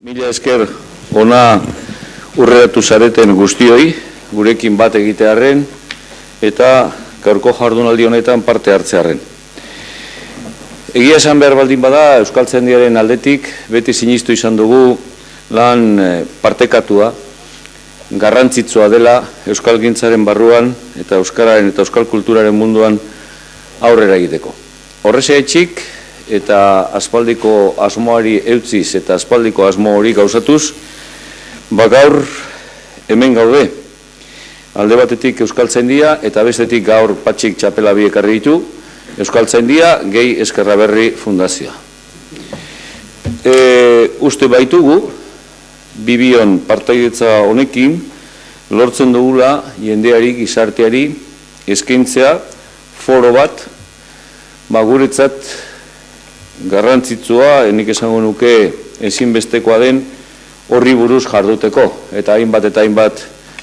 Mila esker ona urreratu zareten guztioi, gurekin bat egitearren eta gaurko jardunaldi honetan parte hartzearren. Egia esan behar baldin bada, Euskaltzaindiaren aldetik beti sinistu izan dugu lan partekatua, garrantzitsua dela euskalgintzaren barruan eta euskararen eta euskal kulturaren munduan aurrera egiteko. Horrexegatik eta aspaldiko asmoari eutziz eta aspaldiko asmo hori gauzatuz, gaur hemen gaude. Alde batetik Euskaltzaindia eta bestetik gaur Patxik txapela bi ekarri ditu, Euskaltzaindia gehi Eskerraberri Fundazioa. Uste baitugu, bibion partaidetza honekin, lortzen dugula jendeari, gizarteari, eskaintzea foro bat, guretzat garrantzitsua, nik esango nuke ezinbestekoa den horri buruz jarduteko, eta hainbat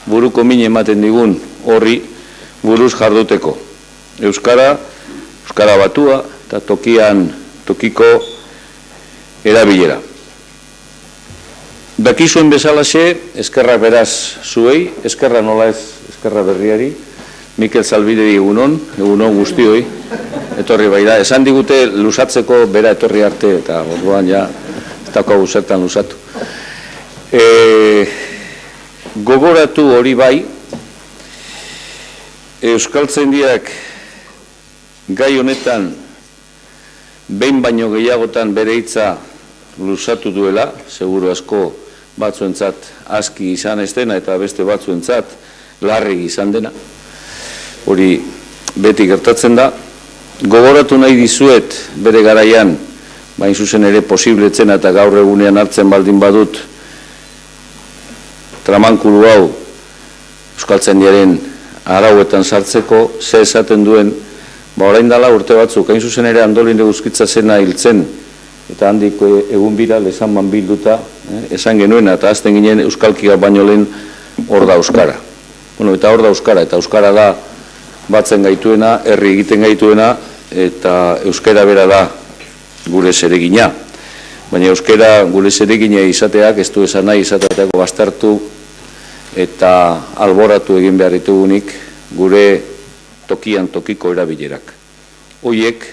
buruko min ematen digun horri buruz jarduteko. Euskara batua eta tokiko erabilera. Dakizuen bezalaxe, eskerrak beraz zuei, eskerra nola ez eskerra berriari, Mikel Zalbideri egunon guztioi, etorri bai da. Esan digute lusatzeko bera etorri arte, eta orduan ja, ez daukagu zertan lusatu. Gogoratu hori bai, Euskaltzaindiak gai honetan behin baino gehiagotan bere hitza lusatu duela, seguru asko batzuentzat aski izan ez dena eta beste batzuentzat larri izan dena. Hori beti gertatzen da. Gogoratu nahi dizuet bere garaian, bain zuzen ere posibletzen eta gaur egunean hartzen baldin badut tramankulu hau Euskaltzaindiaren arauetan sartzeko, ze esaten duen, orain dela urte batzuk, hain zuzen ere Andolin Eguzkitza zena hiltzen, eta handik egun bira lezanban bilduta, esan genuena, eta azten ginen Euskalkia baino lehen hor da Euskara. Eta hor da Euskara, eta Euskara da batzen gaituena, herri egiten gaituena, eta euskara bera da gure zeregina. Baina euskara gure zeregina izateak, ez du esan nahi izateako bastartu eta alboratu egin behar ditugunik gure tokian tokiko erabilerak. Hoiek,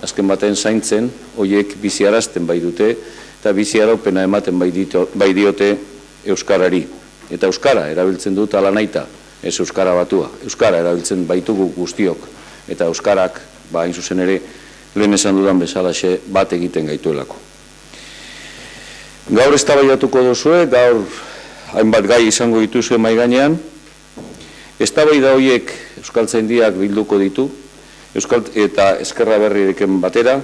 azken baten zaintzen, hoiek biziarazten bai dute, eta biziaraupena ematen bai diote euskarari. Eta euskara erabiltzen dut ala naita. Ez euskara batua. Euskara erabiltzen baitugu guztiok, eta euskarak, hain zuzen ere, lehen esan dudan bezalaxe bat egiten gaituelako. Gaur eztabaidatuko duzue, gaur hainbat gai izango dituzue mahai gainean, eztabaida horiek Euskaltzaindiak bilduko ditu, eta Eskerraberrirekin batera,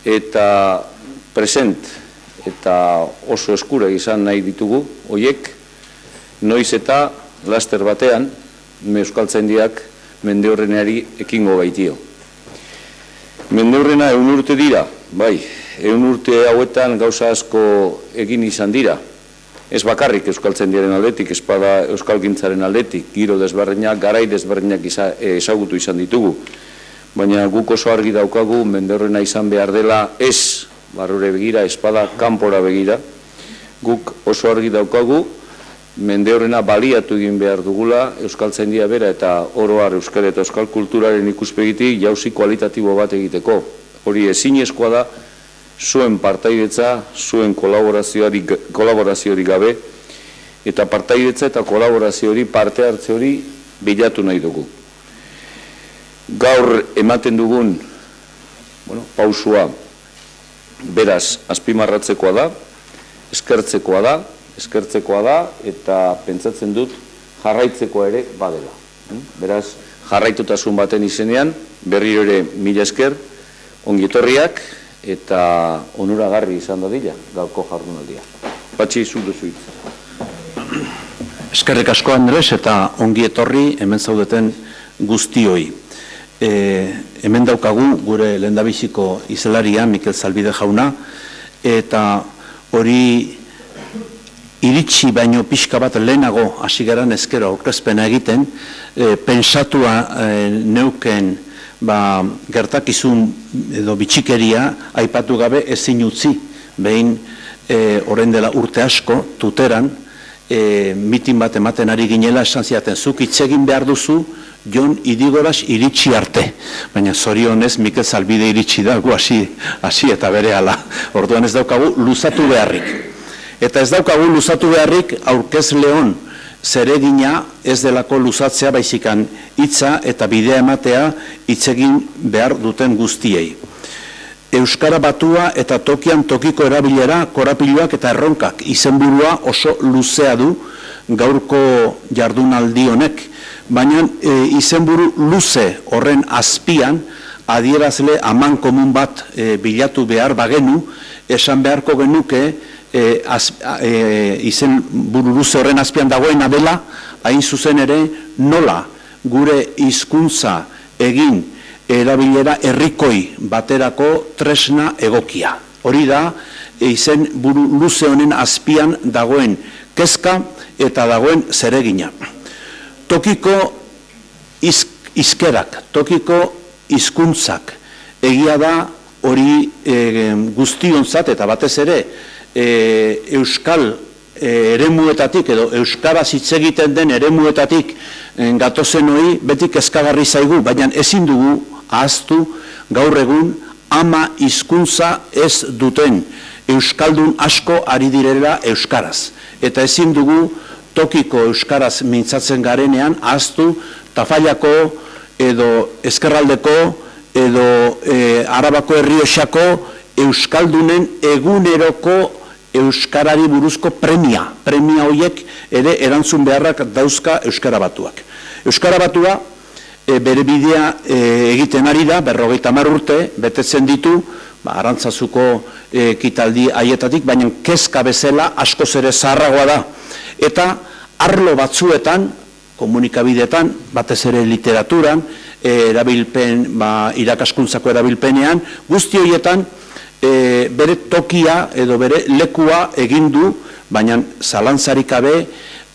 eta present eta oso eskura izan nahi ditugu, horiek noiz eta laster batean, Euskaltzaindiak mendeurrenari ekingo baitio. Mendeurrena 100 urte dira, bai, 100 urte hauetan gauza asko egin izan dira. Ez bakarrik Euskaltzaindiaren aldetik, ez bada euskalgintzaren aldetik, giro desberdinak, garai desberdinak ezagutu izan ditugu. Baina guk oso argi daukagu, mendeurrena izan behar dela ez barrure begira, ez bada kanpora begira. Guk oso argi daukagu, mendeurrena baliatu egin behar dugula, Euskaltzaindia bera eta oroar euskal eta euskal kulturaren ikuspegitik jauzi kualitatibo bat egiteko. Hori ezinezkoa da, zuen partaidetza, zuen kolaborazioari gabe, eta partaidetza eta kolaborazioari parte hartze hori bilatu nahi dugu. Gaur ematen dugun pausua beraz azpimarratzekoa da, eskertzekoa da, eta pentsatzen dut jarraitzekoa ere badela. Beraz, jarraitutasun baten izenean, berriro ere mila esker, ongietorriak, eta onuragarri izan dadila, gaurko jardunaldia. Patxi, zuk duzu hitza. Eskerrik asko, Andres, eta ongietorri hemen zaudeten guztioi. Hemen daukagu gure lehendabiziko izelaria, Mikel Zalbide jauna, eta hori iritsi baino pixka bat lehenago hasi garan ezkero aurkezpena egiten, pentsatua neuken gertakizun edo bitxikeria aipatu gabe ezin utzi behin orain dela urte asko, Tuteran, mitin bat ematen ari ginela esan ziaten, zuk hitz egin behar duzu, Jon Idigoras iritsi arte. Baina zorionez Mikel Zalbide iritsi da, gu hasi eta berehala. Orduan ez daukagu luzatu beharrik. Eta ez daukagu luzatu beharrik aurkezleon zeregina ez delako luzatzea baizikan hitza eta bidea ematea hitz egin behar duten guztiei. Euskara batua eta tokian tokiko erabilera, korapiloak eta erronkak izenburua oso luzea du gaurko jardunaldi honek, baina izenburu luze horren azpian adierazle aman komun bat bilatu behar bagenu, esan beharko genuke izenburu luze horren azpian dagoena dela, hain zuzen ere nola gure hizkuntza egin erabilera herrikoi baterako tresna egokia. Hori da, izenburu luze honen azpian dagoen kezka eta dagoen zeregina. Tokiko hizkerak, tokiko hizkuntzak, egia da hori guztionzat eta batez ere euskal eremuetatik edo euskaraz hitz egiten den eremuetatik gatozen hori beti kezkagarri zaigu, baina ezin dugu ahaztu gaur egun ama hizkuntza ez duten euskaldun asko ari direla euskaraz. Eta ezin dugu tokiko euskaraz mintzatzen garenean ahaztu Tafallako edo Ezkerraldeko edo Arabako Errioxako euskaldunen eguneroko euskarari buruzko premia horiek ere erantzun beharrak dauzka Euskara Batuak. Euskara Batua bere bidea egiten ari da, 50 urte, betetzen ditu, Arantzazuko ekitaldi haietatik, baina kezka bezala askoz ere zaharragoa da. Eta arlo batzuetan, komunikabideetan, batez ere literaturan, erabilpen, irakaskuntzako erabilpenean, guzti horietan bere tokia edo bere lekua egin du, baina zalantzarik gabe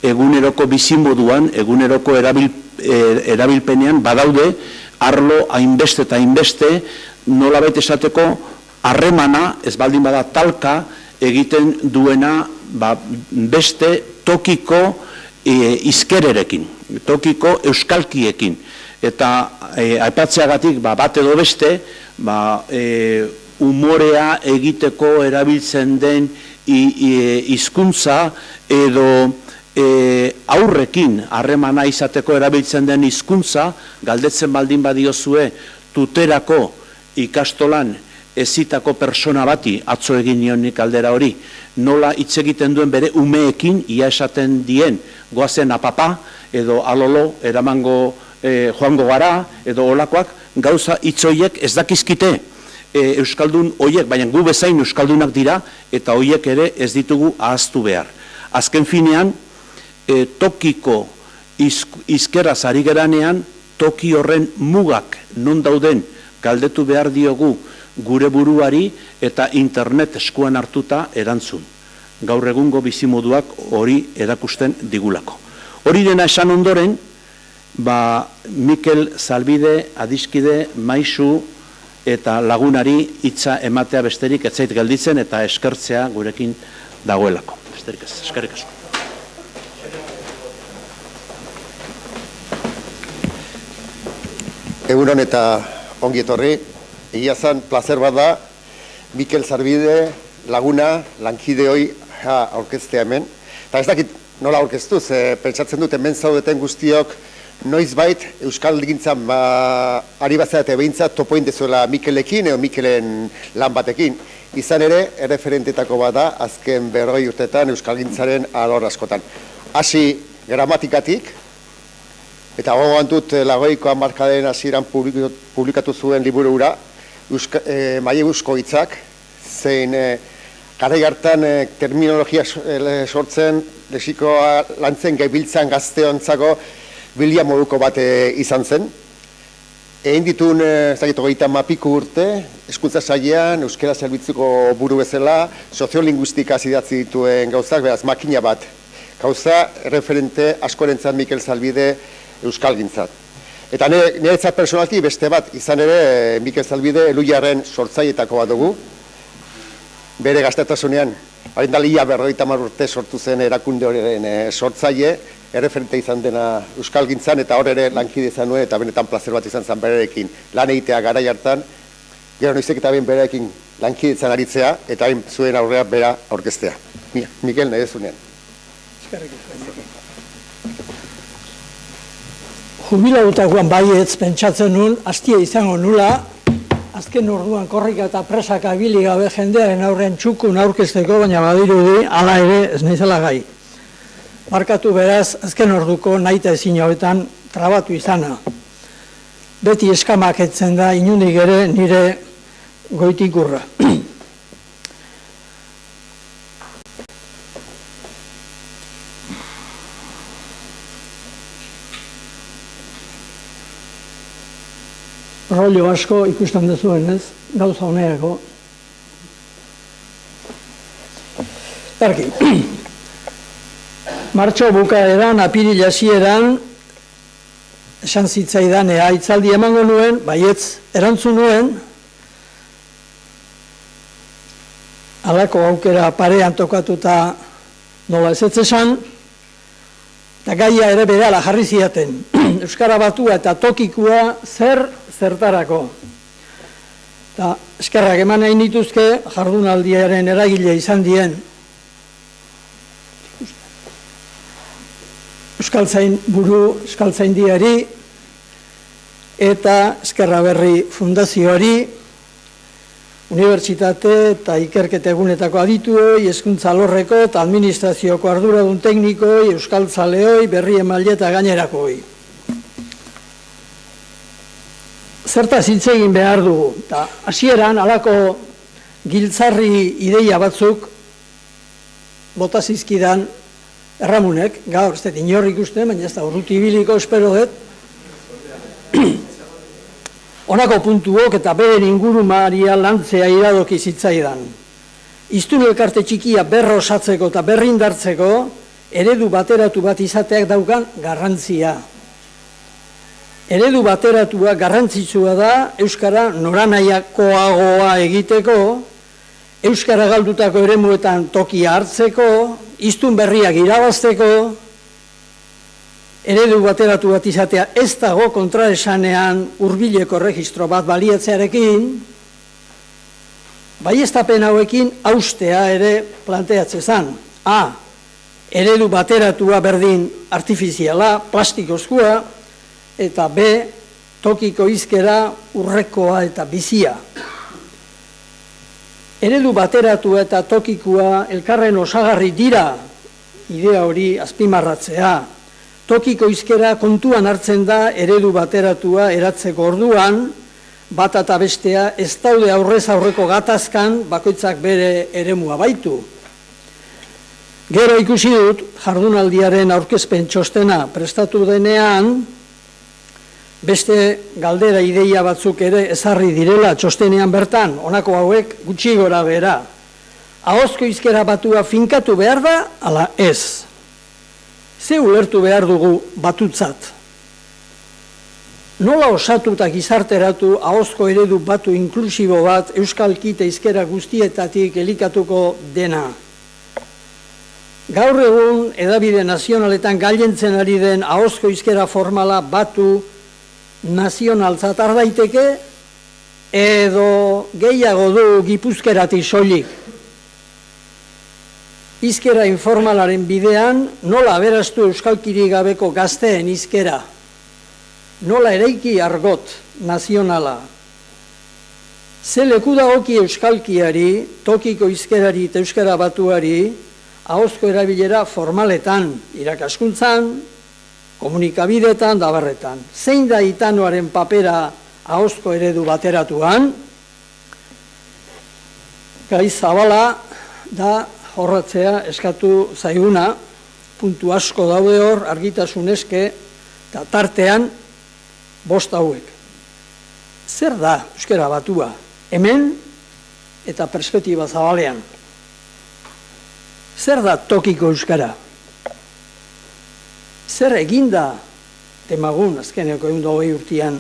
eguneroko bizimoduan, eguneroko erabilpenean badaude arlo hainbeste eta hainbeste nolabait esateko harremana, ez baldin bada talka egiten duena beste tokiko hizkererekin, tokiko euskalkiekin. Eta aipatzeagatik bat edo beste, umorea egiteko erabiltzen den hizkuntza edo aurrekin harremana izateko erabiltzen den hizkuntza, galdetzen baldin badiozue Tuterako ikastolan ezitako persona bati, atzo egin nionik aldera hori, nola hitz egiten duen bere umeekin, ia esaten dien, goazen apapa, edo alolo, eramango joango gara, edo olakoak, gauza hitzoiek ez dakizkite euskaldun hoiek, baina gu bezain euskaldunak dira, eta hoiek ere ez ditugu ahaztu behar. Azken finean, tokiko hizkeraz ari geranean, toki horren mugak non dauden galdetu behar diogu gure buruari eta internet eskuan hartuta erantzun. Gaur egungo bizimoduak hori erakusten digulako. Hori dena esan ondoren, Mikel Zalbide, adiskide, maisu eta lagunari hitza ematea besterik ez zait gelditzen eta eskertzea gurekin dagoelako. Besterik ez, eskerrik asko. Egunon eta ongi etorri, egia zan plazer bat da, Mikel Zalbide laguna, lankide hoi aurkeztea hemen. Eta ez dakit nola aurkeztuz, pentsatzen dut hemen zaudeten guztiok noizbait Euskalgintzan ari bazarate behintzat topoin dezuela Mikelekin edo Mikelen lan batekin. Izan ere, erreferentetako bat da, azken 40 urtetan Euskalgintzaren alor askotan. Hasi gramatikatik, eta gogoan dut lagoiko hamarkadaren hasieran publikatu zuen liburu hura, maileguzko hitzak, zein garai hartan terminologia sortzen, lexikoa lantzen gabiltzan gazteontzako bilia moduko bat izan zen. Egin ditun, ez dakit, 30 urte, hezkuntza sailean, euskara zerbitzuko buru bezala, soziolinguistika idatzi dituen gauzak, beraz, makina bat. Gauza, referente askorentzat Mikel Zalbide Euskalgintzat. Eta niretzat personalki beste bat, izan ere, Mikel Zalbide Eluiarren sortzailetako bat dugu. Bere gaztetasunean Harindalia 50 urte sortu zen erakunde horren sortzaile, erreferente izan dena euskalgintzan, eta hor ere lankide izan nuen, eta benetan plazer bat izan zen berarekin lan egitea garai hartan, gero noizek eta ben berarekin lankide izan aritzea, eta hain zuen aurrea bera aurkeztea. Mikel, nahi dezunean. Jubilautakoan baietz pentsatzen nun, hastia izango nula, azken orduan korrika eta presaka ibili gabe jendearen aurrean txukun aurkezteko, baina badirudi hala ere ez naizela gai. Markatu beraz, azken orduko nahita ezin hauetan trabatu izana. Beti eskamak etzen da, inundik ere nire goitikurra. Rollo asko ikusten duzuen, ez? Gauza honeako. Erki. Martxo bukaeran, apiril hasieran, esan zitzaidan, hitzaldi emango nuen, baietz erantzun nuen, halako aukera parean tokatuta nola ezetz esan, eta gaia ere berehala jarri ziaten. Euskara batua eta tokikua zertarako. Eta eskerrak eman nahi nituzke jardunaldiaren eragile izan dien Euskaltzain buru, Euskaltzaindiari eta Eskerra Berri Fundazioari, unibertsitate eta ikerketa egunetako adituoi, hezkuntza alorreko eta administrazioko arduradun teknikoi, euskaltzaleoi, berri emaile eta gainerakoi. Zertaz hitz egin behar dugu, eta hasieran halako giltzarri ideia batzuk bota zizkidan Erramunek, gaur, ez dut inor ikusten, baina ez da urruti ibiliko espero dut, honako puntuok eta beren ingurumaria lantzea iradoki zitzaidan. Hiztun elkarte txikia berro osatzeko eta berrindartzeko eredu bateratu bat izateak daukan garrantzia. Eredu bateratua garrantzitsua da euskara noranaiakoagoa egiteko, euskara galdutako eremuetan tokia hartzeko, hiztun berriak irabazteko, eredu bateratu bat izatea ez dago kontraesanean hurbileko registro bat baliatzearekin, baieztapen hauekin haustea ere planteatzen zen. A. Eredu bateratua berdin artifiziala, plastikozkoa, eta B. Tokiko hizkera urrekoa eta bizia. Eredu bateratua eta tokikoa elkarren osagarri dira, idea hori azpimarratzea. Tokiko hizkera kontuan hartzen da eredu bateratua eratzeko orduan, bat eta bestea ez daude aurrez aurreko gatazkan bakoitzak bere eremua baitu. Gero ikusi dut, jardunaldiaren aurkezpen txostena prestatu denean, beste galdera ideia batzuk ere ezarri direla txostenean bertan, honako hauek gutxi gora behera. Ahozko hizkera batua finkatu behar da, ala ez. Ze ulertu behar dugu batutzat? Nola osatu eta gizarteratu ahozko eredu batu inklusibo bat euskalki eta hizkera guztietatik elikatuko dena? Gaur egun hedabide nazionaletan gailentzen ari den ahozko hizkera formala batu nazionaltzat har daiteke edo gehiago du gipuzkeratik soilik. Hizkera informalaren bidean nola aberastu euskalkirik gabeko gazteen hizkera, nola eraiki argot nazionala. Ze leku dagoki euskalkiari, tokiko hizkerari eta euskara batuari, ahozko erabilera formaletan, irakaskuntzan, komunikabidetan, dabarretan. Zein da itanoaren papera ahozko eredu bateratuan? Gai zabala da jorratzea eskatu zaiguna, puntu asko daude hor, argitasun eske, eta tartean, 5 hauek. Zer da euskara batua? Hemen eta perspektiba zabalean. Zer da tokiko euskara? Zer eginda temagun, azkeneko 120 urtean,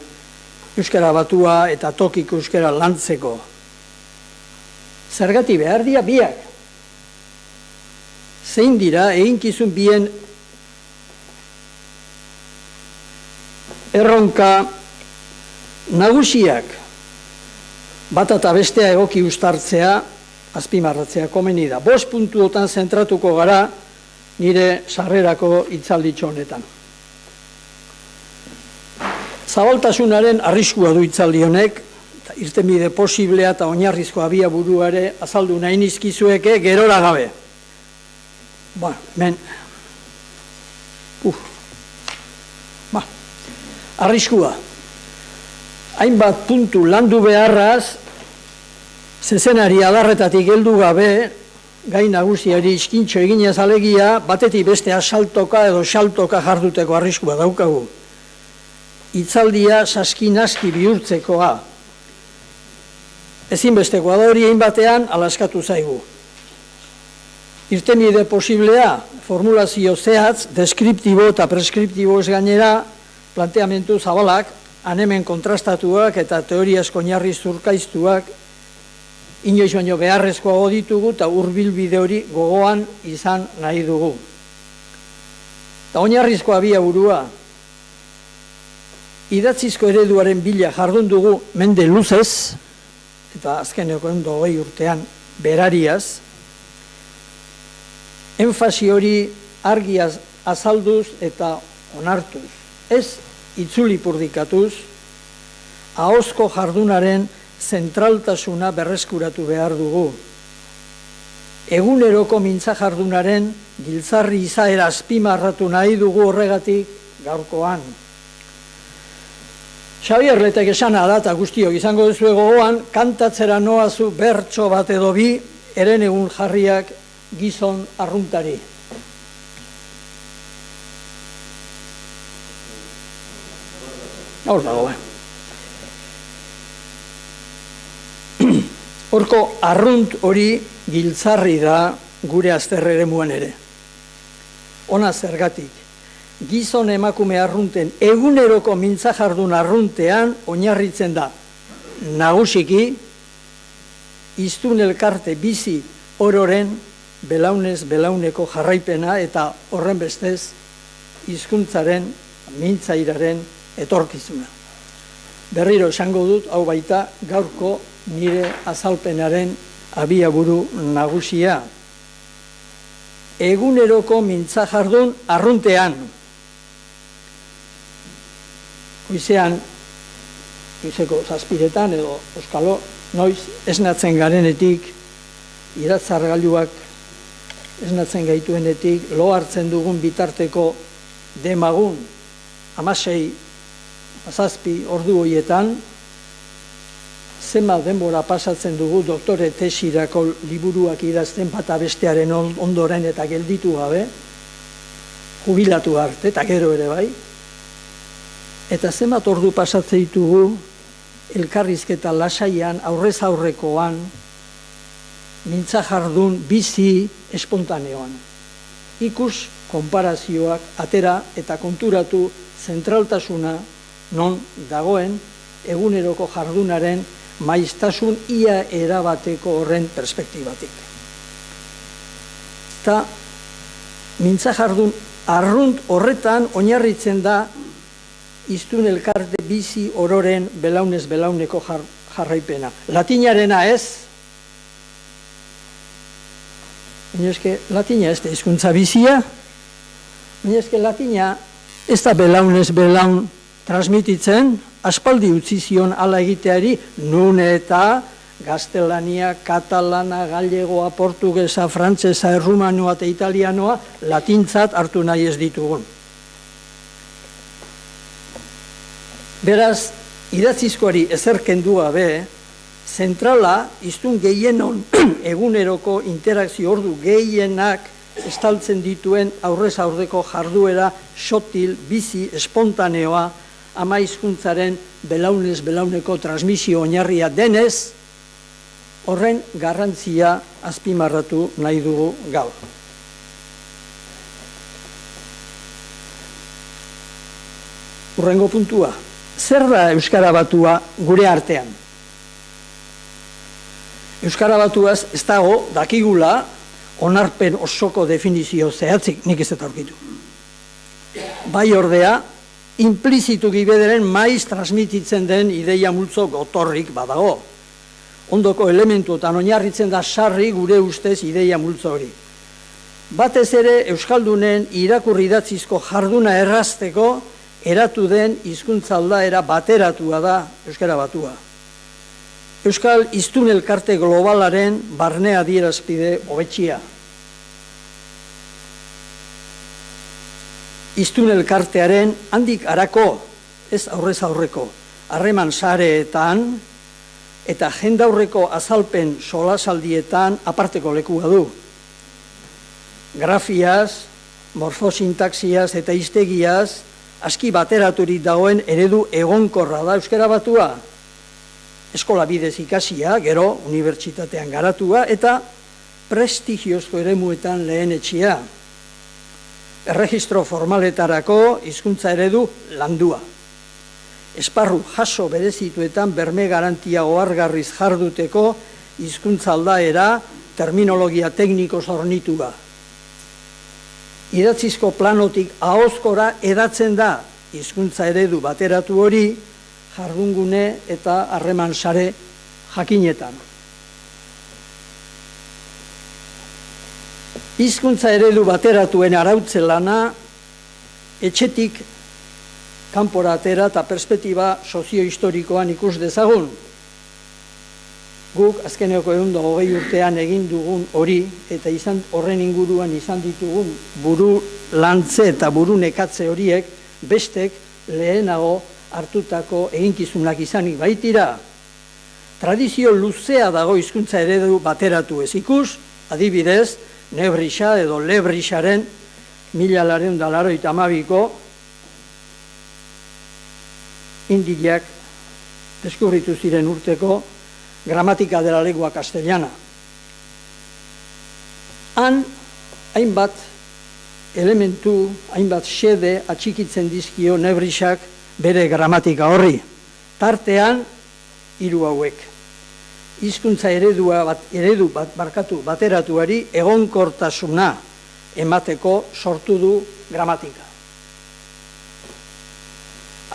euskara batua eta tokiko euskara lantzeko? Zergatik behar dira biak? zein dira eginkizun bien erronka nagusiak, bata eta bestea egoki uztartzea, azpimarratzea komeni da. 5 puntuotan zentratuko gara nire sarrerako hitzalditxo honetan. Zabaltasunaren arriskua du hitzaldi honek, irtenbide posiblea eta oinarrizko abiaburua ere azaldu nahi nizkizueke gerora gabe. Arriskua. Hainbat puntu landu beharraz, zezenari adarretatik heldu gabe, gai nagusiari iskintxo eginez alegia, batetik beste asaltoka edo xaltoka jarduteko arriskua daukagu. Hitzaldia saskinaski bihurtzekoa. Ezinbestekoa da hori hainbatean alaskatu zaigu. Irtenbide posiblea, formulazio zehatz, deskriptibo eta preskriptibo ez gainera, planteamentu zabalak, anemen kontrastatuak eta teoriazko oinarri zurkaiztuak, inoiz baino beharrezkoago ditugu eta hurbilbide hori gogoan izan nahi dugu. Eta oinarrizko abiaburua, idatzizko ereduaren bila jardun dugu mende luzez, eta azkeneko 20 urtean berariaz, enfasi hori argiaz azalduz eta onartuz. Ez itzuli purdikatuz, ahozko jardunaren zentraltasuna berreskuratu behar dugu. Eguneroko mintza jardunaren giltzarri izaera azpimarratu nahi dugu horregatik gaurkoan. Xabier Letek esana da eta guztiok izango duzu gogoan, kantatzera noazu bertso bat edo bi, eren egun jarriak gizon arruntari. Hor dago, Horko arrunt hori giltzarri da gure azterre eremuan ere. Ona zergatik, gizon emakume arrunten eguneroko mintza jardun arruntean oinarritzen da. Nagusiki, hiztun elkarte bizi ororen belaunez belauneko jarraipena eta horren bestez hizkuntzaren mintzairaren etorkizuna. Berriro esango dut, hau baita gaurko nire azalpenaren abiaburu nagusia. Eguneroko mintza jardun arruntean. Goizeko 7 edo euskalo, noiz esnatzen garenetik, iratzargailuak esnatzen gaituenetik, lo hartzen dugun bitarteko demagun, 16-17 ordu horietan, zenbat denbora pasatzen dugu doktore tesirako liburuak idazten bata bestearen ondoren eta gelditu gabe, jubilatu arte, eta gero ere bai, eta zenbat ordu pasatzen ditugu elkarrizketa lasaian, aurrez aurrekoan, mintza jardun bizi espontaneoan. Ikus konparazioak atera eta konturatu zentraltasuna non dagoen eguneroko jardunaren maiztasun ia erabateko horren perspektibatik. Eta mintza jardun arrunt horretan oinarritzen da hiztun elkarte bizi ororen belaunez belauneko jarraipena. Latinarena ez, baina eske latina ez da hizkuntza bizia, baina eske latina ez da belaunez belaun transmititzen, aspaldi utzi zion hala egiteari, nun eta gaztelania, katalana, gallegoa, portugesa, frantsesa, errumanoa eta italianoa latintzat hartu nahi ez ditugun. Beraz, idatzizkoari ezer kendu gabe, zentrala hiztun gehienon eguneroko interakzio ordu gehienak estaltzen dituen aurrez aurreko jarduera sotil, bizi, espontaneoa, ama hizkuntzaren belaunez belauneko transmisio oinarria denez, horren garrantzia azpimarratu nahi dugu gaur. Hurrengo puntua, zer da Euskara Batua gure artean? Euskara Batuaz ez dago dakigula onarpen osoko definizio zehatzik nik ez dut aurkitu. Bai ordea, implizituki bederen maiz transmititzen den ideia multzo gotorrik badago. Ondoko elementuetan oinarritzen da sarri gure ustez ideia multzo hori. Batez ere Euskaldunen irakurri idatzizko jarduna errazteko eratu den hizkuntza aldaera bateratua da euskara batua. Euskal hiztun elkarte globalaren barne adierazpide hobetxia. Hiztun elkartearen handik harako, ez aurrez aurreko, harreman sareetan eta jendaurreko azalpen solasaldietan aparteko lekua du. Grafiaz, morfosintaxiaz eta hiztegiaz aski bateraturik dagoen eredu egonkorra da euskara batua. Eskola bidez ikasia, gero unibertsitatean garatua eta prestigiozko eremuetan lehenetxia. Erregistro formaletarako hizkuntza eredu landua. Esparru jaso berezituetan berme garantia ohargarriz jarduteko hizkuntza aldaera terminologia tekniko zornitua. Idatzizko planotik ahozkora edatzen da hizkuntza eredu bateratu hori jardungune eta harreman sare jakinetan. Hizkuntza eredu bateratuen arautze lana etxetik kanpora atera eta perspektiba soziohistorikoan ikus dezagun. Guk azkeneko 120 urtean egin dugun hori eta horren inguruan izan ditugun buru lantze eta buru nekatze horiek bestek lehenago hartutako eginkizunak izanik baitira. Tradizio luzea dago hizkuntza eredu bateratu ez ikus, adibidez, Nebrisa edo Lebrisaren 1982ko indilak deskubritu ziren urteko gramatika de la lengua castellana. Han, hainbat elementu, hainbat xede atxikitzen dizkio Nebrisak bere gramatika horri. Tartean, 3 hauek. Hizkuntza eredu bateratuari egonkortasuna emateko sortu du gramatika.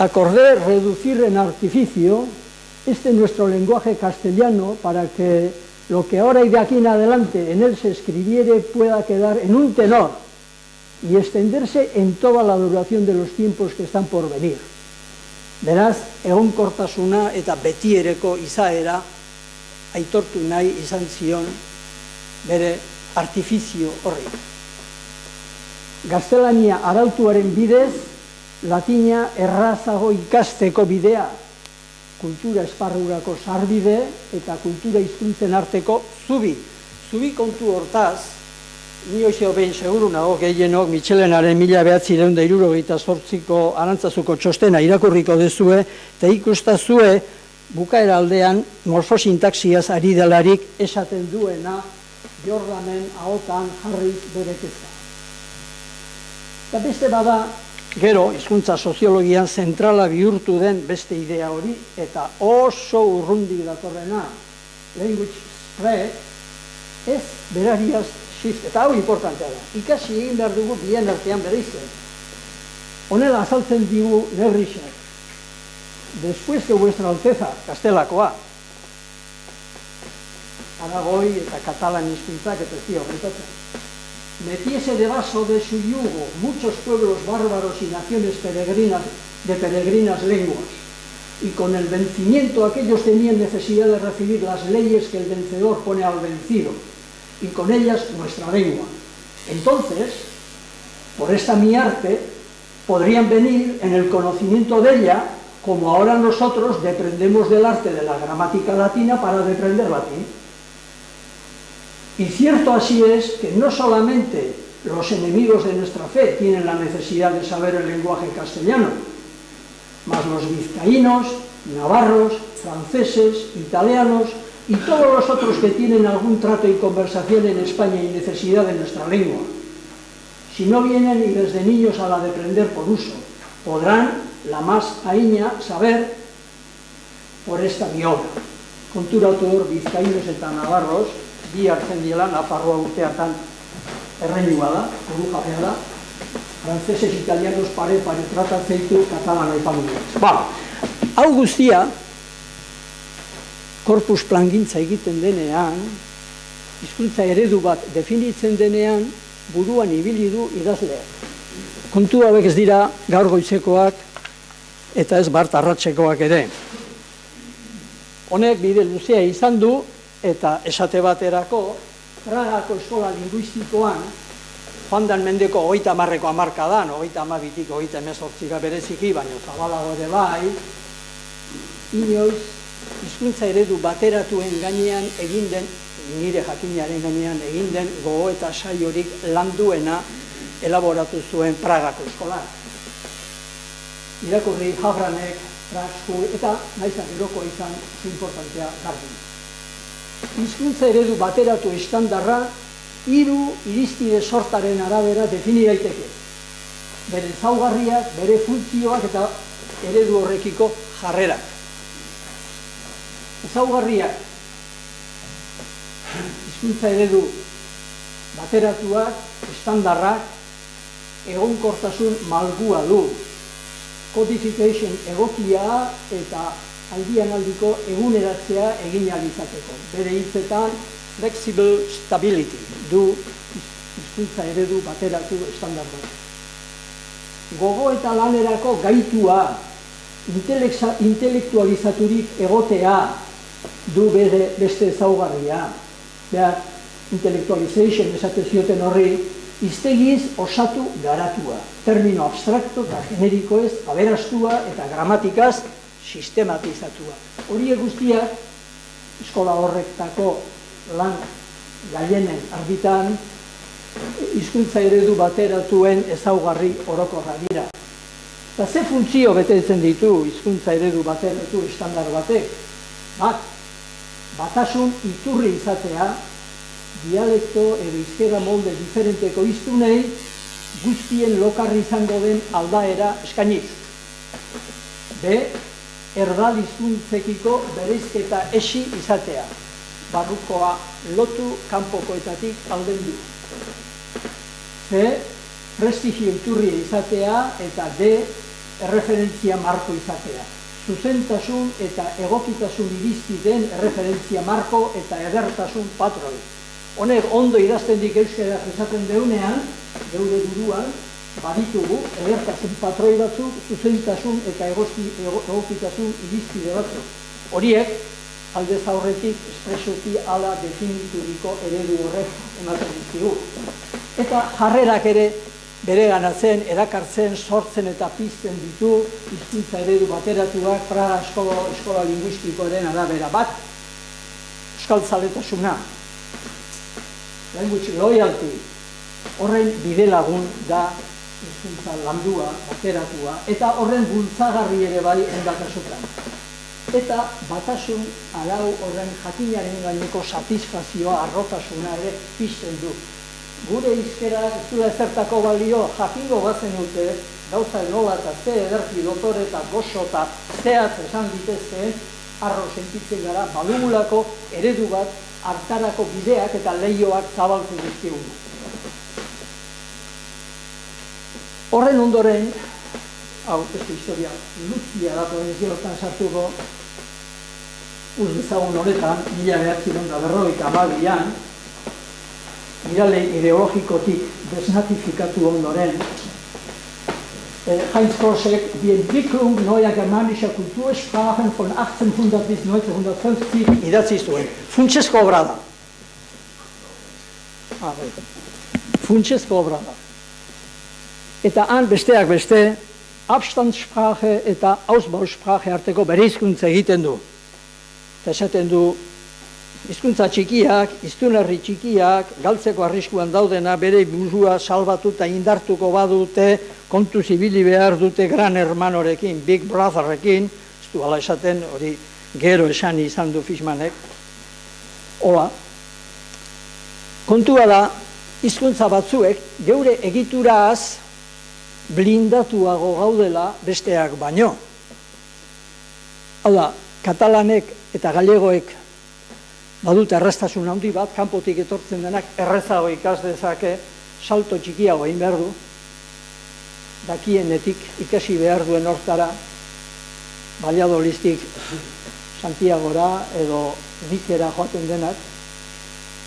Acordé reducir en artificio nuestro lenguaje castellano para que lo que ahora y de aquí en adelante en él se escribiere pueda quedar en un tenor y extenderse en toda la duración de los tiempos que están por venir. Beraz, egonkortasuna eta betiereko izaera aitortu nahi izan zion bere artifizio horri. Gaztelania arautuaren bidez, latina errazago ikasteko bidea, kultura esparrurako sarbide eta kultura hizkuntzen arteko zubi. Zubi kontu hortaz, ni hoxeo behin seguru nago gehienok Michelenaren 1978ko Arantzazuko txostena irakurriko dezue eta ikustazue bukaera aldean morfosintaxiaz ari delarik esaten duena Jordanen ahotan jarri bere kezka. Eta beste bada, gero, hizkuntza soziologian zentrala bihurtu den beste idea hori, eta oso urrundik datorrena, language spread, ez berariaz shift, eta hau importantea da. Ikasi egin behar dugu bien artean bereizten. Honela azaltzen digu Nebrisak. Después que vuestra alteza, Gaztelakoa, Aragoi eta Katalan hizkuntzak eta zio horretatzen, metiese debajo de su yugo muchos pueblos bárbaros y naciones de peregrinas lenguas, y con el vencimiento aquellos tenían necesidad de recibir las leyes que el vencedor pone al vencido, y con ellas nuestra lengua. Entonces, por esta mi arte, podrían venir en el conocimiento de ella, como ahora nosotros dependemos del arte de la gramática latina para deprender latín. Y cierto así es que no solamente los enemigos de nuestra fe tienen la necesidad de saber el lenguaje castellano, mas los vizcaínos, navarros, franceses, italianos y todos los otros que tienen algún trato y conversación en España y necesidad de nuestra lengua. Si no vienen y desde niños a la de aprender por uso, podrán, la más aiña, saber por esta mi obra. Konturatu hor, vizcaínos eta navarros, bi hartzen diela, Nafarroa urteatan erreinua da, buru jabea da, frantzeses, italianos pare tratatzeitu katalana ipamugu. Hau guztia, korpus plangintza egiten denean, hizkuntza eredu bat definitzen denean, buruan ibili du idazleak. Kontu hauek ez dira gaur goizekoak eta ez bart arratsekoak ere. Honek bide luzea izan du eta esate baterako Pragako eskola linguistikoan joan den mendeko 30ko hamarkadan, 32tik 38 bereziki, baina zabalago ere bai, inoiz hizkuntza eredu bateratuen gainean egin den, nire jakinaren gainean egin den gogo eta saiorik landuena elaboratu zuen Pragako eskola. Irakurri Habranek, Prague School, eta naizak eroko izan importantea garbi. Hizkuntza eredu bateratu estandarra 3 irizpide sortaren arabera defini daiteke. Bere ezaugarriak, bere funtzioak eta eredu horrekiko jarrerak. Ezaugarriak, hizkuntza eredu bateratuak, estandarrak, egonkortasun malgua du, codification egokia eta aldian aldiko eguneratzea egin ahal izateko. Bere hitzetan, flexible stability du hizkuntza eredu bateratu estandarra. Gogo eta lanerako gaitua, intelektualizaturik egotea du bere beste ezaugarria. Behar, intellectualization esate zioten horri, hiztegiz osatu garatua, termino abstrakto eta generikoez aberastua eta gramatikaz sistematizatua. Horiek guztiak, eskola horrektako lan gaienen argitan, hizkuntza eredu bateratuen ezaugarri orokorra dira. Eta ze funtzio betetzen ditu hizkuntza eredu bateratu estandar batek? Batasun iturri izatea, dialekto edo hizkera molde diferenteko hiztunei guztien lokarri izango den aldaera eskainiz. B. Erdal hizkuntzekiko bereizketa esi izatea. Barrukoa lotu kanpokoetatik aldendu. C. Prestigio iturri izatea eta D. Erreferentzia marko izatea. Zuzentasun eta egokitasun irizpideen erreferentzia marko eta edertasun patroi. Honek ondo idazten dik euskara esaten deunean, geure buruan, baditugu, edertasun patroi batzuk, zuzentasun eta egokitasun irizpide batzuk. Horiek, aldez aurretik, espresoki ala definituriko eredu horrek ematen dizkigu. Eta jarrerak ere bereganatzen, erakartzen, sortzen eta pizten ditu hizkuntza eredu bateratuak Praga eskola linguistikoaren arabera. Bat, euskaltzaletasuna. Language loyalty, horren bidelagun da hizkuntza landua, bateratua, eta horren bultzagarri ere bai endakasutan. Eta batasun arau horren jakinaren gaineko satisfazioa, arrotasuna ere pizten du. Gure hizkerak ez du ezertako balio, jakingo bazen dute, gauza nola eta ze ederki dotore eta goxo eta zehatz esan ditezkeen, arro sentitzen gara, badugulako eredu bat, hartarako bideak eta leihoak zabaltzen dizkigu. Horren ondoren, hau, beste historia luzia da, provinzioetan sartuko, dezagun honetan, 1952an, irale ideologikotik desnatifikatu ondoren, Heinz Korsek, die Entwicklung neuer germanischer Kultursprachen von 1800 bis 1950 idatzi zuen. Funtsezko obra da. Funtsezko obra da. Eta han besteak beste, Abstandssprache eta Ausbausprache arteko bereizkuntza egiten du. Eta esaten du, hizkuntza txikiak, hiztunarri txikiak, galtzeko arriskuan daudena bere burua salbatu eta indartuko badute, kontu zibili behar dute Gran Hermanorekin, Big Brotherrekin, ez du ala esaten, hori gero esan izan du Fishmanek. Hola, kontua da, hizkuntza batzuek geure egituraz blindatuago gaudela besteak baino. Hau da, katalanek eta galegoek badute erraztasun handi bat, kanpotik etortzen denak errezago ikas dezake, salto txikiago egin behar du, dakienetik ikasi behar duen hortara, Valladolidtik Santiagora edo Vikera joaten denak,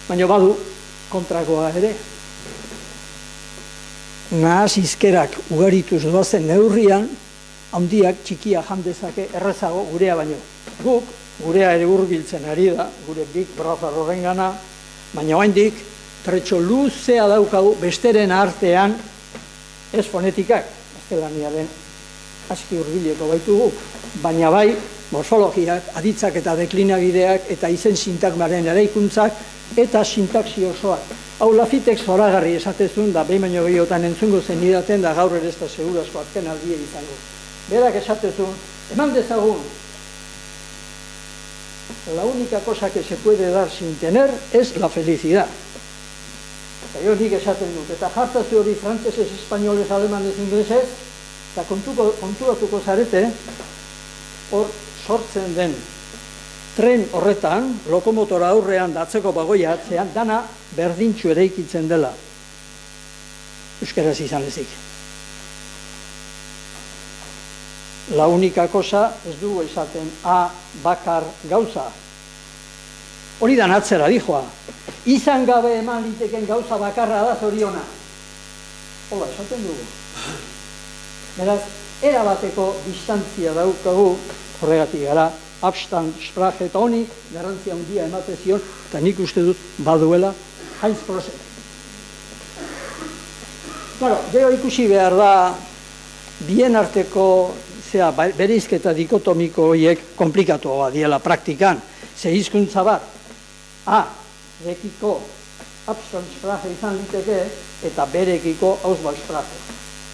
baina badu kontrakoa ere. Nahas izkerak ugarituz doazen neurrian, handiak txikia jandezake errezago gurea baino. Guk, gurea ere hurbiltzen ari da, gure Big Brother horrengana, baina oraindik tretxo luzea daukagu besteren artean ez fonetikak, gaztelaniaren aski hurbileko baitugu, baina bai morfologiak, aditzak eta deklinabideak eta izen sintagmaren eraikuntzak eta sintaxi osoak. Hau Lafitek zoragarri esatezun da behin baino gehiotan entzungo zen idaten da gaur ere ez da segurazko azken aldia izango. Berak esatezun, eman dezagun, la única cosa que se puede dar sin tener es la felicidad. Eta jo nik esaten dut, eta jartazio hori frantzesez, espainolez, alemanez, inglesez, eta konturatuko zarete, hor sortzen den tren horretan, lokomotora aurrean datzeko bagoia atzean, dana berdintxu eraikitzen dela. Euskaraz izan ezik. La única cosa, ez dugu esaten, bakar gauza. Hori dan atzera dijoa. Izan gabe eman liteken gauza bakarra da zoriona. Hola, esaten dugu. Beraz, erabateko distantzia daukagu, horregatik gara, Abstandsprache eta honi, garrantzia handia ematen zion, eta nik uste dut baduela Heinz Prosek. Gero ikusi behar da, bien arteko bereizketa dikotomiko horiek komplikatuagoa diela praktikan. Ze hizkuntza bat, rekiko Abstandsprache izan liteke, eta berekiko Ausbausprache.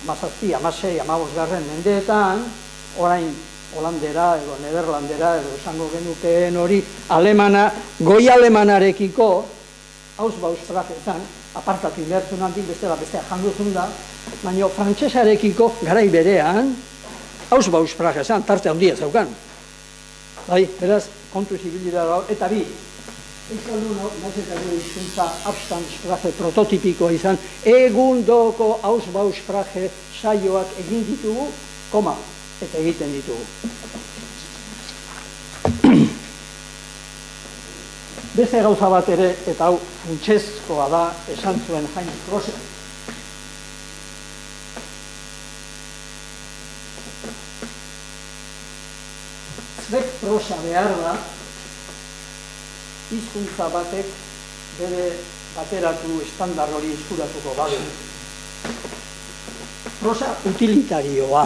17, 16, 15 mendeetan, orain holandera edo nederlandera edo esango genukeen hori alemana, goi alemanarekiko Ausbausprache izan, apartatu inbertzun handik bestea jangozun da, baina frantsesarekiko garai berean Ausbausprache izan, tarte handia zaukan. Beraz, kontu zibilira da, eta bi, euskaldun nazetako hizkuntza Abstandsprache prototipikoa izan, egundoko Ausbausprache saioak egin ditugu, eta egiten ditugu. Beste gauza bat ere, eta hau funtsezkoa da, esan zuen Heinz Prosek. Zweck prosa behar da, hizkuntza batek bere bateratu estandar hori eskuratuko badu. Prosa utilitarioa.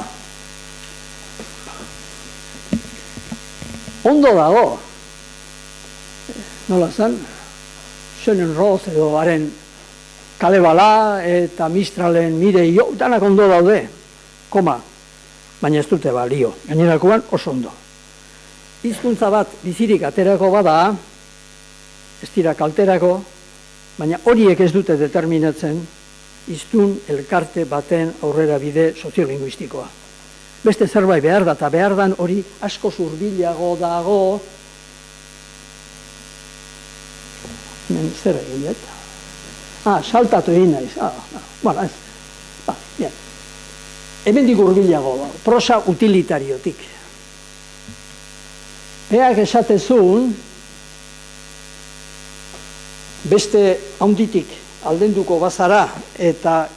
Ondo dago, nola zan, Schönenroth edo haren Kalebala eta Mistralen Mireio, danak ondo daude, baina ez dute balio, gainerakoan oso ondo. Hizkuntza bat bizirik aterako bada, ez dira kalterako, baina horiek ez dute determinatzen hiztun elkarte baten aurrera bide soziolinguistikoa. Beste zerbait behar da, eta behar dan hori asko zurbilago dago. Zer egin, eta? Saltatu egin naiz. Hemendik hurbilago da, prosa utilitariotik. Beak esatezun, beste handitik aldenduko bazara, eta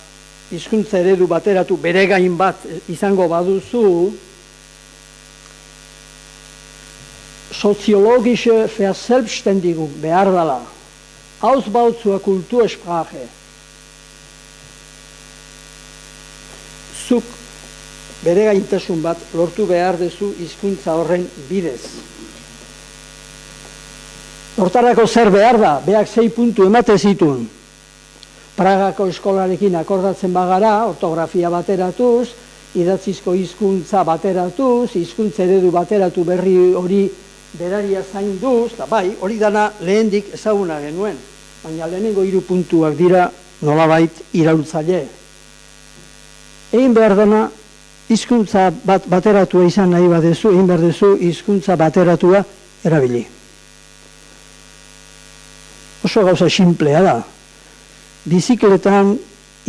hizkuntza eredu bateratu bere gain bat izango baduzu, soziologische Verselbständigung behar dela, Ausbau zur Kultursprache. Zuk bere gaintasun bat lortu behar dezu hizkuntza horren bidez. Hortarako zer behar da, beak 6 puntu emate zituen. Pragako eskolarekin akordatzen bagara, ortografia bateratuz, idatzizko hizkuntza bateratuz, hizkuntza eredu bateratu berri hori beraria zainduz, eta bai, hori dana lehendik ezaguna genuen, baina lehenengo 3 puntuak dira nolabait iraultzaile. Egin behar dena, hizkuntza bateratua izan nahi badezu, egin behar dezu hizkuntza bateratua erabili. Oso gauza simplea da. Bizikletan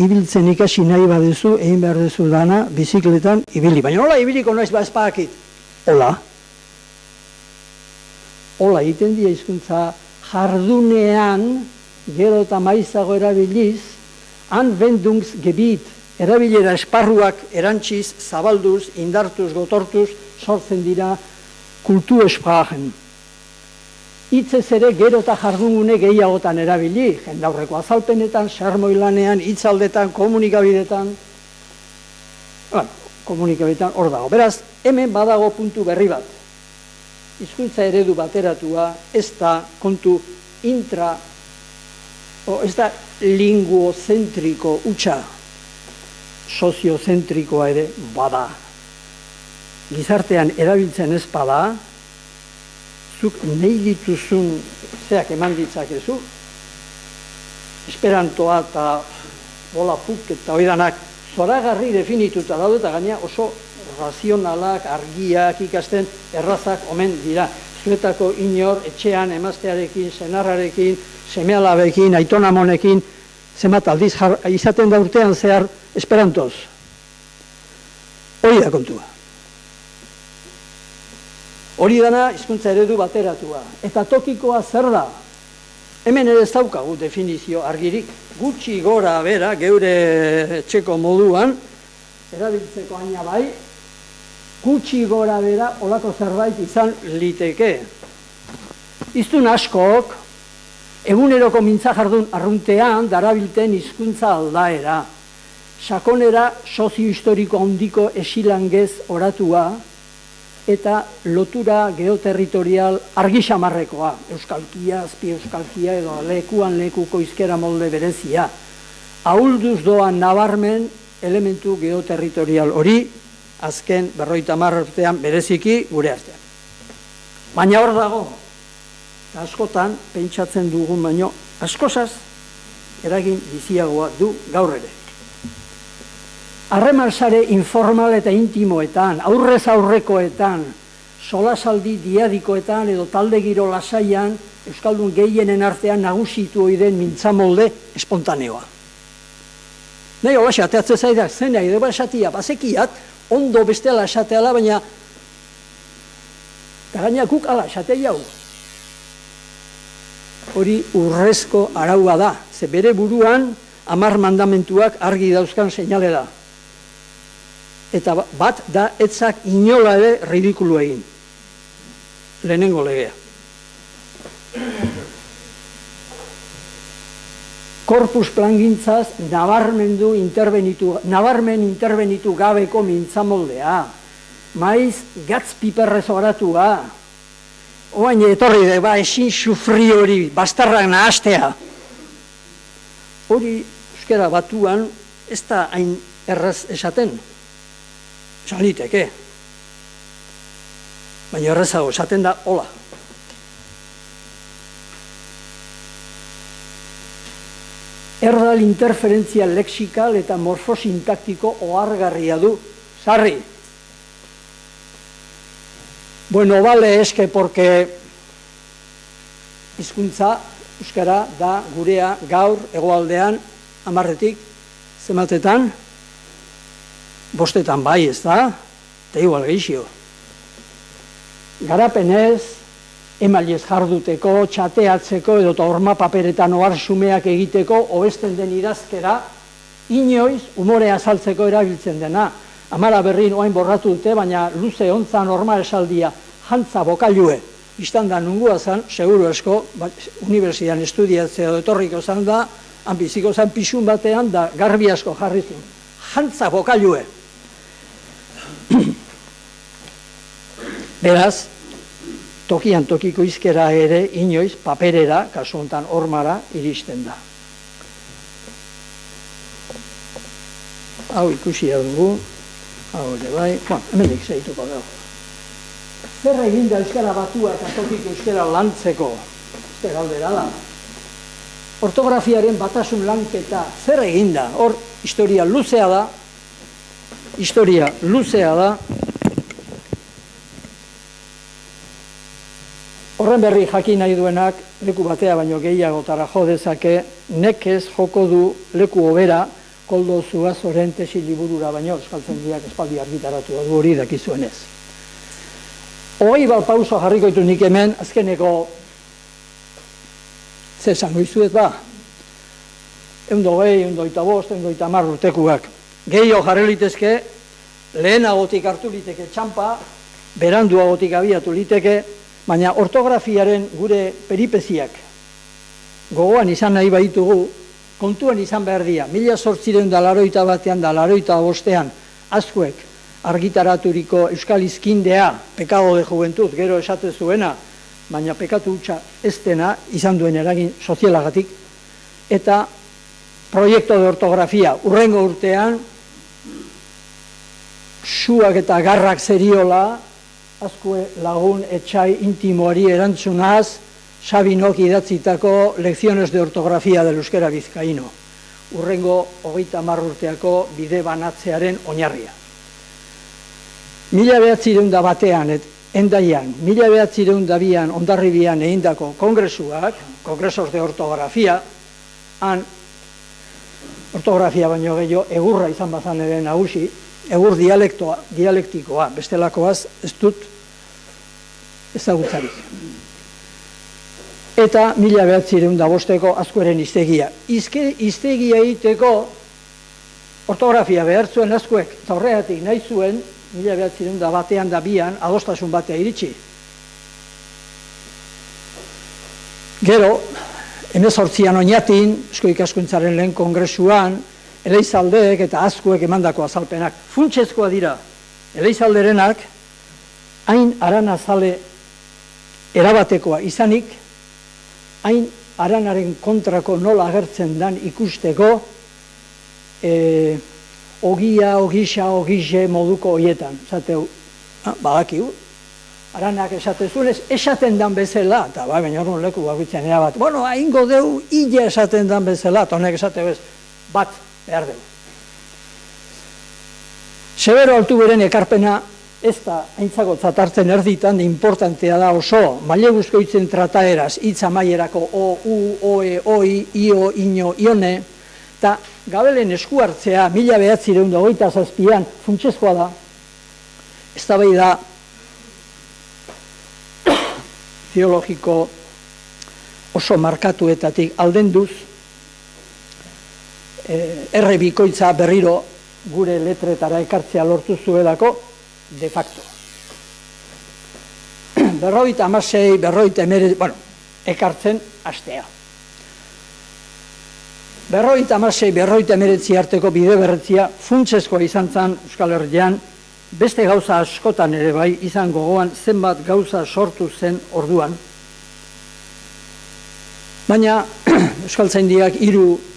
ibiltzen ikasi nahi baduzu, egin behar duzu dana, bizikletan ibili. Baina hola ibiliko naiz ba espakit. Hola. Hola egiten dira hizkuntza jardunean, gero eta maizago erabiliz, Anwendungsgebiet, erabilera esparruak erantziz, zabalduz, indartuz, gotortuz, sortzen dira Kultursprachen. Hitzez ere gero eta jardungune gehiagotan erabili, jendaurreko azalpenetan, sermoilanean, hitzaldetan, komunikabidetan, hor dago. Beraz, hemen badago puntu berri bat. Hizkuntza eredu bateratua ez da kontu ez da linguozentriko hutsa, soziozentrikoa ere bada. Gizartean erabiltzen ez bada, zuk nahi dituzun zeak eman ditzakezu, esperantoa eta bolapuk eta oidanak zoragarri definituta daude eta gaina oso razionalak, argiak ikasten errazak omen dira. Zuetako inor etxean emaztearekin, senarrarekin, seme-alabekin, aitonamonekin, zenbat aldiz izaten da urtean zehar esperantoz. Hori da kontua. Hori dana hizkuntza eredu bateratua. Eta tokikoa zer da? Hemen ere ez daukagu definizio argirik. Gutxi gora bera, geure etxeko moduan, erabiltzeko aina bai, gutxi gora bera olako zerbait izan liteke. Hiztun askok, eguneroko mintza jardun arruntean darabilten hizkuntza aldaera. Sakonera soziohistoriko handiko esilangez oratua, eta lotura geoterritorial argi-xamarrekoa, euskalkia, azpi-euskalkia edo lekuan lekuko hizkera molde berezia. Ahulduz doan nabarmen elementu geoterritorial hori, azken 50 urtean bereziki gure artean. Baina hor dago, askotan pentsatzen dugun baino, askozaz eragin biziagoa du gaur ere. Harreman sare informal eta intimoetan, aurrez aurrekoetan, solasaldi diadikoetan edo talde giro lasaian, euskaldun gehienen artean nagusitu oiden mintzamolde espontaneoa. Nahi hola xateatzen zaidak, zen nahi dugu esatia, bazekiat, ondo bestela esateala, baina gaina guk ala esate jau. Hori urrezko araua da, ze bere buruan 10 mandamentuak argi dauzkan seinale da. Eta bat da etzak inola ere ridikulu egin. Lehenengo legea. Korpus plangintzaz nabarmen interbenitu gabeko mintzamoldea. Maiz gatz piperrez oratua. Oain etorri da, esin sufri hori, bastarrak nahastea. Hori euskara batuan ez da hain erraz esaten. Esan liteke. Baina errezago, esaten da, hola. Erdal interferentzia lexikal eta morfosintaktiko ohargarria du, sarri. Bueno, vale, eske, porque hizkuntza euskara da gurea gaur hegoaldean 10 zematetan, 5 bai, ez da? Eta igual gehixio. Garapenez, emailez jarduteko, txateatzeko edo horma paperetan ohar xumeak egiteko hobesten den idazkera, inoiz umore azaltzeko erabiltzen dena. Amara berrin oain borratu dute, baina luze ontza normal esaldia, jantza bokailue. Bistan da nungua zan, seguru esko, unibertsian estudiatzea etorriko zan da, han biziko zan pixun batean da garbi asko jarrizun. Jantza bokailue. Beraz, tokian tokiko hizkera ere inoiz paperera, kasu honetan hormara, iristen da. Hau ikusi dugu, hau ere bai, hemendik segituko dugu. Zer egin da euskara batua eta tokiko euskara lantzeko? Zer galdera da. Ortografiaren batasun lanketa, zer egin da? Hor, historia luzea da, Horren berri jakin nahi duenak leku batea baino gehiagotara jo dezake, nekez joko du leku hobera Koldo Zuazoren tesi liburura baino Euskaltzaindiak espaldi argitaratu du hori dakizuenez. Hogei bat pauso jarriko ditu nik hemen, azkeneko ze esango izuet ba, 120, 125, 130 urtekuak. Gehiago jarri litezke, lehenagotik hartu liteke txampa, beranduagotik abiatu liteke, baina ortografiaren gure peripeziak gogoan izan nahi baitugu, kontuan izan behar dira, 1881 da 85 Azkuek argitaraturiko Euskal Izkindea, pekado de juventud, gero esate zuena, baina pekatu hutsa ez dena izan duen eragin sozialagatik, eta proiektu de ortografia urrengo urtean, suak eta garrak zeriola, Azkue lagun etxai intimoari erantzunaz, Sabinok idatzitako Lecciones de ortografia del euskera bizkaino. Urrengo 30 urteako bide banatzearen oinarria. 1901 Endaian, 1902 Hondarribian egindako kongresuak, Congresos de ortografia, han ortografia baino gehiago egurra izan bazan ere nagusi, egur dialektikoa, bestelakoaz ez dut ezagutzarik. Eta 1905ko Azkueren hiztegia. Hiztegia egiteko ortografia behar zuen Azkuek, eta horregatik nahi zuen 1901 da 2 adostasun batea iritsi. Gero, 18an Oñatin, Eusko Ikaskuntzaren lehen kongresuan, Eleizaldeek eta Azkuek emandako azalpenak funtsezkoa dira. Eleizalderenak hain aranazale erabatekoa izanik, hain aranaren kontrako nola agertzen dan ikusteko ogia, ogisa, ogixe moduko hoietan. Zateu, badakigu, aranak esatezunez, esaten dan bezala, eta baina horren leku bakitzen erabat, bueno, haingo deu hila esaten dan bezala, eta honek esate bez, bat behar dugu. Severo Altuberen ekarpena ez da aintzakotzat hartzen erditan, importantea da oso, maileguzko hitzen trataeraz, hitz amaierako o, u, oe, oi, io, ino, ione, eta Gabelen esku hartzea 1927an funtsezkoa da, eztabaida teologiko oso markatuetatik aldenduz, erre bikoitza berriro gure letretara ekartzea lortu zuelako, de facto. 56, 59, bueno, ekartzen hastea. 56, 59 arteko bide berretzia funtsezkoa izan zen Euskal Herrian, beste gauza askotan ere bai izan gogoan zenbat gauza sortu zen orduan. Baina Euskaltzaindiak 3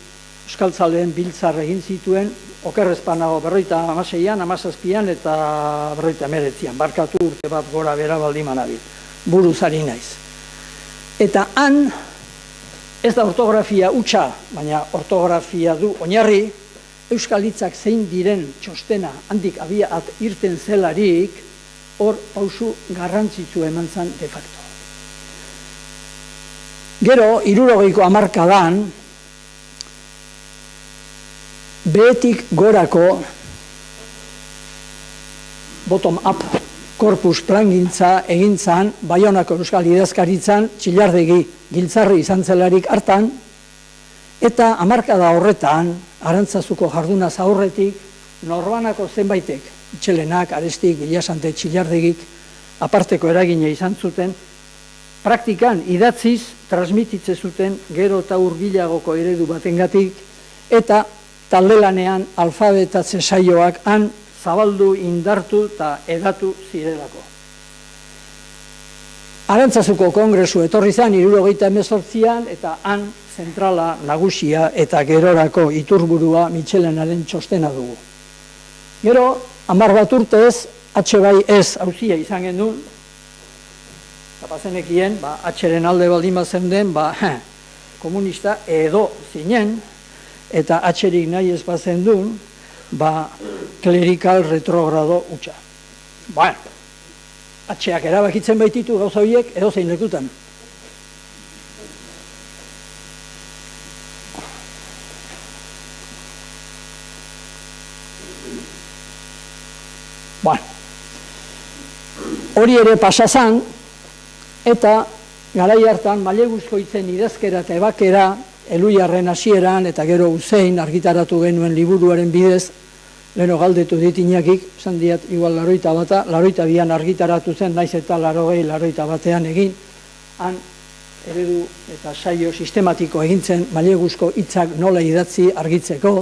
euskaltzaleen biltzar egin zituen, okerrezpanago 56an, 57an eta 59an, barkatu urte bat gora bera baldimanabil, buruzari naiz. Eta han, ez da ortografia hutsa, baina ortografia du oinarri, euskal hitzak zein diren txostena handik abiat irten zelarik, hor pausu garrantzitsu eman zen de facto. Gero, 60ko hamarkadan, behetik gorako bottom-up korpus plangintza egintzan, Baionako euskal idazkaritzan, Txillardegi giltzarri izan zelarik hartan, eta hamarkada horretan, Arantzazuko jardunaz aurretik, norbanako zenbaitek, Itxelenak, Arestik, Ilasante, Txillardegik, aparteko eragina izan zuten, praktikan idatziz transmititze zuten gero eta hurbilagoko eredu batengatik, eta taldelanean alfabetatze saioak han zabaldu, indartu eta edatu zirelako. Arantzazuko kongresu etorri zen 1978an eta han zentrala nagusia eta gerorako iturburua Mitxelenaren txostena dugu. Gero, 10 bat urtez, bai ez auzia izan genuen, eta bazenekien, H-ren alde baldin bazen den, komunista edo zinen, eta H-rik nahi ez bazen duen, klerikal retrogrado hutsa. Bueno, atxeak erabakitzen baititu gauza horiek edozein lekutan. Hori ere pasazan, eta garai hartan Maileguzkoitzen idazkera eta ebakera, Eluiarren hasieran eta gero Usein argitaratu genuen liburuaren bidez, leno galdetu ditinakik, esan diat, igual 82an argitaratu zen, naiz eta 81ean egin, han eredu eta saio sistematiko egintzen Maileguzko hitzak nola idatzi argitzeko,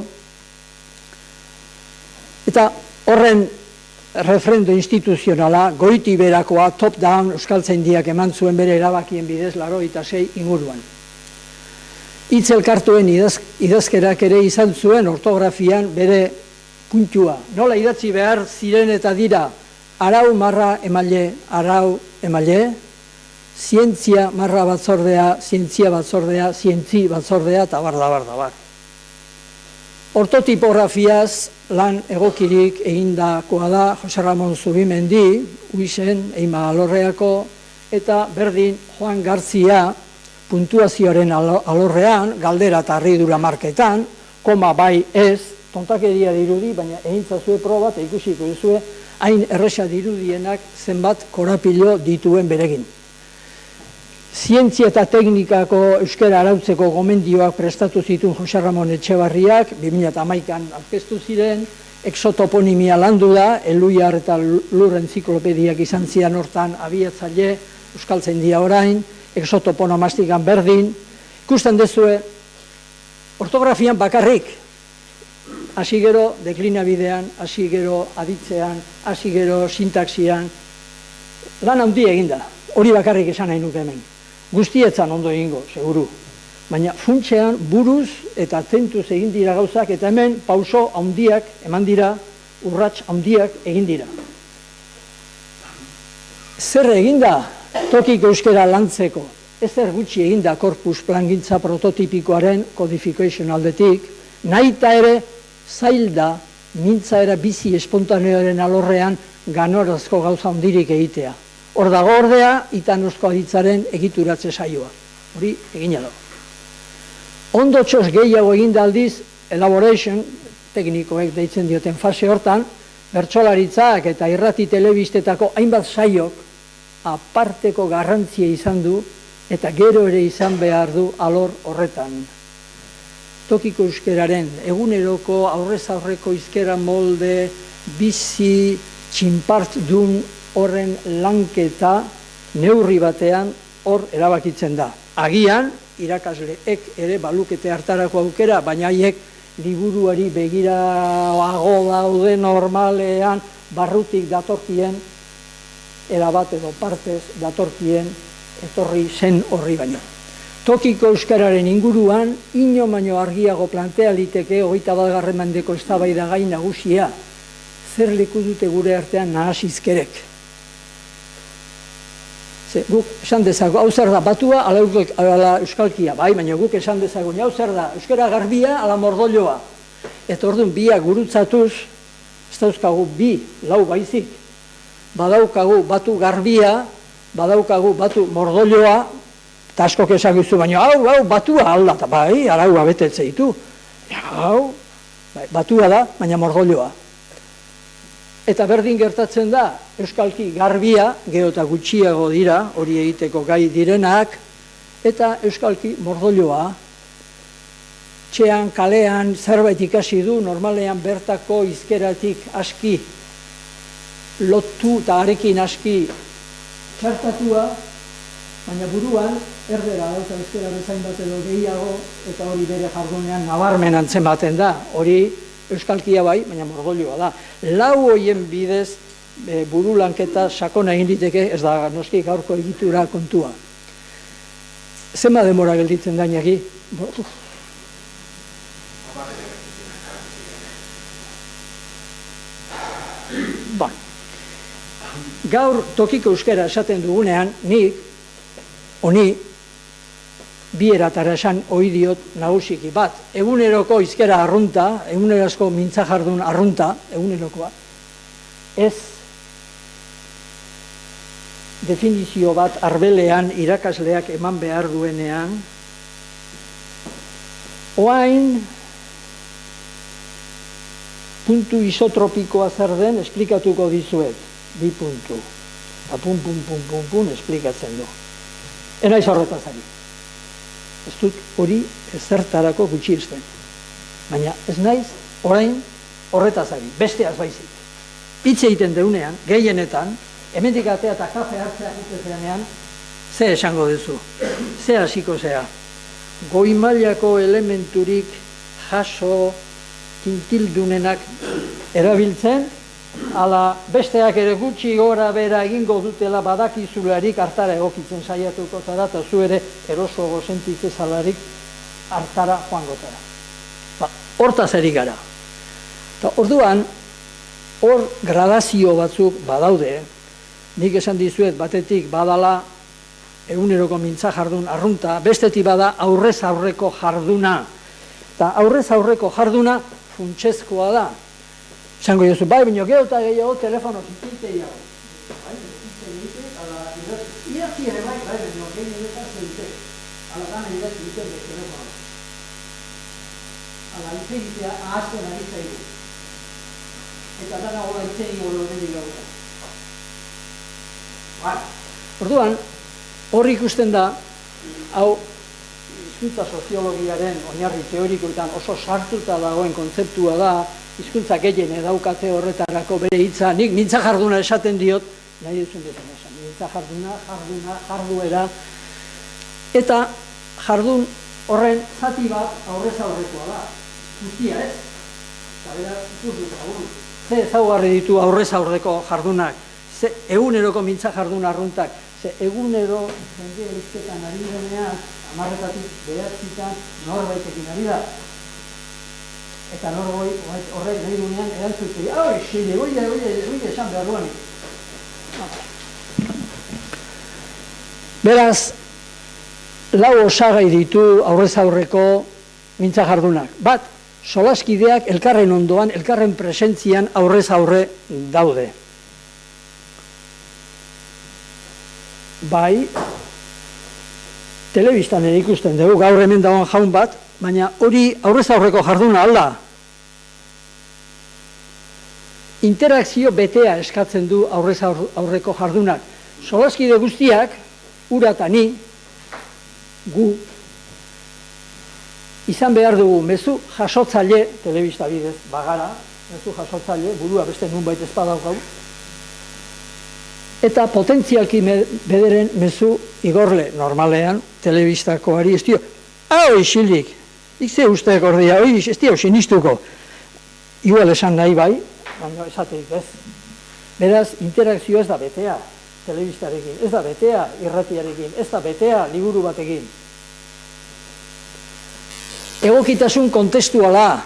eta horren referendo instituzionala, goiti berakoa, top-down, euskaltzaindiak eman zuen bere erabakien bidez 86 inguruan. Hitz elkartuen idazkerak ere izan zuen ortografian bere puntua. Nola idatzi behar ziren eta dira, arau marra emaile, arau emaile, zientzia marra batzordea, zientzia batzordea, zientzi batzordea, eta bar. Ortotipografiaz lan egokirik egindakoa da Jose Ramon Zubimendi, Uisen, Eima alorreako, eta berdin Juan Garzia puntuazioaren alorrean, galdera eta harridura marketan, koma bai ez, tontakeria dirudi, baina egintzazue proba eta ikusiko duzue, hain erresa dirudienak zenbat korapilo dituen beregin. Zientzia eta teknikako euskara arautzeko gomendioak prestatu zituen Jose Ramon Etxebarriak, 2011an aurkeztu ziren, exotoponimia landu da, Eluiar eta Lur entziklopediak izan zian hortan abiatzaile, euskaltzaindia orain, exotoponomastikan berdin, ikusten dezue, ortografian bakarrik, hasi gero deklinabidean, hasi gero aditzean, hasi gero sintaxian, lan handi eginda, hori bakarrik esan nahi nuke hemen. Guztietzan ondo egingo, seguru. Baina funtsean buruz eta tentuz egin dira gauzak, eta hemen pauso handiak eman dira, urrats handiak egin dira. Zer eginda tokiko euskara lantzeko? Ezer gutxi eginda korpus plangintza prototipikoaren codification aldetik, nahita ere zailda mintzaera bizi espontaneoaren alorrean ganorazko gauza handirik egitea. Hor dago ordea, itanozko aditzaren egituratze saioa. Hori egina dago. Ondotxos gehiago eginda aldiz, elaboration, teknikoek deitzen dioten fase hortan, bertsolaritzak eta irrati telebistetako hainbat saiok aparteko garrantzia izan du eta gero ere izan behar du alor horretan. Tokiko euskeraren eguneroko aurrez aurreko hizkera molde, bizi, txinpart dun horren lanketa neurri batean hor erabakitzen da. Agian, irakasleek ere balukete hartarako aukera, baina haiek liburuari begirago daude normalean barrutik datorkien, erabat edo partez datorkien etorri zen horri baino. Tokiko euskararen inguruan, ino baino argiago plantea liteke 21. mendeko eztabaidagai nagusia, zer leku dute gure artean nahasizkerek. Guk esan dezago, hau zer da, batua ala euskalkia, bai, baina guk esan dezago, hau zer da, euskara garbia ala mordoloa. Eta orduan biak gurutzatuz, ez dauzkagu bi, lau baizik, badaukagu batu garbia, badaukagu batu mordoloa, eta askok esakizu, baina hau batua alda, eta bai, araua betetze ditu. Hau, batua da, baina mordoloa. Eta berdin gertatzen da, euskalki garbia, gero eta gutxiago dira, hori egiteko gai direnak, eta euskalki mordoloa, txean, kalean, zerbait ikasi du, normalean bertako hizkeratik aski lotu eta arekin aski txartatua, baina buruan, erdera dauka euskera bezain bat edo gehiago, eta hori bere jardunean nabarmen antzematen da, hori euskalkia bai, baina mordoloa da. Lau hoien bidez buru lanketa sakona egin diteke, ez da noski gaurko egitura kontua. Zenba demora gelditzen da inaki? Gaur tokiko euskera esaten dugunean, honi, bi eratara esan ohi diot nagusiki bat. Eguneroko hizkera arrunta, egunerazko mintza jardun arrunta, egunerokoa, ez definizio bat arbelean irakasleak eman behar duenean, oain puntu isotropikoa zer den esplikatuko dizuet, 2 puntu. Eta pun, esplikatzen du. Enaiz horretaz ari. Ez dut hori ezertarako gutxiesten. Baina ez naiz orain horretaz ari, besteaz baizik. Hitz egiten deunean, gehienetan, hemendik atea eta kafe hartzea itezenean, ze esango duzu, ze hasiko zea. Goi mailako elementurik jaso tintildunenak erabiltzen, ala besteak ere gutxi gora bera egingo dutela badakizularik hartara egokitzen saiatuko zara, eta zu ere erosoago sentitzezalarik hartara joango zara. Hortaz ari gara. Eta orduan, hor gradazio batzuk badaude, nik esan dizuet batetik badala eguneroko mintza jardun arrunta, bestetik bada aurrez aurreko jarduna. Eta aurrez aurreko jarduna funtsezkoa da. Esango jozu, bai, baina gero eta gehiago telefono zititei hau. Bai, zititei ala idatzi ere bai, baina gehiago eta zeite. Ala gana idatzi egiten de telefono. Ala itzegitea ahazten ari zaigu. Eta dana hola itzegi hori hori gauta. Bai, orduan, hor ikusten da, hau, hizkuntza soziologiaren oinarri teorikoetan oso sartuta dagoen kontzeptua da, hizkuntza gehien daukate horretarako bere hitza, nik mintza jarduna esaten diot, nahi duzun duten esan, mintza jarduera, eta jardun horren zati bat aurrez aurrekoa da, guztia ez, eta bera ikus dut aurru. Ze ezaugarri ditu aurrez aurreko jardunak, ze eguneroko mintza jardun arruntak, ze egunero jende eusketan ari denean, 10-etatik 9 norbaitekin ari da. Eta horrek nahi duenean erantzutei, xile, oide esan behar duanik. Beraz, 4 osagai ditu aurrez aurreko mintza jardunak. Bat, solaskideak elkarren ondoan, elkarren presentzian aurrez aurre daude. Bai, telebistan ere ikusten dugu, gaur hemen dagoen jaun bat, baina hori aurrez aurreko jarduna alda. Interakzio betea eskatzen du aurrez aurreko jardunak. Solaskide guztiak, ura eta ni, gu, izan behar dugu mezu jasotzaile, telebista bidez bagara, mezu jasotzaile, burua beste nunbait ez badaukau, eta potentzialki bederen mezu igorle, normalean, telebistakoari ez dio, hau isilik, ikze usteak ordia, ez dio sinistuko, igual esan nahi bai, baina esateik ez. Beraz, interakzio ez da betea, telebistarekin, ez da betea irratiarekin, ez da betea liburu batekin. Egokitasun kontestuala,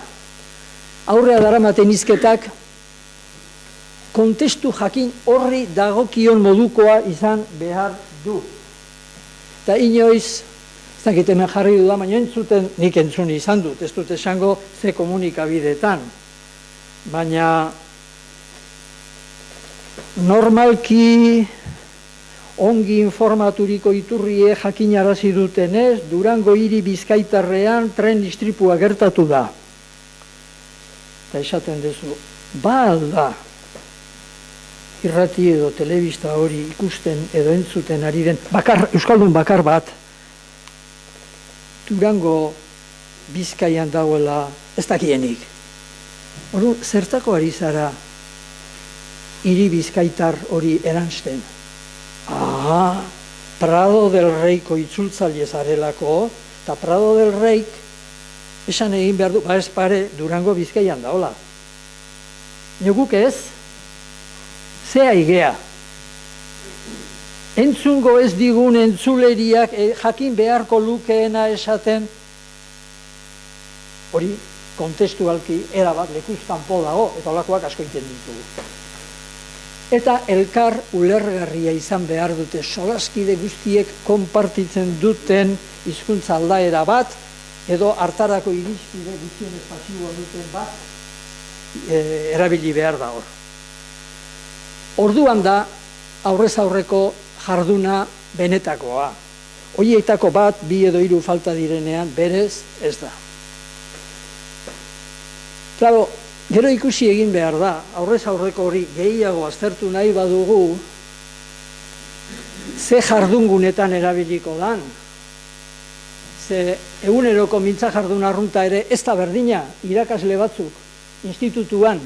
aurrea daramaten hizketak, kontestu jakin horri dagokion modukoa izan behar du. Eta inoiz, ez dakit hemen jarri du da, baina entzuten nik entzun izan dut, ez dut esango ze komunikabideetan. Baina normalki ongi informaturiko iturrie jakinarazi dutenez, Durango hiri Bizkaitarrean tren istripua gertatu da. Eta esaten duzu, ba alda, irrati edo telebista hori ikusten edo entzuten ari den, euskaldun bakar bat, Durango Bizkaian dagoela ez dakienik. Ordu, zertako ari zara hiri Bizkaitar hori eransten? Prado del Reiko itzultzaile zarelako, eta Prado del Reik esan egin behar du, ez pare Durango Bizkaian daola. Noguk ez, zea igea. Entzungo ez digun entzuleriak jakin beharko lukeena esaten, hori kontestualki erabat lekuztan po dago, eta olakoak asko egiten ditugu. Eta elkar ulergarria izan behar dute, solaskide guztiek konpartitzen duten hizkuntza aldaera bat, edo hartarako irizpide guztienez pasiboa duten bat, erabili behar da hor. Orduan da, aurrez aurreko jarduna benetakoa. Horietako bat, 2 edo 3 falta direnean, berez ez da. Claro, gero ikusi egin behar da, aurrez aurreko hori gehiago aztertu nahi badugu, ze jardungunetan erabiliko dan. Ze eguneroko mintza jardun arrunta ere ez da berdina, irakasle batzuk, institutuan,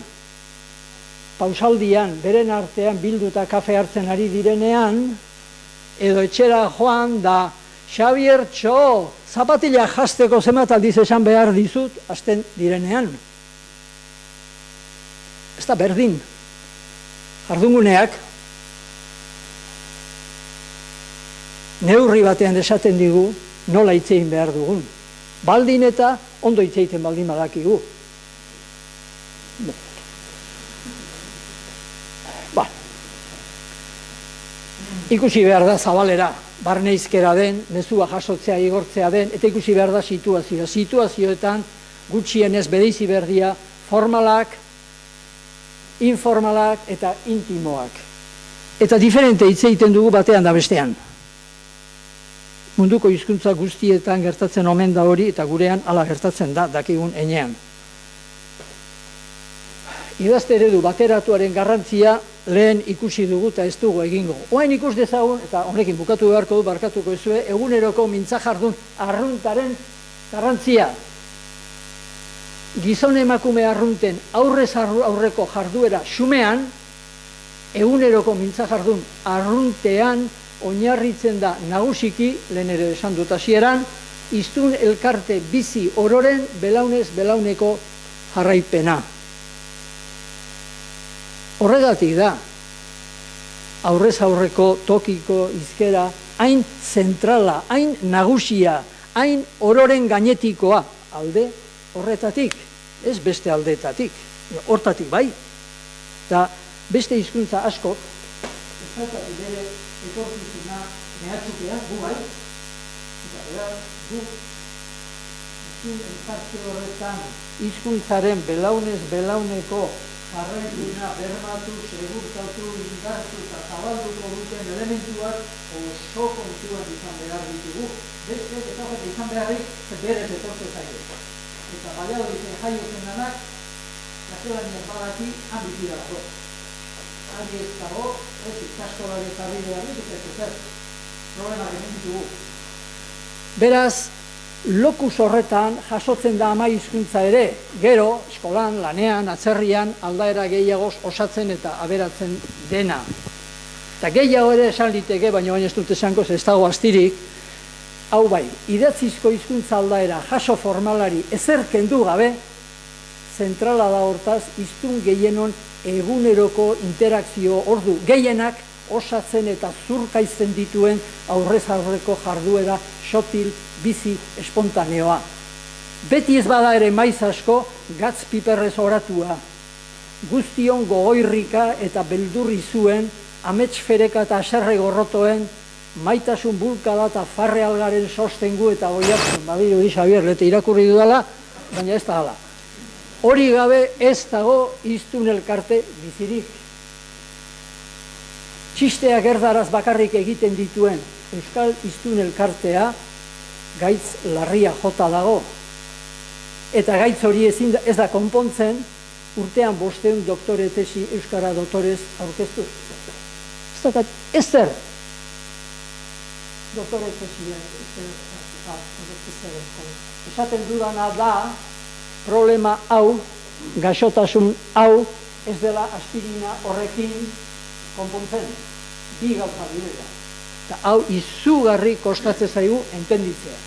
pausaldian, beren artean bilduta kafe hartzen ari direnean, edo etxera joan da, Xabier txo, zapatila jasteko zenbat aldiz esan behar dizut, hasten direnean. Ez da berdin. Jardunguneak, neurri batean esaten digu, nola hitzein behar dugun. Baldin eta ondo hitzeiten baldin badakigu. Ikusi behar da zabalera, barneizkera den, mezua jasotzea igortzea den, eta ikusi behar da situazioa. Situazioetan gutxienez bereizi berdia formalak, informalak eta intimoak. Eta diferente hitz egiten dugu batean da bestean. Munduko hizkuntza guztietan gertatzen omen da hori, eta gurean hala gertatzen da, dakigun enean. Idazte eredu bateratuaren garrantzia lehen ikusi dugu eta ez dugu egingo. Oain ikus dezagun, eta honekin bukatu beharko du, barkatuko ezue, eguneroko mintza jardun arruntaren garrantzia. Gizon emakume arrunten aurrez aurreko jarduera xumean, eguneroko mintza jardun arruntean oinarritzen da nagusiki, lehen ere esan dut hasieran, hiztun elkarte bizi ororen belaunez belauneko jarraipena. Horregatik da, aurrez aurreko tokiko hizkera hain zentrala, hain nagusia, hain ororen gainetikoa, alde horretatik, ez beste aldetatik, hortatik bai. Eta beste hizkuntza askok, ez zaukatik bere etorkizuna mehatxukea, gu bai, eta beraz, gu hizkun elkarte horretan hizkuntzaren belaunez belauneko jarraipena bermatu, segurtatu, indartu eta zabalduko duten elementuak oso kontuan izan behar ditugu. Beste, eta izan beharrik, berez etortze zaio. Eta Valladoliden jaiotzen danak, gaztelanian badaki, handitira dago. Handi ez dago, ez ikastolari jarri beharrik, eta ez zer, problema hemen ditugu. Beraz, lokus horretan jasotzen da ama hizkuntza ere, gero, eskolan, lanean, atzerrian, aldaera gehiagoz osatzen eta aberatzen dena. Eta gehiago ere esan liteke, baina baina ez dut esango, ez dago astirik, hau bai, idatzizko hizkuntza aldaera jaso formalari ezer kendu gabe, zentrala da hortaz, hiztun gehienon eguneroko interakzio ordu gehienak osatzen eta zurkaizten dituen aurrez aurreko jarduera sotil, bizi, espontaneoa. Beti ez bada ere maiz asko, gatz piperrez oratua. Guztion gogoirrika eta beldurri zuen, amets fereka eta aserre gorrotoen, maitasun bulkada eta farre algaren sostengu eta oiatzen, badiro hori Xabier, lete irakurri dudala, baina ez da hala. Hori gabe ez dago hiztun elkarte bizirik. Txisteak erdaraz bakarrik egiten dituen Euskal Hiztun Elkartea gaitz larria jota dago. Eta gaitz hori ez da konpontzen urtean 500 doktore tesi Euskara doktorez aurkeztu. Ez zer. Doktore tesi esaten dudana da problema hau, gaixotasun hau, ez dela aspirina horrekin konpontzen, bi gauza direla. Eta hau izugarri kostatzen zaigu entenditzea.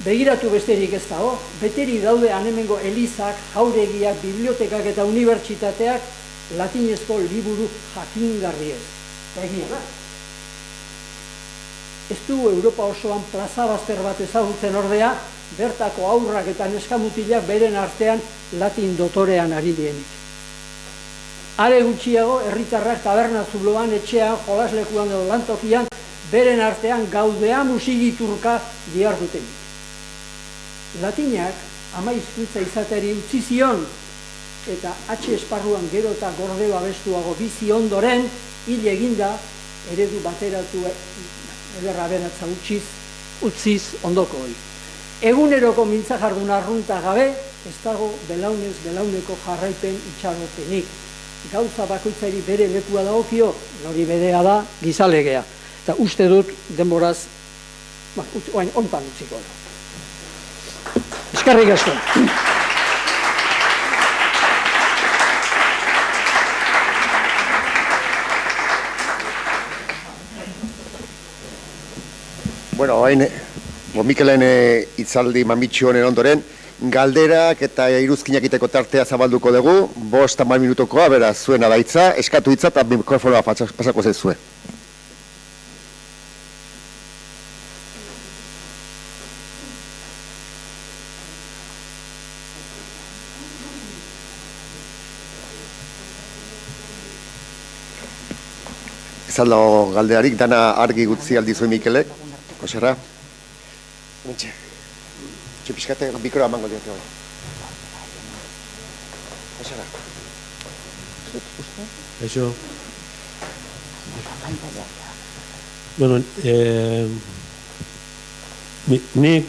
Begiratu besterik ez dago, beteri daude anemengo elizak, jauregiak, bibliotekak eta unibertsitateak latinezko liburu jakingarriez. Eta egia da. Ez du Europa osoan plazabazter bat ezagutzen ordea, bertako aurrak eta neskamutilak beren artean latin dotorean ari dienik. Are gutxiago, herritarrak taberna zuloan, etxean, jolaslekuan edo lantokian, beren artean gaudea musigiturka dihardutenik. Latinak ama hizkuntza izateri utzi zion, eta H esparruan gero eta gordeo abestuago bizi ondoren, hil eginda eredu bateratu ederra beratza utziz ondoko hori. Eguneroko mintza jardun arrunta gabe, ez dago belaunez belauneko jarraipen itxaropenik. Gauza bakoitzari bere lekua dagokio, hori berea da gizalegea. Eta uste dut denboraz, oain ontan utziko da. Eskerrik asko. Bueno, hain, Mikelen hitzaldi mamitxu honen ondoren, galderak eta iruzkinak iteko tartea zabalduko dugu, 5-10 minutokoa, beraz, zuena da hitza, eskatu hitza eta mikrofonoa pasako zaizue. Izaldo galdearik, dana argi gutzi aldizue Mikelek, Koserra? Mentxe. Pixkate, bikroa emango diote hori. Koserra? Eso. Bueno, nik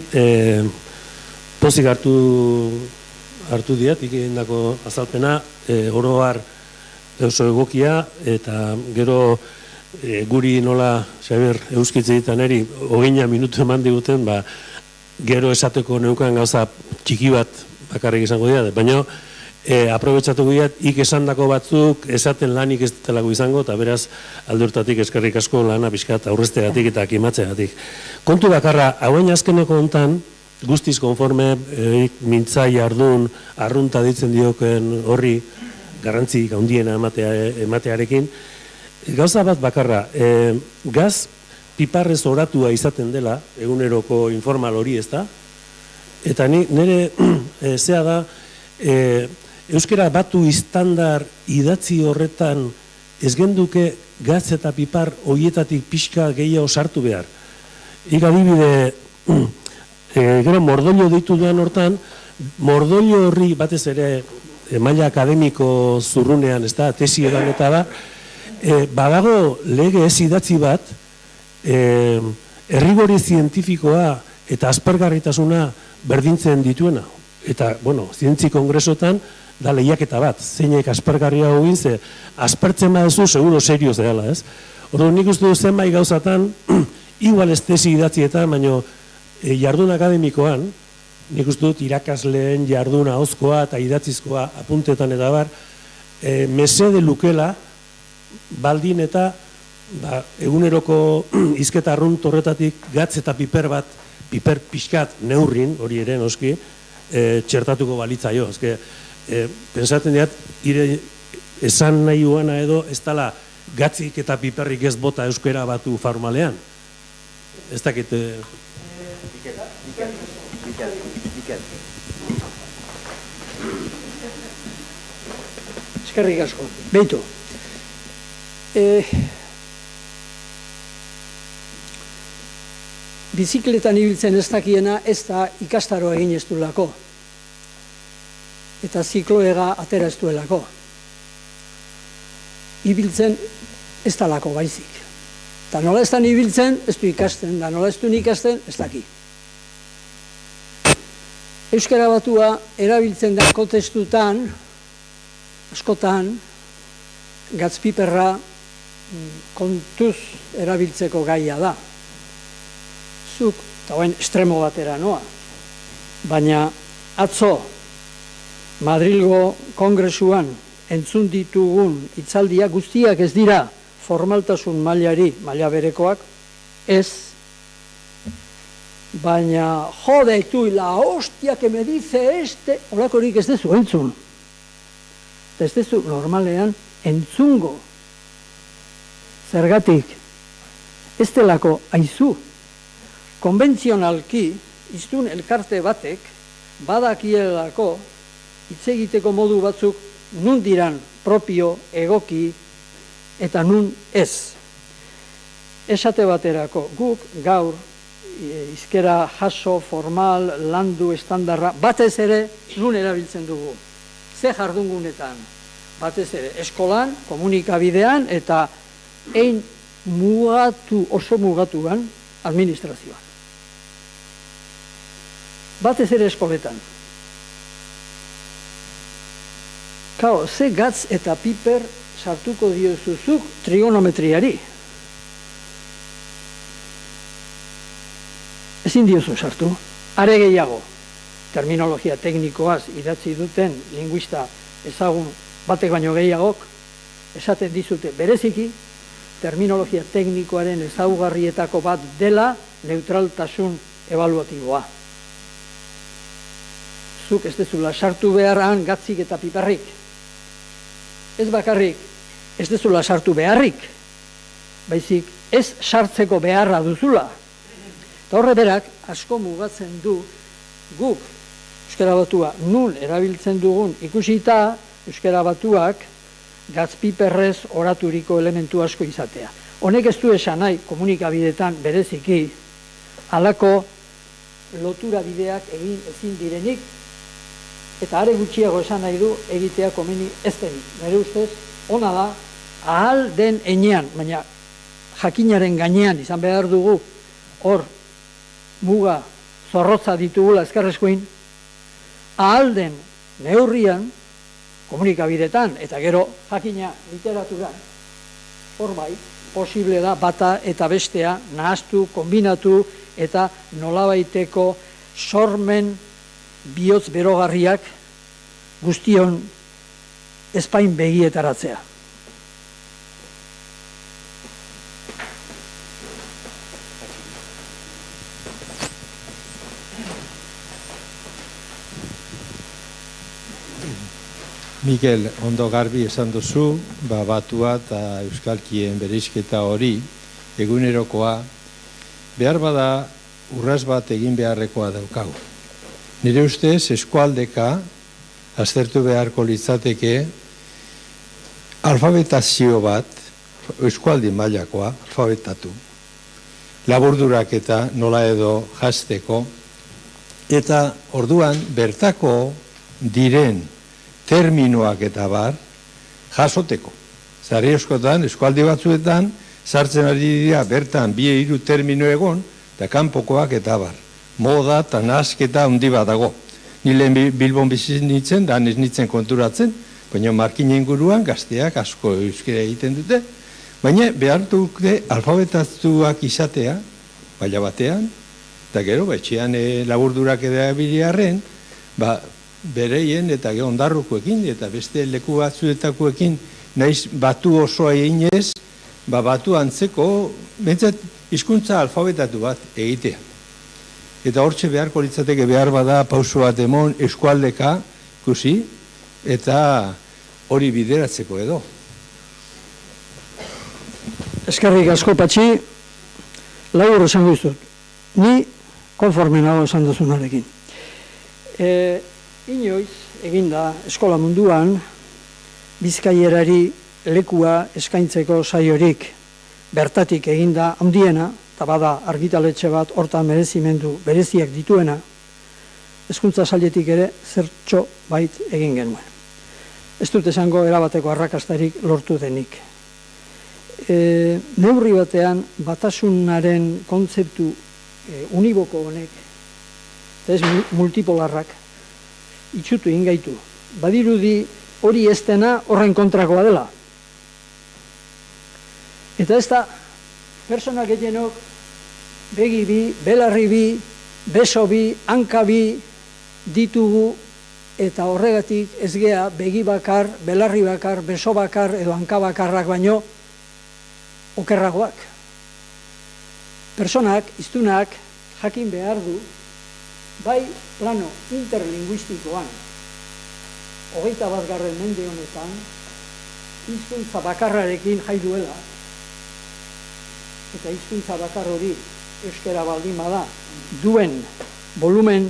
pozik hartu diat, ikindako azalpena, oro har oso egokia, eta gero guri nola, Xabier, euskitze ditan eri, 20 minutu eman diguten, gero esateko neukan gauza txiki bat bakarrik izango dira, baina aprobetsatuko dira, esandako batzuk esaten lanik ez dutelako izango, eta beraz aldurtatik eskerrik asko lana pixkat aurrezteagatik eta akimatzeagatik. Kontu bakarra, hauen azkeneko hontan, guztiz konforme mintzai jardun, arrunta ditzen dioken horri, garrantzi gaundiena ematearekin, gauza bat bakarra, gaz piparrez oratua izaten dela, eguneroko informal hori ez da, eta nire zea da, euskera batu istandar idatzi horretan ez genduke gaz eta pipar horietatik pixka gehiago sartu behar. Adibide, gero mordoilo ditu duan hortan, mordoilo horri batez ere maila akademiko zurrunean, ez da, tesi edan eta da, badago lege ez idatzi bat, errigori zientifikoa eta aspergarritasuna berdintzen dituena. Eta, bueno, zientzi kongresotan da lehiaketa bat, zeinek aspergarria hogin, ze aspertzen badezu seguro serioz dela, ez? Orduan nik uste du zenbait gauzatan, igual ez tesi idatzietan, baina jardun akademikoan, nik uste dut irakasleen jarduna ahozkoa eta idatzizkoa apuntetan eta bar, mesede lukela, baldin eta eguneroko hizketa arrunt horretatik gatz eta piper bat, piper pixkat neurrin, hori ere noski, txertatuko balitzaio. Pensatzen diat, esan nahi uana edo, ez dala gatzik eta piperrik ez bota euskera batu formalean. Ez dakit... Eskerrik asko. Beitu. Bizikletan ibiltzen ez dakiena ez da ikastaroa egin ez duelako. Eta zikloega atera ez duelako. Ibiltzen ez dalako baizik. Eta nola ez da ibiltzen, ez du ikasten, da nola ez du ikasten, ez daki. Euskara batua erabiltzen da kontestutan, askotan, gatzpiperra kontuz erabiltzeko gaia da. Zuk, eta hain estremo batera noa. Baina atzo Madrilgo kongresuan entzun ditugun hitzaldiak guztiak ez dira formaltasun maila berekoak, ez. Baina jode tu la hostia que me dice este, horakorik ez dezu entzun. Ez dezu normalean entzungo. Zergatik, ez delako aizu. Konbentzionalki, iztun elkarte batek, badakielako, hitz egiteko modu batzuk nun diran propio, egoki, eta nun ez. Esate baterako, guk gaur, hizkera jaso, formal, landu, estandarra, batez ere nun erabiltzen dugu. Ze jardungunetan, batez ere, eskolan, komunikabidean, eta ein oso mugatuan administrazioan. Batez ere eskoletan. Ze gatz eta piper sartuko diozuzuk trigonometriari. Ezin diozu sartu. Are gehiago, terminologia teknikoaz idatzi duten linguista ezagun batek baino gehiagok, esaten dizute bereziki, terminologia teknikoaren ezaugarrietako bat dela neutraltasun ebaluatiboa. Zuk ez dezula sartu beharran gatzik eta piperrik. Ez bakarrik, ez dezula sartu beharrik, baizik ez sartzeko beharra duzula. Eta horre berak, asko mugatzen du guk euskara batua nun erabiltzen dugun ikusita euskara batuak gatzpiperrez oraturiko elementu asko izatea. Honek ez du esan nahi komunikabideetan bereziki halako lotura bideak egin ezin direnik, eta are gutxiago esan nahi du egitea komeni ez denik. Nire ustez, ona da, ahal den enean, baina jakinaren gainean izan behar dugu hor muga zorrotza ditugula ezkerreskuin, ahal den neurrian, komunikabidetan, eta gero jakina literaturan, hor bai, posible da bata eta bestea nahaztu, kombinatu, eta nolabaiteko sormen bihotz berogarriak guztion espain begietaratzea. Mikel, ondo garbi esan duzu, batua eta euskalkien bereizketa hori, egunerokoa, behar bada urraz bat egin beharrekoa daukagu. Nire ustez, eskualdeka, aztertu beharko litzateke, alfabetazio bat, eskualdi mailakoa, alfabetatu, laburdurak eta nola edo jazteko, eta orduan bertako diren terminoak eta bar jasoteko. Zari eskotan, eskualdi batzuetan, sartzen ari dira bertan 2-3 termino egon, eta kanpokoak eta bar. Moda eta nasketa handi bat dago. Nilen Bilbon bizi nintzen, da ez nintzen konturatzen, baina markina inguruan gazteak asko euskera egiten dute, baina behar dute alfabetatuak izatea, baila batean, eta gero, etxean laburdurak erabilgarren, bereien eta ondarrukoekin eta beste leku batzuetakoekin naiz batu osoa eginez, batu antzeko, bentsat, hizkuntza alfabetatu bat egitea. Eta hortxe beharko litzateke behar bada pauso bat emon eskualdeka ikusi eta hori bideratzeko edo. Eskerrik asko Patxi, labur esango dizut. Ni konforme nago esan duzunarekin. Inoiz, eginda eskola munduan, bizkaierari lekua eskaintzeko saiorik bertatik eginda handiena, eta bada argitaletxe bat hortan merezimendu bereziak dituena, hezkuntza sailetik ere zertxo bait egin genuen. Ez dut esango erabateko arrakastarik lortu denik. Neurri batean batasunaren kontzeptu uniboko honek, eta ez multipolarrak, itxutu ingaitu. Badirudi hori ez dena horren kontrakoa dela. Eta ez da, persona gehienok begi bi, belarri bi, beso bi, hanka bi ditugu, eta horregatik ez gea begi bakar, belarri bakar, beso bakar edo hanka bakarrak baino okerragoak. Personak, hiztunak jakin behar du, bai plano interlinguistikoan, 21. mende honetan, hizkuntza bakarrarekin jai duela, eta hizkuntza bakar hori euskara baldin bada duen volumen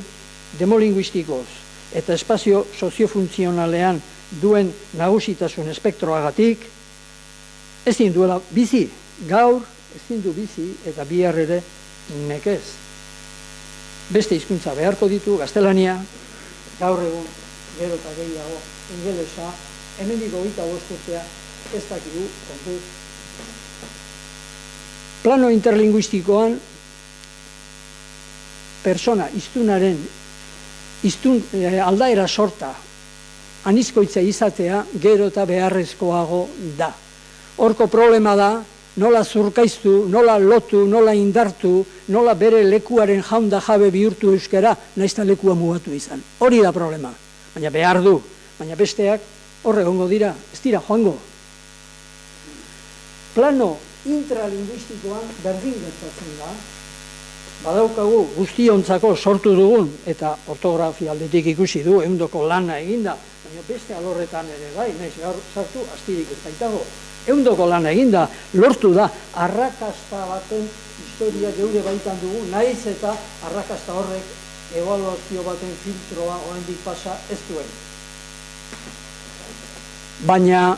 demolinguistikoz eta espazio soziofuntzionalean duen nagusitasun espektroagatik, ezin duela bizi, gaur ezin du bizi eta bihar ere nekez. Beste hizkuntza beharko ditu, gaztelania, gaur egun, gero eta gehiago, ingelesa, hemendik 25 urtea ez dakigu kontuz. Plano interlinguistikoan persona iztunaren aldaera sorta anizkoitza izatea gero eta beharrezkoago da. Horko problema da nola zurkaiztu, nola lotu, nola indartu, nola bere lekuaren jaunda jabe bihurtu euskara, naizta lekua mugatu izan. Hori da problema. Baina behar du, baina besteak horre gongo dira, ez dira joango. Plano intralinguistikoan berdin gertatzen da, badaukagu guztiontzako sortu dugun, eta ortografia aldetik ikusi du, ehundoko lana eginda, baina beste alorretan ere bai, naiz gaur sartu astirik ez baitago. Ehundoko lana eginda, lortu da, arrakasta baten historia geure baitan dugu, naiz eta arrakasta horrek ebaluazio baten filtroa oraindik pasa ez duen. Baina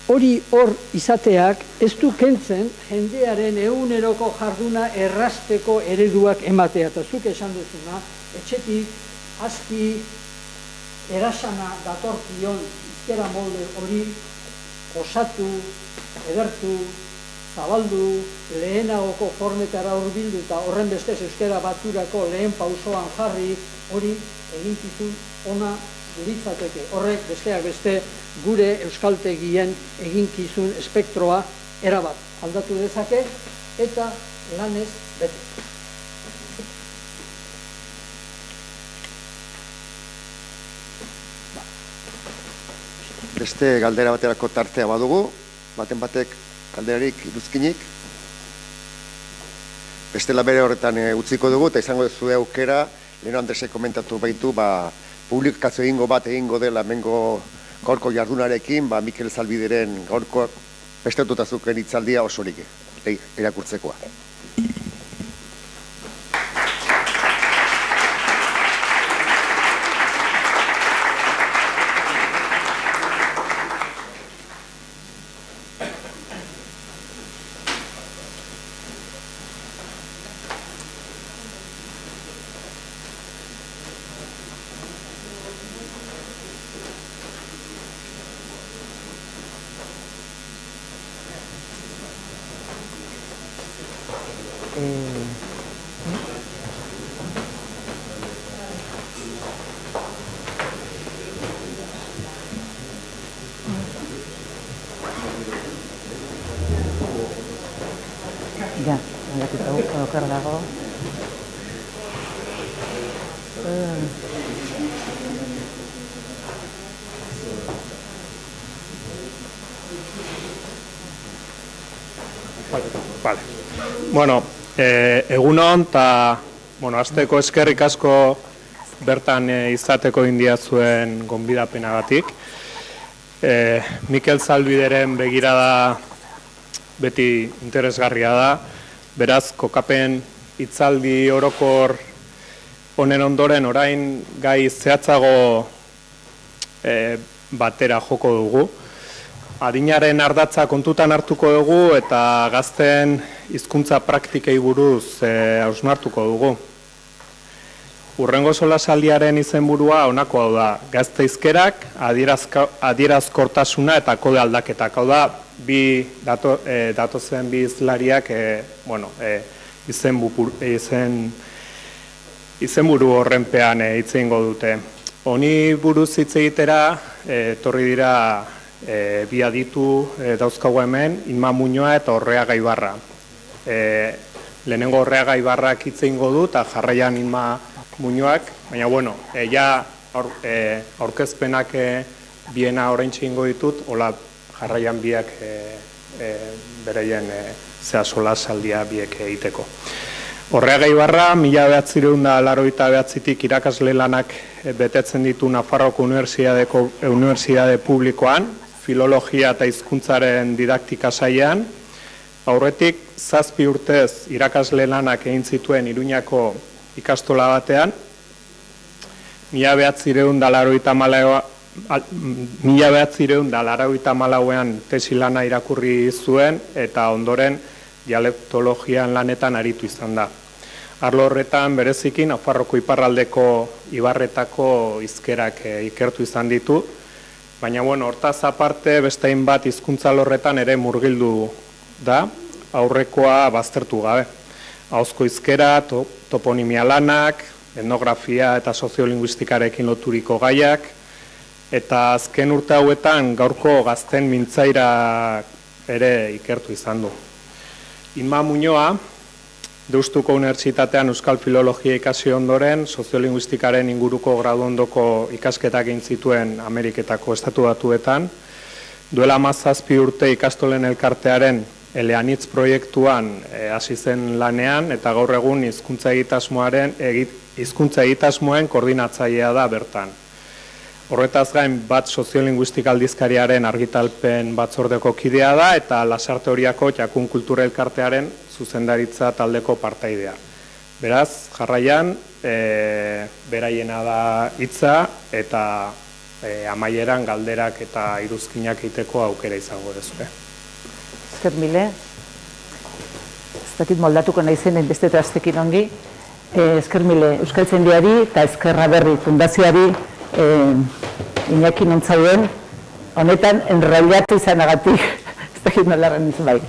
hori hor izateak ez du kentzen jendearen eguneroko jarduna errasteko ereduak ematea. Eta zuk esan duzuna, etxetik, aski, erasana datorkion izkera molde hori osatu, edertu, zabaldu, lehenagoko formetara hurbildu eta horren bestez euskara baturako lehen pausoan jarri, hori eginkizun ona gulitzateke. Horrek besteak beste gure euskaltegien eginkizun espektroa erabat aldatu dezake eta lanez bete. Beste galdera baterako tartea badugu, baten batek galderarik iruzkinik. Bestela bere horretan utziko dugu, eta izango duzu aukera, lehen Andresek komentatu baitu, publikazio egingo dela hemengo gaurko jardunarekin, Mikel Zalbideren gaurko prestatutazuken hitzaldia osorik irakurtzekoa. Ja, aldaketa okar dago. Vale. Bueno, egunon, eta hasteko eskerrik asko bertan izateko india zuen gonbidapenagatik. Mikel Zalbideren begirada beti interesgarria da, beraz, kokapen hitzaldi orokor honen ondoren orain gai zehatzago batera joko dugu. Adinaren ardatza kontutan hartuko dugu eta gazten hizkuntza praktikei buruz hausnartuko dugu. Hurrengo solasaldiaren izenburua honako hau da, gazte hizkerak, adierazkortasuna eta kode aldaketak. Hau da, datozen bi hizlariak izenburu horrenpean hitz egingo dute. Honi buruz hitz egitera, etorri dira bi aditu dauzkagu hemen, Inma Muñoa eta Orreaga Ibarra. Lehenengo Orreaga Ibarrak hitz egingo du eta jarraian Inma Muñoak, baina aurkezpenak biena oraintxe egingo ditut, hola jarraian biak bereien solasaldia biek egiteko. Orreaga Ibarra, 1989tik irakasle lanak betetzen ditu Nafarroko Unibertsitate Publikoan, filologia eta hizkuntzaren didaktika sailean. Aurretik 7 urtez irakasle lanak egin zituen Iruñako ikastola batean. 1984an tesi lana irakurri zuen eta ondoren dialektologian lanetan aritu izan da. Arlo horretan berezikin Nafarroko iparraldeko ibarretako hizkerak ikertu izan ditu, baina hortaz aparte beste hainbat hizkuntza alorretan ere murgildu da. aurrekoa baztertu gabe. Ahozko hizkera, toponimia lanak, etnografia eta soziolinguistikarekin loturiko gaiak, eta azken urte hauetan gaurko gazten mintzaira ere ikertu izan du. Inma Muñoa, Deustuko Unibertsitatean Euskal Filologia ikasi ondoren, soziolinguistikaren inguruko gradu ondoko ikasketak egin zituen Ameriketako Estatu Batuetan, duela 17 urte ikastolen elkartearen eleanitz proiektuan hasi zen lanean, eta gaur egun hizkuntza egitasmoen koordinatzailea da bertan. Horretaz gain bat soziolinguistika aldizkariaren argitalpen batzordeko kidea da, eta Lasarte Oriako Jakun Kultura Elkartearen zuzendaritza taldeko partaidea. Beraz, jarraian, beraiena da hitza eta amaieran galderak eta iruzkinak egiteko aukera izango dezue. Esker mile, ez dakit moldatuko naizen beste trastekin ongi, esker mile Euskaltzaindiari eta Ezkerra Berri Fundazioari Iñaki nontzauden, honetan enrollatu izanagatik, ez dakit nolarren izan baiz.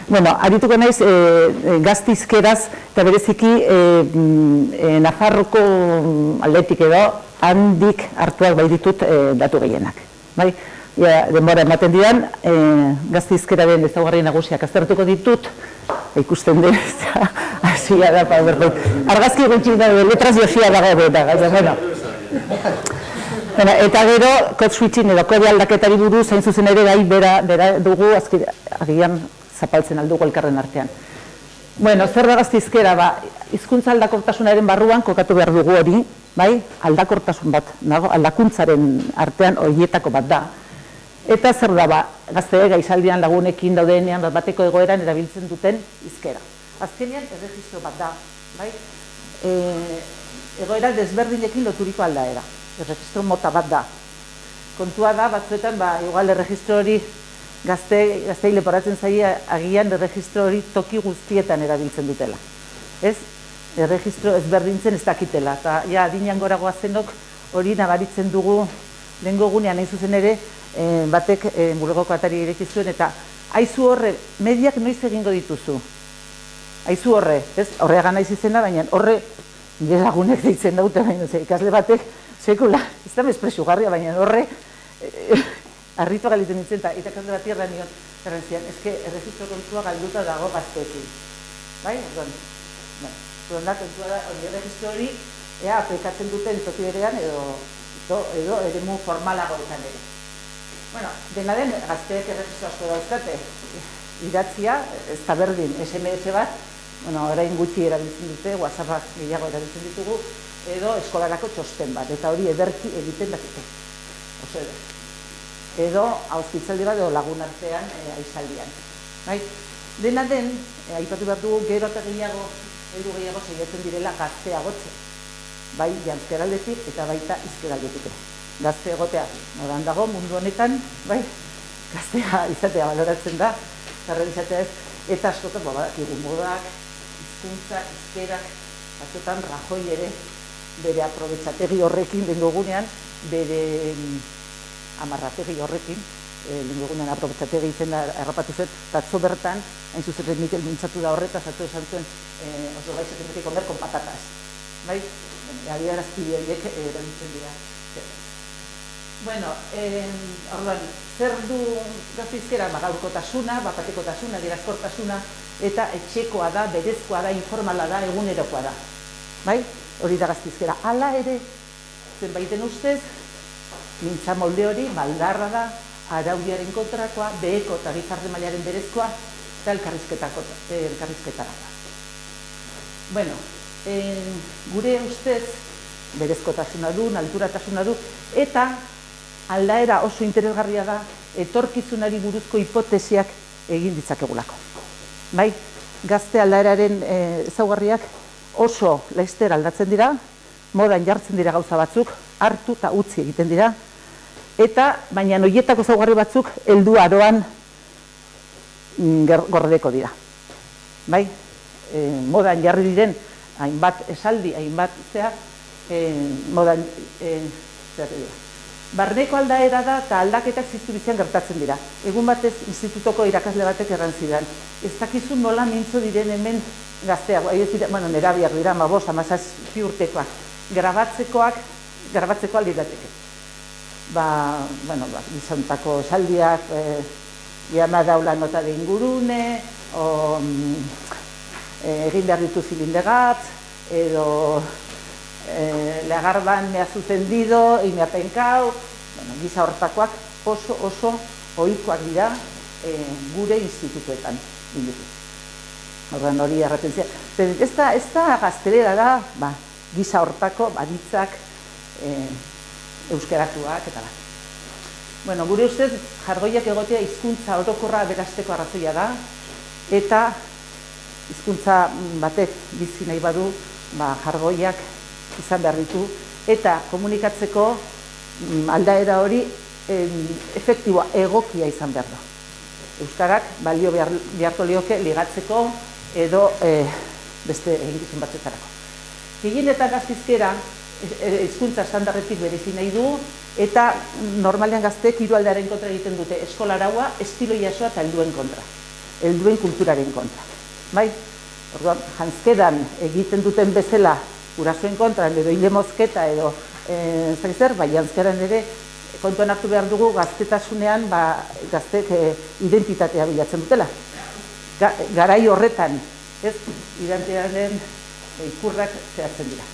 Bueno, arituko naiz gaztizkeraz eta bereziki Nafarroko aldetik edo handik hartuak bai ditut datu gehienak. Bai? Denbora ematen dian, gaztizkeraren ezaugarri nagusiak aztertuko ditut, ikusten den, hasia da, argazki gutxi da, letraz josia dago eta, eta gero, code switching edo kode aldaketari buruz, hain zuzen ere gai bera dugu, agian zapaltzen aldugu elkarren artean. Bueno, zer da gaztizkera, hizkuntza aldakortasunaren barruan kokatu behar dugu hori, bai, aldakortasun bat, aldakuntzaren artean horietako bat da. Eta zer da, gazteek gaizaldian lagunekin daudenean bateko egoeran erabiltzen duten hizkera. Azkenean, erregistro bat da, bai, egoera desberdinekin loturiko aldaera. Erregistro mota bat da. Kontua da, batzuetan, igual erregistro hori gaztei leporatzen zaia agian erregistro hori toki guztietan erabiltzen dutela. Ez? Erregistro ezberdintzen ez dakitela. Eta ja, adinean goragoa zenok hori nabaritzen dugu lehengo gunean hain zuzen ere batek bulegoko atari ireki zuen eta aizu horre, mediak noiz egingo dituzu. Aizu horre, ez? Horreagan naiz izena, baina horre nire lagunek deitzen daute, baina ikasle batek sekula, ez da mespresugarria, baina horre arritu galiten nintzen, eta irakasle bat irra nion, errentzian, ezke erregistro kontua galduta dago gazteekin. Bai? Orduan da, kontua da, hori erregistro hori, aplikatzen duten toki berean edo eremu formalagoetan ere. Bueno, dena den, gazteek erregistro asko dauzkate, idatzia, ez da berdin, SMS bat, orain gutxi erabiltzen dute, WhatsAppak gehiago erabiltzen ditugu, edo eskolarako txosten bat, eta hori ederki egiten dakite. Oso edo. Edo hauspitzaldi bat edo lagun artean aizaldian. Dena den, aipatu behar dugu gero eta gehiago, heldu gehiago saiatzen direla gazteagotzen. Bai janzkeraldetik eta baita izkeraldetik. Gazte egotea noran dago mundu honetan, bai, gaztea izatea baloratzen da, zarren izatea ez, eta askotan badakigu modak, hizkuntzak, izkerak, batzutan Rajoi ere bere aprobetxategi horrekin lehengo gunean, bere amarrategi horrekin, lehengo gunean aprobetxategi izena errapatu zuen, eta atzo bertan, hain zuzen Mikel mintzatu da horretaz, atzo esan zuen, oso gaixo tengo que comer con patatas. Bai? Adierazpide horiek erabiltzen dira. Bueno, orduan, zer du gaztizkera? Gaurkotasuna, bapatekotasuna, adierazkortasuna, eta etxekoa da, berezkoa da, informala da, egunerokoa da. Bai? Hori da gaztizkera. Hala ere, zenbaiten ustez, mintza molde hori, baldarra da, araudiaren kontrakoa, beheko eta gizarte mailaren berezkoa, eta elkarrizketara da. Bueno, gure ustez, berezkotasuna du, alturatasuna du, eta aldaera oso interesgarria da, etorkizunari buruzko hipotesiak egin ditzakegulako. Bai, gazte aldaeraren ezaugarriak oso laster aldatzen dira, modan jartzen dira gauza batzuk, hartu eta utzi egiten dira, eta baina horietako ezaugarri batzuk heldu aroan gordeko dira. Bai, modan jarri diren hainbat esaldi, hainbat zehar, modan Barneko aldaera da eta aldaketak ziztu bizian gertatzen dira. Egun batez institutoko irakasle batek erran zidan. Ez dakizu nola mintzo diren hemen gazteak, nerabiak dira, 15-17 urtekoak. Grabatzekoak lirateke. Gizontako esaldiak, jama daula nota de ingurune, egin behar ditu zilindegatz, edo lagarban me ha sucedido y me ha pencao, giza hortakoak oso ohikoak dira gure institutuetan. Horren hori erretentzia. Ez da gaztelera da, giza hortako baditzak euskeratuak eta bat. Gure ustez, jargoiak egotea hizkuntza orokorra berazteko arrazoia da, eta hizkuntza batek bizi nahi badu, jargoiak izan behar ditu, eta komunikatzeko aldaera hori efektiboa, egokia izan behar da. Euskarak balio beharko lioke ligatzeko edo beste eginkizun batzuetarako. Gehienetan gaztizkera hizkuntza estandarretik berezi nahi du, eta normalean gazteek hiru aldearen kontra egiten dute, eskola araua, estilo jasoa eta helduen kontra, helduen kulturaren kontra. Orduan, janzkedan egiten duten bezala gurasoen kontra, edo hile mozketa, edo janzkeran ere kontuan hartu behar dugu gaztetasunean gaztek identitatea bilatzen dutela. Garai horretan, identitatearen ikurrak zehatzen dira.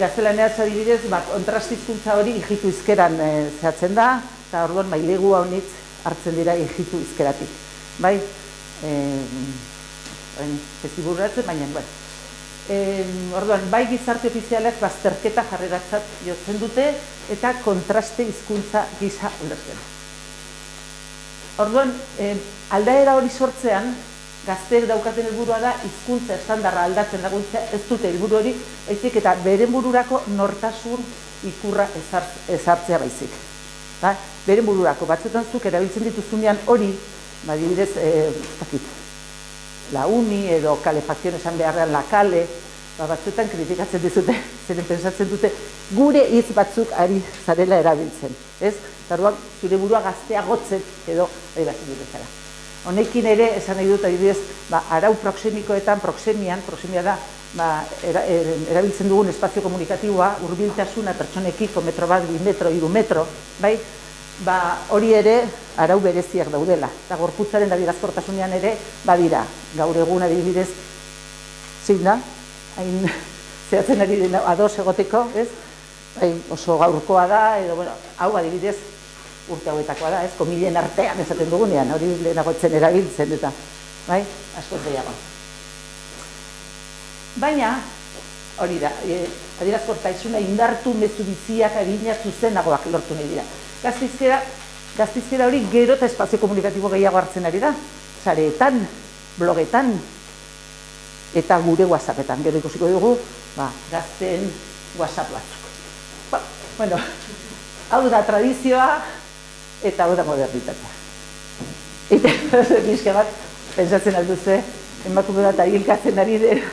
Gaztelaneaz adibidez, kontrastizkuntza hori hijitu izkeran zehatzen da, eta orduan mailegua honitz hartzen dira hijitu izkeratik. Festiburratzen, baina, orduan, bai gizarte ofizialak bazterketa jarreratzat jotzen dute eta kontraste hizkuntza gisa ulertzen. Orduan, aldaera hori sortzean, gazteek daukaten helburua da hizkuntza estandarra aldatzen laguntzea, ez dute helburu hori, baizik eta beren bururako nortasun ikurra ezartzea baizik. Beren bururako, batzuetan zuk erabiltzen dituzunean hori, adibidez, la uni edo kalefakzion esan beharrean la kale, batzuetan kritikatzen dizute, zeren pensatzen dute, gure hitz batzuk ari zarela erabiltzen. Orduan, zure burua gazteagotzen edo erabiltzen dute zara. Honekin ere, esan nahi dut, adibidez, arau proxemikoetan, proxemia da, erabiltzen dugun espazio komunikatiboa, hurbiltasuna pertsonekiko metro bat, 2 metro, 3 metro, hori ere arau bereziak daudela. Eta gorputzaren adierazkortasunean ere badira. Gaur egun adibidez, zein da, hain zehatzen ari dena ados egoteko, oso gaurkoa da, edo hau adibidez urte hauetakoa da, komilen artean esaten dugunean, hori lehenagotzen erabiltzen eta, askoz gehiago. Baina, hori da, adierazkortasuna indartu mezu biziak adina zuzenagoak lortu nahi dira. Gaztizkera hori gero eta espazio komunikatibo gehiago hartzen ari da, sareetan, blogetan, eta gure WhatsAppetan. Gero ikusiko dugu, gazteen WhatsApp batzuk. Hau da tradizioa, eta hau da modernitatea. Eta bizka bat, pentsatzen alduze, emakume bat hilkatzen ari dira,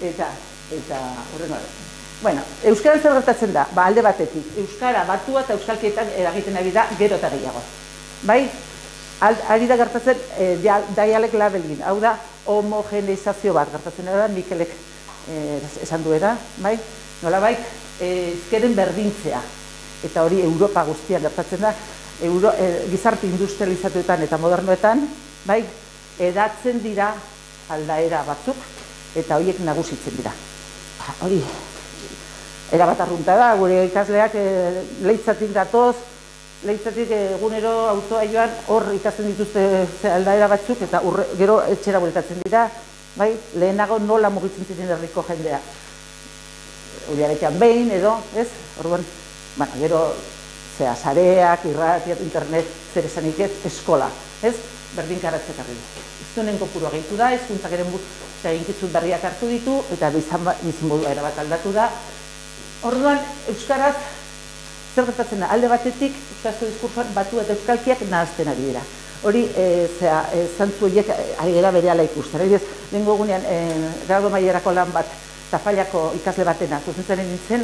eta horren hori. Euskaran zer gertatzen da, alde batetik, euskara batua eta euskalkietan eragiten ari da gero eta gehiago. Ari da gertatzen dialect labeling, hau da homogeneizazio bat gertatzen da, Mikelek esan duera, nolabait ezkeren berdintzea, eta hori Europa guztian gertatzen da, gizarte industrializatuetan eta modernoetan, edatzen dira aldaera batzuk, eta horiek nagusitzen dira. Hori, erabat arrunta da, gure ikasleak leitzatik datoz, leitzatik egunero autoa joan, hor ikasten dituzte aldaera batzuk, eta gero etxera bueltatzen dira, lehenago nola mugitzen ziren herriko jendea. Uriarekean behin, edo, orduan, gero, sareak, irratiak, internet, zer esanik ez, eskola, berdinkarratzek arri du. Iztunen kopurua gehitu da, hizkuntzak eren eginkizun berriak hartu ditu, eta bizimodua erabat aldatu da. Orduan, euskaraz, zer gertatzen da, alde batetik, euskarazko diskursoan batu eta euskalkiak nahazten ari dira. Hori, zantzu horiek ari gara berehala ikusten. Lehenko egunean, grado mailerako lan bat, Tafallako ikasle batena, zuzentzaren nintzen,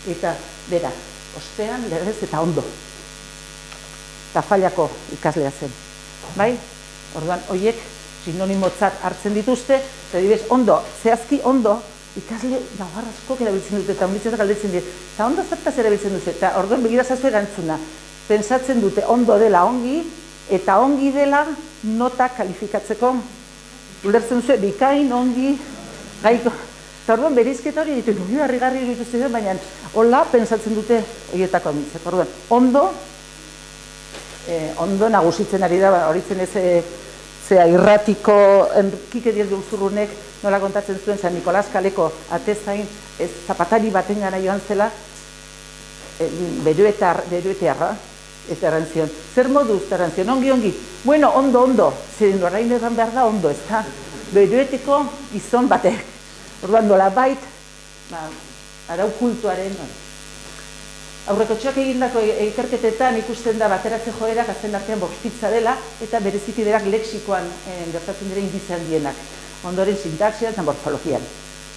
eta bera, ostean, legez eta ondo. Tafallako ikaslea zen. Bai? Orduan, horiek sinonimotzat hartzen dituzte, eta dibes, ondo, zehazki ondo, ikasle nabar askok erabiltzen dute, eta onditzak galdetzen dira, eta ondo zertaz erabiltzen dute, eta orduan begirazazu erantzuna, pentsatzen dute ondo dela ongi, eta ongi dela nota kalifikatzeko, ulertzen duzu, bikain, ongi, gaiko, eta orduan berizketa hori ditu, nui harrigarri iruditu ziren, baina hola pentsatzen dute horietako amintzak, orduan, ondo nagusitzen ari da, horitzen ez zea irratiko Enrique Diez de Urzurrunek nola kontatzen zuen, San Nikolas kaleko atezain zapatari baten gana joan zela, beruetearra, eta erran zion, zer moduz, erran zion, ongi, bueno, ondo, ziren orain erran behar da ondo, ez da, berueteko gizon batek, orduan nola bait, arau kultuaren, aurrekotxoak egindako ikerketetan ikusten da bateratze joerak azken artean bortitza dela eta bereziki berak lexikoan gertatzen dira indize handienak. Ondoren sintaxian eta morfologian.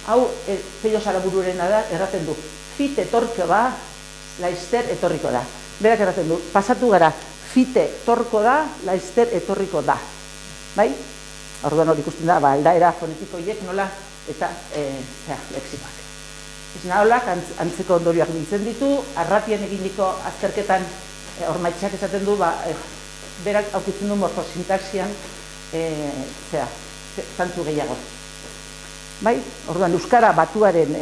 Hau, Pello Sarabururena da, erraten du, fit etorko da, laizter etorriko da. Berak erraten du, pasatu gara, fite torko da, laizter etorriko da. Bai? Orduan hori ikusten da, aldaera fonetikoiek nola eta lexikoak. Ez naholak antzeko ondorioak biltzen ditu, arratian eginiko azterketan ormaitxak esaten du, berak aukitzen du morfosintaxian zantzu gehiago. Bai, orduan euskara batuaren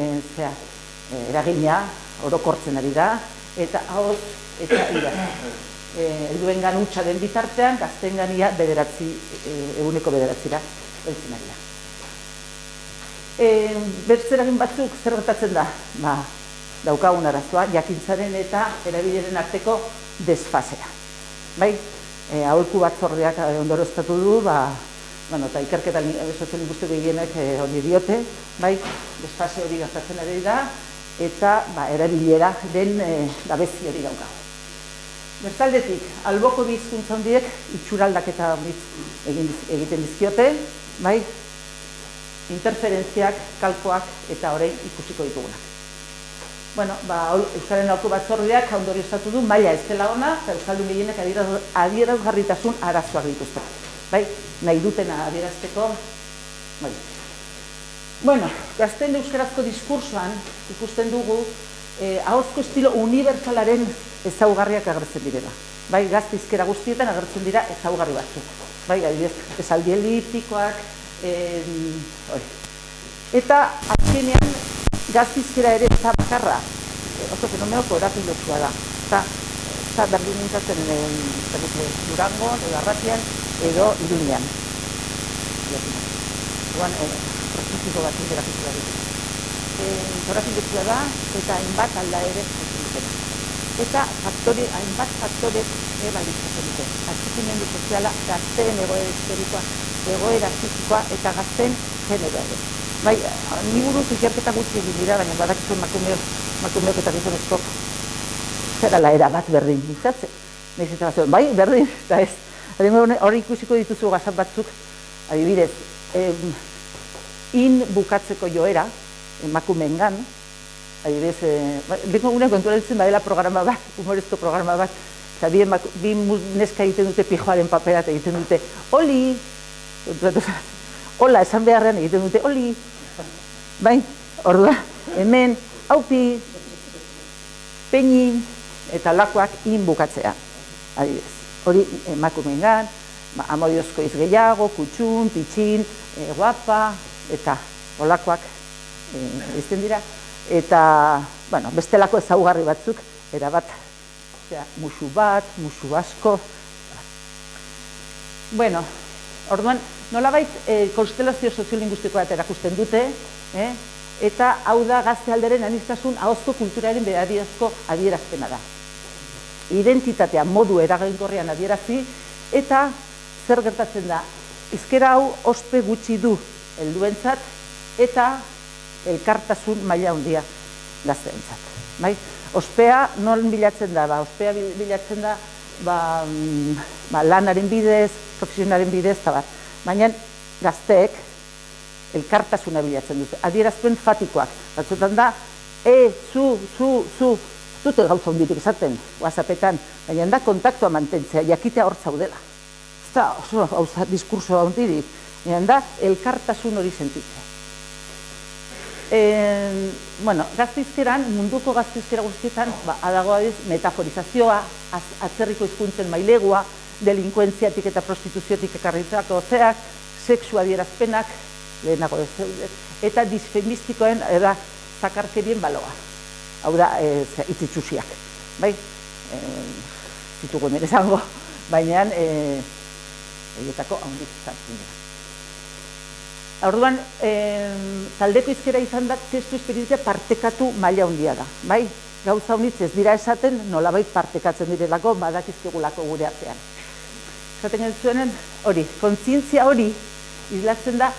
eragina orokortzen ari da, eta ahoz eta ira. Helduengan hutsa den bitartean, gaztengan ia eguneko bederatzira heltzen ari da. Bertzeragin batzuk zer gertatzen da? Daukagun arazoa, jakintzaren eta erabileren arteko desfasea. Bai, aholku batzordeak ondorioztatu du, eta ikerketan soziolinguistiko gehienek hori diote, bai, desfase hori gertatzen ari da, eta erabilera den gabezi hori daukagu. Bertaldetik, alboko bi hizkuntza handiek itxuraldaketa egiten dizkiote, bai, interferentziak, kalkoak eta orain ikusiko ditugunak. Bueno, Euskaren aholku batzordeak ondorioztatu du maila ez dela ona, eta euskaldun gehienek adierazgarritasun arazoak dituzte. Bai, nahi dutena adierazteko, bai. Bueno, gazteen euskarazko diskursoan ikusten dugu ahozko estilo unibertsalaren ezaugarriak agertzen direla. Bai, gazte hizkera guztietan agertzen dira ezaugarri batzuk. Bai, adibidez, esaldi eliptikoak, eta azkenean gaztizkera ere eta bakarra oso fenomenoko erapilotsua da. Eta berdin nintzatzen Durangon, edo Arratian, edo Iruñean. Oan, prozesiko bat interakizua ditu. Erapilotsua da, eta hainbat alda ere duten. Eta hainbat faktore balitzatzen dute. Atxikimendu soziala, gazteen egoera historikoa, egoera fizikoa eta gazten genero ere. Bai, ni buruz ikerketa gutxi egin dira, baina badakizu emakumeok eta gizonezkok zerala erabat berdin ditzatzen. Bai, berdin, eta ez. Hori ikusiko dituzu gazan batzuk, adibidez, bukatzeko joera, emakumeengan, adibidez, beko gunean kontura ditzen badela programa bat, humorezko programa bat, eta bi neska egiten dute pijoaren paperat egiten dute, oli, hola, esan beharrean egiten dute, oli, bai, ordua, hemen, haupi, peini, eta lakoak bukatzea, adibidez. Hori emakumeengan, amodiozko izgehiago, kutxun, pitxin, guapa, eta olakoak izten dira. Eta, bueno, bestelako ezaugarri batzuk, erabat, musu bat, musu asko. Bueno, orduan, nolabait konstelazio soziolinguistikoa erakusten dute, eta hau da gazte alderen aniztasun ahozko kulturaren berariazko adierazpena da. Identitatea modu eraginkorrean adierazi, eta zer gertatzen da, hizkera hau ospe gutxi du helduentzat, eta elkartasun maila handia gazteentzat. Bai? Ospea non bilatzen da? Ospea bilatzen da lanaren bidez, profesionalen bidez, eta bat. Baina gazteek elkartasuna bilatzen dute. Adierazpen fatikoak. Batzutan da, zu dute gauza hundirik esaten, WhatsAppetan, baina da kontaktua mantentzea, jakitea hor zaudela. Ez da oso gauza diskurso hundirik, baina da elkartasun hori sentitzea. Bueno, gazteizkeran, munduko gazteizkera guztietan, adago metaforizazioa, atzerriko hizkuntzen mailegua, delinkuentziatik eta prostituziotik ekarritako zeak, sexu adierazpenak, lehenago eta disfemistikoen zakarkerien baloa. Hau da, itzitsusiak, bai? Zitugu nire zango, baina horietako handik zartzen dira. Orduan, taldeko hizkera izan da testu esperientzia partekatu maila handia da, bai? Gauza honitz ez dira esaten, nolabait partekatzen direlako, badakizkigulako gure artean. Esaten genzuenen, hori, kontzientzia hori islatzen da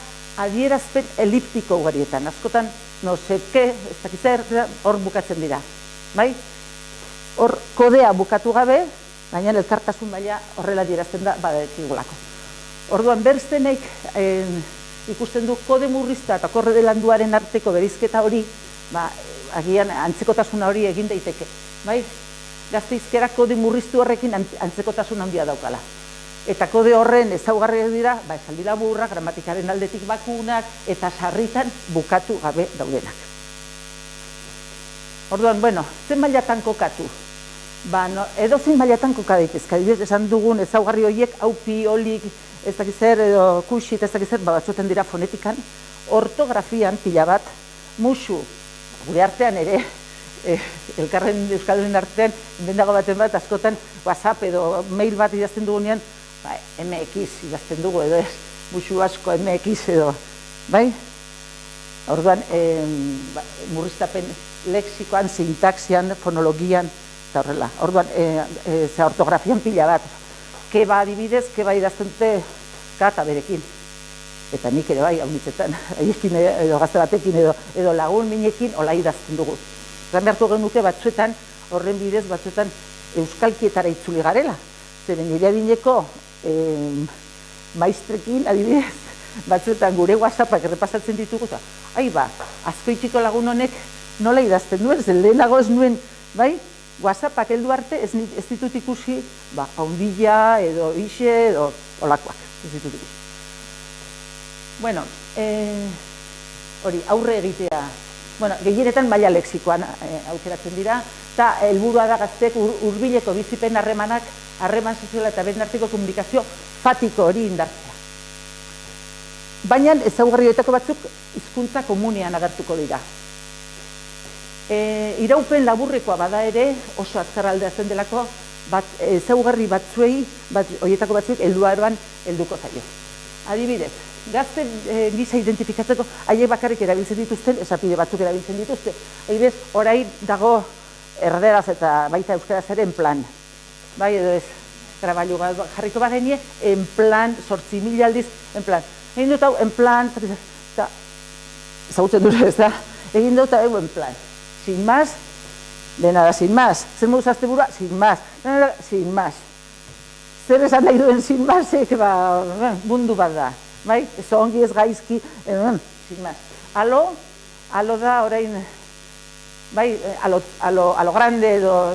adierazpen eliptiko ugarietan. Askotan, no seke, ez dakizer, hor bukatzen dira, bai? Hor kodea bukatu gabe, baina elkartasun maila horrela adierazten da badakizkigulako. Orduan, berstenek ikusten du kode murrizta eta kode landuaren arteko berizketa hori, agian antzekotasuna hori egin daiteke. Bai? Gazteizkera kode murriztu horrekin antzekotasun handia daukala. Eta kode horren ezaugarriak dira, esaldi laburrak, gramatikaren aldetik bakunak, eta sarritan bukatu gabe daudenak. Orduan, bueno, zen mailatan kokatu? Edo zein mailatan koka daitezka, esan dugun ezaugarri horiek, aupi, olik, ez dakizer, edo kuxit, ez dakizer, batzuten dira fonetikan, ortografian pila bat, musu, gure artean ere, elkarren euskaldunen artean, bendago baten bat, askotan, WhatsApp edo mail bat idazten dugunean, MX idazten dugu, edo ez, musu asko MX edo, bai? Orduan, murriztapen lexikoan, sintaxian, fonologian, eta horrela. Orduan, ortografian pila bat, keba adibidez, keba idazten dute kata berekin. Eta nik ere bai, hau nitzetan, haiekin edo gazte batekin edo lagun minekin, hola idazten dugu. Zan beharko genuke batzuetan, horren bidez batzuetan euskalkietara itzuli garela. Zeren nire adineko maistrekin, adibidez, batzuetan gure WhatsAppak errepasatzen ditugu, eta azkoitiko lagun honek nola idazten duen, zen lehenago ez nuen, bai? WhatsAppak heldu arte ez ditut ikusi, haundila edo ixe edo olakoak, ez ditut ikusi. Bueno, hori, aurre egitea. Bueno, gehienetan maila lexikoan aukeratzen dira, eta helburua da gazteek hurbileko bizipen harremanak, harreman soziala eta beren arteko komunikazio fatiko hori indartzea. Baina ezaugarri horietako batzuk hizkuntza komunean agertuko dira. Iraupen laburrekoa bada ere, oso azkarraldea zen delako, ezaugarri batzuei, horietako batzuek helduaroan helduko zaio. Adibidez, gazte gisa identifikatzeko, haiek bakarrik erabiltzen dituzten, esapide batzuk erabiltzen dituzte. Adibidez, orain dago erderaz eta baita euskaraz ere en plan. Bai, edo ez, grabailu jarriko badenie, en plan, 8.000 aldiz, en plan. Egin dut hau, en plan, eta ezagutzen dut ez da, egin dut hau, en plan. Sin más, de nada, sin más. Zer moduz azte burua, sin más. De nada, sin más. Zer esan nahi duen sin más, mundu bat da. Bai? Ez ongi, ez gaizki, sin más. Alo da, orain, bai, a lo grande, edo,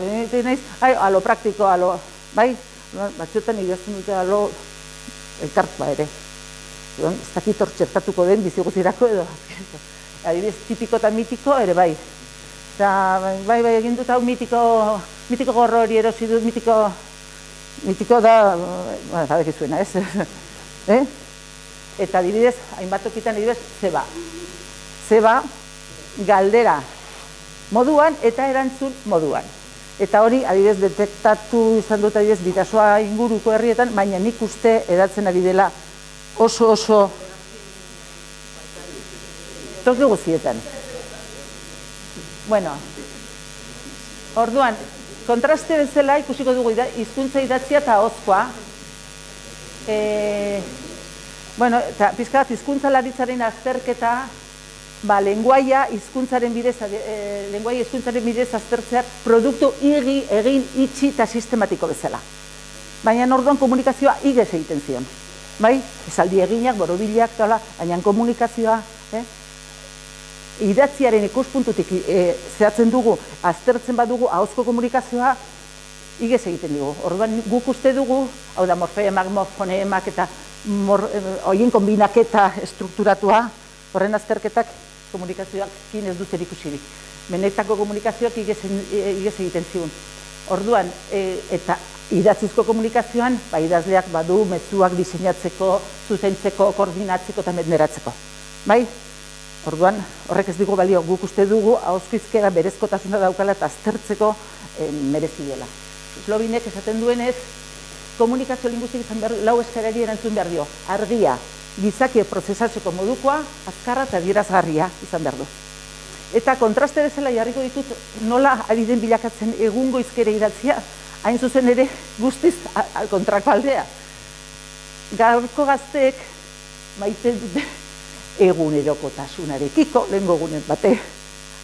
a lo práctico, a lo, bai? Batzuetan idazten dute alo elkartua ere. Ez dakit hor txertatuko den biziguzirako edo. Adibidez, tipiko eta mitiko ere bai. Eta, bai, egin dut hau mitiko gorro hori erosi dut, mitiko da, zabek izuena, ez? Eta adibidez, hainbat tokitan adibidez, zeba, galdera moduan eta erantzun moduan. Eta hori, adibidez, detektatu izan dut adibidez, Bidasoa inguruko herrietan, baina nik uste edatzen ari dela oso toki guztietan. Bueno, orduan, kontraste bezala ikusiko dugu hizkuntza idatzia eta ahozkoa. Bueno, eta pizkat hizkuntzalaritzaren azterketa, lenguaia hizkuntzaren bidez aztertzea produktu egin itxi eta sistematiko bezala. Baina orduan komunikazioa igez egiten zion. Bai? Esaldi eginak, borobilak, baina komunikazioa, idatziaren ikuspuntutik zehatzen dugu, aztertzen badugu ahozko komunikazioa, igez egiten dugu. Orduan guk uste dugu, hau da morfemak, morfonemak eta horien kombinaketa estrukturatua, horren azterketak komunikazioak kin ez dut erikusirik. Benetako komunikazioak igez egiten zigun. Orduan, eta idatzizko komunikazioan, idazleak badu mezuak diseinatzeko, zuzentzeko, koordinatzeko eta menderatzeko. Bai? Orduan, horrek ez digu balio, guk uste dugu, ahozko hizkera berezkotasuna daukala eta aztertzeko merezi dela. Slobinek esaten duenez, komunikazio linguistik izan behar, lau eskarari erantzun behar dio. Argia, gizakie prozesatzeko modukoa, azkarra eta adierazgarria izan behar du. Eta kontraste bezala jarriko ditut nola ari den bilakatzen egungo hizkera idatzia, hain zuzen ere guztiz kontrako aldea. Gaurko gazteek maite dute egunerokotasunarekiko, lehengo egunen bate,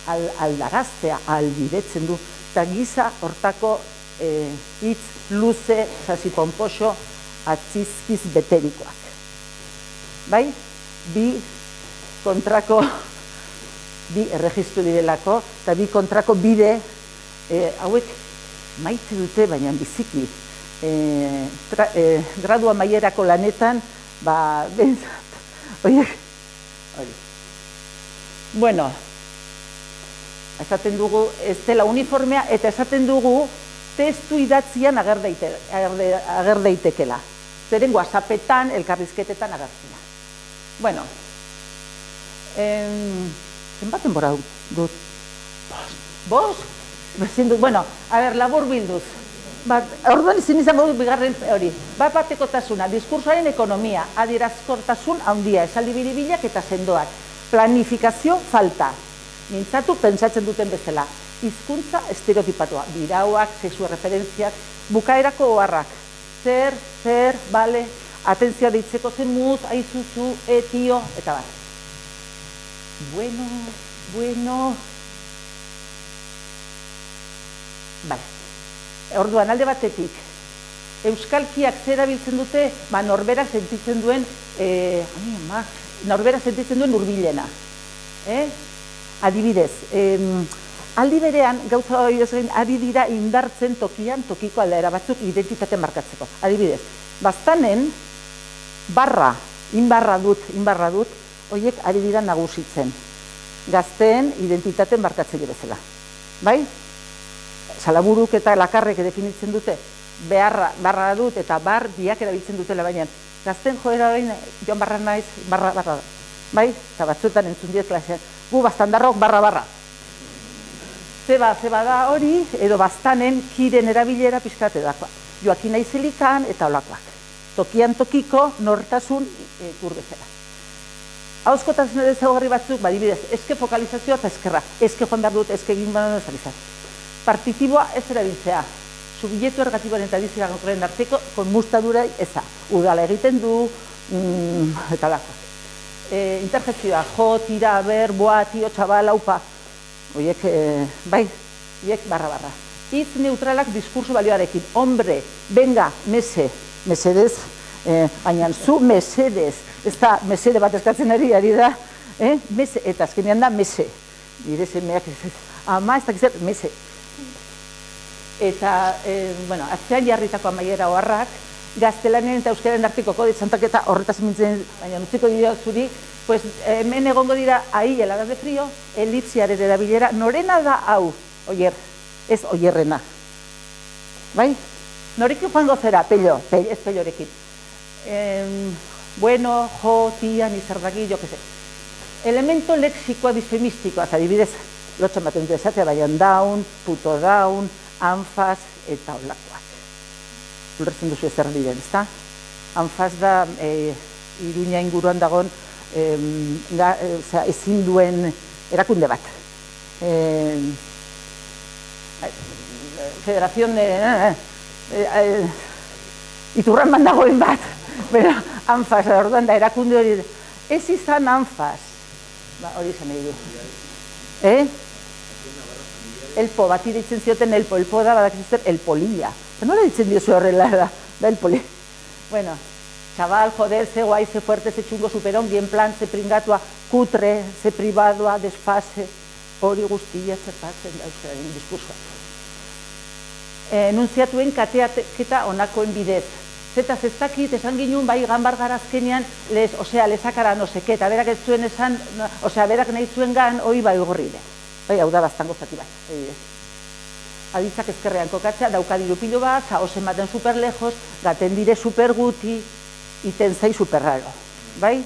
aldaraztea, albidetzen du, eta giza hortako hitz luze, sasiponpoxo, atzizkiz beterikoak. Bai? Bi kontrako, bi erregistru direlako, eta bi kontrako bide, hauek maite dute, baina biziki, gradua maierako lanetan, bentsat, horiek, bueno, esaten dugu, ez dela uniformea, eta esaten dugu, testu idatzian ager daitekela. Zeren WhatsAppetan, elkarrizketetan agertzena. Bueno, zenbat denbora dut? Bost? Bueno, labur bilduz. Orduan izango dut bigarren hori. Batekotasuna, diskursoaren ekonomia, adierazkortasun handia, esaldi biribilak eta sendoak. Planifikazio falta. Mintzatu pentsatzen duten bezala. Hizkuntza estereotipatua, birauak, sexu referentziak, bukaerako oharrak. Zer, bale, atentzioa deitzeko zen mut, aizuzu, etio, eta bat. Bueno. Bale. Orduan, alde batetik, euskalkiak zer abiltzen dute, norbera sentitzen duen, hurbilena. Adibidez, aldi berean, gauza hori ari dira indartzen tokian, tokiko aldaera batzuk identitate markatzeko. Adibidez, baztanen, inbarra dut, horiek ari dira nagusitzen. Gazteen identitate markatzeko bezala. Bai? Salaburuk eta lakarrek definitzen dute, barra dut eta biak erabiltzen dutela, baina gazten joera hori, joan barra naiz, barra. Bai? Eta batzuetan entzun diet klasean, gu baztandarrok barra. Zeba da hori, edo baztanen kiren erabilera pizkate dakoa. Joakin naizelikan eta olakoak. Tokian tokiko nortasun gurbezera. Ahozkotasun ere ezaugarri batzuk, badibidez, eske fokalizazioa eta eskerra. Eske joan behar dut, eske egin behar dut. Partitiboa ez erabiltzea. Subjetu ergatiboaren eta diziragokoren arteko konmustadura eza. Udala egiten du, eta lako. Interjekzioa, jo, tira, ber, boa, tio, txabal, aupa. Oiek, barra. Hitz neutralak diskurso balioarekin. Hombre, venga, mesedez, baina zu mesedez. Ez da, mesede bat eskatzen ari da, eta azkenean da, mese. Nire zemeak ez, ama ez dakizer, mese. Eta, atzean jarritako amaiera oharrak, gaztelanen eta euskaren arteko kode txantaketa horretaz mintzen, baina utziko dira zuri, pues hemen egongo dira ahi heladas de frío, elipsiaren erabilera, norena da hau, oier, ez oierrena. Bai? Norekin joango zera, ez pellorekin. Bueno, jo, tia, nizardaki, jo, kese. Elemento lexikoa disfemistikoa, adibidez, lotxan baten dut esatea, baina daun, puto daun, anfaz eta olakoak. Ulretzen duzu ezer diren, ezta? Anfaz da, Iruña inguruan dagoen, ezin duen erakunde bat. Federación Iturraman dagoen bat, anfaz, orduan da erakunde hori, ez izan anfaz, hori izan nahi du. Elpo, bati ditzen zioten elpo da, badak zizten elpolilla. Nola ditzen diozu horrela da elpolilla. Bueno, chaval, joder, ze guai, ze fuerte, ze txungo, superon, bien plan, ze pringatua, kutre, ze pribadoa, desfase, hori guztia zertatzen da euskararen diskursoa. Enunziatuen kateaketa onakoen bidez. Zetaz ez dakit, esan ginen bai ganbar garazkenean, lezakara no seke, eta berak ez zuen esan, berak nahi zuen gan, hoi bai gorride. Bai, hau da bastango zati bat. Aditzak ezkerrean kokatzea, daukadiru pilo bat, zahoz ematen super lejos, gaten dire super guti, iten zai super raro. Bai?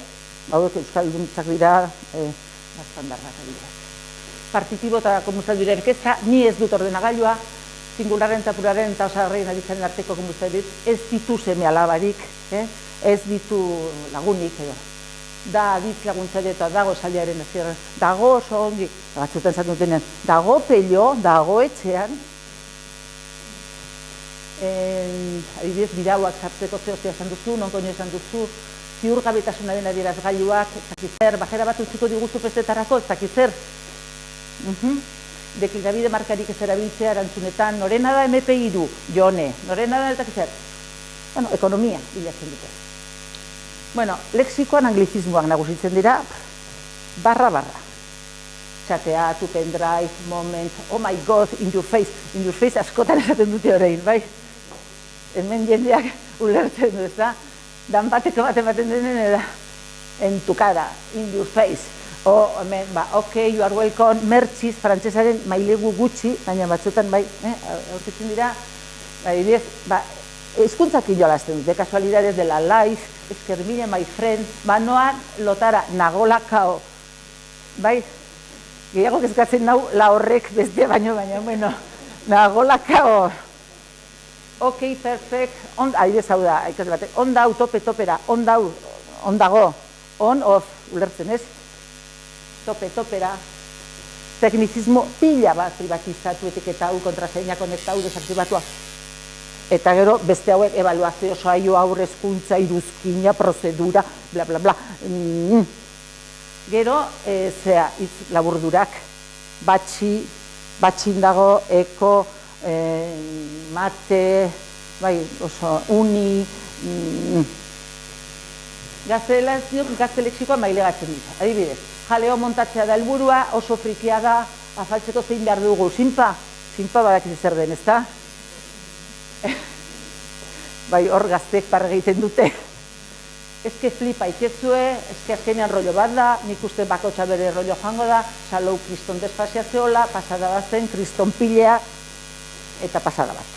Hauek euskalduntzak dira, bastandarrak dira. Partitibo eta komunzat dira erkeza, ni ez dut ordenagailua, singularen eta pluralen eta osagarrien aditzaren arteko komunzat dit, ez ditu seme alabarik, ez ditu lagunik, edo. Da aditz laguntzari eta dago esaldiaren ezkerren, dago oso ongi, batzutan zaten dutenen, dago pello, dago etxean, adibidez, bidauak sartzeko zehozia esan duzu, nonkoño esan duzu, ziurgabetasunaren adierazgailuak, ez dakizer, bajera bat utziko diguzu festetarako, ez dakizer. Deklinabide markarik ez erabiltzea erantzunetan, norena da MP2, jone, norena da ez dakizer. Bueno, ekonomia bilatzen dute. Bueno, lexikoan anglizismoak nagusitzen dira, barra. Chateatu, pendrive, moment, oh my god, in your face askotan esaten dute orain, bai? Hemen jendeak ulertzen du, ez da? Dan bateko bat ematen denen da, en tu cara, in your face. O, hemen, ok, you are welcome, mertxiz, frantsesaren mailegu gutxi, baina batzutan, bai, aurkitzen dira, hizkuntzak jolazten dute, kasualidades de la life, eskermine, my friend, noan lotara, nagolakao, bai? Gehiago kezkatzen nau, la horrek beste baino, bueno, nagolakao. Ok, perfect, adibidez hau da, on dau, topera, on dago, on, off, ulertzen ez? Topera, teknizismo pila bat privatizatu, etiketa hau, kontraseina, konekta hau, desaktibatua. Eta gero, beste hauek, evaluazio, saio, aurrezkuntza, iruzkina, prozedura, bla, bla, bla. Gero, hitz laburdurak, batxin dago, eko, mate, bai, oso, uni, gaztelexikoa mailegatzen dira, adibidez. Jaleo montatzea da helburua, oso frikia da, afaltzeko zein behar dugu, simpa badakiz zer den, ezta? Bai, hor gazteek parra egiten dute. Eske flipa ikezue, eske azkenean rollo bat da, nik uste bakotxa bere rollo joango da, salou kriston desfasiazeola, pasada bat zen, kriston pilea, eta pasada bat.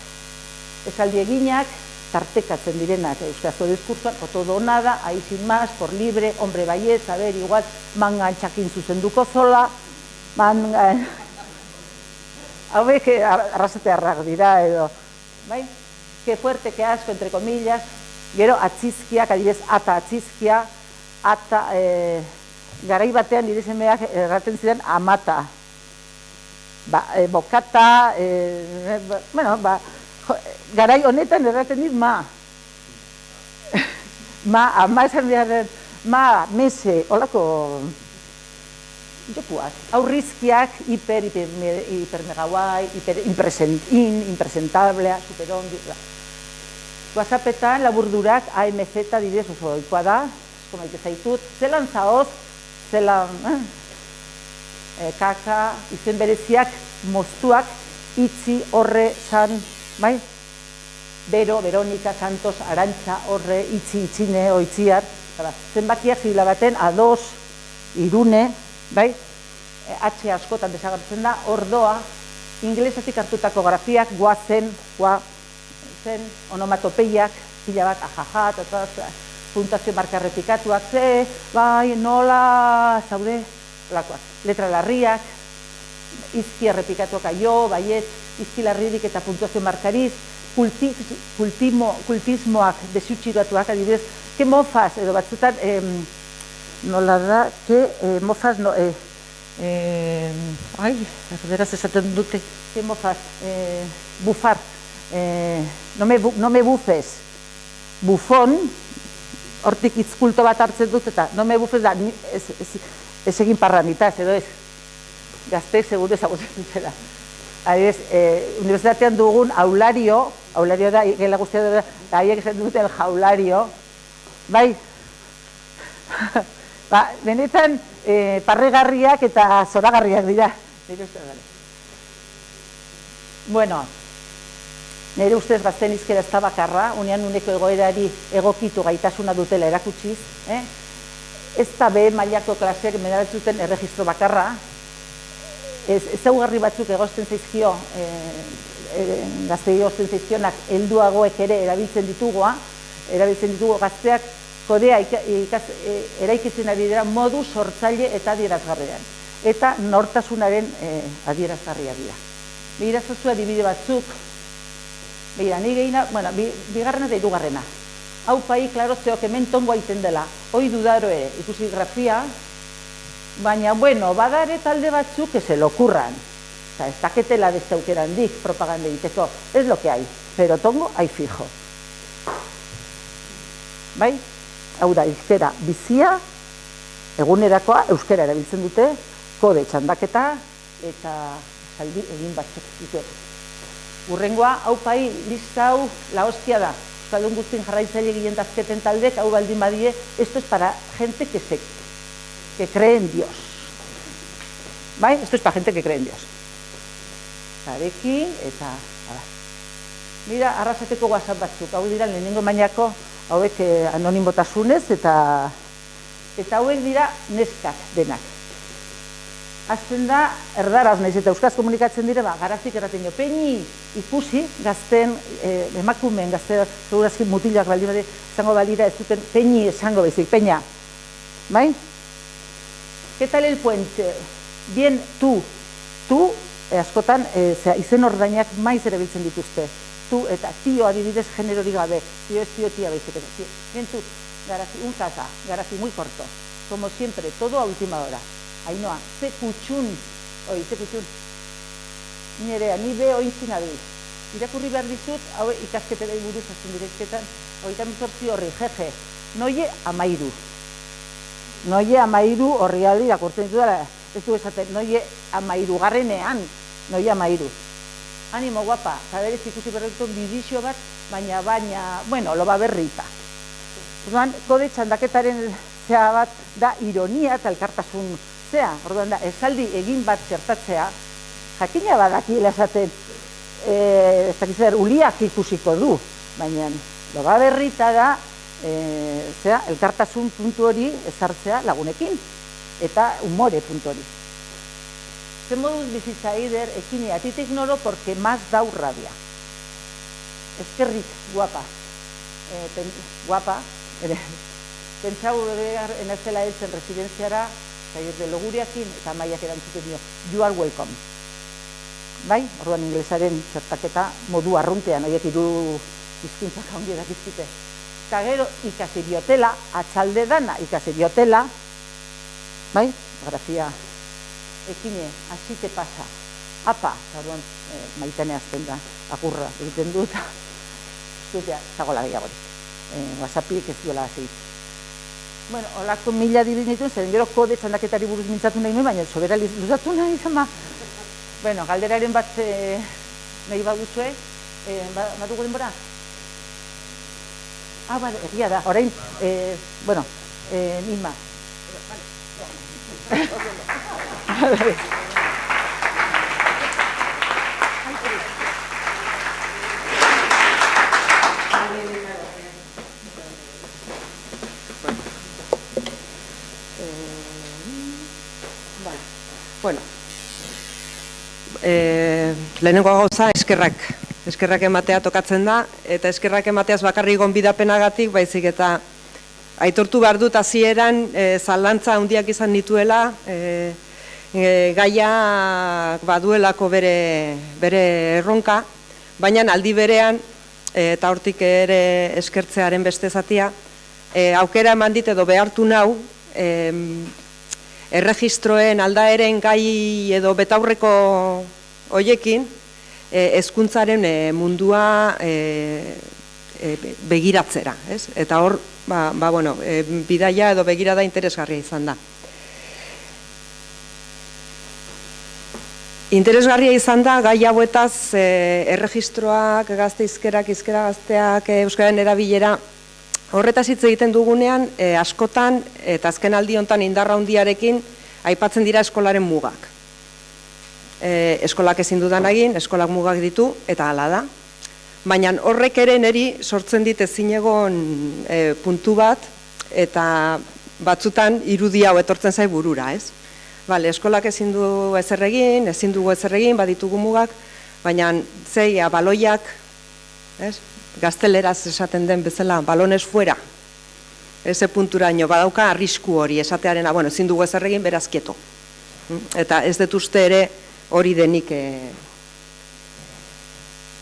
Esaldi eginak, tartekatzen direnak euskarazko diskursoan, o todo nada, ahí sin más, por libre, hombre baiez, a ver, igual, mangan txakin zuzenduko zola, mangan... Hauek arrasatearrak dira edo, bai? Que fuerte, que asco, entre comillas, gero atzizkiak, adibidez, ata atzizkia, ata, garai batean nire semeak erraten ziren amata, bokata, bueno, garai honetan erraten dit ma. Ma esan behar, mese, holako jokuak. Aurrizkiak, hipermegaguai, impresentablea, superongi. WhatsAppetan laburdurak AMZ didez oso oikoa da, komaite zaitut, zelan zaoz, zelan kaka, izen bereziak, moztuak, itzi, horre, san, bai? Bero, Veronika, Santos, Arantxa, horre, itzi, itxine, oitziar, zenbakiak zibila baten, ados, irune, bai? H askotan desagertzen da, ordoa, ingelesatik hartutako grafiak, guazen, zen, onomatopeiak, pila bat, ajaja, puntazio marka repikatuak, bai, nola, zaude, lakoak, letra larriak, izki errepikatuak aio, baiet, izki larririk eta puntuazio markariz, kultismoak desutxiratuak, adibidez, ke mofaz, edo batzutan, nola da, ke mofaz, beraz esaten dute, ke mofaz, bufar, no me bufes, bufon, hortik itzkulto bat hartzen dut, eta no me bufes da, ez egin parranitaz, edo ez, gazteek seguru ezagutzen zera. Adibidez, unibertsitatean dugun aulario da, gela guztia da, haiek esan duten jaulario, bai? Benetan, parregarriak eta zoragarriak dira. Bueno, nire ustez gazten hizkera ez da bakarra, unean uneko egoerari egokitu gaitasuna dutela erakutsiz, ez da B mailako klaseak menaratzuten erregistro bakarra, ezaugarri batzuk egozten zaizkio, gaztei egozten zaizkionak helduagoek ere erabiltzen ditugu gazteak kodea eraikitzen ari dira modu sortzaile eta adierazgarrian. Eta nortasunaren adierazgarria dira. Begira zazua adibide batzuk, begira, ni gehina, bueno, bigarrena eta hirugarrena. Hau pai, klaro, zeok hemen tongo aiten dela. Hoi dudaro ere, ikusi grafia, baina, bueno, badare talde batzuk que se lo curran. O sea, ez daketela beste aukera handik propaganda egiteko. Es lo que hay, pero tongo hay fijo. Bai? Hau da, euskera bizia, egunerakoa, euskera erabiltzen dute, kode txandaketa eta saldi egin batzuk ditu. Urrengoa, hau pai, lista hau laostia da. Euskaldun guztien jarraitzaile gilentazketen taldek, hau baldin badie, esto es para gente que cree en Dios. Bai? Esto es para gente que cree en Dios. Zarekin, eta... Mira, arrasateko WhatsApp batzuk, hau dira lehenengo mailako, hauek anonimotasunez, eta hauek dira neskak denak. Azten da, erdaraz nahiz eta euskaz komunikatzen dire, garazik erraten jo, peini ikusi gazten, emakumeen gazte, segurazki mutilak baldin bade, izango balira ez duten, peini esango bezik, peña. Bai? ¿Qué tal el puente? Bien, tú, askotan, izen ordainak maiz erabiltzen dituzte. Tu eta tio adibidez generori gabe, tio ez tio tia baizik, bien tú, garazi, un casa, garazi muy corto, como siempre, todo a última hora. Ainhoa, ze kutxun, nirea, ni be ointzin abil. Irakurri behar dizut, hau ikasketera buruz azten direktetan, hogeita mizortzi horri, jeje, noie amairu. Noie amairu horri aldi, irakurtzen ditu dara, ez du esaten, noie amairu, garrenean, noie amairu. Animo, guapa, zaberez ikusi berretu bidixo bat, baina, bueno, loba berrita. Orduan, kode txandaketaren zea bat da ironia eta elkartasun zea. Orduan da, esaldi egin bat txertatzea, jakina badakiela esaten, ez dakiz ber, uliak ikusiko du, baina loba berrita da, zea, elkartasun puntu hori ezartzea lagunekin, eta umore puntu hori. Ze moduz bizitza eider, ekine, a ti te ignoro porque más dau rabia. Eskerrik, guapa. Guapa, pentsau enazela heltzen residenziara, zaier de loguriakin, eta maiak erantzuten dio, you are welcome. Bai, orduan inglesaren zertaketa modu arruntean, horiek hiru hizkuntzak ongi dakizkite. Eta gero ikasi diotela, atxalde dana ikasi diotela, bai, grafia, ekine, hasi te pasa, apa, orduan maitane azten da, agurra egiten dut, zutea, zagola gehiagorik, WhatsAppik ez duela hasi. Bueno, holako mila dirinituen, zeren gero kode txandaketari buruz mintzatu nahi nuen, baina sobera luzatu nahi izan ba. Bueno, galderaren bat nahi baduzue, badugu denbora? Bale, egia da, orain, bueno, Nima. Bueno, lehenengo gauza eskerrak ematea tokatzen da, eta eskerrak emateaz bakarrik gonbidapenagatik, baizik eta aitortu behar dut hasieran zalantza handiak izan nituela, gaia baduelako bere erronka, baina aldi berean, eta hortik ere eskertzearen beste zatia, aukera eman dit edo behartu nau, erregistroen aldaeren gai edo betaurreko hoiekin, hezkuntzaren mundua begiratzera, ez? Eta hor, bueno, bidaia edo begirada interesgarria izan da. Interesgarria izan da, gai hauetaz erregistroak, gazte hizkerak, hizkera gazteak, euskararen erabilera Horretaz hitz egiten dugunean, askotan, eta azken aldi honetan indarra handiarekin, aipatzen dira eskolaren mugak. Eskolak ezin dudan egin, eskolak mugak ditu, eta hala da. Baina horrek ere niri sortzen dit ezinegon puntu bat, eta batzutan irudi hau etortzen zai burura, ez? Bale, eskolak ezin du ezer egin, ezin dugu ezer egin, baditugu mugak, baina zeia, baloiak, ez? Gazteleraz esaten den bezala, balones fuera. Eze punturaino, badauka arrisku hori, esatearena, bueno, ezin dugu ezer egin, beraz kieto. Eta ez dut uste ere hori denik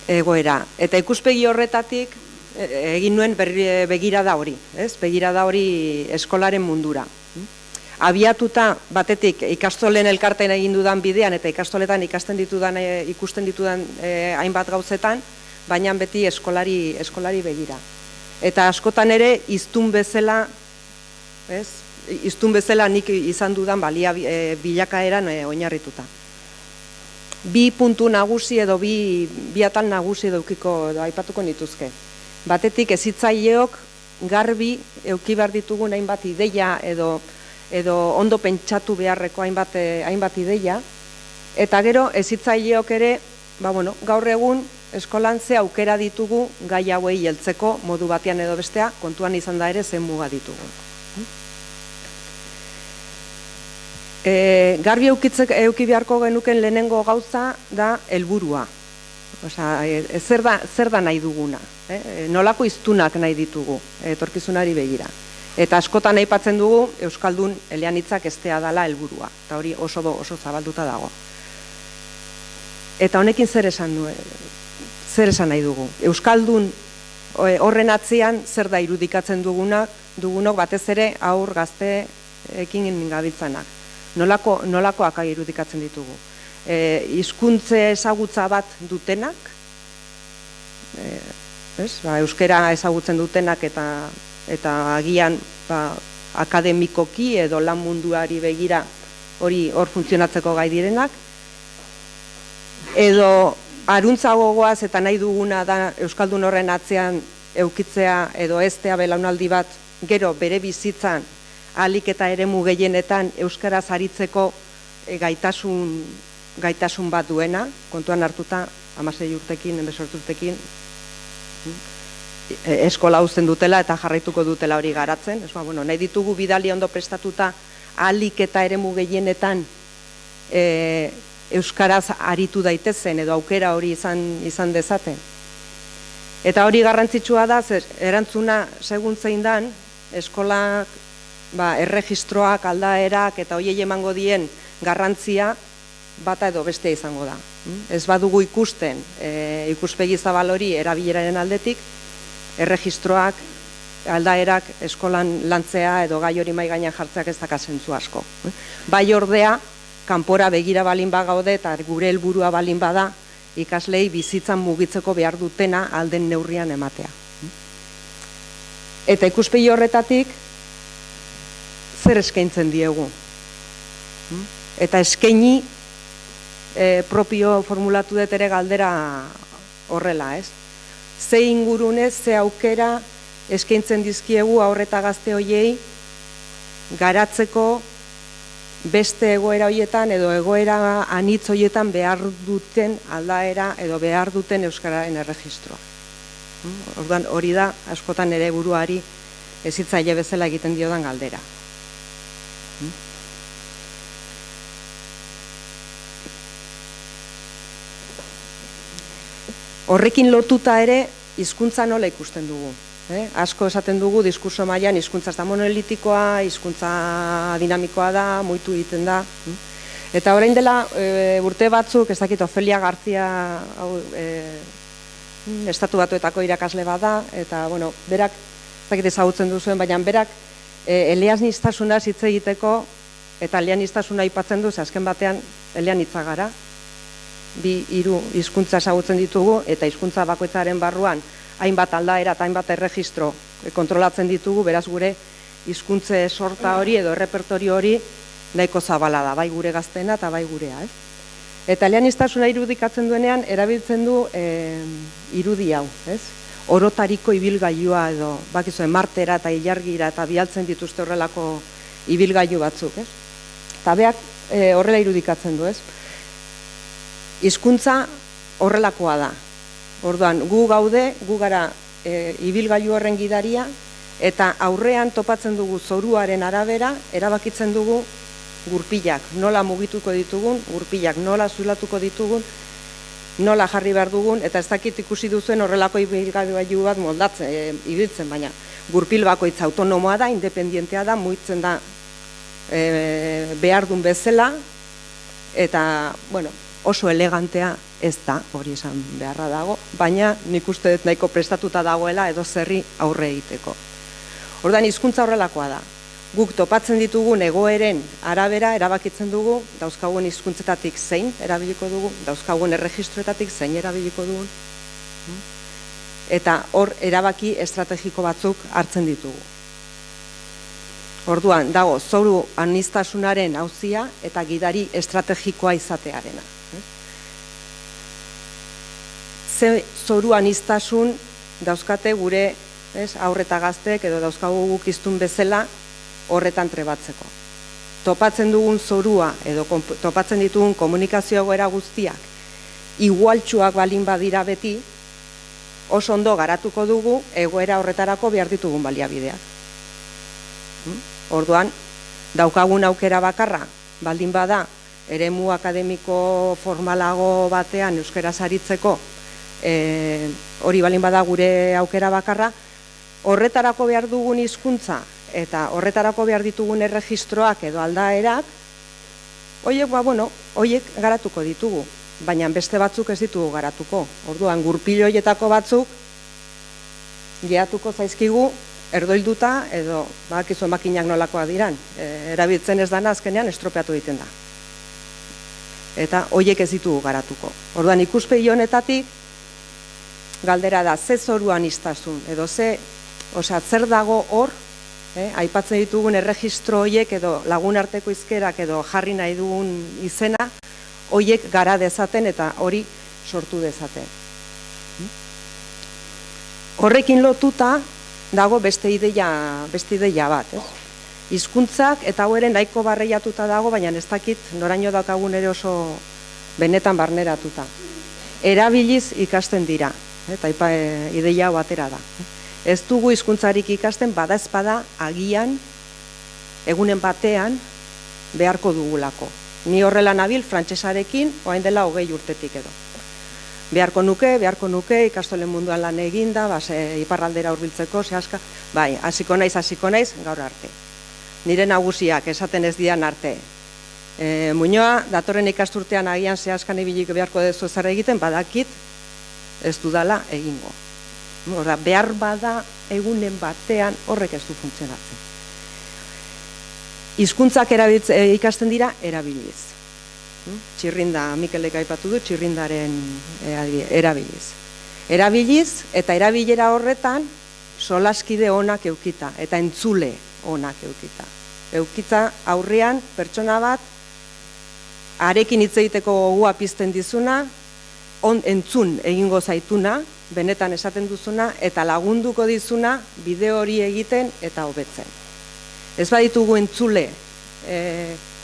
egoera. Eta ikuspegi horretatik egin nuen begirada hori, ez? Begirada hori eskolaren mundura. Abiatuta batetik ikastolen elkartean egin dudan bidean eta ikastoletan ikusten ditudan hainbat gauzetan, baina beti eskolari begira. Eta askotan ere hiztun bezala, ez? Hiztun bezala nik izan dudan balia bilakaeran oinarrituta. Bi puntu nagusi edo bi atal nagusi edo aipatuko nituzke. Batetik hezitzaileok garbi eduki behar ditugun hainbat ideia edo ondo pentsatu beharreko hainbat ideia, eta gero hezitzaileok ere, gaur egun eskolan ze aukera ditugu gai hauei heltzeko modu batean edo bestea, kontuan izan da ere zen muga ditugu. Garbi eduki beharko genuken lehenengo gauza da helburua. Zer da nahi duguna, nolako hiztunak nahi ditugu etorkizunari begira. Eta askotan aipatzen dugu euskaldun eleanitzak estea dala helburua, eta hori oso zabalduta dago. Eta honekin zer esan nahi dugu? Euskaldun horren atzean zer da irudikatzen dugunok batez ere aur gazteekin gabiltzanak. Nolakoak irudikatzen ditugu? Hizkuntze ezagutza bat dutenak, euskera ezagutzen dutenak eta agian akademikoki edo lan munduari begira hor funtzionatzeko gai direnak, edo aruntzago goaz eta nahi duguna da euskaldun horren atzean eukitzea edo estea belaunaldi bat gero bere bizitzan ahalik eta eremu gehienetan euskaraz aritzeko gaitasun bat duena, kontuan hartuta 16 urtekin, 18 urtekin eskola uzten dutela eta jarraituko dutela hori garatzen. Nahi ditugu bidali ondo prestatuta ahalik eta eremu gehienetan euskaraz aritu daitezen edo aukera hori izan dezaten. Eta hori garrantzitsua da, erantzuna segun zein dan, eskolak erregistroak, aldaerak eta hoiei emango dien garrantzia bata edo bestea izango da. Ez badugu ikusten ikuspegi zabal hori erabileraren aldetik, erregistroak, aldaerak eskolan lantzea edo gai hori mahai gainean jartzeak ez daka zentzu asko. Bai ordea, kanpora begira balin bagaude eta gure helburua balin bada, ikaslei bizitzan mugitzeko behar dutena alden neurrian ematea. Eta ikuspegi horretatik, zer eskaintzen diegu? Eta eskaini propio formulatu dut ere galdera horrela, ez? Ze ingurune, ze aukera eskaintzen dizkiegu aurre eta gazte hoiei garatzeko beste egoera hoietan edo egoera anitz hoietan behar duten aldaera edo behar duten euskararen erregistroa. Orduan hori da askotan ere buruari hezitzaile bezala egiten diodan galdera. Horrekin lotuta ere hizkuntza nola ikusten dugu. Asko esaten dugu diskurso mailan hizkuntza ez da monolitikoa, hizkuntza dinamikoa da, muitu egiten da. Eta orain dela urte batzuk, ez dakit Ofelia Garzia Estatu Batuetako irakasle bada, eta berak, ez dakit ezagutzen duzuen, baina berak eleaniztasunaz hitz egiteko eta eleaniztasuna aipatzen du, azken batean eleanitza gara. 2 hizkuntza ezagutzen ditugu eta hizkuntza bakoitzaren barruan hainbat aldaera eta hainbat erregistro kontrolatzen ditugu, beraz gure hizkuntze sorta hori edo errepertorio hori nahiko zabala da, bai gure gazteena eta bai gurea. Eta eleaniztasuna irudikatzen duenean erabiltzen du irudi hau. orotariko ibilgailua edo, bakizue, martera eta ilargira eta bialtzen dituzte horrelako ibilgailu batzuk, ez? Eta beak horrela irudikatzen du, ez? Hizkuntza horrelakoa da. Orduan, gu gaude, gu gara ibilgailu horren gidaria, eta aurrean topatzen dugu zoruaren arabera, erabakitzen dugu gurpilak, nola mugituko ditugun, gurpilak nola zulatuko ditugun, nola jarri behar dugun, eta ez dakit ikusi duzuen horrelako ibilgailu bat moldatzen, ibiltzen, baina gurpil bakoitza autonomoa da, independientea da, mugitzen da behar duen bezala, eta, bueno, oso elegantea ez da, hori esan beharra dago, baina nik uste dut nahiko prestatuta dagoela edo zerri aurre egiteko. Orduan, hizkuntza horrelakoa da. Guk topatzen ditugun egoeren arabera erabakitzen dugu, dauzkagun hizkuntzetatik zein erabiliko dugu, dauzkagun erregistroetatik zein erabiliko dugun, eta hor erabaki estrategiko batzuk hartzen ditugu. Orduan, dago, zoru aniztasunaren auzia eta gidari estrategikoa izatearena. Ze zoru aniztasun dauzkate gure aurre eta gaztek edo dauzkagu guk hiztun bezala horretan trebatzeko. Topatzen dugun zorua edo topatzen ditugun komunikazio egoera guztiak igualtsuak balin badira beti, oso ondo garatuko dugu egoera horretarako behar ditugun baliabideak. Orduan, daukagun aukera bakarra, baldin bada, eremu akademiko formalago batean euskaraz aritzeko, hori balin bada gure aukera bakarra, horretarako behar dugun hizkuntza eta horretarako behar ditugun erregistroak edo aldaerak, horiek garatuko ditugu, baina beste batzuk ez ditugu garatuko. Orduan, gurpil horietako batzuk gehatuko zaizkigu erdoilduta edo bakizuen makinak nolakoa diran, erabiltzen ez dana azkenean estropeatu egiten da. Eta horiek ez ditugu garatuko. Orduan, ikuspegi honetatik galdera da, ze zoru aniztasun edo zer dago hor, aipatzen ditugun erregistro horiek edo lagun arteko hizkerak edo jarri nahi dugun izena, horiek gara dezaten eta hori sortu dezaten. Horrekin lotuta dago beste ideia bat. Hizkuntzak eta haueren nahiko barreiatuta dago, baina ez dakit noraino daukagun ere oso benetan barneratuta. Erabiliz ikasten dira, eta ideia hau atera da. Ez dugu hizkuntzarik ikasten badaezpada agian, egunen batean, beharko dugulako. Ni horrela nabil frantsesarekin, orain dela 20 urtetik edo. Beharko nuke, ikastolen munduan lan eginda, iparraldera hurbiltzeko, zehaska, bai, hasiko naiz, gaur arte. Nire nagusiak esaten ez dian arte. Muñoa, datorren ikasturtean agian zehaskan ibiliko beharko dezu zer egiten, badakit ez dudala egingo. Behar bada egunen batean horrek ez du funtzionatzen. Hizkuntzak ikasten dira erabiliz. Txirrinda, Mikelek aipatu du, txirrindaren erabiliz. Erabiliz eta erabilera horretan solaskide onak eukita eta entzule onak eukita. Eukita aurrean pertsona bat arekin hitz egiteko gogua pizten dizuna, entzun egingo zaituna, benetan esaten duzuna, eta lagunduko dizuna bideo hori egiten eta hobetzen. Ez baditugu entzule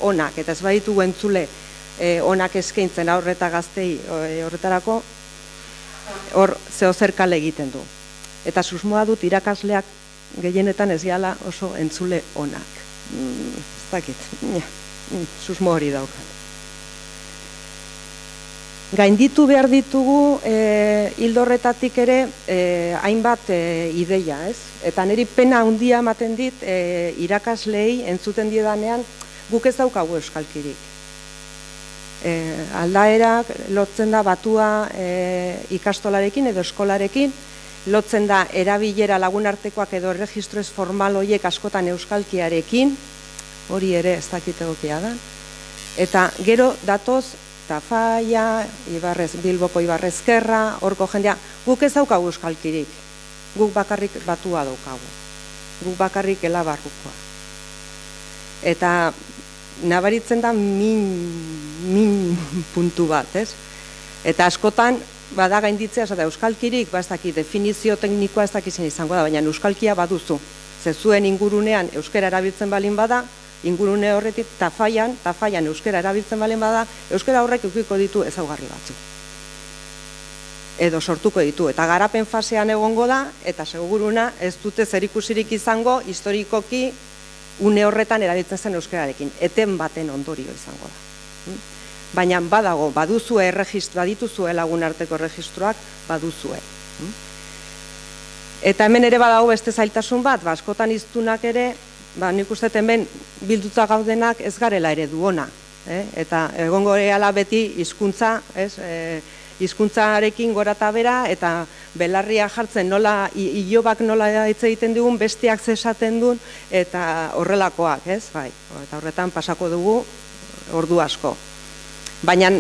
onak, eta ez baditugu entzule onak eskaintzen aurreta gaztei horretarako, hor zehozer kale egiten du. Eta susmoa dut irakasleak gehienetan ez gala oso entzule onak. Ez dakit, susmo hori daukat. Gainditu behar ditugu hildorretatik ere hainbat ideia, ez? Eta niri pena handia ematen dit irakasleei entzuten diedanean guk ez daukagu euskalkirik. Aldaerak lotzen da batua ikastolarekin edo eskolarekin, lotzen da erabilera lagunartekoak edo erregistroez formal horiek askotan euskalkiarekin, hori ere ez dakit egokia da. Eta gero datoz Tafaia, Bilboko Ibarrezkerra, horko jendea, guk ez daukagu euskalkirik, guk bakarrik batua daukagu, guk bakarrik elabarrukoa. Eta nabaritzen da min puntu bat, ez? Eta askotan bada gainditzea, eta euskalkirik, ez daki definizio teknikoa ez dakizien izango da, baina euskalkia baduzu. Ze zuen ingurunean euskera erabiltzen balin bada, ingurune horretik tafaian euskera erabiltzen balin bada, euskera horrek edukiko ditu ezaugarri batzuk. Edo sortuko ditu, eta garapen fasean egongo da, eta seguruna ez dute zerikusirik izango historikoki une horretan erabiltzen zen euskerarekin, eten baten ondorio izango da. Baina badago, baduzue badituzue lagun arteko erregistroak, baduzue. Eta hemen ere badago beste zailtasun bat, askotan hiztunak ere, nik uste hemen bilduta gaudenak ez garela ere duona. Eta egongo gehala beti hizkuntza, hizkuntzarekin gora eta bera, eta belarria jartzen nola, ilobak nola hitz egiten dugun, besteak zesaten duen, eta horrelakoak, ez? Eta horretan pasako dugu ordu asko. Baina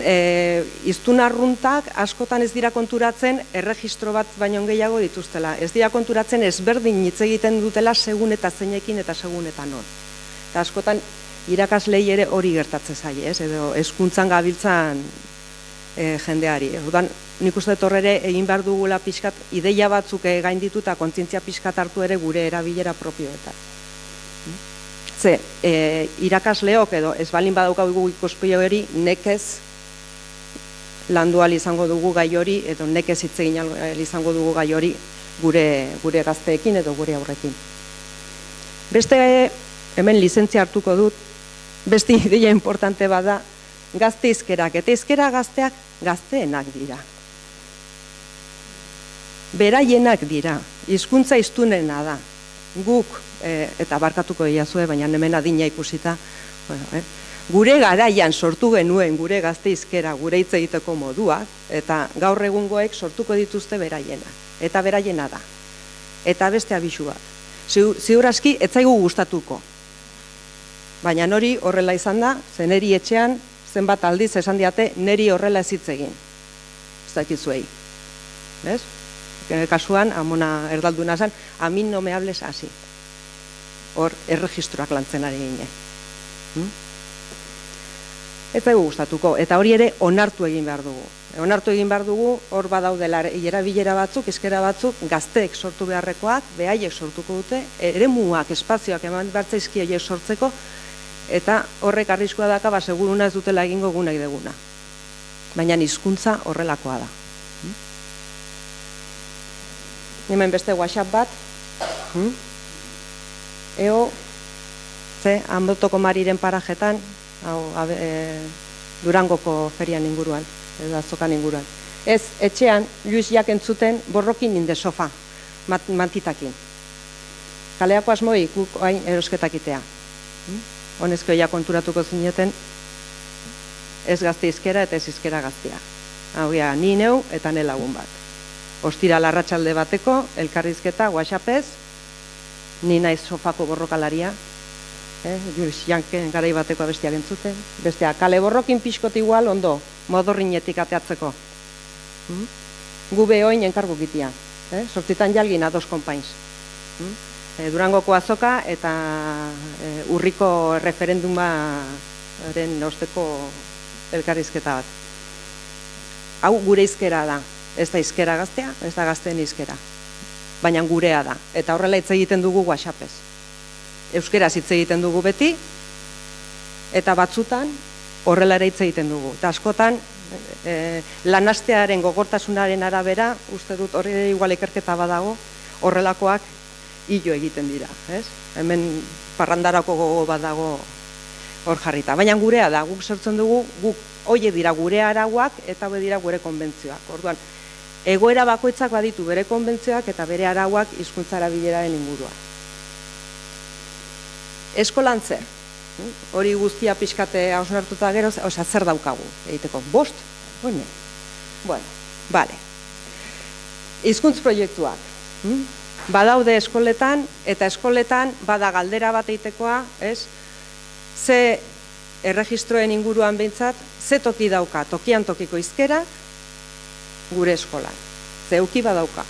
hiztun arruntak askotan ez dira konturatzen erregistro bat baino gehiago dituztela. Ez dira konturatzen ezberdin hitz egiten dutela segun eta zeinekin eta segun eta non. Eta askotan irakaslei ere hori gertatzen zaie, ez? Edo hezkuntzan gabiltzan jendeari. Orduan, nik uste dut horre egin behar dugula pixkat, ideia batzuk gainditu eta kontzientzia pixkat hartu ere gure erabilera propioetan. Ze, irakasleok edo ez balin badaukagu ikuspegi hori, nekez landu ahal izango dugu gai hori, edo nekez hitz egin ahal izango dugu gai hori gure gazteekin edo gure aurrekin. Beste, hemen lizentzia hartuko dut, beste ideia importante bada, gazte hizkerak, eta hizkera gazteak gazteenak dira. Beraienak dira, hizkuntza hiztunena da. Guk, eta barkatuko diazue, baina hemen adina ikusita, gure garaian sortu genuen gure gazte hizkera, gure hitz egiteko moduak, eta gaur egungoek sortuko dituzte beraiena. Eta beraiena da. Eta beste abisu bat. Ziur aski, ez zaigu gustatuko. Baina nori horrela izan da, ze neri etxean, zenbat aldiz esan diate, neri horrela ez hitz egin. Ez dakizuei. ¿Ves? Kasuan, amona erdalduna zen, a min no me hables así. Hor, erregistroak lantzen ari gine. Ez zaigu gustatuko, eta hori ere onartu egin behar dugu. Onartu egin behar dugu, hor badaudela erabilera batzuk, hizkera batzuk, gazteek sortu beharrekoak, behaiek sortuko dute, eremuak, espazioak eman bertzaizki horiek sortzeko, eta horrek arriskua daka, seguruna ez dutela egingo gu nahi deguna. Baina hizkuntza horrelakoa da. Hemen beste WhatsApp bat, Anbotoko Mariren parajetan, Durangoko ferian inguruan, edo azokan inguruan. Ez, etxean, Luis Jak entzuten borrokin inde sofa, mantitakin. Kaleako asmoi, guk hain erosketak-itea. Honezko ja konturatuko zineten, ez gazte hizkera eta ez hizkera gaztea. Hau ja, ni neu eta ne lagun bat. Ostira larratsalde bateko, elkarrizketa, WhatsAppez, ni naiz sofako borrokalaria, Luis Janken garai bateko abestiak entzuten, bestea, kale borrokin pixkot igual, ondo, modorrinetik ateatzeko. Gube oin enkargu gitia, sortzitan jalgin ados konpainz. Durangoko azoka eta urriko referendumaren osteko elkarrizketa bat. Hau gure hizkera da. Ez da hizkera gaztea, ez da gazteen hizkera. Baina gurea da. Eta horrela hitz egiten dugu WhatsAppez. Euskeraz hitz egiten dugu beti, eta batzutan horrela ere hitz egiten dugu. Eta askotan, lanastearen gogortasunaren arabera, uste dut horre igual ikerketa badago, horrelakoak hilo egiten dira. Hemen parrandarako gogo badago hor jarrita. Baina gurea da, guk sortzen dugu, guk hoie dira gure arauak eta hoi dira gure konbentzioak. Orduan, egoera bakoitzak baditu bere konbentzioak eta bere arauak hizkuntza erabileraren inguruan. Eskolan zer? Hori guztia pixkate hausnartuta gero, zer daukagu egiteko? 5? Bueno, bale. Hizkuntz proiektuak. Badaude eskoletan, eta eskoletan bada galdera bat egitekoa, ze erregistroen inguruan behintzat, ze toki dauka, tokian tokiko hizkera, gure eskolan. Ze euki badauka.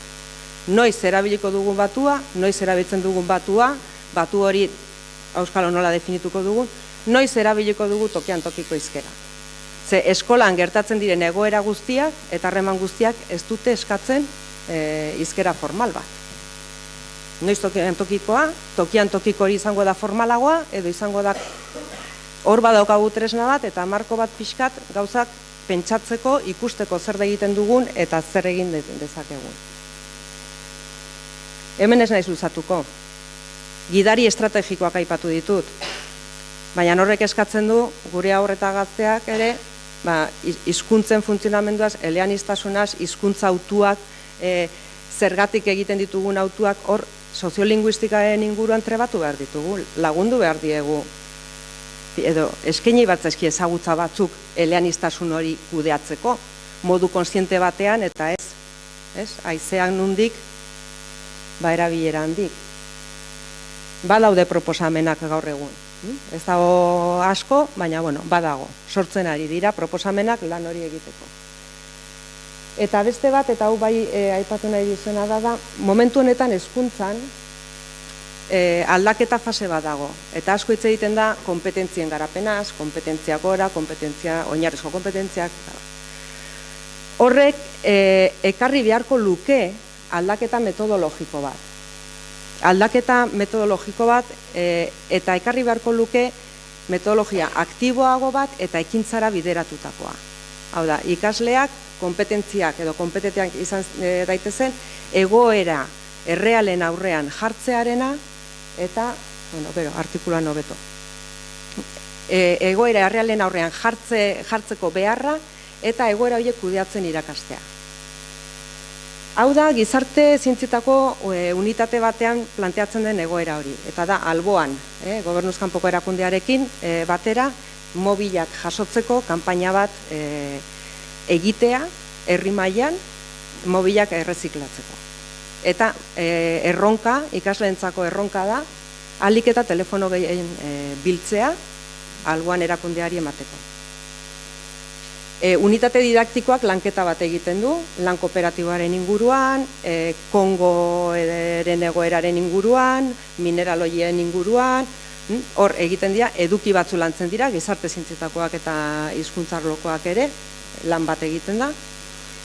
Noiz erabiliko dugun batua, noiz erabiltzen dugun batua, batu hori, auskalo nola definituko dugun, noiz erabiliko dugu tokian tokiko hizkera. Ze eskolan gertatzen diren egoera guztiak eta harreman guztiak ez dute eskatzen hizkera formal bat. Noiz tokian tokikoa, tokian tokiko hori izango da formalagoa, edo izango da hor badaukagu tresna bat eta marko bat pixkat gauzak pentsatzeko, ikusteko zer egiten dugun eta zer egin dezakegun. Hemen ez naiz luzatuko. Gidari estrategikoak aipatu ditut. Baina horrek eskatzen du gure haur eta gazteak ere hizkuntzen funtzionamenduaz, eleaniztasunaz, hizkuntza hautuak, zergatik egiten ditugun hautuak hor soziolinguistikaren inguruan trebatu behar ditugu, lagundu behar diegu. Edo eskaini bat zaizki ezagutza batzuk eleaniztasun hori kudeatzeko, modu kontziente batean eta ez, haizean nundik, erabilera handik. Badaude proposamenak gaur egun. Ez dago asko, baina badago. Sortzen ari dira proposamenak lan hori egiteko. Eta beste bat, eta hau bai aipatu nahi duzena da, momentu honetan hezkuntzan aldaketa fase bat dago. Eta asko hitz egiten da kompetentzien garapenaz, kompetentzia gora, oinarrizko kompetentziak. Horrek ekarri beharko luke aldaketa metodologiko bat. Aldaketa metodologiko bat eta ekarri beharko luke metodologia aktiboago bat eta ekintzara bideratutakoa. Hau da, ikasleak kompetentziak edo kompetentziak izan daitezen egoera errealen aurrean jartzearena eta, artikuluan hobeto. Egoera errealen aurrean jartzeko beharra eta egoera horiek kudeatzen irakastea. Hau da, gizarte zientzietako unitate batean planteatzen den egoera hori. Eta da, alboan, Gobernuz kanpoko erakundearekin batera, mobilak jasotzeko kanpaina bat egitea, herri mailan, mobilak erreziklatzeko. Eta erronka, ikasleentzako erronka da, ahalik eta telefono gehien biltzea, alboan erakundeari emateko. Unitate didaktikoak lanketa bat egiten du, lan kooperatiboaren inguruan, Kongoren egoeraren inguruan, mineraloien inguruan, hor egiten dira, eduki batzu lantzen dira, gizarte zientzietakoak eta hizkuntzarlokoak ere, lan bat egiten da,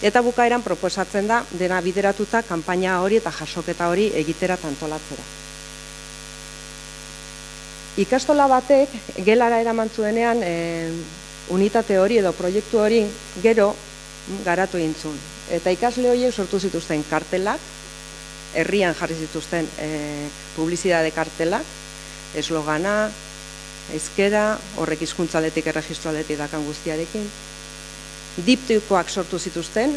eta bukaeran proposatzen da, dena bideratuta, kanpaina hori eta jasoketa hori egitera tantolatzera. Ikastola batek, gelara eraman zuenean, unitate hori edo proiektu hori gero garatu egin zuen. Eta ikasle horiek sortu zituzten kartelak, herrian jarri zituzten publizitate kartelak, eslogana, euskera, horrek hizkuntzaletik erregistroaletik dakan guztiarekin. Diptikoak sortu zituzten,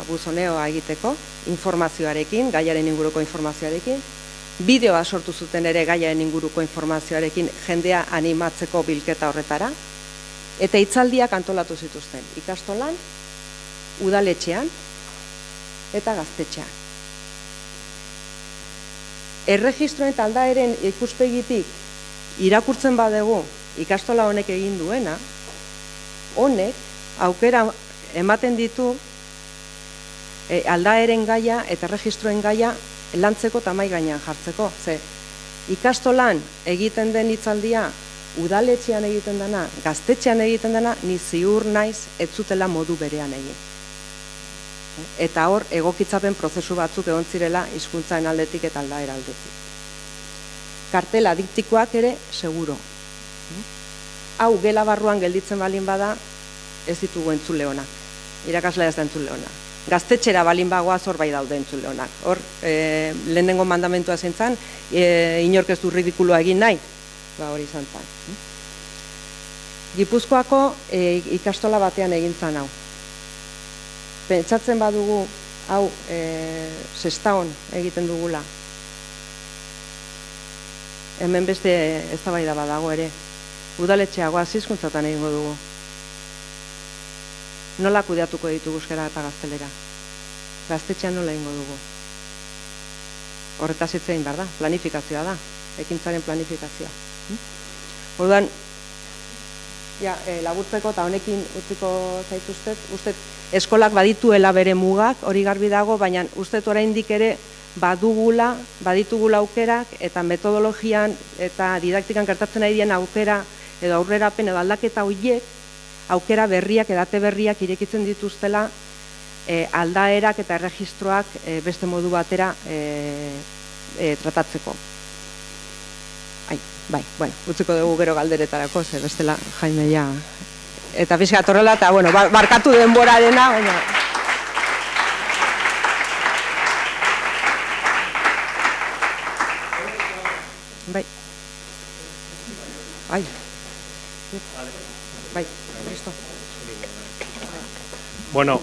buzoneoa egiteko, informazioarekin, gaiaren inguruko informazioarekin. Bideoa sortu zuten ere gaiaren inguruko informazioarekin jendea animatzeko bilketa horretara. Eta hitzaldiak antolatu zituzten, ikastolan, udaletxean eta gaztetxean. Erregistroen eta aldaeren ikuspegitik irakurtzen badegu ikastola honek egin duena, honek aukera ematen ditu aldaeren gaia eta erregistroen gaia lantzeko eta mahai gainean jartzeko. Ze ikastolan egiten den hitzaldia, udaletxean egiten dena, gaztetxean egiten dena, ni ziur naiz ez zutela modu berean egin. Eta hor, egokitzapen prozesu batzuk egon zirela hizkuntzaren aldetik eta aldaera aldetik. Kartela diktikoak ere, seguro. Hau, gela barruan gelditzen balin bada, ez ditugu entzule honak. Irakaslea ez da entzule honak. Gaztetxera balin bagoaz hor bai daude entzule honak. Hor, lehenengo mandamentua zentzan, inork ez du ridikuloa egin nahi, hori izan zen. Gipuzkoako ikastola batean egin zen hau. Pentsatzen badugu, hau, Sestaon egiten dugula. Hemen beste eztabaida badago ere. Udaletxeagoa hizkuntzatan egingo dugu. Nola kudeatuko ditugu euskara eta gaztelera? Gaztetxean nola egingo dugu? Horretaz hitz egin behar da, planifikazioa da, ekintzaren planifikazioa. Orduan, laburtzeko eta honekin utziko zaituztet, uste eskolak badituela bere mugak, hori garbi dago, baina uste oraindik ere baditugula aukerak eta metodologian eta didaktikan gertatzen ari dien aukera edo aurrerapen edo aldaketa horiek aukera berriak, edate berriak irekitzen dituztela aldaerak eta erregistroak beste modu batera tratatzeko. Bai, bueno, utziko dugu gero galderetarako, ze bestela Jaime ja. Eta pixkat horrela, eta bueno, barkatu denborarena, baina... Bai. Bai, listo. Bueno,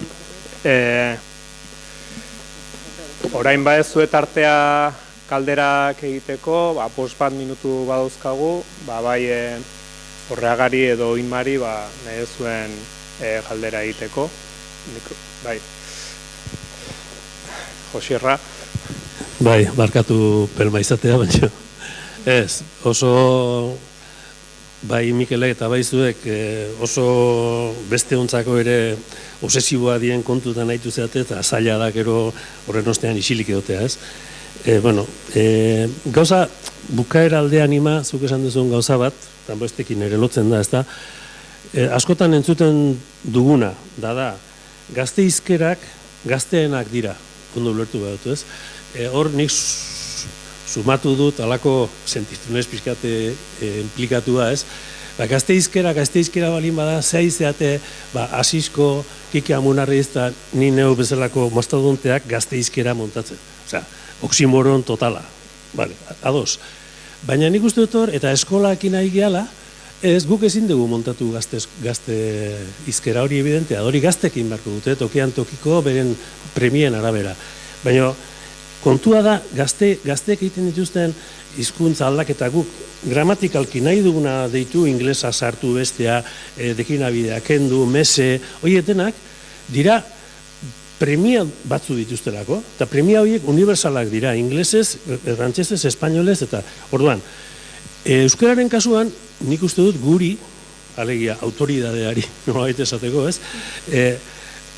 orain badezuet artea kalderak egiteko, 5 minutu badauzkagu, bai Horreagari edo Inmari nahi zuen galdera egiteko. Bai, Josierra. Bai, barkatu pelma izatea, baina ez, oso bai Mikelek eta bai zuek oso beste ontzako ere obsesiboa dien kontutan nahitu zeate eta zaila da gero horren ostean isilik egotea, ez? Gauza, bukaera aldean ima, zuk esan duzun gauza bat, eta bestekin ere lotzen da, ez da, askotan entzuten duguna, da, gazteizkerak gazteenak dira, ondo ulertu behatu, ez? Hor nik sumatu dut, alako sentiztunez pixkate implikatua, ez? Gazteizkera balin bada, zehaizeate, Asisko, Kike Amunarriz eta ni neu bezalako mastodonteak gazteizkera montatzen. Osea, oksimoron totala. Vale, ados. Baina nik uste dut hor, eta eskolakin nahi gehala, ez guk ezin dugu montatu gazte izkera hori evidentea, hori gaztekin barko dute, tokian tokiko beren premien arabera. Baina kontua da, gazteek egiten dituzten hizkuntza aldaketa guk gramatikalki nahi duguna deitu, inglesa sartu bestea, dekinabidea kendu, mese, horietenak dira premia batzu dituztelako, eta premia horiek universalak dira, inglesez, frantsesez, espainolez, eta orduan, euskararen kasuan, nik uste dut guri, alegia, autoridadeari, nolabait esateko, ez,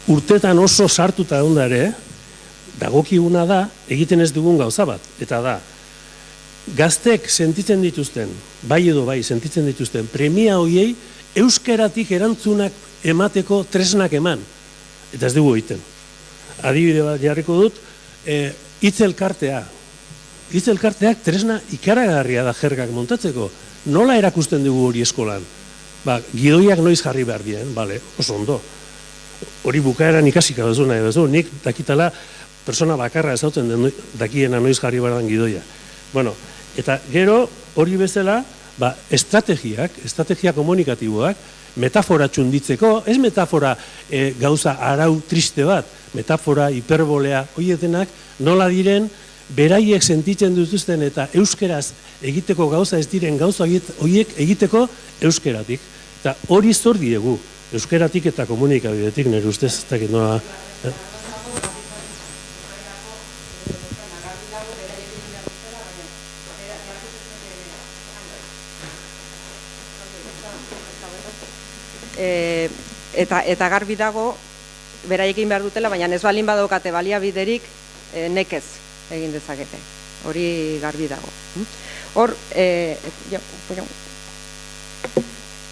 urtetan oso sartuta egon ere, dagokiguna da, egiten ez dugun gauza bat, eta da, gaztek sentitzen dituzten, bai edo bai sentitzen dituzten, premia horiei euskaratik erantzunak emateko tresnak eman, eta ez dugu egiten. Adibide bat jarriko dut, hitzelkartea. Hitzelkarteak tresna ikaragarria da jergak montatzeko. Nola erakusten dugu hori eskolan? Gidoiak noiz jarri behar dien, bale, oso ondo. Hori bukaeran ikasika bezu nahi bezu, nik dakitala persona bakarra ezautzen dakiena noiz jarri behar den gidoia. Bueno, eta gero hori bezala, estrategia komunikatiboak, metafora txunditzeko, ez metafora gauza arau triste bat, metafora, hiperbolea, horietenak nola diren, beraiek sentitzen dituzten eta euskeraz egiteko gauza ez diren gauza horiek egiteko euskeratik. Eta hori zor diegu, euskeratik eta komunikabidetik, nire ustez, ez dakit nola... Eta garbi dago, beraiekin behar dutela, baina ez balin badaukate baliabiderik nekez egin dezakete. Hori garbi dago. Hor,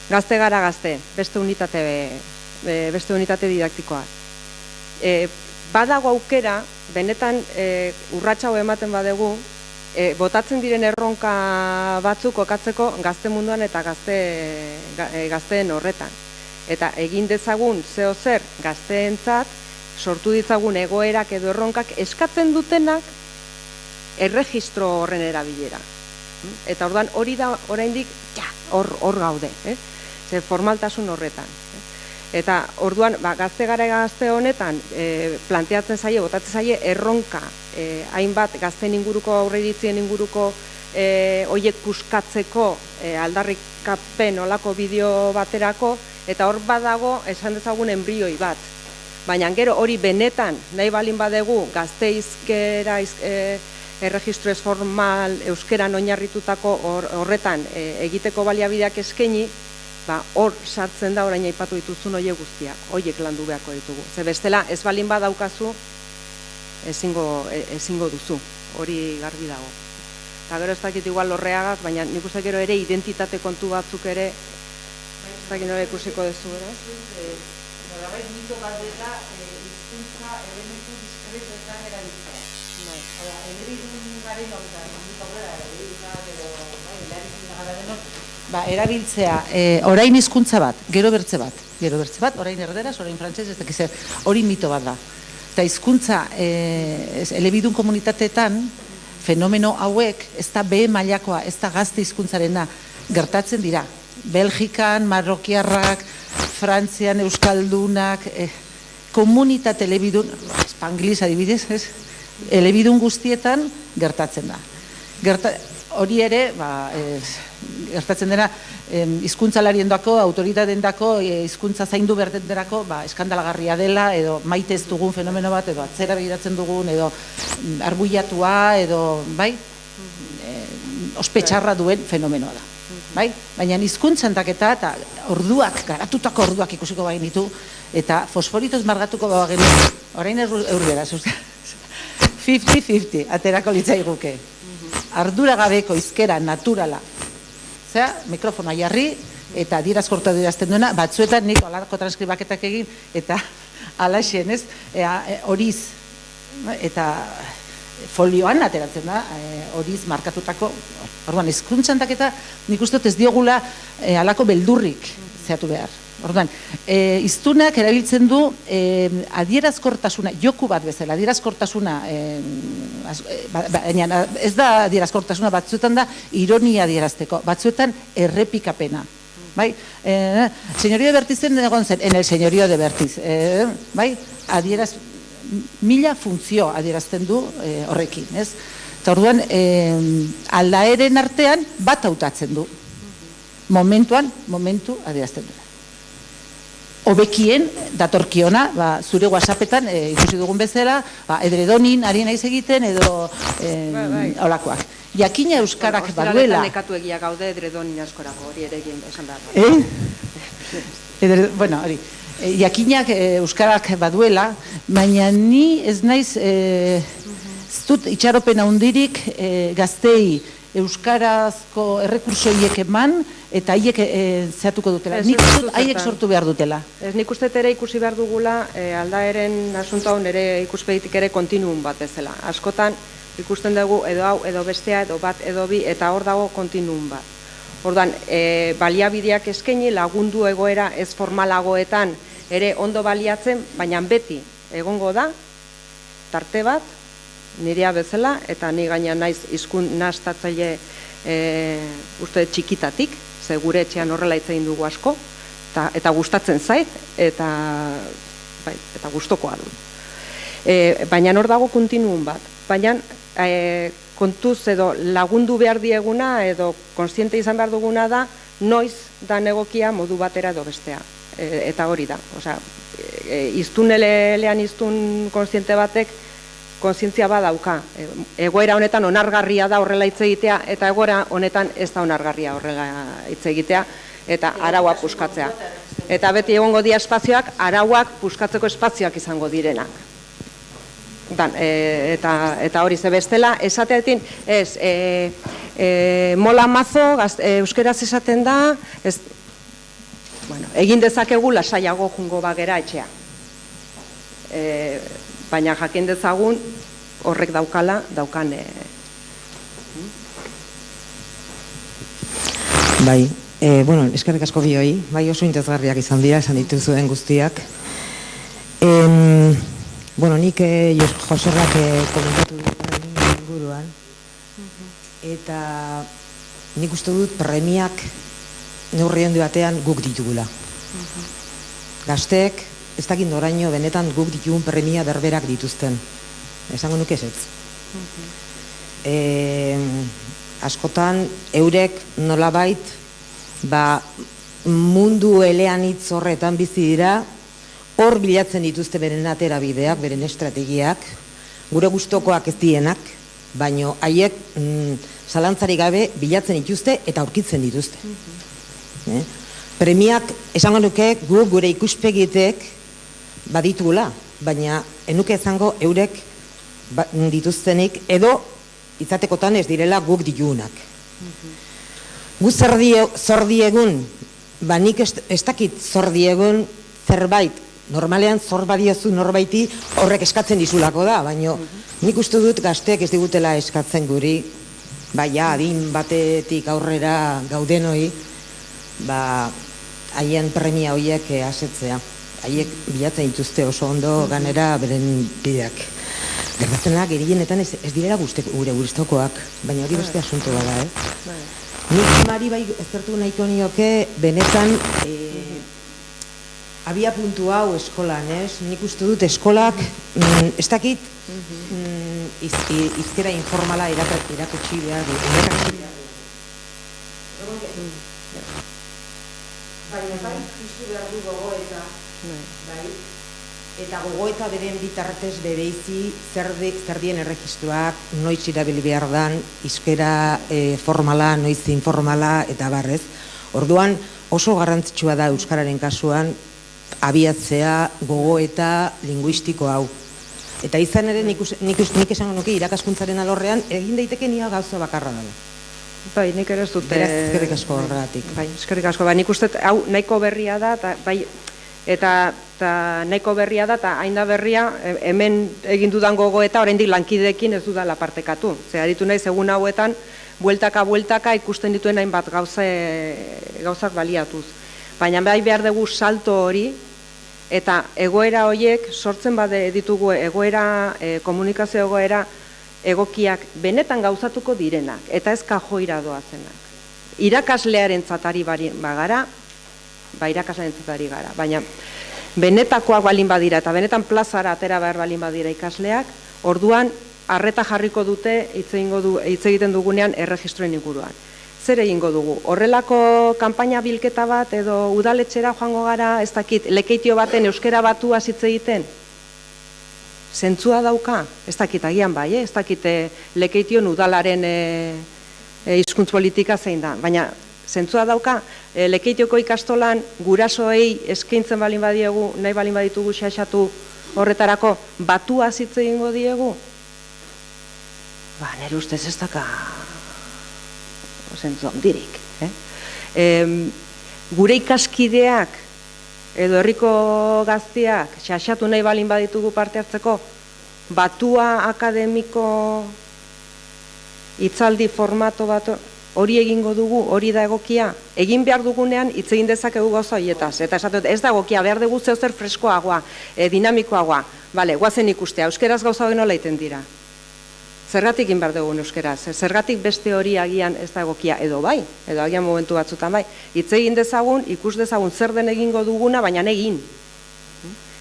gazte gara gazte, beste unitate didaktikoa. Badago aukera, benetan urratsa hau ematen badegu, botatzen diren erronka batzuk kokatzeko gazte munduan eta gazteen horretan. Eta egin dezagun zeo zer gazteentzat sortu ditzagun egoerak edo erronkak eskatzen dutenak erregistro horren erabilera. Eta orduan hori da oraindik hor gaude, ze formaltasun horretan. Eta orduan gazte gara gazte honetan planteatzen zaie, botatzen zaie erronka hainbat gazteen inguruko aurreiritzien inguruko hoiek puskatzeko aldarrikapen olako bideo baterako, eta hor badago esan dezagun enbrioi bat. Baina gero hori benetan nahi balin badegu gazteizkera erregistro ez formal euskeran oinarritutako horretan egiteko baliabideak eskaini, hor sartzen da orain aipatu dituzun horiek guztiak, horiek landu beharko ditugu. Ze bestela ez balin badaukazu ezingo duzu, hori garbi dago. Eta gero ez dakit igual Horreagak, baina nik uste gero ere identitate kontu batzuk ere Zagin nola ikusiko duzu, beraz? Nolabait mito bat dela hizkuntza elementu diskretetan erabiltzea. Hala, elebidun garen horretan, erabiltzea, orain hizkuntza bat, gero bertze bat, orain erderaz, orain frantsez, ez dakiz, hori mito bat da. Eta hizkuntza elebidun komunitateetan, fenomeno hauek, ez da behe mailakoa, ez da gazte hizkuntzarena, gertatzen dira. Belgikan, Marrokiarrak, Frantzian, Euskaldunak, komunitate elebidun, Spanglish adibidez, elebidun guztietan gertatzen da. Hori ere, gertatzen dena, hizkuntzalarien dako, autoritateen dako, hizkuntza zaindu berdenderako, eskandalagarria dela, edo maite ez dugun fenomeno bat, edo atzera begiratzen dugun, edo arbuiatua, edo, ospetxarra duen fenomenoa da. Baina hizkuntzantaketa eta orduak, garatutako orduak ikusiko bainitu, eta fosforitoz margatuko bagenu, orain eurberaz, 50-50, aterako litzaiguke. Arduragabeko hizkera naturala. Zera, mikrofonoa jarri, eta adierazkorta adierazten duena, batzuetan nik olako transkribaketak egin, eta alaxen, ez, horiz, eta folioan ateratzen da, horiz markatutako, orduan, hizkuntzantaketa nik uste ez diogula alako beldurrik zehatu behar. Orduan, hiztunak erabiltzen du adierazkortasuna, joku bat bezala, adierazkortasuna, baina ez da adierazkortasuna, batzuetan da ironia adierazteko, batzuetan errepikapena. Senyorio de Bertizen egon zen, en el senyorio de Bertiz, adieraz, mila funtzio adierazten du horrekin, ez? Eta orduan, aldaeren artean bat hautatzen du. Momentu adierazten du. Hobekien, datorkiona, zure WhatsAppetan ikusi dugun bezala, edredonin ari naiz egiten edo holakoak. Jakina euskarak baduela... Nekatu egia gaude edredonin askorako, hori ere egin esan behar. Bueno, hori. Jakinak euskarak baduela, baina ni ez naiz dut itxaropen handirik gaztei euskarazko errekursoiek eman eta haiek zehatuko dutela. Nik dut haiek sortu behar dutela. Nik uste ere ikusi behar dugula aldaeren asunto hau nire ikuspegitik ere kontinuum bat bezala. Askotan ikusten dugu edo hau, edo bestea, edo bat, edo bi, eta hor dago kontinuum bat. Orduan, baliabideak eskaini lagundu egoera ez formalagoetan ere ondo baliatzen, baina beti egongo da, tarte bat, nirea bezala, eta ni gaina naiz hizkun nahastatzaile uste txikitatik, ze gure etxean horrela hitz egin dugu asko, eta gustatzen zait, eta gustokoa du. Baina hor dago kontinuum bat, baina kontuz edo lagundu behar dieguna edo kontziente izan behar duguna da noiz da egokia modu batera edo bestea. Eta hori da. Iztunelean iztun kontziente batek kontzientzia badauka. Egoera honetan onargarria da horrela hitz egitea eta egoera honetan ez da onargarria horrela hitz egitea eta arauak puskatzea. Eta beti egongo dira espazioak, arauak puskatzeko espazioak izango direnak. Eta hori ze bestela, esateetin, ez, mola mazo, euskeraz esaten da, egin dezakegu lasaiago jungo bagera etxea. Baina jakin dezagun horrek daukan. Bai, eskerrik asko bioi, bai oso interesgarriak izan dira, esan dituzuen guztiak. Nik Joserrak komentatu dut inguruan, eta nik uste dut premiak neurri handi batean guk ditugula. Gazteek, ez dakit noraino benetan guk ditugun premia berberak dituzten. Esango nuke ez. Askotan, eurek nolabait, mundu eleanitz horretan bizi dira, hor bilatzen dituzte beren aterabideak, beren estrategiak, gure gustokoak ez dienak, baino haiek zalantzarik gabe bilatzen dituzte eta aurkitzen dituzte. Premiak esango nuke gure ikuspegitek baditugula, baina enuke esango eurek dituztenik edo itzatekotan ez direla guk ditugunak. Gu zer diegun ba nik ez dakit zor diegun zerbait, normalean zor badiozu norbaiti horrek eskatzen dizulako da, baina nik uste dut gazteek ez digutela eskatzen guri, baina adin batetik aurrera gaudenoi, ba haien premia horiek asetzea. Haiek bilatzen dituzte oso ondo ganera beren bideak. Gertatzenak gehienetan ez direla gure gustokoak, baina hori beste asunto bada, Nik mari bai ezertu nahiko nioke benetan abia puntu hau eskolan, Nik uste dut eskolak, ez dakit izkera informala erakutsi behar du. Baina bai justu behar du gogoeta, eta gogoeta beren bitartez bereizi zer dien erregistroak, noiz irabili behar dan, izkera formala, noiz informala, eta barrez. Orduan oso garrantzitsua da euskararen kasuan abiatzea gogoeta linguistiko hau. Eta izan ere nik esango nuke irakaskuntzaren alorrean egin daiteke nia gauza bakarra dela. Bai, nik ere ez dute... Beraz, eskerrik asko horregatik. Bai, eskerrik asko. Nik uste, hau nahiko berria da, eta nahiko berria da, eta hain da berria, hemen egin dudan gogoeta, oraindik lankideekin ez dudala partekatu. Zer, aditu nahi, segun hauetan, bueltaka ikusten dituen hainbat gauzak baliatuz. Baina bai behar dugu salto hori, eta egoera horiek sortzen bade ditugu komunikazio egoera, egokiak benetan gauzatuko direnak, eta ez kajoira doazenak. Irakaslearen zatari bagara, irakaslearen zatari gara, baina benetakoak balin badira, eta benetan plazara atera behar balin badira ikasleak, orduan, arreta jarriko dute, hitz egiten dugunean, erregistroen inguruan. Zer egingo dugu? Horrelako kanpaina bilketa bat, edo udaletxera joango gara, ez dakit, lekeitio baten euskera batua hitz egiten? Zentzua dauka, ez dakit agian bai, ez dakit lekeition udalaren hizkuntz politika zein da, baina zentzua dauka, lekeitioko ikastolan gurasoei eskaintzen balin badiegu, nahi balin baditugu xaxatu horretarako, batua hitz egingo diegu? Ba, nire ustez ez daka zentzu handirik. Gure ikaskideak, edo herriko gazteak xaxatu nahi balin baditugu parte hartzeko, batua akademiko hitzaldi formato bat hori egingo dugu, hori da egokia. Egin behar dugunean hitz egin dezakegu gauza horietaz. Eta esatu, ez da egokia, behar dugu zer freskoagoa, dinamikoagoa. Bale, guazen ikustea, euskeraz gauza hori nola iten dira. Zergatik egin behar dugun euskeraz, zergatik beste hori agian ez da egokia, edo bai, edo agian momentu batzutan bai. Hitz egin dezagun, ikus dezagun zer den egingo duguna, baina egin.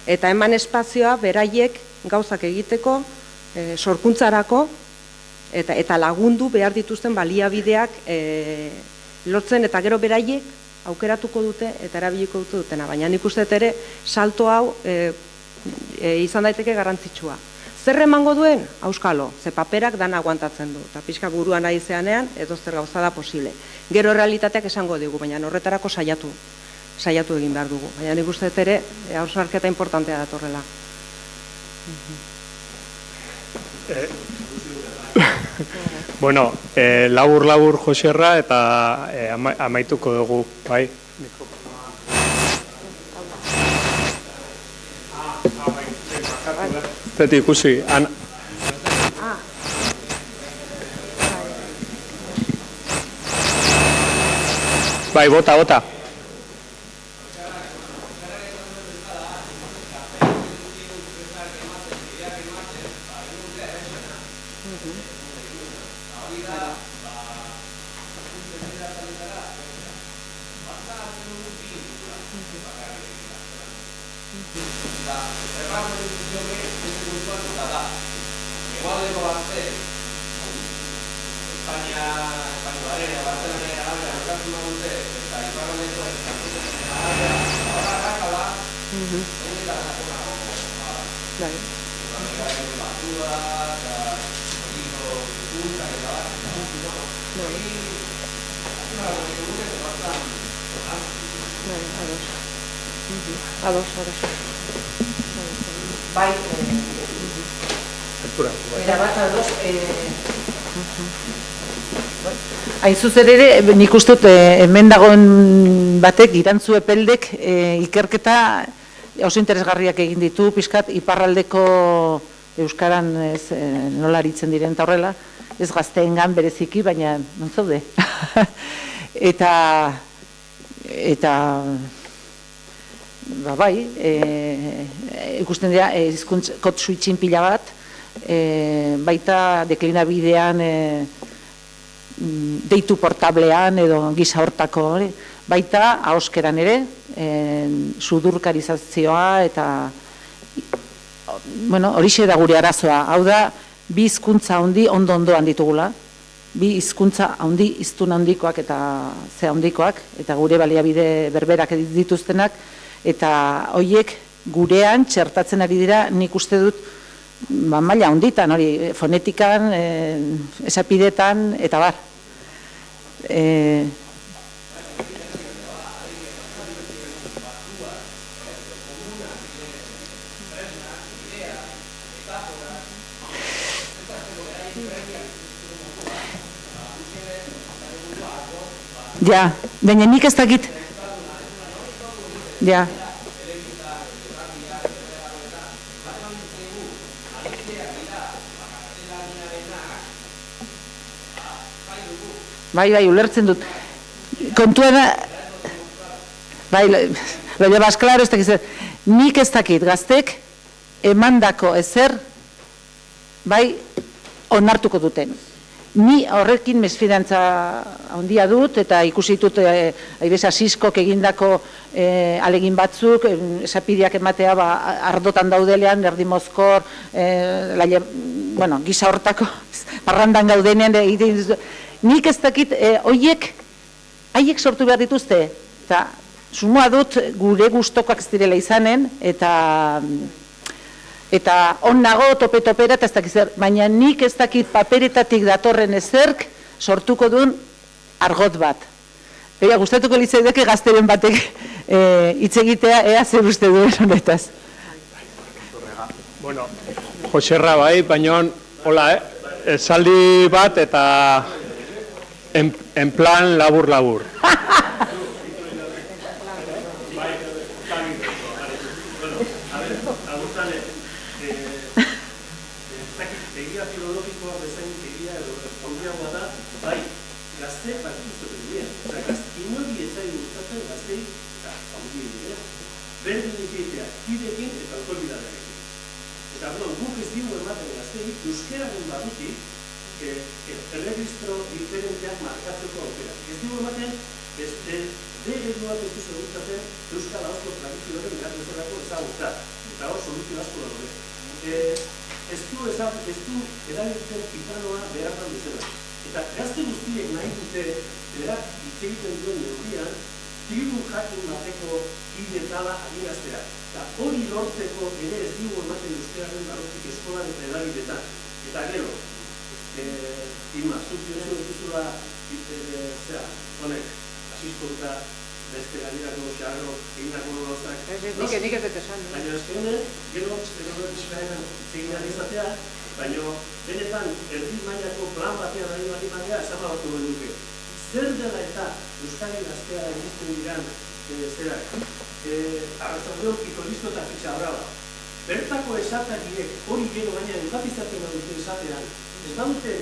Eta eman espazioa beraiek gauzak egiteko, sorkuntzarako, eta lagundu behar dituzten baliabideak lortzen, eta gero beraiek aukeratuko dute eta erabiliko dutena. Baina nik uste ere salto hau izan daiteke garrantzitsua. Zer emango duen? Auskalo, ze paperak dana aguantatzen du, eta pixka buruan nahi zeanean, edo zer gauza da posible. Gero realitateak esango digu, baina horretarako saiatu egin behar dugu. Baina nik uste ere, hausnarketa importantea datorrela. Bueno, labur Joserra eta amaituko dugu, bai? Zeti ikusi, bai, bota. Bai, era bat ados, Hain zuzen ere, nik uste dut hemen dagoen batek, irantzu epeldek, ikerketa oso interesgarriak egin ditu, pixkat iparraldeko euskaran nola aritzen diren eta horrela, ez gazteengan bereziki, baina non zaude. Eta bai, ikusten dira, hizkuntz kode switching pila bat, baita deklinabidean deitu portablean edo gisa hortako, baita ahoskeran ere, sudurkarizazioa eta horixe da gure arazoa. Hau da, bi hizkuntza handi ondo-ondoan ditugula, bi hizkuntza handi, hiztun handikoak eta ze handikoak, eta gure baliabide berberak dituztenak, eta horiek gurean txertatzen ari dira, nik uste dut, maila handitan, hori, fonetikan, esapidetan, eta bar. Ja, baina nik ez dakit. Ja. Bai, ulertzen dut. Kontuan, bai, lo llevas claro, nik ez dakit, gaztek, emandako ezer, bai, onartuko duten. Ni horrekin mesfidantza handia dut, eta ikusi ditut Aibesa Siskok egindako alegin batzuk, esapideak ematea ardotan daudelean, erdi mozkor, gisa hortako, parrandan gaudenean, nik ez dakit, haiek sortu behar dituzte, eta sumua dut gure gustokoak ez direla izanen, eta on nago tope-topera eta ez dakit zer, baina nik ez dakit paperetatik datorren ezerk sortuko duen argot bat. Begira, gustatuko litzaidake gazteren batek hitz egitea, ea zer uste duen honetaz. Bueno, Joserra bai, baina hola, esaldi bat eta en plan labur-labur. Euskararen badutik, erregistro diferenteak markatzeko aukera. Ez dugu ematen, eredu bat ez du segurtatzen Euskal Ahozko tradizioaren behar bezalako ezagutza, eta hor soluzio asko dago. Ez du erabiltzen pitanoa behartan bezala. Eta gazte guztiek nahi dute, berak hitz egiten duen neurrian, tribu jakin bateko hidetala adieraztea. Eta hori lortzeko ere ez dugu ematen euskararen badutik eskolan eta edabidetan. Eta gero, Irma, zuzioen duzula, honek, asisko eta beste gainerako xarro, egindako gauzak. Nik ez dut esan. Baina ezkene, gero, pixkaenan zeginan izatea, baina benetan, erdi mailako plan batean ari batia, esan batu duen duke. Zer dela eta Euskaren gaztea egiten diran, arratzaldeon pitolisto eta fitxabraba. Bertako esatariek hori gero baina enfatizatzen badute esatean, ez badute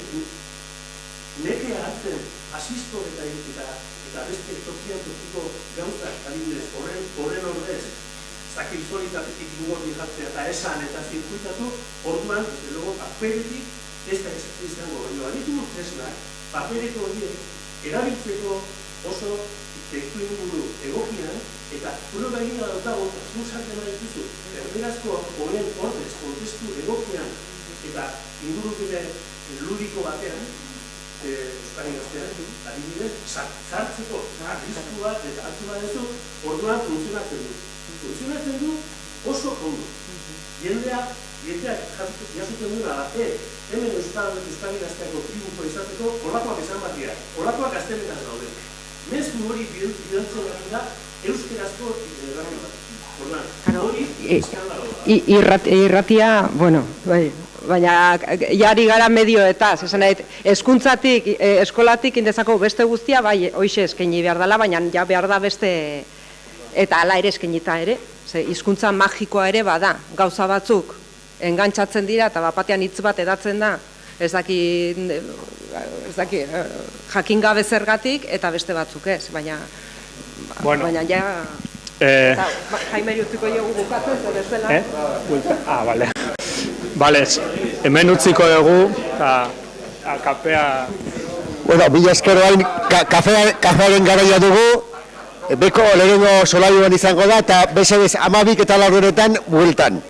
nekea hartzen asisto eta beste tokian tokiko gauzak, adibidez, horren ordez, zakilzolitatetik dugorri jartzea eta esan eta zirkuitatu, orduan, desde luego, paperetik ez da izango. Baina baditugu tresnak, papereko horiek erabiltzeko oso testu inguru egokian, eta prueba egina dautago, zuzartzen nahi dituzu, erderazko horren ordez, kontestu egokian, eta ingurukide ludiko batean, Euskari gaztean, adibidez, zartzeko arrisku bat eta hartu badezu, orduan funtzionatzen du. Funtzionatzen du oso ondo. Jendeak jasuten duena da, hemen Euskari gazteako tribuko izateko, olakoak esan bat dira, olakoak gaztenetan daude. Mezu hori bidaltzen da, euskerazko irrati bat. Hori eskandaloa da. Irratia, bueno, bai, baina jari gara medioetaz, esan nahi, hezkuntzatik, eskolatik indezako beste guztia, bai, hoxe eskaini behar dela, baina ja behar da beste, eta ala ere eskainita ere, hizkuntza magikoa ere bada, gauza batzuk engantzatzen dira, eta bapatean hitz bat edatzen da, ez daki jakin gabe zergatik, eta beste batzuk ez, baina ja... Eta Jaimeri utziko dugu bukatzen, zer bezala. Bale. Bale, hemen utziko dugu, eta kafea... Bueno, mila esker orain kafearen garaia dugu, beko lehenengo solaioan izango da, eta beste 12 eta 4 bueltan.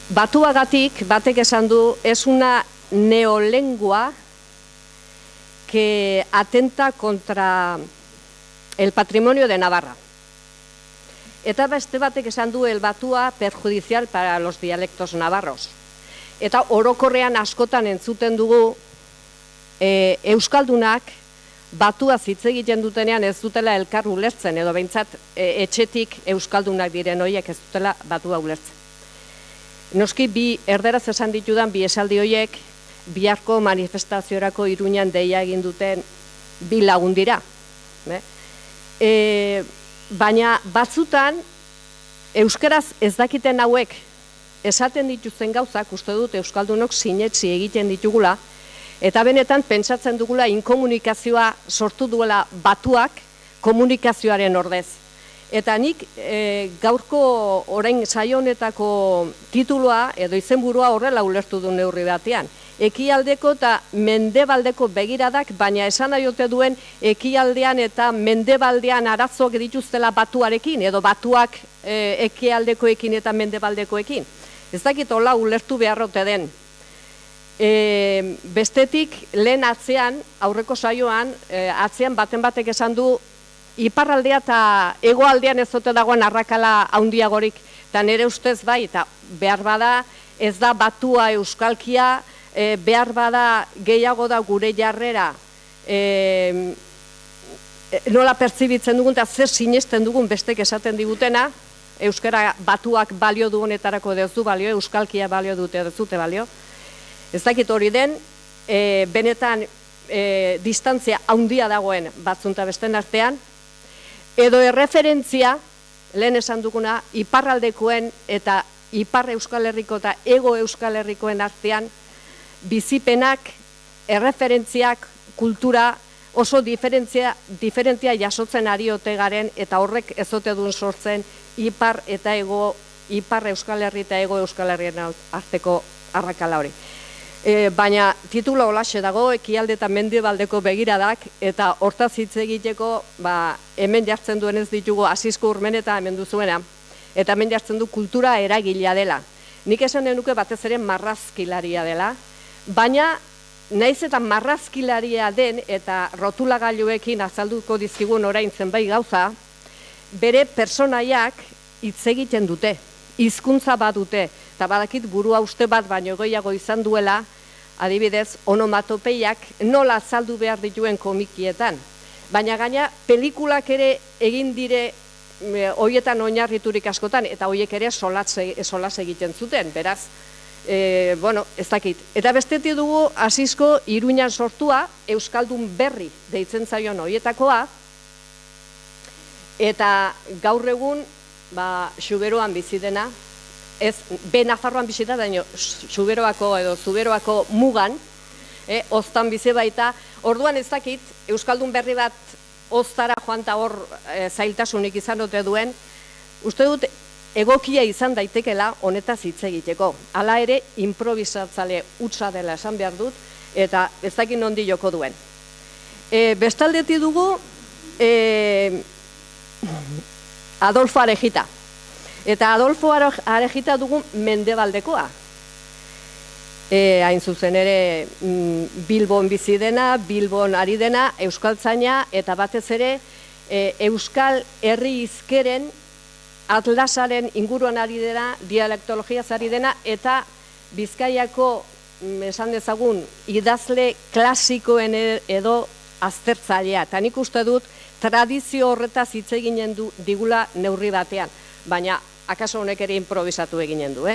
Batuagatik, batek esan du, es una neolengua que atenta contra el patrimonio de Navarra. Eta beste batek esan du, el batua perjudicial para los dialectos navarros. Eta orokorrean askotan entzuten dugu euskaldunak batua hitz egiten dutenean ez dutela elkar ulertzen, edo behintzat etxetik euskaldunak diren horiek ez dutela batua ulertzen. Noski bi erderaz esan ditudan bi esaldi horiek biharko manifestaziorako Iruñan deia egin duten bi lagun dira. Baina batzutan euskaraz ez dakiten hauek esaten dituzten gauzak uste dut euskaldunok sinetsi egiten ditugula, eta benetan pentsatzen dugula inkomunikazioa sortu duela batuak komunikazioaren ordez. Eta nik gaurko orain saio honetako titulua edo izenburua horrela ulertu du neurri batean. Ekialdeko eta mendebaldeko begiradak, baina esan nahi ote duen ekialdean eta mendebaldean arazoak dituztela batuarekin, edo batuak ekialdekoekin eta mendebaldekoekin. Ez dakit hola ulertu beharrote den. Bestetik, lehen atzean, aurreko saioan, atzean baten batek esan du, iparraldea eta hegoaldean ez ote dagoen arrakala handiagorik, eta nire ustez bai, eta behar bada ez da batua euskalkia, behar bada gehiago da gure jarrera, nola pertzibitzen dugun eta zer sinesten dugun bestek esaten digutena, euskara batuak balio du honetarako edo ez du balio, euskalkia balio dute edo ez dute balio. Ez dakit hori den, benetan distantzia handia dagoen batzunta besten artean, edo erreferentzia, lehen esan duguna, iparraldekoen eta ipar Euskal Herriko eta ego Euskal Herrikoen artean, bizipenak, erreferentziak, kultura oso diferentzia jasotzen ari ote garen, eta horrek ez ote duen sortzen ipar eta ego, ipar Euskal Herri eta ego Euskal Herrien arteko arrakala hori. Baina titula holaxe dago, ekialde eta mendebaldeko begiradak, eta hortaz hitz egiteko hemen jartzen duen ez ditugu Asisko Urmeneta hemen duzuena, eta hemen jartzen du kultura eragilea dela. Nik esan denuke batez ere marrazkilaria dela, baina naiz eta marrazkilaria den eta rotulagailuekin azalduko dizkigun orain zenbait gauza, bere personaiak hitz egiten dute, hizkuntza bat dute, eta badakit burua uste bat baino gehiago izan duela, adibidez, onomatopeiak nola azaldu behar dituen komikietan. Baina gaina, pelikulak ere egin dire hoietan oinarriturik askotan, eta hoiek ere solas egiten zuten, beraz, ez dakit. Eta bestetik dugu, Asisko Iruñan sortua, Euskaldun Berri deitzen zaion hoietakoa, eta gaur egun, Xuberoan bizi dena, ez, Nafarroan bizi da, daino, Xuberoako edo Zuberoako mugan, oztan bizi baita, orduan ez dakit, Euskaldun Berri bat oztara joan eta hor zailtasunik izan dute duen, uste dut egokia izan daitekela honetaz hitz egiteko. Hala ere, improvisatzale hutsa dela esan behar dut, eta ez dakit nondi joko duen. Bestaldetik dugu, Adolfo Arejita. Eta Adolfo Arejita dugu mendebaldekoa. Hain zuzen ere Bilbon bizi dena, Bilbon ari dena, euskaltzaina eta batez ere Euskal Herri hizkeren atlasaren inguruan ari dena, dialektologiaz ari dena, eta Bizkaiako, esan dezagun, idazle klasikoen edo aztertzailea. Eta nik uste dut tradizio horretaz hitz eginen digula neurri batean, baina akaso honek ere improvisatu eginen du.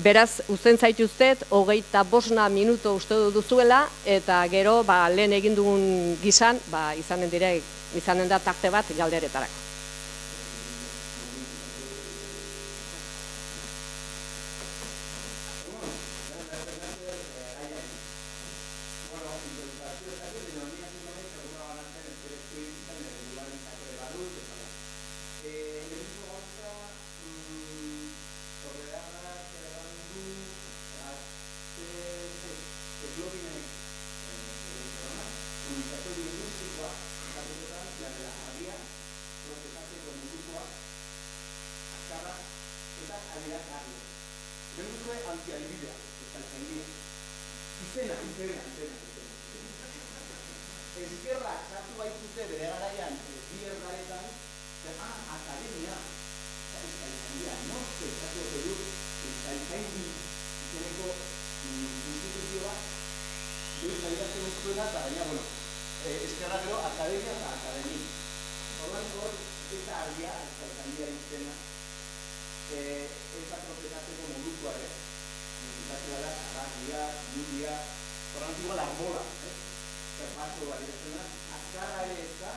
Beraz, uzten zaituztet, 25 minutu uste duzuela, eta gero lehen egin dugun gizan, izanen da tarte bat galderetarako. adibidea, euskaltzaindia. Izena. Ezkerrak sartu baitzute bere garaian bi erdaretan, akademia, euskaltzaindia, pentsatu ote dut, euskaltzaindi izeneko instituzioa, euskalizatzen zuena, eta baina, ezkerra gero, akademia eta akademi. Horren hor, eta argia, euskaltzaindia izena, ez da profetatzeko modukoa, Musikatzea da, argia, nudia, horren igual arbola, Zerbato bari dezena, azkarra ere ez da,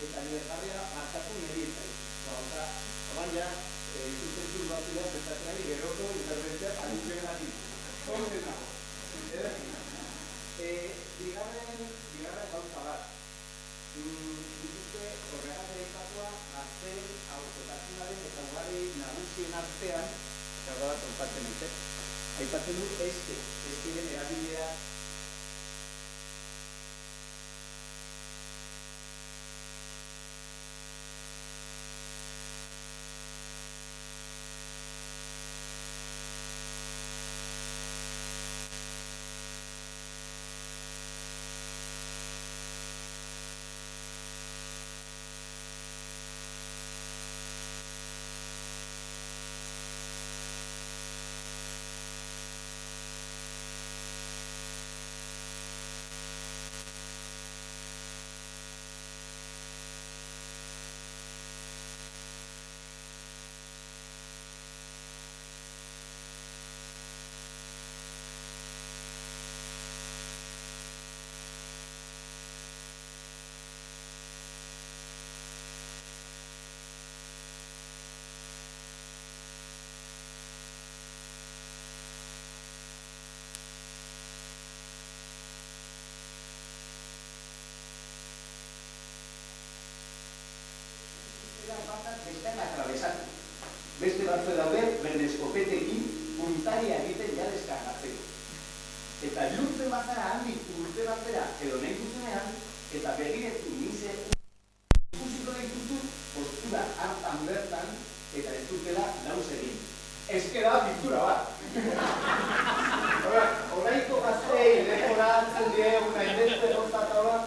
eta libertarria markatu niri ez da. Horban ja, ikusten bat dira, zertatzen ari, geroko interventzia adizuen gati. Horren nago. Bigarren gauza bat. Dituzte horregatik aipatua, gazteen aurkotasunaren eta ugari nagusien artean, eta bat onpatzen dute. Aipatzen dut ezkiren erabilia. Beste batzu daude, beren eskopetekin, puntaria egiten ja deskargatzeko. Eta lurte batara handik urte batera, edo nahi duzunean, eta begiretu nize ikusiko nahi duzu, postura hartan bertan, eta ez dutela dauz egin. Ezkera pintura bat. Horaiko gaztei, lekora antzen diegu, nahi beste gozata bat,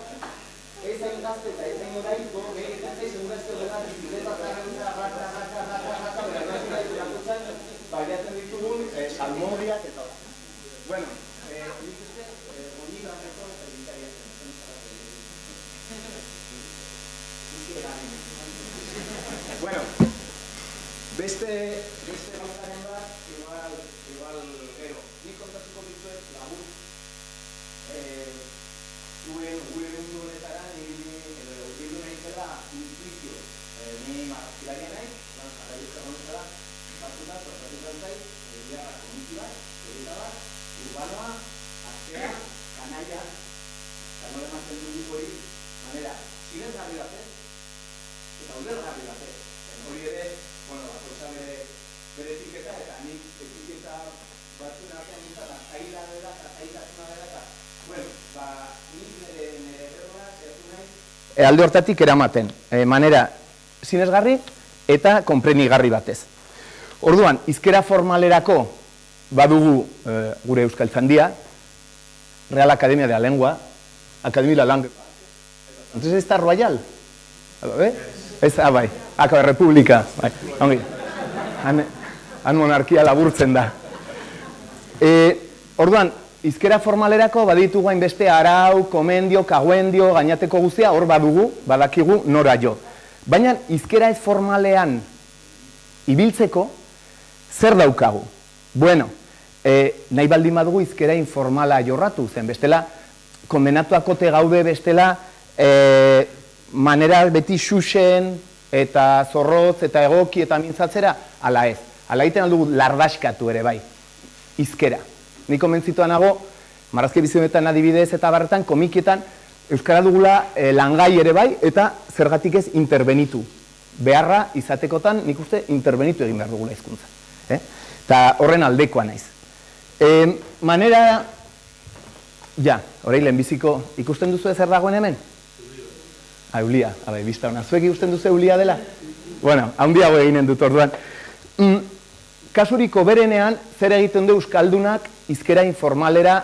ez hain gazte eta ez hain horaiko, eta ez segurazio dela, bicicleta zarreguza, raka, baiatzen ditugun salmodiak eta hori. Bueno, nik uste, hori garreko eta egitariak Bueno, beste gauzaren bat, igual gero. Nik kontatuko dizuet labur, gure mundu honetara, nire nahi zela intuizio. Ni marrazkilaria nahi, jarraiuzka honetara, batzuta, sortatutan zait, biharra komitibak, egitabat, urbanoa, azkera, kanaia, eta nola ematen dugu hori, manera, sinesgarri batez, eta ulergarri batez. Hori ere, bakoitza bere etiketa, eta nik etiketa batzuen artean nintzen, zaila dela, eta zaitasuna dela, eta, nik nire berroa, zehatu nahi, alde hortatik eramaten, manera, sinesgarri eta konprenigarri batez. Orduan, hizkera formalerako badugu gure Euskaltzaindia, Real Academia de la Lengua, Academia de la Langue. Entonces, ¿está Royal? Bai, República. Han monarkia laburtzen da. Orduan, hizkera formalerako baditugu hainbeste arau, komendio, kaguendio, gainateko guztia, hor badugu, badakigu nora jo. Baina, hizkera ez formalean ibiltzeko, zer daukagu? Bueno, nahi baldin badugu hizkera informala jorratu zen, bestela, kondenatuakote gaude bestela, manera beti xuxen, eta zorrotz, eta egoki, eta mintzatzera, ala ez. Ala egiten aldugu lardaskatu ere bai, hizkera. Ni komentzituan nago, marrazki bizionetan adibidez eta barretan, komikietan, euskara dugula langai ere bai, eta zergatik ez interbenitu. Beharra izatekotan, nik uste, interbenitu egin behar dugula hizkuntza. Eta horren aldekoa naiz. Manera, orain lehenbiziko, ikusten duzu zer dagoen hemen? Eulia, bizta hona. Zuek ikusten duzu eulia dela? Bueno, handiago eginen dut orduan. kasurik oberenean zer egiten du euskaldunak hizkera informalera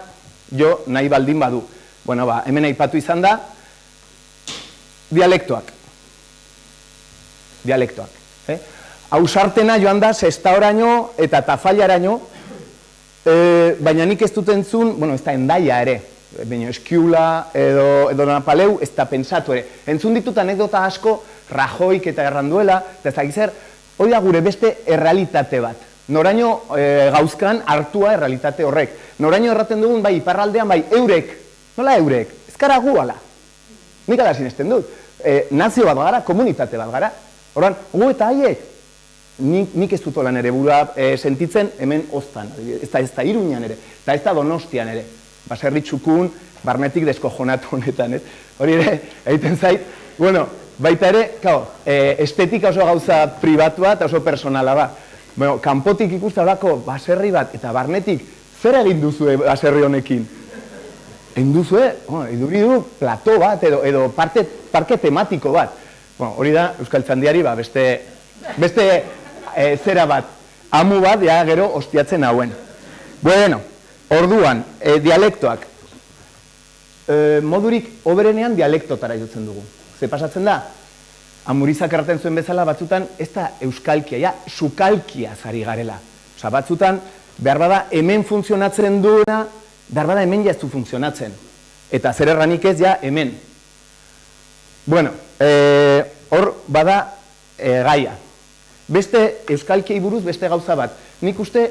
jo nahi baldin badu. Bueno, hemen aipatu izan da, dialektoak. Ausartena joan da sestaoraino eta tafailaraino, baina nik ez dut entzun, bueno, ez da endaia ere, baina eskiula edo napaleu, ez da pensatu ere. Entzun ditut anekdota asko, Rajoik eta Erranduela, eta ez dakizer, hori da gure beste errealitate bat. Noraino gauzkan hartua errealitate horrek. Noraino erraten dugun, bai, iparraldean, bai, eurek. Nola eurek? Ez gara gu ala. Nik ala sinesten dut. Nazio bat gara, komunitate bat gara. Horan, gu eta haiek, nik ez dut olan ere burua sentitzen hemen oztan. Ez da Iruñan ere, eta ez da Donostian ere. Baserri txukun, barnetik deskojonatu honetan, ez? Hori ere, egiten zait, bueno, baita ere, estetika oso gauza pribatua eta oso personala ba. Bueno, kanpotik ikusta horako baserri bat eta barnetik zer egin duzue baserri honekin? Egin duzue, iduri du plato bat edo parke tematiko bat. Bueno, hori da Euskaltzaindiari beste zera bat, amu bat, ja gero ostiatzen hauen. Bueno, orduan, dialektoak. Modurik oberenean dialektotara jotzen dugu. Ze pasatzen da? Amurizak erraten zuen bezala, batzutan ez da euskalkia, ja, sukalkia zari garela. Osa, batzutan, behar bada hemen funtzionatzen duena, behar bada hemen jaztu funtzionatzen. Eta zer erranik ez, ja, hemen. Bueno, hor bada gaia. Beste euskalkiei buruz beste gauza bat. Nik uste,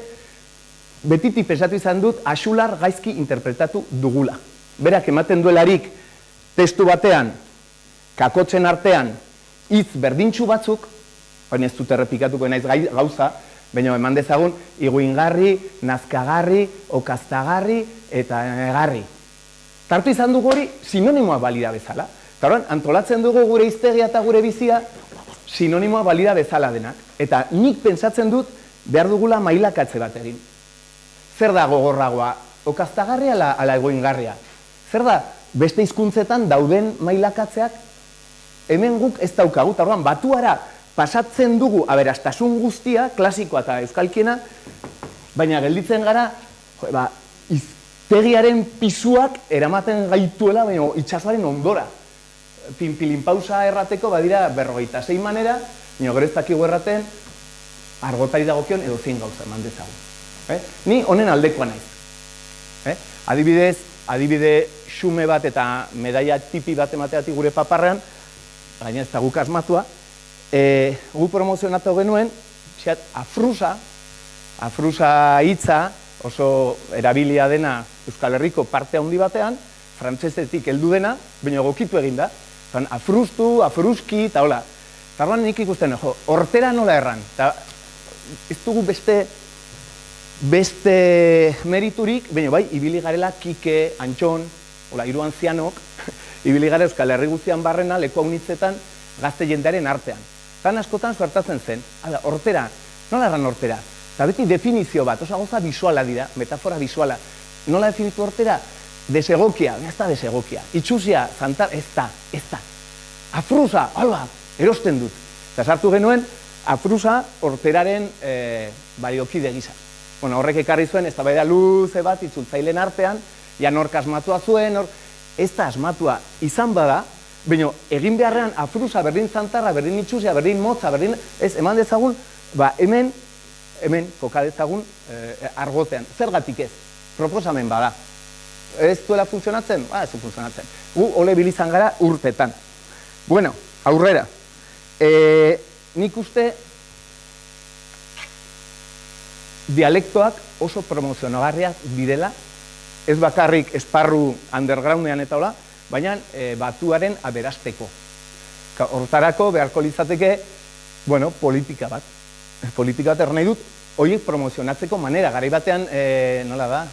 betitik pensatu izan dut, Axular gaizki interpretatu dugula. Berak ematen duelarik testu batean, kakotzen artean, hitz berdintxu batzuk, baina ez dut errepikatuko naiz gauza, baina eman dezagun, iguingarri, nazkagarri, okaztagarri eta negarri. Tartu izan dugu hori sinonimoa balida bezala. Eta horan, antolatzen dugu gure hiztegia eta gure bizia sinonimoa balida bezala denak. Eta nik pentsatzen dut behar dugula mailakatze bat egin. Zer da gogorragoa? Okaztagarria ala egoingarria? Zer da beste hizkuntzetan dauden mailakatzeak? Hemen guk ez daukagu, eta orduan batuara pasatzen dugu aberastasun guztia, klasikoa eta euskalkiena, baina gelditzen gara, hiztegiaren pisuak eramaten gaituela, baina itxasoaren ondora. Pinpilinpausa errateko badira 56 manera, baina gero ez dakigu erraten, argotari dagokion edo zein gauza eman dezagun. Ni honen aldekoa naiz. Adibide xume bat eta medaia tipi bat emateatik gure paparrean, gaina ez da guk asmatua, gu promozionatu genuen, afrusa hitza, oso erabilia dena Euskal Herriko parte handi batean, frantsesetik heldu dena, baina egokitu egin da. Afrustu, afruski, eta hola. Eta nik ikusten, hortera nola erran. Ez dugu beste meriturik, baina bai, ibili garela Kike, Antxon, hiru antzianok, ibili gara Euskal Herri guztian barrena, leku haunitzetan, gazte jendearen artean. Tan askotan suertatzen zen, hortera, nola erran hortera? Eta beti definizio bat, oso gauza bisuala dira, metafora bisuala. Nola definitu hortera? Desegokia, ez da desegokia. Itxusia, zantar, ez da. Afrusa, erosten dut. Eta sartu genuen, afrusa horteraren baliokide gisa. Bueno, horrek ekarri zuen, ez da bai da luze bat, itzultzailen artean, ja nork asmatua zuen, ez da asmatua izan bada, baina egin beharrean afrusa, berdin zantarra, berdin itxusia, berdin motza, berdin, ez, eman dezagun, hemen koka dezagun argotean. Zergatik ez? Proposamen bada. Ez duela funtzionatzen? Ez du funtzionatzen. Gu ole bilizan gara urtetan. Bueno, aurrera. Nik uste dialektoak oso promozionagarriak direla, ez bakarrik esparru undergroundean eta hola, baina batuaren aberasteko. Hortarako beharko litzateke, politika bat. Politika bat erran nahi dut, horiek promozionatzeko manera. Garai batean, nola da,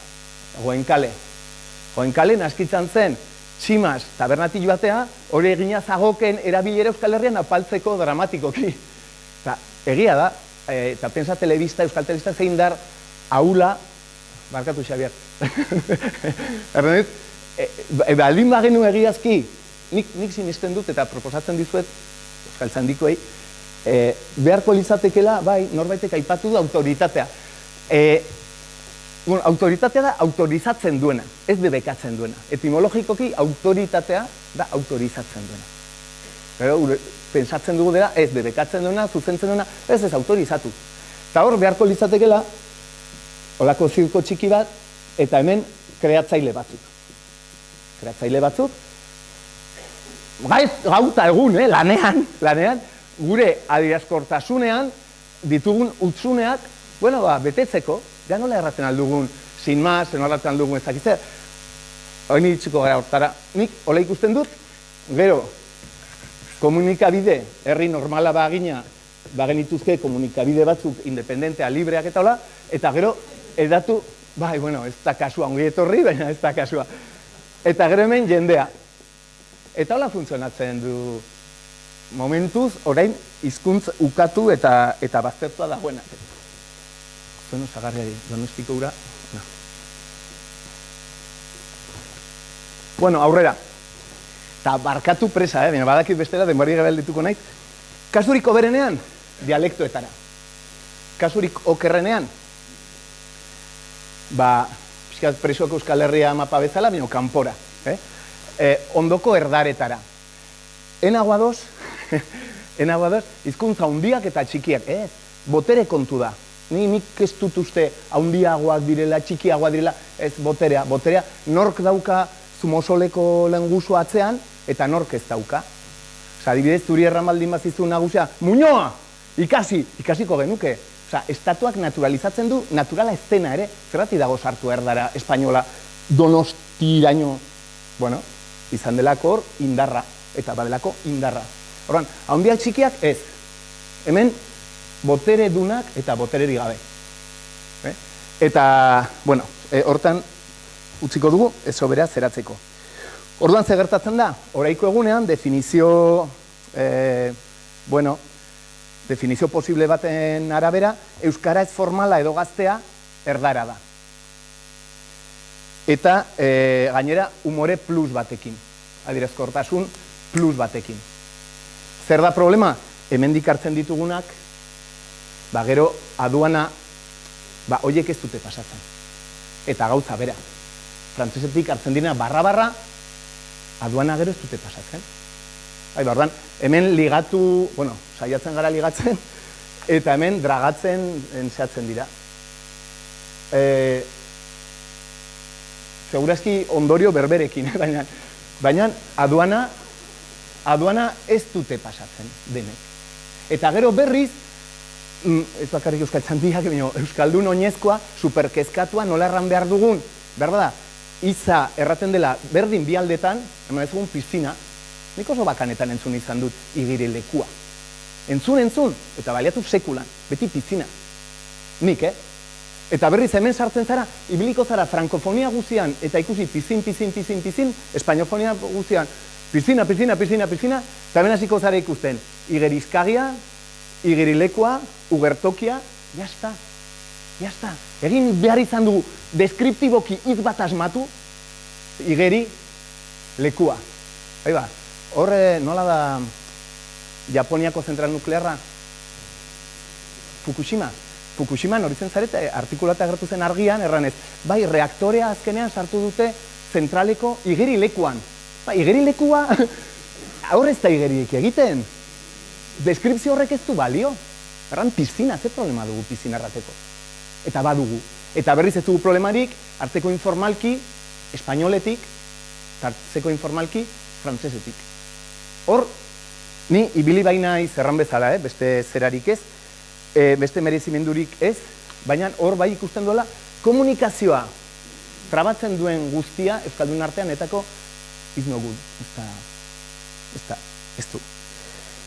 Goenkale naskitzan zen, tximas tabernatik batea, hori egina zagoken erabilera Euskal Herrian apaltzeko dramatikoki. Egia da, eta pensa telebista, Euskal Telebista zein dar, ahula, barkatu Xabier, baldin bagenu egiazki, nik sinisten dut eta proposatzen dizuet, Euskaltzaindikoei, beharko litzatekeela, bai, norbaitek aipatu du autoritatea. Autoritatea da autorizatzen duena, ez debekatzen duena. Etimologikoki autoritatea da autorizatzen duena. Gero, pensatzen dugu dela, ez debekatzen duena, zuzentzen duena, ez autorizatu. Eta hor, beharko litzatekeela, holako zirko txiki bat, eta hemen kreatzaile batzuk. Kreatzaile batzuk, gauta egun, lanean, gure adierazkortasunean ditugun utzuneak, betetzeko, ja nola erraten aldugun, sin más, nola erraten aldugun ezakitzer. Hori nitxiko gara hortara, nik hola ikusten dut, gero, komunikabide, herri normala bagina, bagenituzke komunikabide batzuk independentea, libreak eta hola, eta gero, edatu, ez da kasua, ongi etorri, baina ez da kasua. Eta gero hemen jendea. Eta hola funtzionatzen du momentuz, orain hizkuntz ukatu eta baztertua dagoena. Zuen osagarriari, Donostiko ura. Aurrera. Eta barkatu presa, baina badakit bestela, denbori gabel dituko nahi. Kasurik oberenean, dialektoetara. Kasurik okerrenean, pixkat presoak Euskal Herria mapa bezala, baina kanpora. Ondoko erdaretara. Enaguadoz, hizkuntza handiak eta txikiak, botere kontu da. Nik ez dut uste handiagoak direla, txikiagoak direla, ez boterea. Boterea nork dauka Zumosoleko lengusu atzean, eta nork ez dauka. Adibidez, zuri erramaldin bazizu nagusia, Muñoa! Ikasiko genuke. Estatuak naturalizatzen du, naturala ez dena ere, zerrati dago sartu erdara, espainola, Donostiraino, izan delako hor, indarra, eta badelako indarra. Horban, handiak txikiak ez. Hemen, botere dunak eta botereri gabe. Eta, hortan, utziko dugu, ez sobera zeratzeko. Orduan ze gertatzen da, oraiko egunean, definizio posible baten arabera, euskara ez formala edo gaztea erdara da. Eta gainera umore plus batekin, adierazkortasun plus batekin. Zer da problema? Hemendik hartzen ditugunak, gero aduana, horiek ez dute pasatzen. Eta gauza bera. Frantsesetik hartzen dira barra-barra, aduana gero ez dute pasatzen. Hemen ligatu, saiatzen gara ligatzen, eta hemen dragatzen zehatzen dira. Segurazki ondorio berberekin, baina aduana ez dute pasatzen denek. Eta gero berriz, ez bakarrik euskaltzandiak, euskaldun oinezkoa, superkezkatua nola erran behar dugun, berda da, iza erraten dela berdin bi aldetan, eman ez dugun piztina, nik oso bakanetan entzun izan dut igiri lekua. Entzun, eta baliatu sekulan, beti piztina. Nik, Eta berriz hemen sartzen zara, ibiliko zara frankofonia guzian, eta ikusi pizin, espainofonia guzian, pizina, eta hemen hasiko zara ikusten, igerizkagia, igerilekua, ugertokia, jazta. Egin behar izan dugu, deskriptiboki hitz bat asmatu, igeri lekua. Horre, nola da Japoniako zentral nuklearra? Fukushiman hori zen zarete, artikulata agertu zen argian, erranez, reaktorea azkenean sartu dute zentraleko igeri lekuan. Igeri lekua, aurrez da igeriek egiten. Deskripzio horrek ez du balio. Erran pizina, ze problema dugu pizina errateko. Eta badugu. Eta berriz ez dugu problemarik, arteko informalki, espainoletik, hartzeko informalki, frantsesetik. Hor, ni ibili baina izerran bezala, beste zerarik ez, beste merezimendurik ez, baina hor bai ikusten duela komunikazioa trabatzen duen guztia euskaldun artean etako iznogun. Ez du.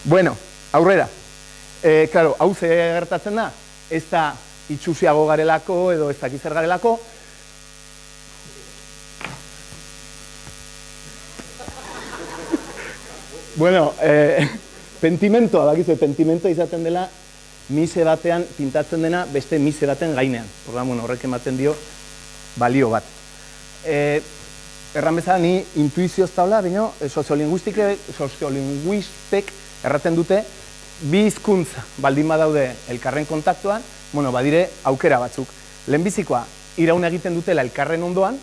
Bueno, aurrera. Claro, hau ze gertatzen da, ez da itxusiago garelako edo ez dakizer garelako. Bueno, pentimentoa, bakizu, pentimentoa izaten dela mise batean pintatzen dena beste mise baten gainean. Horrek ematen dio balio bat. Erran bezala, ni intuizioz taula, baina soziolinguistek erraten dute bi hizkuntza baldin badaude elkarren kontaktuan, bueno, badire aukera batzuk. Lehenbizikoa, iraun egiten dutela elkarren ondoan,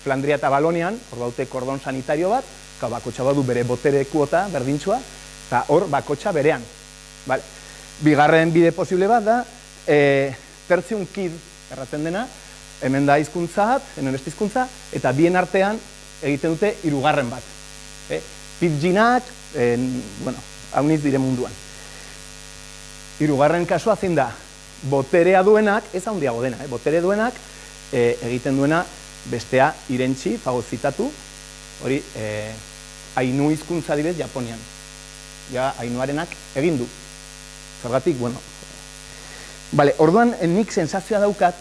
Flandria eta Balonian, hor daute kordon sanitario bat, bakotxa badu bere botere kuota, berdintxua, eta hor bakotxa berean. Bigarren bide posible bat da, terziun kid erratzen dena, hemen da hizkuntza bat, hemen beste hizkuntza, eta bien artean egiten dute hirugarren bat. Pidginak, bueno, hauniz dire munduan. Hirugarren kasua zein da, boterea duenak, ez handiago dena, botere duenak egiten duena bestea irentzi, fagozitatu, hori Ainu hizkuntza dibez Japonian. Ja, Ainuarenak egin du. Zergatik, bueno. Bale, orduan nik sensazioa daukat,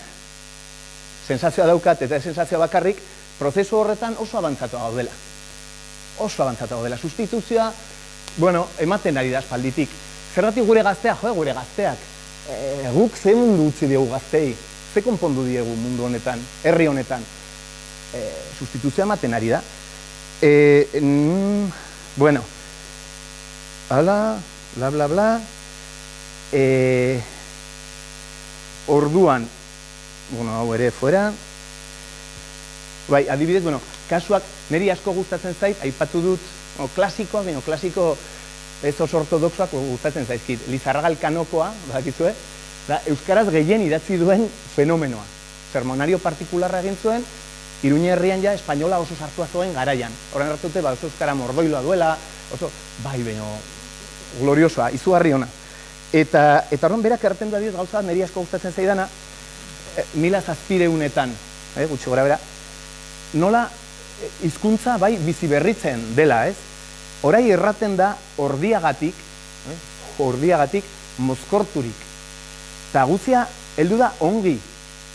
eta sensazioa bakarrik, prozesu horretan oso abantzatu gaudela. Oso abantzatu gaudela. Sustituzioa, bueno, ematen ari da aspalditik. Zergatik gure gazteak, gure gazteak. Guk ze mundu utzi diegu gaztei, ze konpondu diegu mundu honetan, herri honetan. Sustituzioa ematen ari da. Bueno, hala, bla, bla, bla. Orduan, bueno, hau ere fuera. Bai, adibidez, bueno, kasuak niri asko gustatzen zait, aipatu dut, klasikoa, klasiko ez oso ortodoxoak gustatzen zaizkit. Lizarraga Elkanokoa, badakizue, da euskaraz gehien idatzi duen fenomenoa. Sermonario partikularra egin zuen, Iruña herrian ja espainola oso sartua zuen garaian. Horren hartute, oso euskara mordoiloa duela, oso, bai, baino, gloriosoa, izugarri ona. Eta horren berak erraten du adibidez gauza bat niri asko gustatzen zaidana, 1700etan, gutxi gora bera, nola hizkuntza bai bizi berritzen dela, ez? Orai erraten da ordiagatik mozkorturik. Eta guzia, heldu da ongi,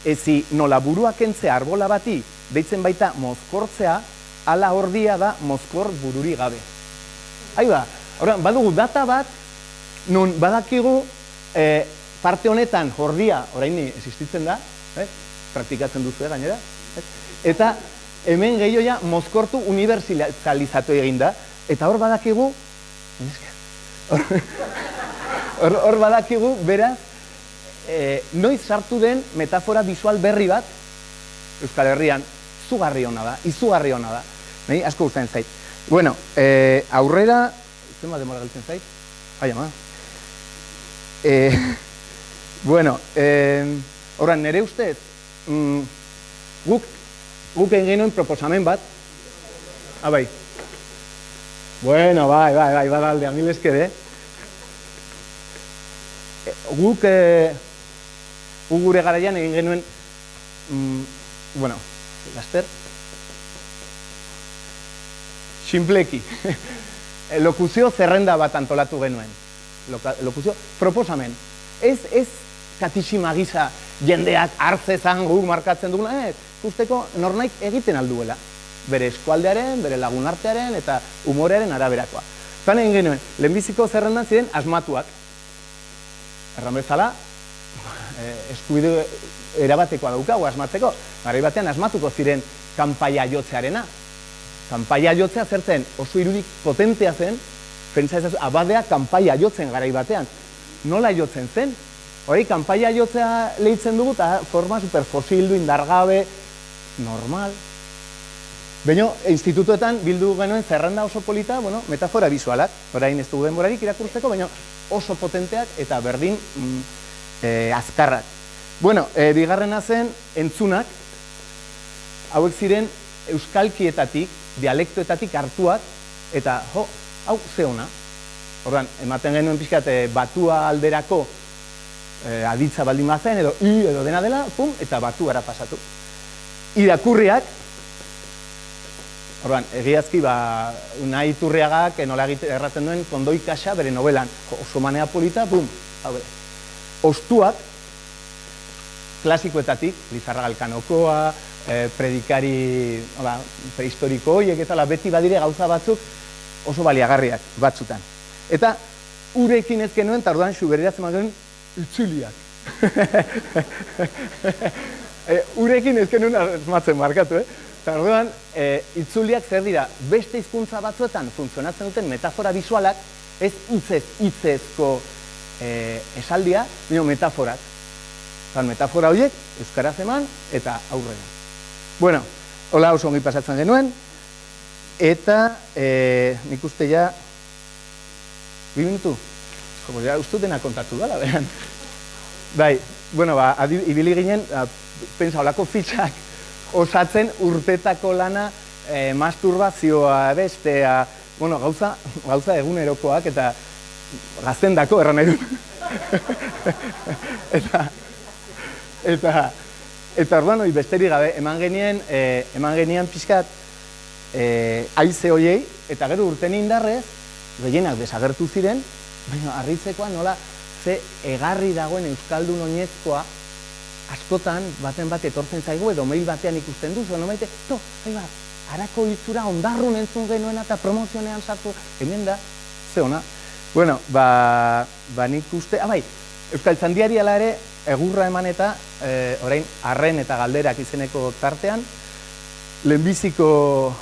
ezi nola burua kentzea arbola bati, deitzen baita mozkortzea, ala ordia da mozkor bururi gabe. Haiba, badugu data bat, nun badakigu parte honetan jordia, orain existitzen da, praktikatzen duzu gainera, eta hemen gehioia mozkortu universalizatu egin da, eta hor badakigu, hor badakigu, beraz, noiz sartu den metafora visual berri bat, Euskal Herrian, izugarri ona da, nahi asko gustatzen zait. Bueno, aurrera, zenba demora galtzen zait? Ai, ama. Bueno, horren, nire ustez, guk egin genuen proposamen bat, bai. Bueno, bai, badaldea, mil eskede. Guk gure garaian egin genuen, bueno, laster, sinpleki, lokuzio zerrenda bat antolatu genuen. Lokuzio, proposamen. Ez katixima gisa jendeak hartzezan guk markatzen dugula, usteko nornaik egiten alduela. Bere eskualdearen, bere lagunartearen eta umorearen araberakoa. Zan egin genuen, lehenbiziko zerrendan ziren asmatuak. Erran bezala, eskubide erabatekoa daukagu asmatzeko. Garai batean asmatuko ziren kanpaia jotzearena. Kanpaia jotzea zertzen oso irudik potentea zen, pentsa ezazu, abadea kanpaia jotzen garai batean. Nola jotzen zen? Hori, kanpaia jotzea lehitzen dugu eta forma superfosildu, indargabe, normal. Baina, institutuetan bildu genuen zerrenda oso polita, bueno, metafora visualak, orain ez dugu denborarik irakurtzeko, baina oso potenteak eta berdin azkarrak. Bueno, bigarrena zen entzunak, hauek ziren euskalkietatik, dialektoetatik hartuak, eta hau ze ona. Orduan, ematen genuen pixkat batua alderako aditza baldin bazen, edo edo dena dela, pum, eta batuara pasatu. Irakurriak, orduan, egiazki, Unai Iturriagak nola erraten duen Kondoi Kaxa bere novelan, oso manea polita, pum, ostuak, klasikoetatik, Lizarraga Elkanokoa, predikari prehistoriko horiek eta beti badire gauza batzuk oso baliagarriak batzutan. Eta urekin ez genuen, eta orduan Xuberiraz eman genuen itzuliak. Urekin ez genuen asmatzen markatu, eta orduan itzuliak zer dira, beste hizkuntza batzuetan funtzionatzen duten metafora visualak, Ez hitzezko esaldia, baina metaforak. Metafora horiek, euskaraz eman eta aurrera. Bueno, hola oso ongi pasatzen genuen, eta nik uste ja, 2 minutu? Como ja uste dena kontatu dala, behan. Bai, bueno, ibili ginen, pensa, holako fitxak osatzen urtetako lana, masturbazioa, bestea, bueno, gauza egunerokoak eta gaztendako erran nahi dut. Eta orduan, besterik gabe, eman genien pixkat haize hoiei, eta gero urten indarrez, gehienak desagertu ziren, baina harritzekoa nola ze egarri dagoen euskaldun oinezkoa askotan baten bat etortzen zaigu edo mail batean ikusten duzu, no maite, harako hitzura ondarrun entzun genuena eta promozionean sartu, hemen da, ze ona. Bueno, nik uste, bai, Euskaltzaindiari ala ere, egurra eman eta, orain, arren eta galderak izeneko tartean, lehenbiziko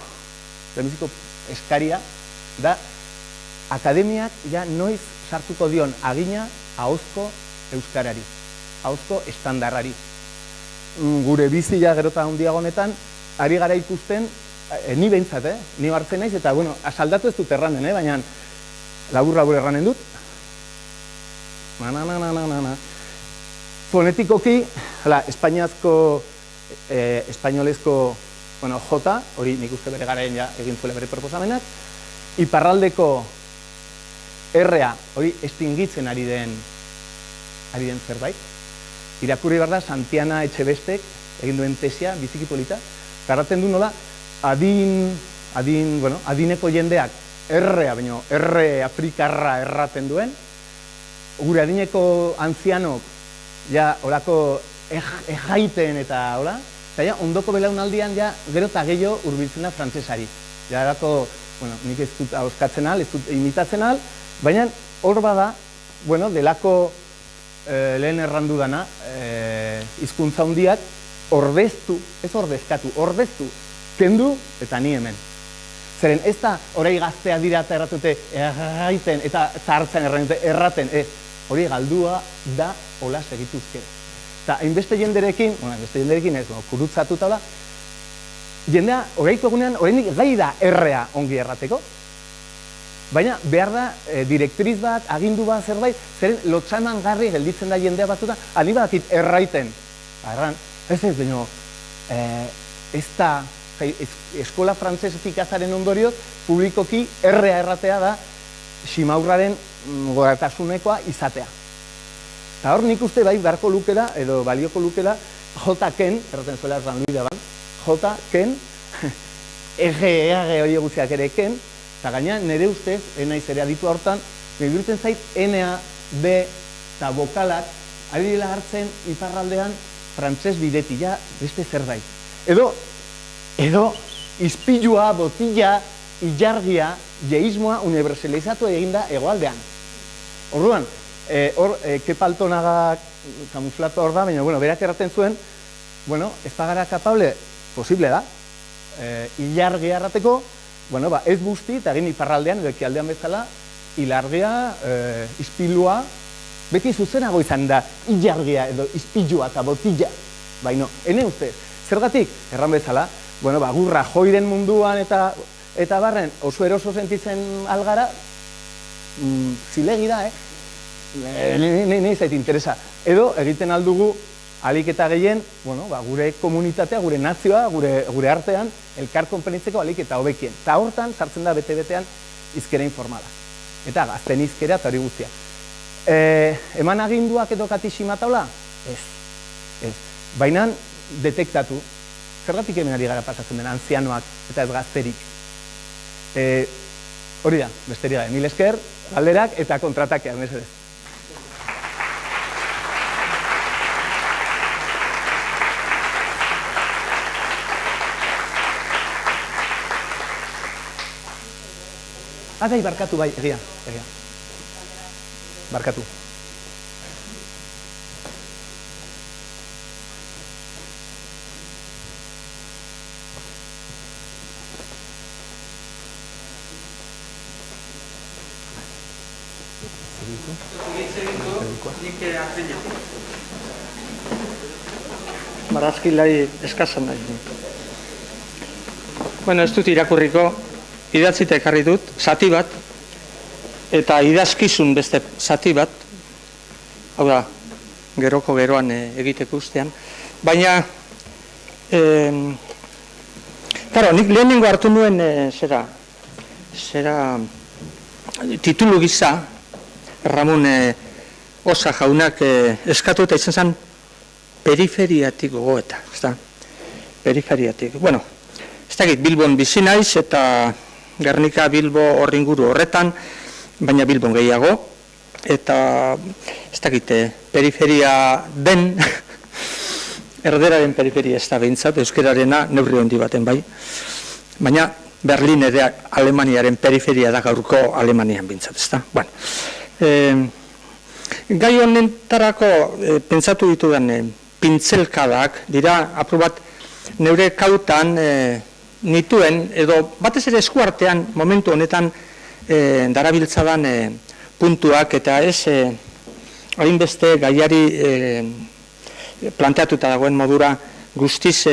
eskaria da, akademiak ja noiz sartuko dion agina ahozko euskarari, ahozko estandarrari. Gure bizi ja gerota handiago honetan, ari gara ikusten, ni behintzat, ni hartzen naiz, eta, bueno, asaldatu ez dut erranen, baina labur erranen dut. Fonetikoki, espainolezko, bueno, jota, hori nik uste bere garaen ja egin zuela bere proposamenak, iparraldeko errea, hori estingitzen ari den zerbait. Irakurri behar da, Santiana Etxebestek egin duen tesia, biziki polita, garratzen du nola, adineko jendeak errea, baina erre afrikarra erraten duen, gure adineko antzianok, ja, horako ejaiten eta, hola, eta ja, ondoko belaunaldian, ja, gero eta gehiago hurbiltzen da frantsesari. Ja, horako, bueno, nik ez dut auskatzen al, ez dut imitatzen al, baina hor bada, bueno, delako lehen errandu dana, hizkuntza handiak, ordeztu, ez ordezkatu, ordeztu, kendu eta ni hemen. Zeren, ez da, orai gaztea dira eta erratute, erraiten, eta zahartzen erraten, hori galdua da hola segituzkera. Eta hainbeste jenderekin, ez, kurutzatuta da, jendea, oraiko egunean, oraindik gai da errea ongi errateko, baina behar da direktriz bat, agindu bat zerbait, zeren lotxaman garri gelditzen da jendea batzuta, ani badakit erraiten, erran, ez baina, ez da, eskola frantzesetik azaren ondorioz, publikoki errea erratea da, simaurraren goratasunekoa izatea. Eta hor nik uste bai beharko lukela, edo balioko lukela, J-ken, erraten zuela Erran Luida ban, J-ken, hori guztiak ere ken, eta gaina nire ustez, naiz ere aditu hortan, bihurtzen zait N-a, B eta bokalak, ari dela hartzen iparraldean frantses bideti, ja beste zerbait. Edo, izpilua, botila, ilargia, jeismoa universalizatu eginda hegoaldean. Orduan, Kepaltonaga kamuflatu hor da, baina, bueno, berak erraten zuen, bueno, ez pagara kapable, posible da, ilargia errateko, bueno, ez guzti, eta egin iparraldean, edo ekialdean bezala, ilargia, izpilua, beti zuzenago izan da, ilargia edo izpilua eta botila, baino, ene uste, zergatik, erran bezala, bueno, gurra joiren munduan eta barren oso eroso sentitzen algara, zilegi da, nahi zait interesa. Edo egiten aldugu alik eta gehien, bueno, gure komunitatea, gure nazioa, gure artean, elkar konpenitzeko alik eta hobekien. Eta hortan, sartzen da bete-betean izkera informala. Eta gazten izkera eta hori guztia. Eman aginduak edo katixima taula? Ez. Baina detektatu, zergatik hemen ari gara pasatzen den, antzianoak eta ez gazterik. Hori da, besterik gabe, mil esker, galderak eta kontratakeak, mesedez. Bai, barkatu, bai, egia. Barkatu. Barazkilai eskasan nahi. Bueno, ez dut irakurriko, idatzita ekarri dut, zati bat, eta idazkizun beste zati bat, hau da, geroko geroan egiteko ustean, baina, claro, nik lehenengo hartu nuen, zera, titulu gisa, Ramon Osa jaunak eskatu eta izan zen periferiatik gogoeta, ezta? Periferiatik. Bueno, ez dakit Bilbon bizi naiz eta Gernika Bilbo horringuru horretan, baina Bilbon gehiago, eta ez dakit periferia den, erderaren periferia ez da behintzat, euskerarena neurri handi baten bai, baina Berlin ere Alemaniaren periferia da gaurko Alemanian behintzat, ez da? Bueno, gai honetarako pentsatu ditudan pintzelkadak dira aprobat neure kautan nituen edo batez ere eskuartean momentu honetan darabiltzadan puntuak eta ez hainbeste gaiari planteatuta dagoen modura guztiz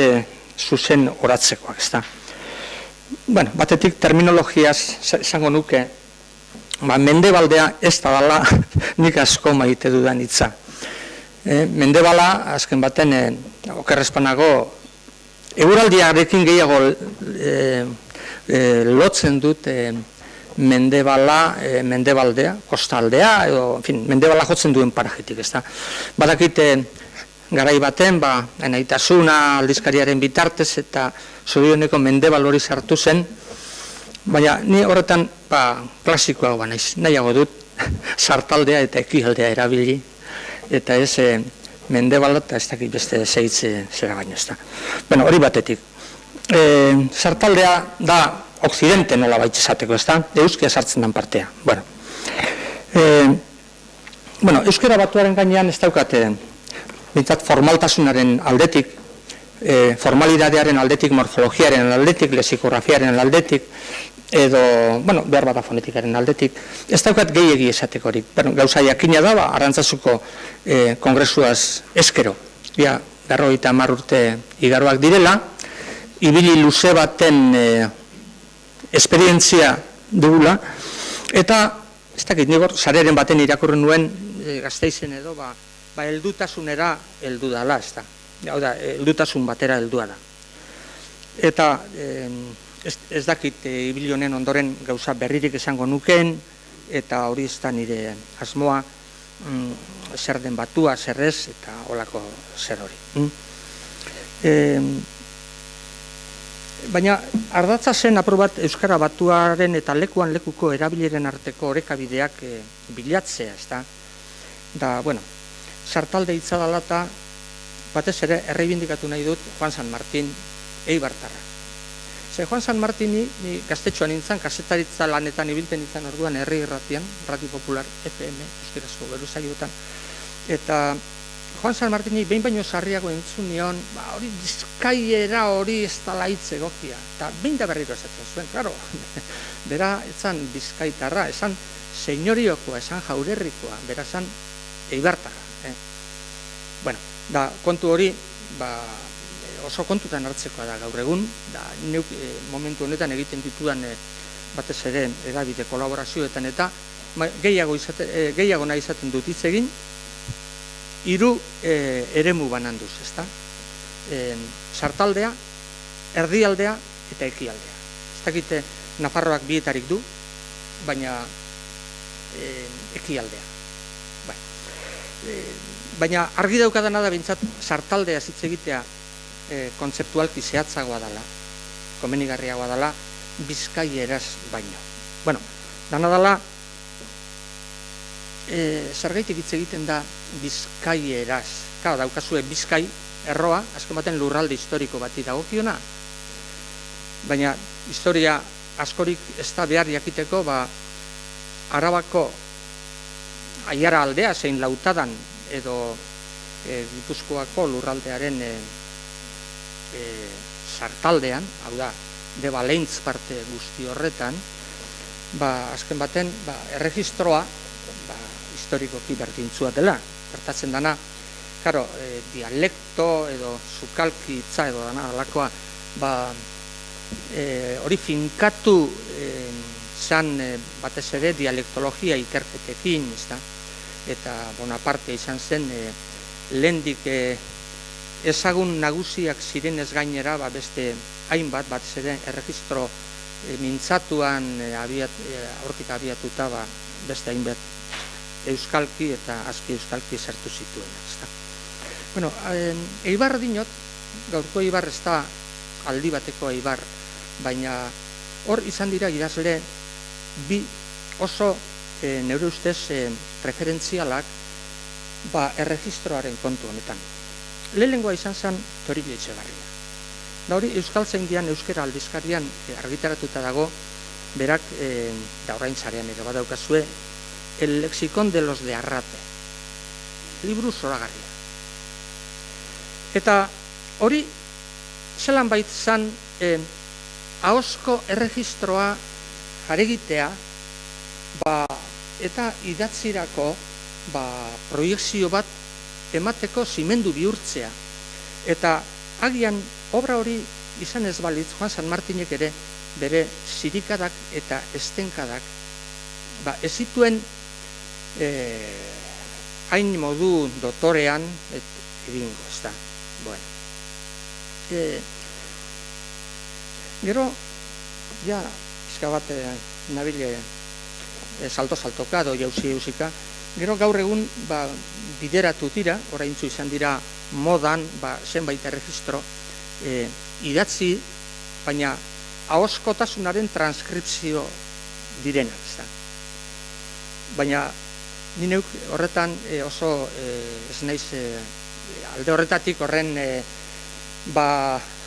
zuzen oratzekoak, ezta. Bueno, batetik terminologiaz esango nuke, mendebaldea ez da dala nik asko maite dudan hitza. Mendebala, azken baten, okerrezpanago, eguraldiarekin gehiago lotzen dut mendebala, mendebaldea, kostaldea, edo, en fin, mendebala jotzen duen parajetik, ez da. Badakit, garai baten, enaitasuna aldizkariaren bitartez eta zorioneko mendebal hori sartu zen, baina ni horretan klasikoa naiz, nahiago dut sartaldea eta ekialdea erabili, eta ez mendebala eta ez dakit beste zeitze zera baino ez da. Bueno, hori batetik. Sartaldea da okzidente nola baitz esateko, ez da? Euskia sartzen den partea. Bueno, euskera batuaren gainean ez daukate bintzat formaltasunaren aldetik, formalidadearen aldetik, morfologiaren aldetik, lexikografiaren aldetik, edo, bueno, behar bada fonetikaren aldetik, ez daukat gehiegi esateko hori. Gauza jakina da, Arantzazuko kongresuaz eskero, ja, 50 urte igaroak direla, ibili luze baten esperientzia dugula, eta, ez dakit, nigor, sareren baten irakurren nuen, Gasteizen edo, heldutasunera heldu dala, ez da. Hau da, heldutasun batera heldua da. Eta ez dakit ibili honen ondoren gauza berririk esango nuken, eta hori ez da nire asmoa zer den batua, zer ez, eta holako zer hori. Baina ardatza zen aprobat euskara batuaren eta lekuan lekuko erabileren arteko orekabideak bilatzea, ez da. Da, bueno, sartalde hitza dela eta batez ere erreibindikatu nahi dut Juan San Martin eibartarra. Ze Juan San Martini, ni gaztetxoan nintzen, kasetaritza lanetan ibilten nintzen orduan herri irratian, Radio Popular FM, euskarazko beruzaioetan, eta Juan San Martini behin baino sarriago entzun nion, hori bizkaiera hori ez dala hitz egokia, eta behin da berriro esaten zuen, klaro, bera etzan bizkaitarra, esan seinyoriokoa, esan jaurerrikoa, bera esan eibartarra. Bueno, da, kontu hori, oso kontutan hartzekoa da gaur egun, da, neuk momentu honetan egiten ditudan batez ere edabide kolaborazioetan eta gehiago nahi izaten dut hitz egin, 3 eremu bananduz, ezta? Sartaldea, erdialdea eta ekialdea. Ez dakite Nafarroak bietarik du, baina ekialdea. Baina argi daukadana da bintzat sartaldea hitz egitea kontzeptualki zehatzagoa dela, komenigarriagoa dela, bizkaieraz baino. Bueno, dana dela, zergaitik hitz egiten da bizkaieraz. Claro, daukazue Bizkai, erroa, azken baten lurralde historiko bati dagokiona, baina historia askorik ez da behar jakiteko, Arabako Aiara aldea, zein Lautadan, edo Gipuzkoako lurraldearen sartaldean, hau da, Debalentz parte guzti horretan, azken baten, erregistroa, historikoki berdintzua dela. Gertatzen dana, karo, dialekto edo sukalki hitza edo dana alakoa, hori finkatu zan batez ere dialektologia ikerketekin, eta Bonaparte izan zen lehendik ezagun nagusiak zirenez gainera, beste hainbat, batez ere erregistro mintzatuan hortik abiatuta beste hainbat euskalki eta azpi euskalki sartu zituen. Bueno, Eibar dinot, gaurko Eibar ez da aldi bateko Eibar, baina hor izan dira idazle bi oso neure ustez referentzialak erregistroaren kontu honetan. Lehenengoa izan zen Torillo Etxebarria. Da hori Euskaltzaindian euskera aldizkarian argitaratuta dago, berak da orain zarean ere badaukazue, El lexicón de los de Arrate. Liburu zoragarria. Eta hori zelan bait zan ahozko erregistroa jaregitea eta idatzirako proiekzio bat emateko zimendu bihurtzea. Eta agian obra hori izan ez balitz, Juan San Martinek ere bere zirikadak eta estenkadak ez zituen hain modu dotorean egingo, ez da. Gero, ja, izka bat nabile salto-saltoka, edo jauzi-jauzika, gero gaur egun bideratu dira, oraintzu izan dira modan, zenbait erregistro idatzi, baina ahozkotasunaren transkripzio direnak, ez da. Baina, ni neuk horretan oso ez naiz alde horretatik horren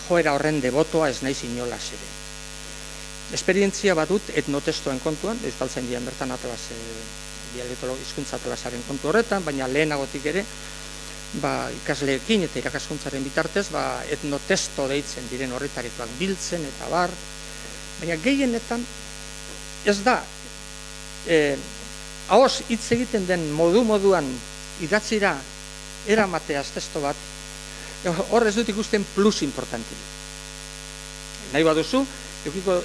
joera horren debotoa ez naiz inolaz ere. Esperientzia badut etnotestoen kontuan, Euskaltzaindian bertan atebaz hizkuntza atebazaren kontu horretan, baina lehenagotik ere ikasleekin eta irakaskuntzaren bitartez etnotesto deitzen diren horretarikoak biltzen eta bar, baina gehienetan ez da ahoz hitz egiten den moduan idatzira eramateaz testo bat, hor ez dut ikusten plus importanti. Nahi baduzu,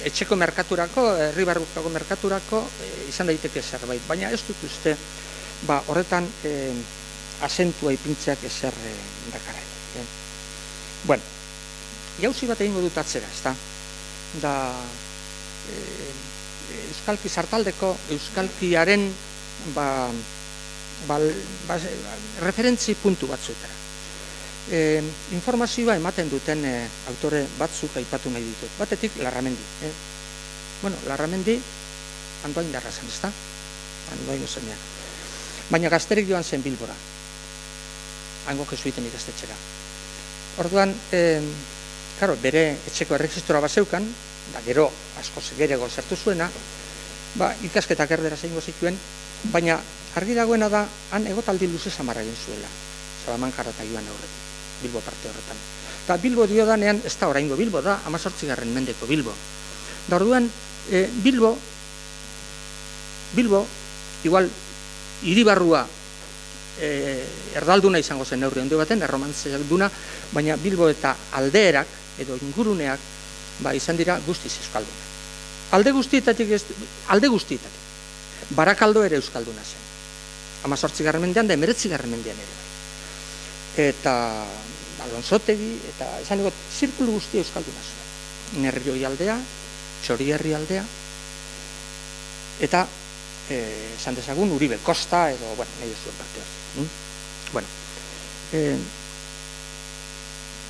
etxeko merkaturako, herri barrukako merkaturako izan daiteke zerbait, baina ez dut uste horretan azentua ipintzeak ezer dakarra. Bueno, jauzi bat egingo dut atzera, ez da? Da euskalki sartaldeko euskalkiaren referentzi puntu batzuetara. Informazioa ematen duten autore batzuk aipatu nahi ditut. Batetik, Larramendi. Bueno, Larramendi Andoain darra zen, ez da? Andoain ozenean. Baina gazterik joan zen Bilbora. Hango jesuiten ikastetxera. Orduan, bere etxeko erregistroa bazeukan, da gero asko gerego zertu zuena, ikasketak erderaz egingo zituen, baina argi dagoena da, han egotaldi luze samarra egin zuela, Salamancara eta joan aurretik, Bilbo parte horretan. Eta Bilbo dio danean, ez da oraingo Bilbo da, 18. mendeko Bilbo. Da orduan, Bilbo, igual, hiribarrua erdalduna izango zen neurri handi baten, erromantzeak duna, baina Bilbo eta aldeerak, edo inguruneak, izan dira guztiz euskalduna. Alde guztietatik. Barakaldo ere euskalduna zen. 18. mendean da 19. mendean ere. Eta Alonsotegi, eta esan egot, zirkulu guztia euskalduna zen. Nerrioi aldea, Txorierri aldea, eta esan dezagun Uribe Kosta, edo, nahi zuen parte hori. Bueno,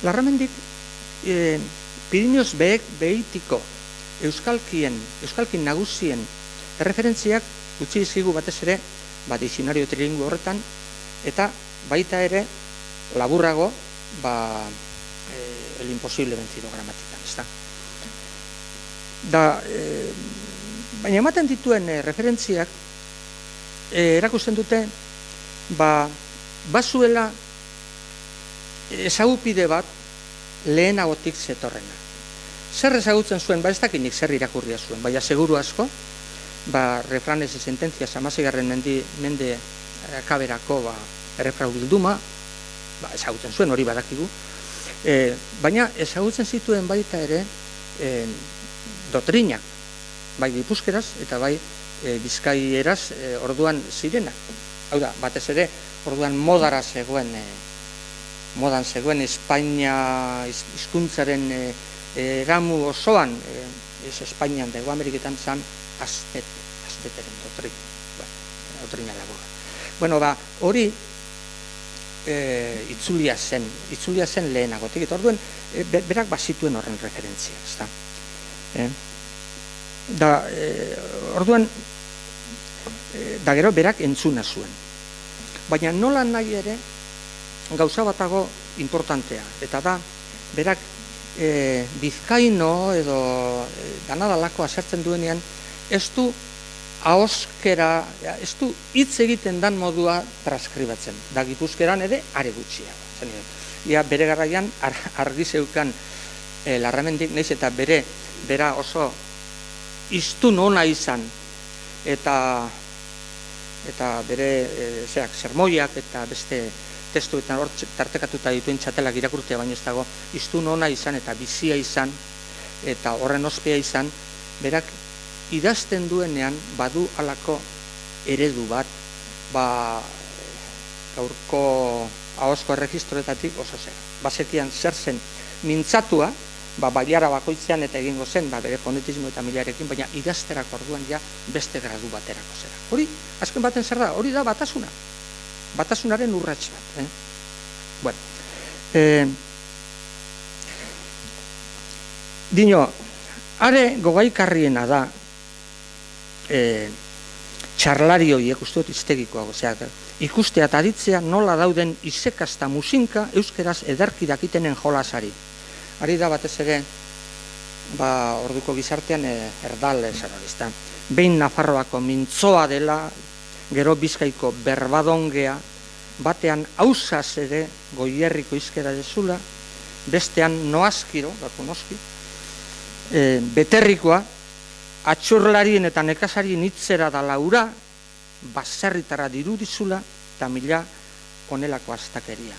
Larramendik, Pirineos Beheitiko euskalkin nagusien erreferentziak utzi dizkigu batez ere dizionario trilingu horretan, eta baita ere laburrago el imposible vencido gramatikan, ez da. Baina ematen dituen referentziak erakusten dute bazuela ezagupide bat lehenagotik zetorrena. Zer ezagutzen zuen, ez dakinik zer irakurria zuen, baina seguru asko, refranes y sentencias 16. mende akaberako errefrau bilduma, ezagutzen zuen, hori badakigu, baina ezagutzen zituen baita ere dotrinak, bai gipuzkeraz eta bai bizkaieraz orduan zirenak. Hau da, batez ere, orduan modan zegoen Espainia hizkuntzaren eramu osoan, ez Espainian, Hego Ameriketan zan azteteren dotrina lagoa. Bueno, hori itzulia zen lehenagotik, eta orduan berak bazituen horren referentzia, ezta. Orduan, da gero berak entzuna zuen. Baina nola nahi ere, gauza batago importantea, eta da, berak bizkaino edo danadalako asertzen duenean, ez du ahoskera, ez du hitz egiten dan modua transkribatzen. Da gipuzkeran ere are gutxia. Ia bere garaian argi zeukan Larramendik, naiz eta bera oso iztun ona izan eta bere sermoiak eta beste testuetan hor tartekatuta dituen txatelak irakurtzea baino ez dago, iztun ona izan eta bizia izan eta horren ospea izan, berak idazten duenean badu halako eredu bat, gaurko ahozko erregistroetatik oso zera. Basekian zer zen mintzatua, bailara bakoitzean eta egingo zen, bere fonetismo eta milarekin, baina idazterako orduan ja beste gradu baterako zera. Hori, azken baten zer da, hori da batasuna. Batasunaren urrats bat. Bueno, dino, are gogaikarriena da, txarlari horiek uste dut iztegikoago, ikustea eta aditzea nola dauden izekazta musinka euskeraz ederki dakitenen jolasari. Ari da batez ere, orduko gizartean erdal esarazta. Behin Nafarroako mintzoa dela, gero Bizkaiko berbadongea, batean ausaz ere Goierriko izkera dezula, bestean noazkiro, beterrikoa, atxurlarien eta nekazarien hitzera da laura, baserritara dirudizula, eta mila onelako astakeria.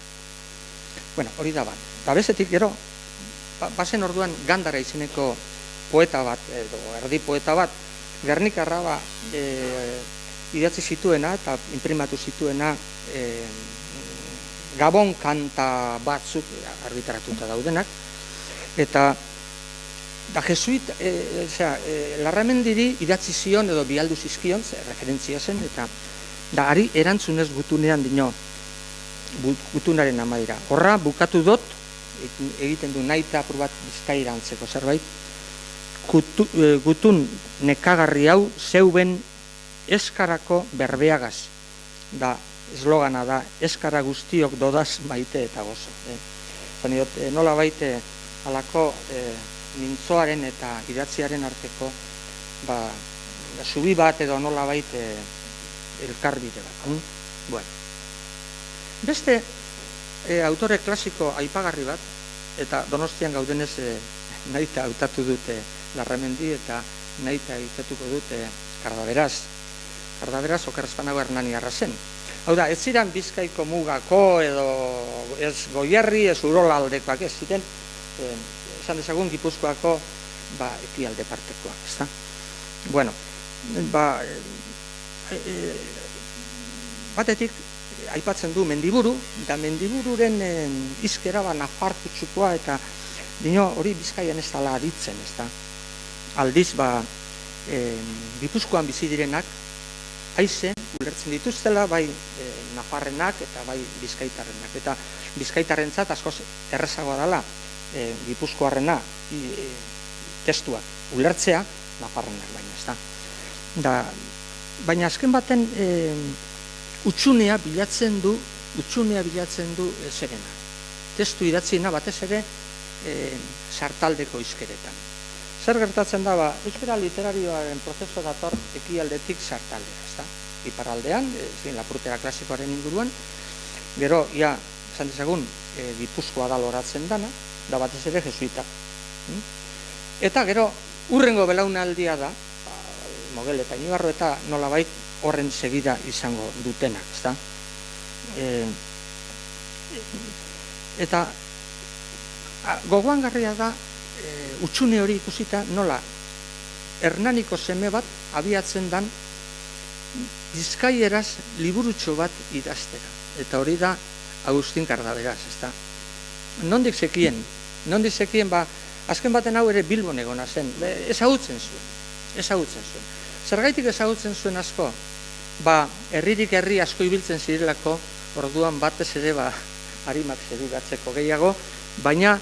Bueno, hori da bat. Eta bezetik gero, bazen orduan Gandara izeneko poeta bat, edo erdi poeta bat, Gernikarra idatzi zituena eta imprimatu zituena Gabon kanta batzuk argitaratuta daudenak, eta jesuit, Larramendiri idatzi zion edo bialdu zizkion, referentzia zen, eta ari erantzunez gutunean dino, gutunaren amaira. Horra, bukatu dut, egiten du nahi eta apur bat Bizkaira antzeko zerbait, gutun nekagarri hau zeuben eskarako berbeagaz. Da, eslogana da, eskara guztiok dodaz maite eta gozo. Nola baite alako mintzoaren eta idatziaren arteko zubi bat edo nola baite elkarbide bat. Bueno. Beste autore klasiko aipagarri bat, eta Donostian gaudenez nahita hautatu dute Larramendi eta nahita hautatuko dute Kardaberaz. Kardaberaz okerrezpanago Hernani Arrazen. Hau da, ez ziren Bizkaiko mugako edo ez Goierri, ez Urola aldekoak, ez ziren, esan dezagun Gipuzkoako ekialde partekoak, ez da? Bueno, batetik aipatzen du Mendiburu, eta Mendibururen izkera nafarkutsukoa eta dino hori Bizkaian ez dala aditzen, ez da? Aldiz, Gipuzkoan bizi direnak, haize, ulertzen dituztela, bai nafarrenak eta bai bizkaitarrenak. Eta bizkaitarrentzat askoz errezagoa dela Gipuzkoarrena testuak ulertzea nafarrenak baina, ez da. Baina azken baten utxunea bilatzen du zerena. Testu idatziena batez ere sartaldeko izkeretan. Zer gertatzen da, euskara literarioaren prozeso dator ekialdetik sartaldera, ez da? Iparraldean, Lapurtera klasikoaren inguruan, gero, esan dezagun, Gipuzkoa da loratzen dana, da batez ere jesuita. Eta gero, urrengo belaunaldia da, Mogel eta Inibarro eta nolabait horren segida izango dutenak, ezta? Eta gogoangarria da utxune hori ikusita nola Hernaniko seme bat abiatzen dan bizkaieraz liburutxo bat idaztera. Eta hori da Agustin Kardaberaz, ezta? Nondik zekien, azken baten hau ere Bilbon egona zen, ezagutzen zuen. Zergaitik ezagutzen zuen asko? Herririk herri asko ibiltzen zirelako, orduan batez ere harimak zeruratzeko gehiago, baina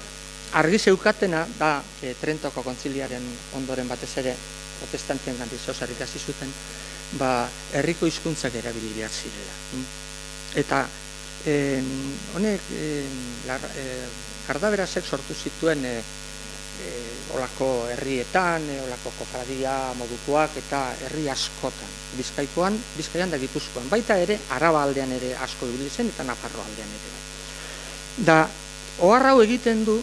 argi zeukatena da Trentoko kontziliaren ondoren batez ere protestantien gandik zozarrik hasi zuten, herriko hizkuntzak erabili behar zirela. Eta honek Kardaberazek sortu zituen olako herrietan, olako kofradia modukoak eta herri askotan, Bizkaian da Gipuzkoan, baita ere Araba aldean ere asko ibili zen eta Nafarro aldean ere. Da, ohar hau egiten du,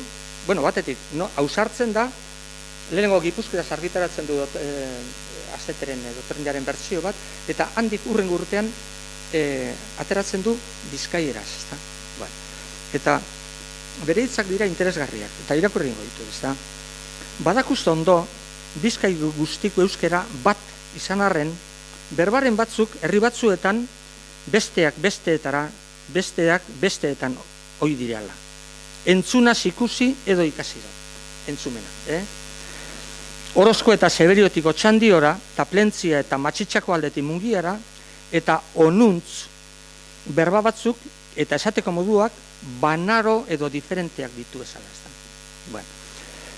batetik, ausartzen da, lehenengo Gipuzkoaz argitaratzen du Azeteren doktrinaren bertsio bat, eta handik hurrengo urtean ateratzen du Bizkaieraz, ezta? Eta bere hitzak dira interesgarriak, eta irakurri ingo ditu, ezta? Badakust ondo, Bizkai guztiko euskera bat izan arren, berbaren batzuk, herri batzuetan, besteak besteetara, besteak besteetan ohi direla. Entzunaz ikusi edo ikasi da, entzumena. Orozko eta Seberiotiko txandiora, eta Plentzia eta Matxitxako aldetik Mungiara, eta onuntz berba batzuk eta esateko moduak banaro edo diferenteak ditu ezala.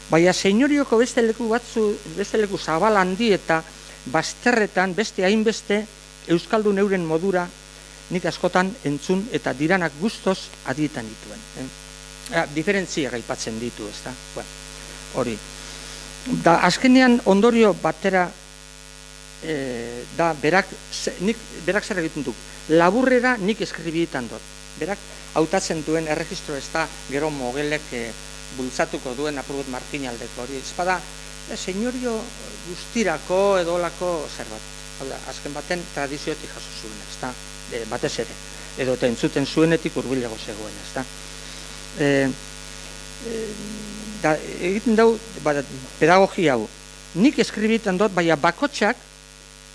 Baina senyorioko beste leku zabal handi eta bazterretan beste hainbeste euskaldun euren modura nik askotan entzun eta diranak gustoz adietan dituen. Diferentzia gaipatzen ditu, ezta? Hori. Da, azkenean ondorio batera da, berak zer egiten du. Laburrera nik eskribietan dut. Berak hautatzen duen erregistro ez da gero mogelek bultzatuko duen apurut markinaldeko hori. Ezpada, senyorio guztirako edo olako zer bat. Azken baten tradizioetik jaso zuen, ez da? Batez ere. Edo entzuten zuenetik hurbilago zegoen, ez da? Egiten dau pedagogia hau. Nik eskribietan dut, baina bakotxak,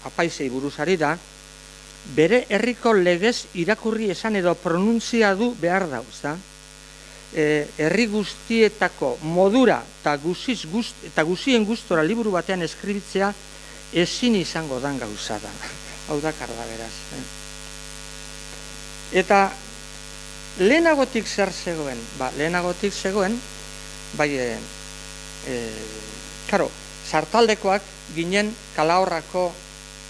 apaizei buruzari da, bere herriko legez irakurri esan edo pronuntzia du behar dauz, da? Herri guztietako modura eta guzien gustora liburu batean eskribitzea ezin izango dan gauza da. Hau da Kardaberaz. Eta lehenagotik zer zegoen? Lehenagotik zegoen, sartaldekoak ginen Kalahorrako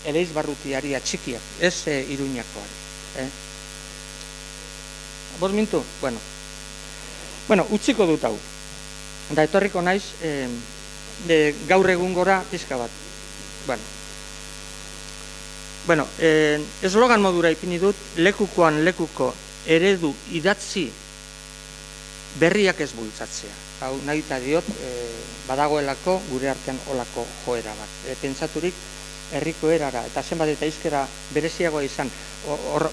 Eleizbarrutiari atxikiak, ez Iruñakoari. Bost mintu? Bueno, utziko dut hau. Da etorriko naiz, gaur egun gora pizka bat. Eslogan modura ipini dut, lekukoan lekuko eredu idatzi berriak ez bultzatzea. Hau nahi eta diot, badagoelako gure artean olako joera bat. Pentsaturik, herriko erara eta zenbat eta hizkera bereziagoa izan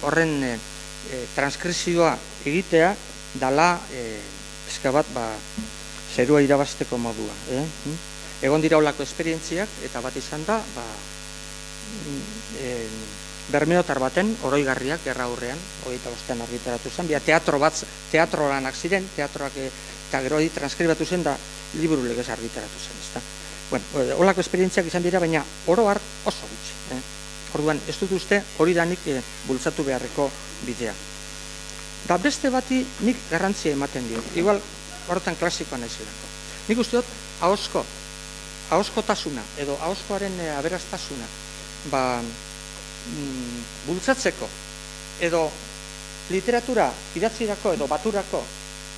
horren transkripzioa egitea dala pizka bat zerua irabazteko modua. Egon dira olako esperientziak eta bat izan da Bermeotar baten oroigarriak gerra aurrean 25ean argitaratu zen, teatro lanak ziren, teatroak eta gero transkribatu zen da liburu legez argitaratu zen, ezta? Olako esperientziak izan dira, baina oro har oso gutxi. Orduan, ez dut uste hori da nik bultzatu beharreko bidea. Da beste bati nik garrantzia ematen dio. Igual, horretan klasikoa naizelako. Nik uste dut, ahoskotasuna edo ahoskoaren aberastasuna bultzatzeko edo literatura idatzirako edo baturako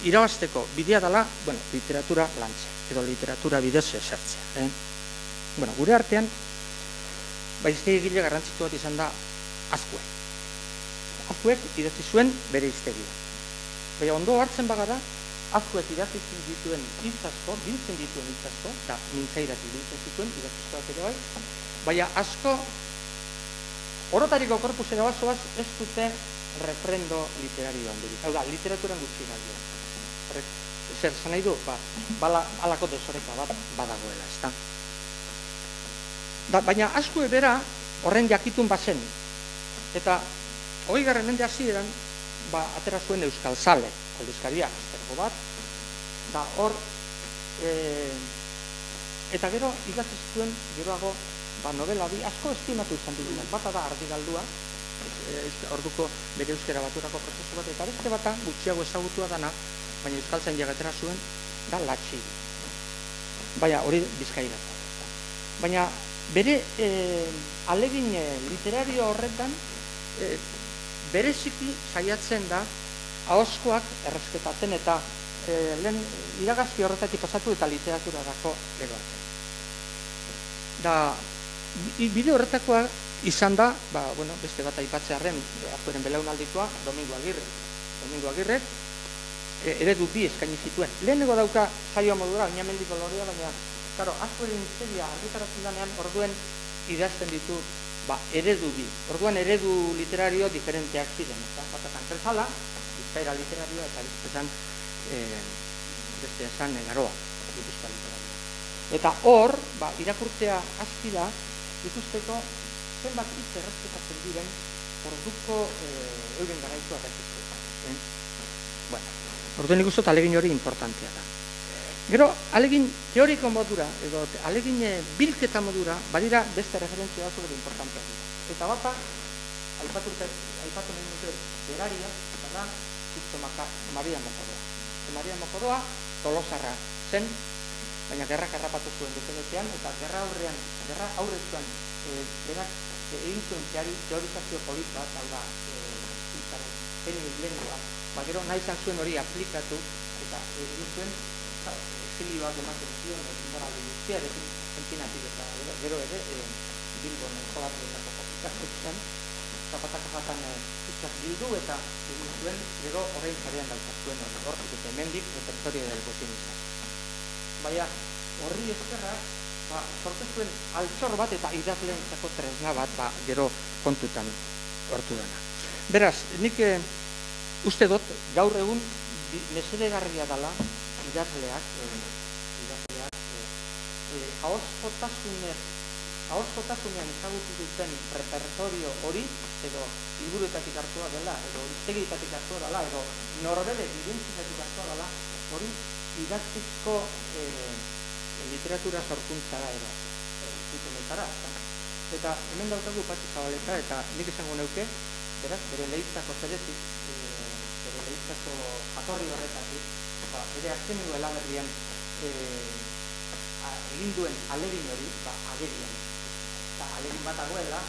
irabazteko bidea dela, literatura lantzea edo literatura bidez esertzea. Gure artean, hiztegigile garrantzitu bat izan da Azkue. Azkuek idatzi zuen bere hiztegia. Baina ondo hartzen bagara, Azkuek idatzi dituen hitz asko, biltzen dituen hitz asko, eta mintzairak biltzen zituen, idatzizkoak ere bai, baina asko orotariko korpusera basoaz ez dute refrendo literario handirik. Hau da, literaturan gutxi gaio. Horrek, zer zan nahi du, balako desoreka bat badagoela, ezta. Baina asko bera horren jakitun bazen. Eta 20. mende hasieran atera zuen Euskal Zale, aldizkaria, aztergo bat, da hor, eta gero idatzi zuen geroago novela bi asko estimatu izan ditunak. Bata da Ardi Galdua, orduko bere euskera baturako prozesu bat, eta beste bata gutxiago ezagutua dana, baina euskaltzaindiak atera zuen, da Latxi. Baina hori Bizkaira. Baina bere alegin literario horretan bereziki saiatzen da ahozkoak erresketatzen eta lehen iragazki horretatik pasatu eta literaturarako eroatzen. Da, bide horretakoa izan da, beste bat aipatzearen Azkueren belaunaldikoa, Domingo Agirre, eredu bi eskaini zituen. Lehenengo dauka saioa modura, Oinamendiko Lorea, baina, karo, Azkueren misteria argitaratzen danean, orduen idazten ditu eredu bi. Orduan eredu literario diferenteak ziren. Batatan Kresala, Bizkaira literarioa, eta beste esan Garoa, Gipuzkoa literario. Eta hor, irakurtzea hasi da, ikusteko zenbat hitz errespetatzen diren orduko euren garaikoa errespetatzen. Orduen ikusten alegin hori importantea da. Gero, alegin teoriko modura, edo alegin bilketa modura, badira beste referentzia batzuk edo importantea dira. Eta bata, aipatu nahi dute beraria, eta da, Sisto Maria Mokoroa. Maria Mokoroa Tolosarra zen, baina gerrak harrapatu zuen betean, eta gerra aurrezuan berak egin zuen teorizazio polit bat, hau da, gero nahi izan zuen hori aplikatu, eta egin zuen exilioak ematen zion, indaraldi guztiarekin enpinatik, eta gero ere, Bilbon jolatuetako ikastetxean, Zapatako jatan hitzak bildu, eta egin zuen, gero horrein zarean daukaz zuen, hortik eta hemendik, repertorio del botinista. Baina, horri eskerra, sortu zuen altxor bat eta idazleentzako tresna bat, gero kontutan hartu dena. Beraz, nik uste dut, gaur egun, mesedegarria dela idazleak, ahozkotasunean ezagutu duten repertorio hori, edo liburuetatik hartua dela, edo iztegietatik hartua dela, edo norbere bidentzitatik hartua dela, hori idatzizko literatura sorkuntzara edo institumetara. Eta hemen daukagu Patxi Zabaleta, eta nik esango neuke, beraz, bere lehitzako zerezik, bere lehitzako jatorri horretatik, bere azkenengo elaberrian egin duen alegin hori, agerian. Eta alegin bat dagoela,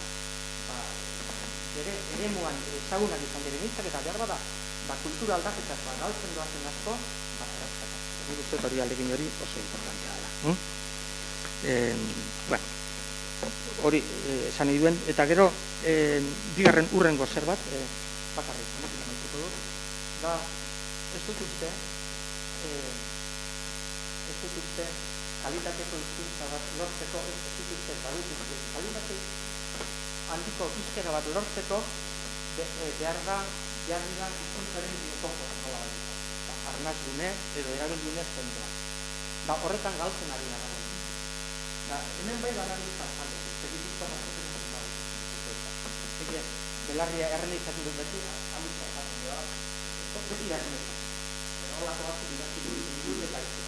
bere eremuan ezagunak izan diren hitzak, eta behar bada, kultura aldaketaz galtzen doazen asko, nik uste hori alegin hori oso importantea dela. Hori esan nahi duen, eta gero bigarren urrengo zer bat, bakarrik, da ez dut uste kalitateko hizkuntza bat lortzeko, ez dut uste kalitate handiko hizkera bat lortzeko behar da hizkuntzaren biotoko arnazgune edo erabildune zendoa. Da horretan galtzen ari da. Hemen bai banalizan alde, segituzko markoten belarria errenizatu dut beti, alitza esaten dira, beti errenizatu. Horlako batzu bidatzen dut eta izan.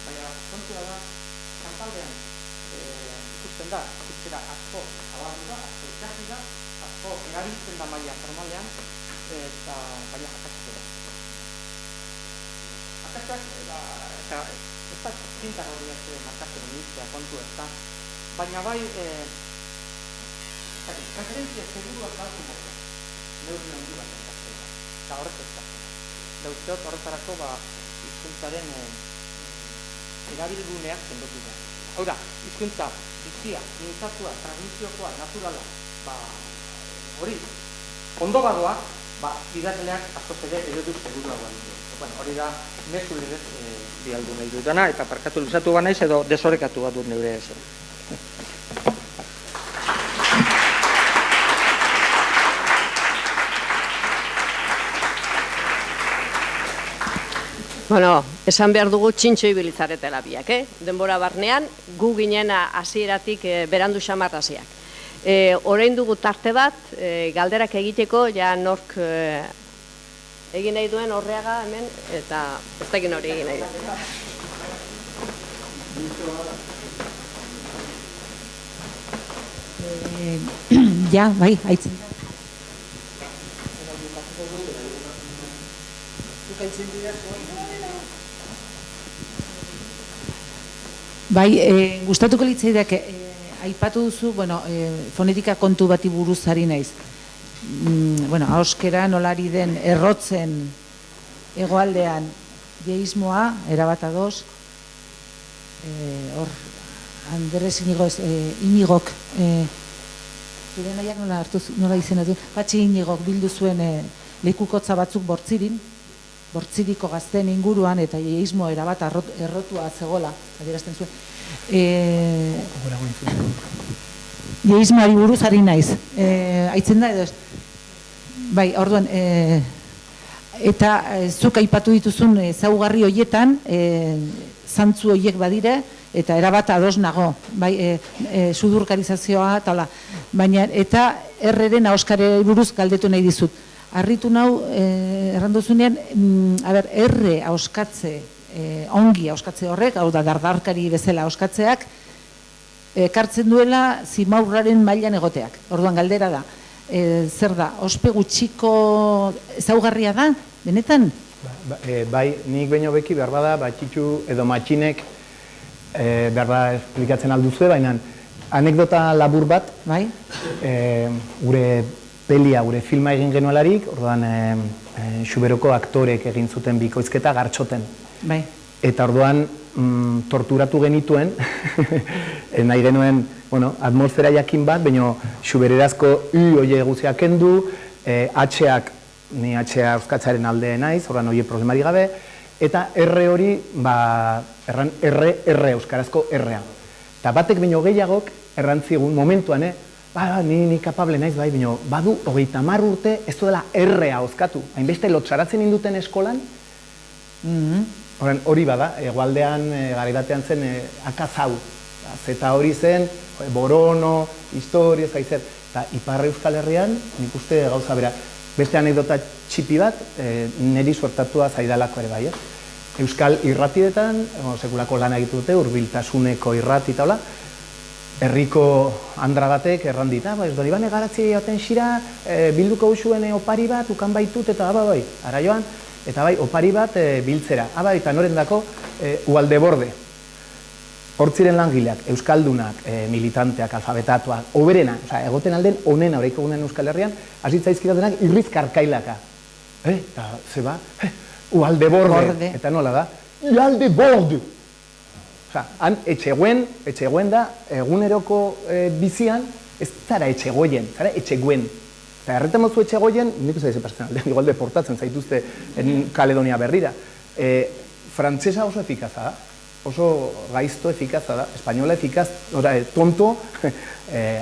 Baina, kontua da, kantaldean ikusten da, itzera asko zabaldu da, asko ikasi da, asko erabiltzen da maila formalean, eta baina akatsak da. Akatsak, eta ez da zintar horiak markatzen initzea kontu ez da, baina bai, referentzia seguruak galtu moda, neurri handi bat entzaztela, eta horrek ez da. Da usteot horretarako hizkuntzaren erabilguneak sendotu da. Hau da, hizkuntza bizia, mintzatua, transmisiokoa, naturala, hori, ondo badoa, idazleak askoz ere eredu seguruagoa dut. Hori da, mezu legez bialdu nahi dutana, eta parkatu luzatu ba naiz edo desorekatu bat dut neure ezen. Bueno, esan behar dugu txintxo ibilizaretela biak, denbora barnean, gu ginen hasieratik berandu xamar hasiak. Orain dugu tarte bat, galderak egiteko, ja nork egin nahi duen Horreaga hemen, eta ez da egin hori egin nahi duen. Ja, bai, haitzen. Bai, gustatuko litzaidak aipatu duzu, bueno, fonetika kontu bati buruz ari naiz. Bueno, ahoskera nolari den errotzen hegoaldean jeismoa, erabat ados, hor, Andres Inigok, zure nahiak nola izenatu, Patxi Inigok bildu zuen lekukotza batzuk bortziriko gazten inguruan, eta jeismo erabat errotua zegoela, adierazten zuen. Jeismoari buruz ari naiz. Aitzen da edo ez? Bai, orduan, eta zuk aipatu dituzun ezaugarri horietan, zantzu horiek badire, eta erabat ados nago, bai, sudurkarizazioa, baina, eta erreren ahoskare buruz galdetu nahi dizut. Arritu nau, erranduzunean, erre ahoskatze, ongi ahoskatze horrek, hau da, dardarkari bezala ahoskatzeak, ekartzen duela zimaurraren mailan egoteak. Orduan galdera da, zer da, ospe gutxiko ezaugarria da, benetan? Bai, nik baino beki behar bada, batxitxu edo matxinek behar da esplikatzen alduzue, baina anekdota labur bat, gure pelia, gure filma egin genuelarik, orduan Xuberoko aktorek egin zuten bikoizketa Gartxoten. Eta orduan torturatu genituen, nahi genuen atmosfera jakin bat, baina Xubererazko oie guziak kendu, H-ak, ni H-a euskatzaren alde naiz, orduan oie problemari gabe, eta R hori, erran R euskarazko R-a. Eta batek baino gehiagok errantzigun momentuan, ni kapable naiz bai, baina badu 30 urte ez duela R-a oskatu. Hainbeste lotxaratzen induten eskolan, hori bada, egualdean, garaibatean zen akazau. Zeta hori zen, borono, historia, zaizer. Eta Ipar Euskal Herrian, nik uste gauza bera. Beste anekdota txipi bat, niri suertatua zaidalako ere bai. Euskal irratietan, sekulako lan egitu dute, hurbiltasuneko irrati eta hola, herriko andra batek errandit, ez doni bane garatzi jaten xira, bilduko usuen opari bat, ukan baitut, eta bai, ara joan, eta bai, opari bat biltzera. Eta noren dako, Ualdeborde. Hortziren langileak, euskaldunak, militanteak, alfabetatuak, oberena, egoten alden onena, horreiko gunen Euskal Herrian, hasitzaizkiratenak irriz karkailaka. Eta zeba, Ualdeborde, eta nola da, Ualdeborde! Han etxeguen da, eguneroko bizian, ez zara etxegoien, zara etxeguen. Eta erretan mozu etxegoien, nik uste dezen aldean, igual deportatzen zaituzte Kaledonia berrira. Frantzesa oso efikaza da, oso gaizto efikaza da, espainola efikaz, tonto,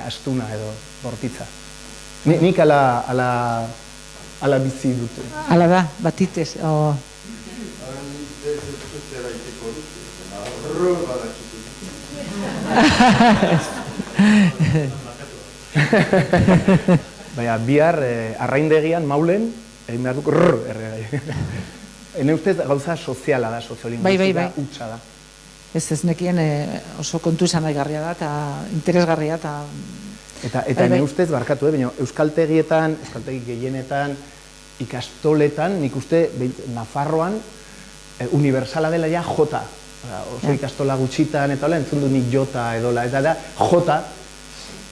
astuna edo bortitza. Nik ala bizi dute. Ala da, batitez. Baina, bihar arraindegian, maulen, egin behar duk erregai. Hene ustez gauza soziala da, soziolingüistika, utxa da. Ez nekien oso kontu izan garria da, eta interesgarria, eta hene ustez, barkatu, baina euskaltegietan, euskaltegi gehienetan, ikastoletan, nik uste, Nafarroan, universala dela ja jota. Oso ikastola gutxitan, eta hola, entzun du nik jota edola, eta da, jota,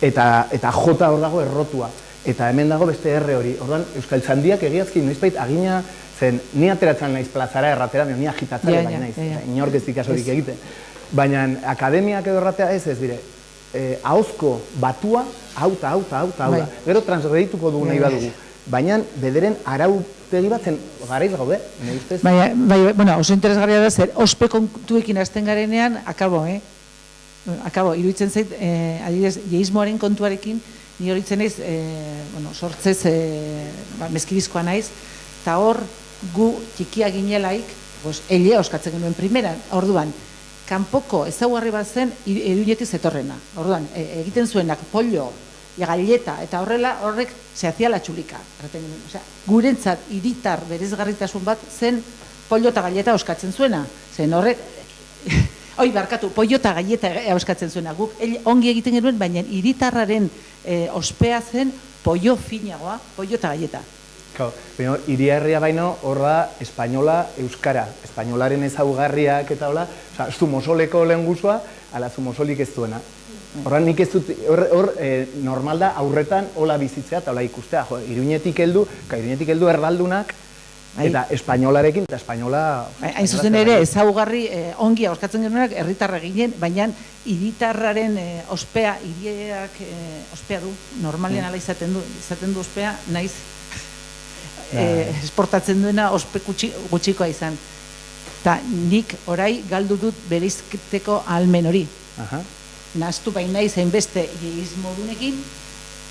eta jota hor dago errotua. Eta hemen dago beste erre hori. Orduan, Euskaltzandiak egiazki, noizbait, agina, zen, ni ateratzen naiz plazara erratera, ni agitatzare baina naiz, inork ez dikasorik egite. Baina, akademiak edo erratea ez dire, ahozko batua, hauta. Gero transgredituko dugu nahi badugu. Baina, bederen arautegi batzen garaiz gaude, nahi ustez? Baina, oso interesgarria da zer, ospe kontuekin hasten garenean, akabo, iruditzen zait, adibidez, jeismoaren kontuarekin, ni horitzen naiz, sortzez, mezkibizkoa naiz, eta hor, gu txikia ginelaik, pues, elea oskatzen genuen primeran, orduan, kanpoko ezaugarri bat zen Iruñetik zetorrena. Orduan, egiten zuenak pollo, galleta, eta horrek se hacía la txulika. Osea, gurentzat hiritar bereizgarritasun bat zen pollo eta galleta oskatzen zuena. Zen horrek, barkatu, pollo eta galleta oskatzen zuena. Guk ongi egiten genuen, baina hiritarraren ospea zen pollo finagoa, pollo eta galleta. Hiriarria baino, hor da, espainola, euskara. Espainolaren ezaugarriak eta hola, zumosoleko lehen guzua, ala zumosolik ez duena. Horra nik ez dut, normal da aurretan hola bizitzea eta hola ikustea. Iruñetik heldu erdaldunak, eta espainolarekin, eta espainola... Hain zuzen ere, ezaugarri ongi auskatzen genuenak herritarra ginen, baina hiritarraren ospea, hiriak ospea du, normalean ala izaten du ospea, naiz esportatzen duena ospe gutxikoa izan. Eta nik orai galdu dut bereizteko ahalmen hori. Nahaztu baina izain beste modunekin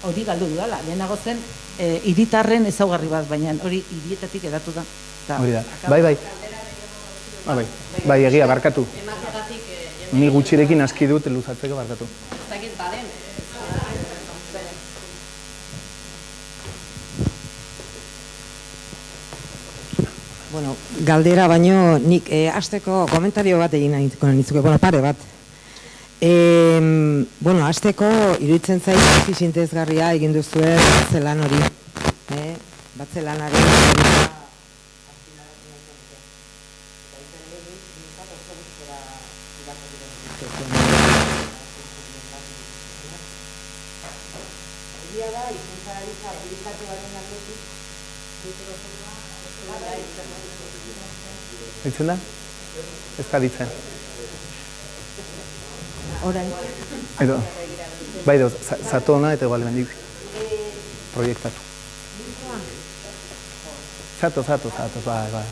hori galdu dudala. Lehenago zen hiritarren ezaugarri bat, baina hori hirietatik edatu da. Hori da, bai, egia, barkatu. Ni gutxirekin aski dut luzatzeko barkatu. Bueno, galdera baino nik hasteko komentario bat egin nahiko nitzuke, pare bat. Hasteko iruditzen zait sintezgarria egin duzue batzelan hori. Batzelanaren Ditzen da? Ez da ditzen. Orain. Bai doz, zatu hona eta igual bendik proiektatu. Zatu, bai.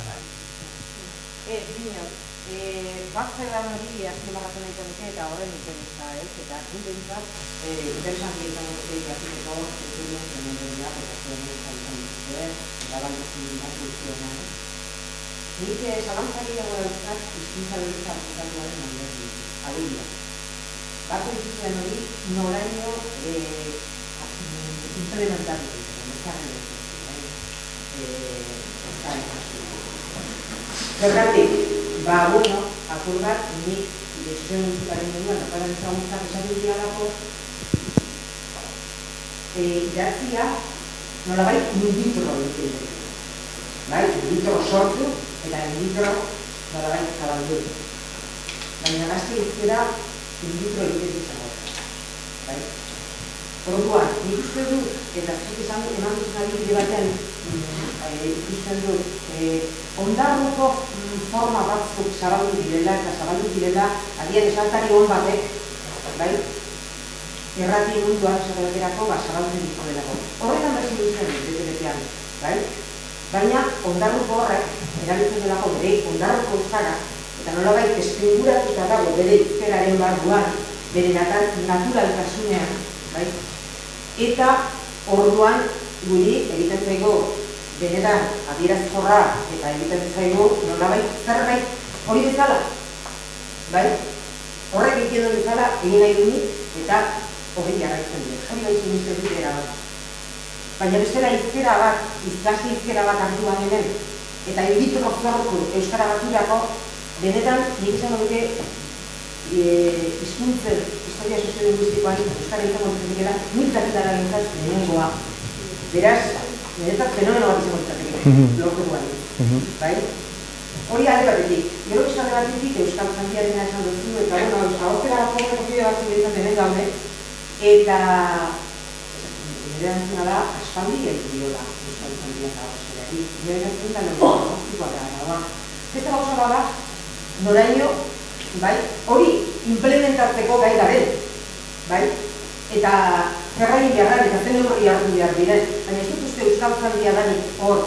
Batzelan hori azpimarratu nahi zenuke eta horren interesa, eta zintentzat interesanti izan dute jakiteko zuen zemenderia, eta baldezen batzuziona. Nik zalantzari dago dauzkat hizkuntza berritza aplikatuaren alderdi, adibidea. Bako izutzen hori noraino implementatu zergatik, apur bat, nik irezen musikaren menuan, aparen zaguntzak esaten dialako, idatzia nolabait in vitro egiten. In vitro sortu, eta in vitro nolabait zabaldu. Baina gazte izkera in vitro egiten zago. Orduan, nik uste du, eta zuk eman duzun adibide batean ikusten du, ondarruko forma batzuk zabaldu direla, agian esaltari hon batek, errati munduan zabalderako, zabaldu dituelako. Horretan bezin duzen, bete-betean, baina ondarruko horrek, erabiltzen delako bere ondarruko euskara, eta nolabait espinguratuta dago bere euskararen barruan, bere naturaltasunean, eta orduan guri egiten zaigu benetan adierazkorra eta egiten zaigu nolabait zerbait hori bezala. Horrek egiten duen bezala egin nahi dunik eta hori jarraitzen dut. Hori baitzen izan dut erabat. Baina bestela izkera bat, izkasi izkera bat hartuan hemen, eta egiteko zorku euskara baturako, benetan nik izan duke hizkuntzen historia soziolinguistikoan euskara izango dutela, nik dakitara gintzat lehenengoa. Beraz, niretzat fenomeno bat izango dutela, lortu guan. Hori alde batetik. Gero esan batetik euskal zantiaren esan duzu, eta ahozera horretokide batzuk izan denen gaude, eta nire dantzuna da, aspaldi gaitu diola euskal zantian eta ahozerari. Nire dantzuna da, logistikoa da. Eta gauza bada, noraino, hori implementatzeko gai garen, eta zerrain jarran eta zen horri hartu behar diren, baina ez dut uste euskal zantia danik hor,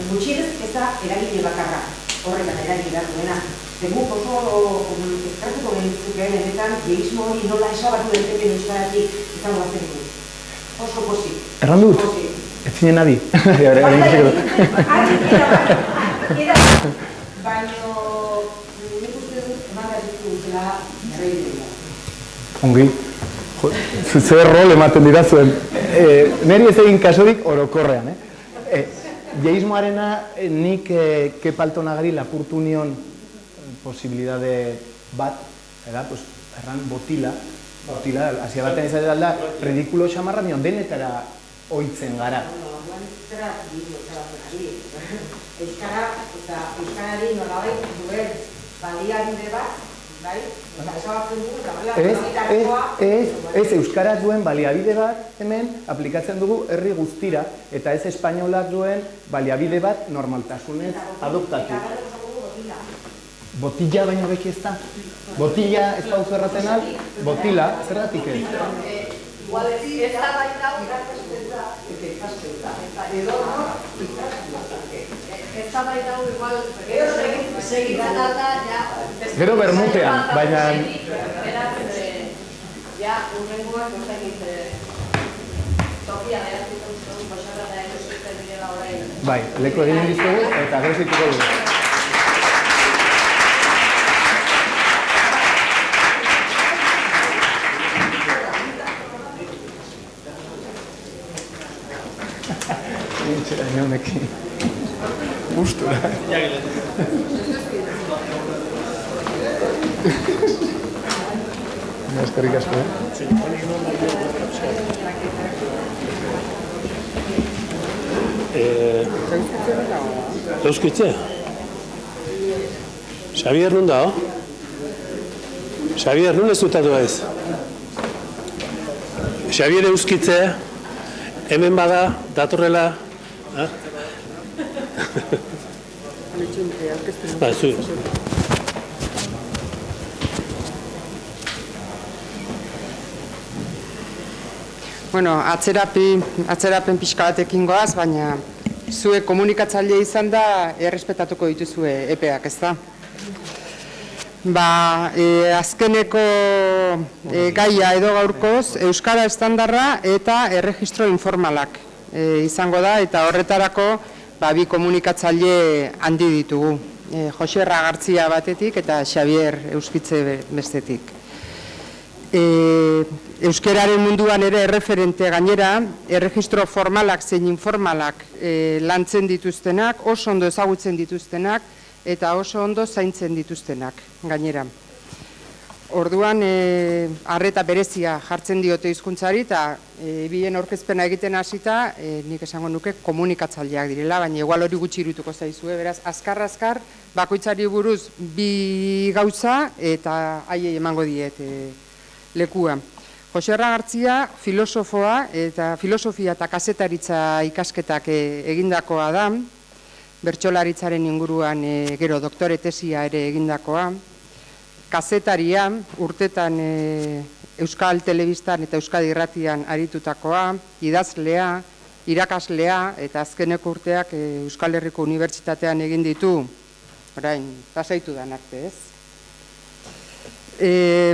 gutxienez ez da eragile bakarra, horretan eragile behar duena. Guk oso eskratuko genitzukeen enetan, gehismo hori nola esabatu denteken euskaratik izango batzen dugu. Oso pozik. Errandut? Ez zinen adi. Adi, Ongi. Zer rol ematen dira zuen. Neri ez egin kasurik orokorrean. Jeismoarena nik kepaltonagari lapurtu nion posibilidade bat, erran botila, hasia batean izatea da, ridikulo xamarra nion denetara oitzen gara. Euskara eta euskarari nolabait duen baliabide bat, bai? Eta esabatzen dugu, eta Ez euskaraz duen baliabide bat hemen aplikatzen dugu herri guztira, eta ez espainolak duen baliabide bat normaltasunez adoptatu. Botila baino beki ez da? Botila ez da uzu erraten al? Botila, zerratik ez? Igual ez da baita irakasten da, eta ikasten da, eta edo ez da baita igual, segitzen da, Gero bermutean, baina... Ja, urrengoak urtegit tokia behaztuko zuen, posarra da erositen direla orain. Bai, leku egin dizugu eta gero zituko dugu. Nintxera inonekin. Gustura. Eskerrik asko, Euskitze? Xabier nun da, Xabier, nun ez dutatu ez? Xabier Euskitze, hemen bada, datorrela... Ba, zu. Bueno, atzerapen pixka batekin goaz, baina zuek komunikatzaile izan da errespetatuko dituzue epeak, ez da? Azkeneko gaia edo gaurkoz, Euskara estandarra eta erregistro informalak izango da, eta horretarako bi komunikatzaile handi ditugu. Jose Ragartzia batetik eta Xabier Euskitze bestetik. Euskararen munduan ere erreferente gainera, erregistro formalak zein informalak lantzen dituztenak, oso ondo ezagutzen dituztenak, eta oso ondo zaintzen dituztenak gainera. Orduan, arreta berezia jartzen diote hizkuntzari eta bien aurkezpena egiten hasita, nik esango nuke komunikatzaileak direla, baina igual hori gutxi irutuko zaizue, beraz, azkar, bakoitzari buruz bi gauza eta haiei emango diet lekua. Jose Ragartzia filosofoa eta filosofia eta kazetaritza ikasketak egindakoa da, bertsolaritzaren inguruan gero doktore tesia ere egindakoa, kazetaria, urtetan Euskal Telebistan eta Euskadi Irratian aritutakoa, idazlea, irakaslea eta azkeneko urteak Euskal Herriko Unibertsitatean egin ditu, orain, pasaitu da arte, ez?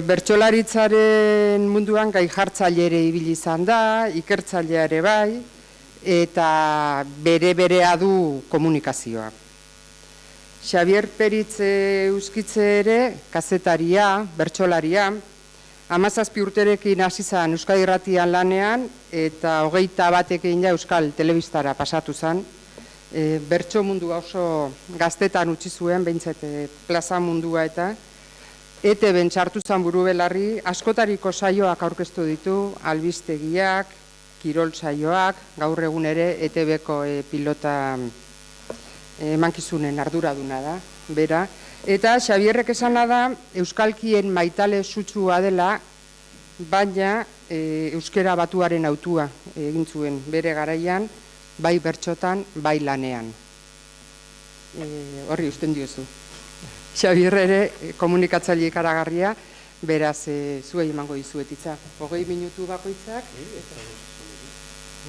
Bertsolaritzaren munduan gai jartzaile ere ibili izan da, ikertzailea ere bai, eta berea du komunikazioa. Xabier Peritz Euskitze ere, kazetaria, bertsolaria, 17 urterekin hasi zen Euskadi Irratian lanean, eta 21 batekin Euskal Telebistara pasatu zen. Bertso mundua oso gaztetan utzi zuen, behintzat plaza mundua eta ETB-en txartu zen buru belarri, askotariko saioak aurkeztu ditu, albistegiak, kirol saioak, gaur egun ere ETB-ko pilota emankizunen arduraduna da, bera. Eta Xabierrek esana da, euskalkien maitale sutsua dela, baina euskera batuaren autua egin zuen bere garaian, bai bertxotan, bai lanean. Horri usten diozu. Xabier ere komunikatzaile ikaragarria, beraz zuei emango dizuetitza. 20 minutu bakoitzak,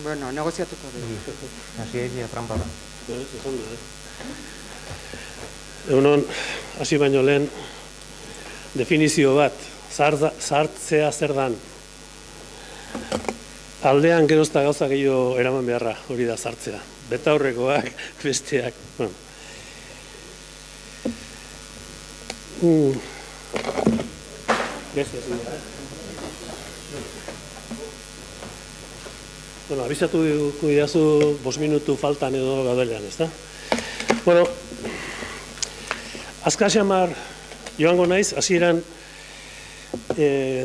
bueno, negoziatuko dugu. Hasi egia trampa da. Egunon, hasi baino lehen, definizio bat, sartzea zer dan. Aldean gerozta gauza gehiago eraman beharra, hori da sartzea. Betaurrekoak, besteak, bueno. Bueno, abizatu didazu 5 minutu faltan edo gaudelean, ez da? Bueno, azka xamar joango naiz, hasieran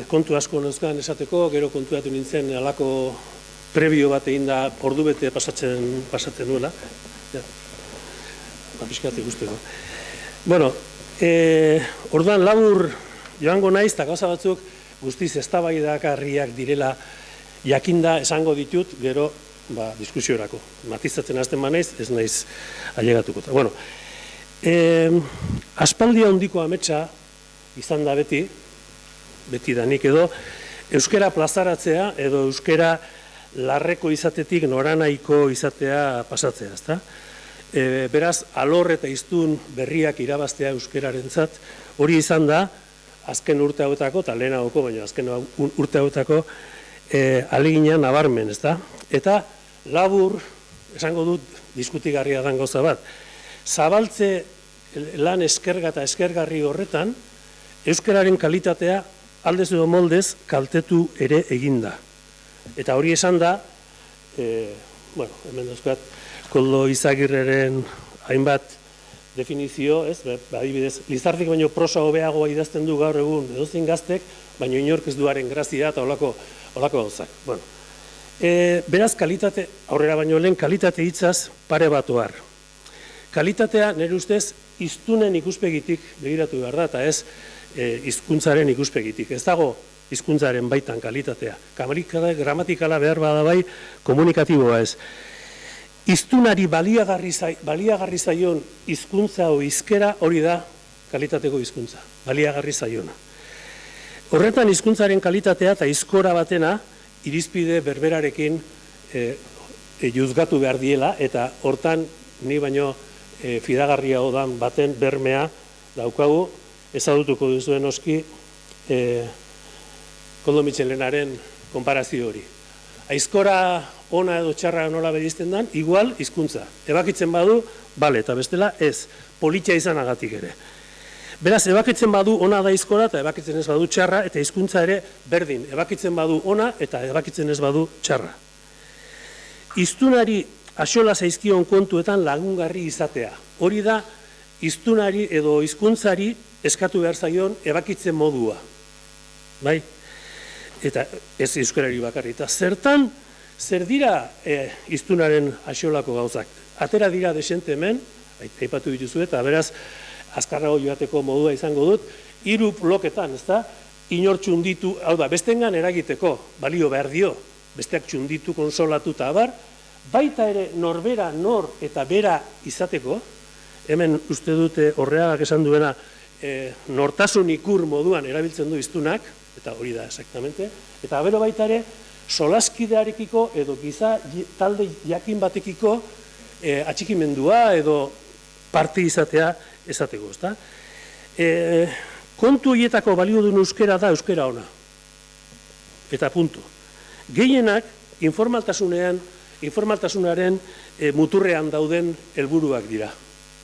kontu asko neuzkan esateko, gero kontuatu nintzen alako prebio bat egin da ordu bete pasatzen duela. Pixkati guzteko. Bueno, orduan labur joango naiz, eta gauza batzuk guztiz eztabaidagarriak direla jakinda esango ditut, gero diskusiorako. Matizatzen hasten banaiz, ez naiz ailegatuko. Bueno, aspaldi handiko ametsa izan da beti danik edo, euskera plazaratzea edo euskera larreko izatetik noranaiko izatea pasatzea, ezta? Beraz, alor eta hiztun berriak irabaztea euskerarentzat, hori izan da, azken urte hauetako, eta lehenagoko, baina azken urte hauetako, alegina nabarmen, ezta? Eta labur, esango dut, diskutigarria dan gauza bat, zabaltze lan eskerga eta eskergarri horretan, euskararen kalitatea aldez edo moldez kaltetu ere eginda. Eta hori esan da, bueno, hemen dauzkat, Koldo Izagirreren hainbat definizio, ez, adibidez, Lizardik baino prosa hobeagoa idazten du gaur egun edozein gaztek, baino inork ez duaren grazia eta olako gauzak. Bueno, beraz, kalitate, aurrera baino lehen, kalitate hitzaz pare bat ohar. Kalitatea, nire ustez, hiztunen ikuspegitik begiratu behar da, eta ez hizkuntzaren ikuspegitik. Ez dago hizkuntzaren baitan kalitatea. Gramatikala behar bada bai, komunikatiboa ez. Hiztunari baliagarri zaion hizkuntza o hizkera hori da kalitateko hizkuntza, baliagarri zaiona. Horretan hizkuntzaren kalitatea eta hizkora batena irizpide berberarekin juzgatu behar diela, eta hortan ni baino fidagarria odan baten bermea daukagu, ezagutuko duzuen oski Koldo Mitxelenaren konparazio hori. Aizkora ona edo txarra nola berizten dan, igual hizkuntza. Ebakitzen badu, bale, eta bestela ez, politia izanagatik ere. Beraz, ebakitzen badu ona da aizkora, eta ebakitzen ez badu txarra, eta hizkuntza ere berdin. Ebakitzen badu ona, eta ebakitzen ez badu txarra. Hiztunari axola zaizkion kontuetan lagungarri izatea. Hori da, hiztunari edo hizkuntzari eskatu behar zaion ebakitzen modua. Bai? Eta ez euskarari bakarri. Eta zertan, zer dira hiztunaren axolako gauzak? Atera dira desente hemen, aipatu dituzu eta beraz, azkarrago joateko modua izango dut, 3 bloketan, ezta? Inor txunditu, hau da, bestengan eragiteko, balio behar dio, besteak txunditu, konsolatu eta abar, baita ere norbera, nor eta bera izateko, hemen uste dute Horreagak esan duena, nortasun ikur moduan erabiltzen du hiztunak, eta hori da, exactamente, eta bero baita ere, solaskidearekiko edo giza talde jakin batekiko atxikimendua edo parte izatea esateko, ezta? Kontu horietako balio duen euskera da euskera ona. Eta punto. Gehienak informaltasunaren muturrean dauden helburuak dira.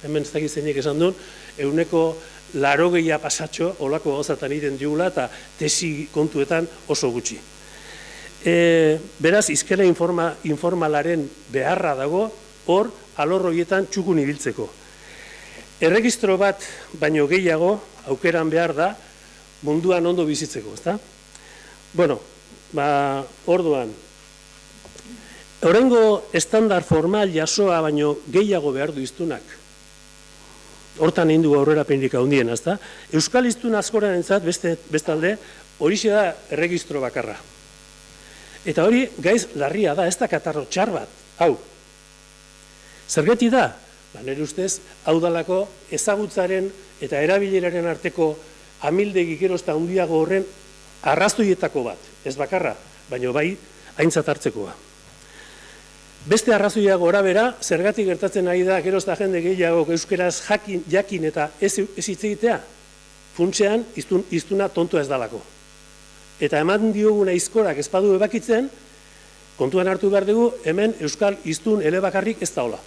Hemen ez dakit zeinek esan duen, 80 pasatxo olako gauzatan egiten digula eta tesi kontuetan oso gutxi. Beraz, hizkera informalaren beharra dago, hor, alor horietan txukun ibiltzeko. Erregistro bat baino gehiago aukeran behar da munduan ondo bizitzeko, ezta? Bueno, orduan, oraingo estandar formal jasoa baino gehiago behar du hiztunak. Hortan egin du aurrerapenik handiena, ezta? Euskal hiztun askorentzat bestalde horixe da erregistro bakarra. Eta hori gaiz larria da, ez da katarro txar bat, hau. Zergatik da? Nire ustez, hau dalako ezagutzaren eta erabileraren arteko amildegi gero eta handiago horren arrazoietako bat, ez bakarra, baina bai aintzat hartzekoa. Beste arrazoia gora bera, zergatik gertatzen ari da, gero eta jende gehiago euskeraz jakin eta ez hitz egitea, funtsean hiztuna tontoa ez dalako. Eta eman dioguna hizkorak ez badu ebakitzen, kontuan hartu behar dugu, hemen euskal hiztun elebakarrik ez da hola.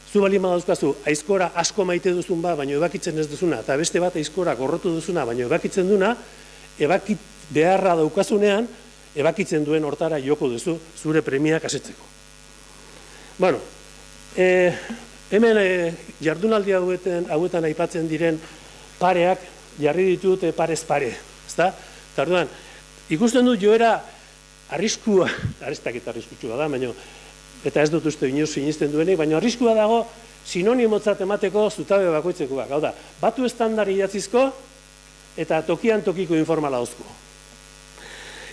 Zu bali madauzkazu, aizkora asko maite duzun ba, baina ebakitzen ez duzuna, eta beste bat aizkora gorrotu duzuna, baina ebakitzen duna, beharra daukazunean, ebakitzen duen hortara joko duzu zure premiak asetzeko. Bueno, hemen jardunaldi hauetan aipatzen diren pareak jarri ditut parez pare, ezta? Eta orduan, ikusten dut joera arriskua, arestaketa arriskutsua da, baina, eta ez dut uste inoz sinisten duenik, baina arriskua dago sinonimotzat emateko zutabe bakoitzekoak. Hau da, batu estandar idatzizko eta tokian tokiko informala hozko.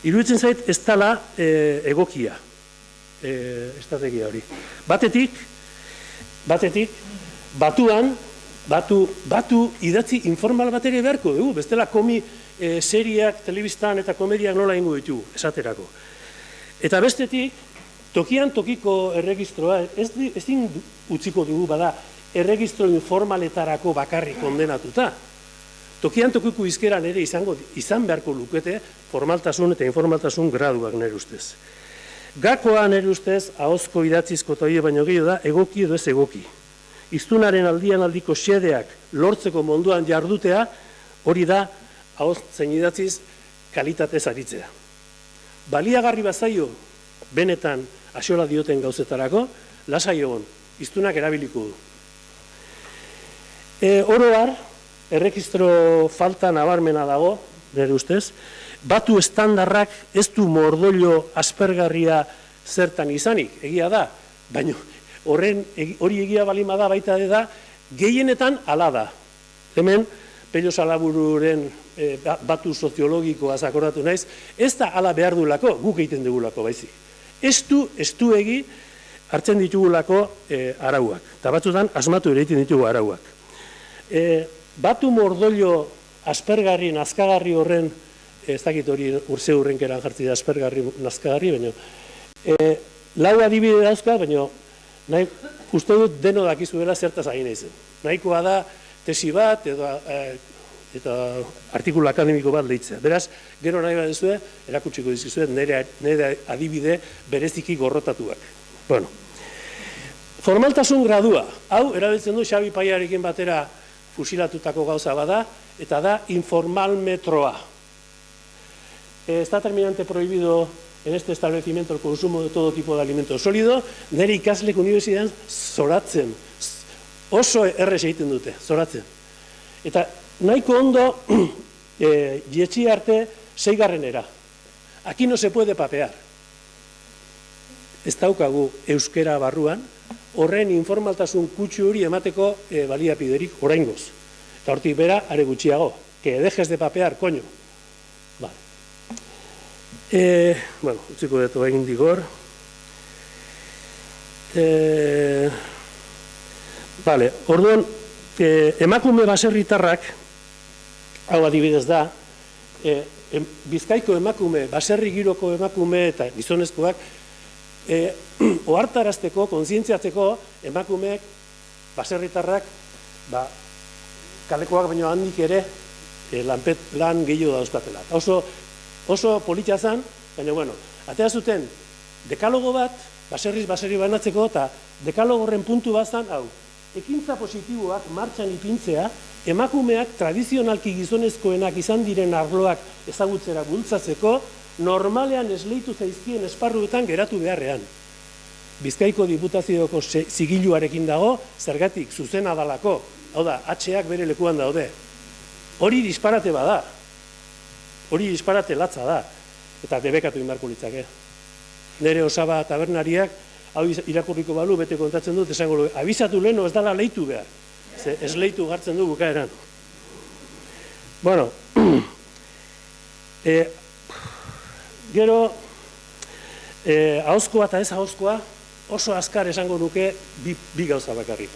Iruditzen zait ez dela egokia estrategia hori. Batetik, batu idatzi informal bat ere beharko dugu, bestela seriak, telebistan eta komediak nola ingo ditugu, esaterako. Eta bestetik, tokian tokiko erregistroa, ezin utziko dugu bada, erregistro informaletarako bakarrik kondenatuta. Tokian tokiko izkeran ere izan beharko lukete formaltasun eta informaltasun graduak nire ustez. Gakoa nire ustez, ahozko idatzizko toie baino gehiago da, egoki edo ez egoki. Iztunaren aldian aldiko xedeak lortzeko munduan jardutea, hori da, ahoz zein idatziz, kalitatez aritzea. Baliagarri bazaio, benetan axola dioten gauzetarako, lasai egon, iztunak erabiliko du. Oro har, erregistro falta nabarmena dago, nire ustez, batu estandarrak ez du mordoilo aspergarria zertan izanik, egia da, baina hori egia balima da baita da, gehienetan ala da. Hemen, Pello Salabururen batu soziologikoa akordatu naiz, ez da ala behar dulako, guk egiten dugulako baizik. Ez du egi hartzen ditugulako arauak, eta batzutan asmatu ere egiten ditugu arauak. Batu mordoilo aspergarri, nazkagarri horren, ez dakit hori urze hurrenkeran jartzi da aspergarri, nazkagarri, baina lau adibide dauzka, baina uste dut deno dakizuela zertaz agin eizen. Nahikoa da tesi bat eta artikulu akademiko bat lehitzea. Beraz, gero nahi bat duzue, erakutsiko dizkizuet, nire adibide bereziki gorrotatuak. Bueno, formaltasun gradua. Hau, erabiltzen du Xabi Paiarekin batera fusilatutako gauza bada, eta da informalmetroa. Está terminante prohibido en este establecimiento el consumo de todo tipo de alimento sólido, nire ikaslek unibertsitatean zoratzen, oso errez egiten dute, zoratzen. Eta nahiko ondo jetxi arte 6. Aquí no se puede papear. Ez daukagu euskera barruan, horren informaltasun kutsu hori emateko baliapiderik oraingoz. Eta hortik bera, are gutxiago, que dejes de papear, coño. Bueno, utziko dut egin digor. Vale, orduan, emakume baserritarrak, hau adibidez da, Bizkaiko emakume, baserri giroko emakume eta gizonezkoak, ohartarazteko, kontzientziatzeko emakumeek, baserritarrak, kalekoak baino handik ere, lan gehiago dauzkatela. Oso politia zen, baina, bueno, atea zuten dekalogo bat, baserri banatzeko, eta dekalogo horren puntu bat zen, hau, ekintza positiboak martxan ipintzea, emakumeak tradizionalki gizonezkoenak izan diren arloak ezagutzera bultzatzeko, normalean esleitu zaizkien esparruetan geratu beharrean. Bizkaiko Diputazioko zigiluarekin dago, zergatik zuzena dalako, hau da, H-ak bere lekuan daude. Hori disparate bada. Hori disparate latza da, eta debekatu inbarko litzake. Nere Osaba tabernariak, hau irakurriko balu, bete kontatzen dut, esango, abizatu leheno ez dala leitu behar. Ez leitu gartzen du bukaeran. Bueno, gero, ahozkoa eta ez ahozkoa, oso azkar esango nuke bi gauza bakarrik.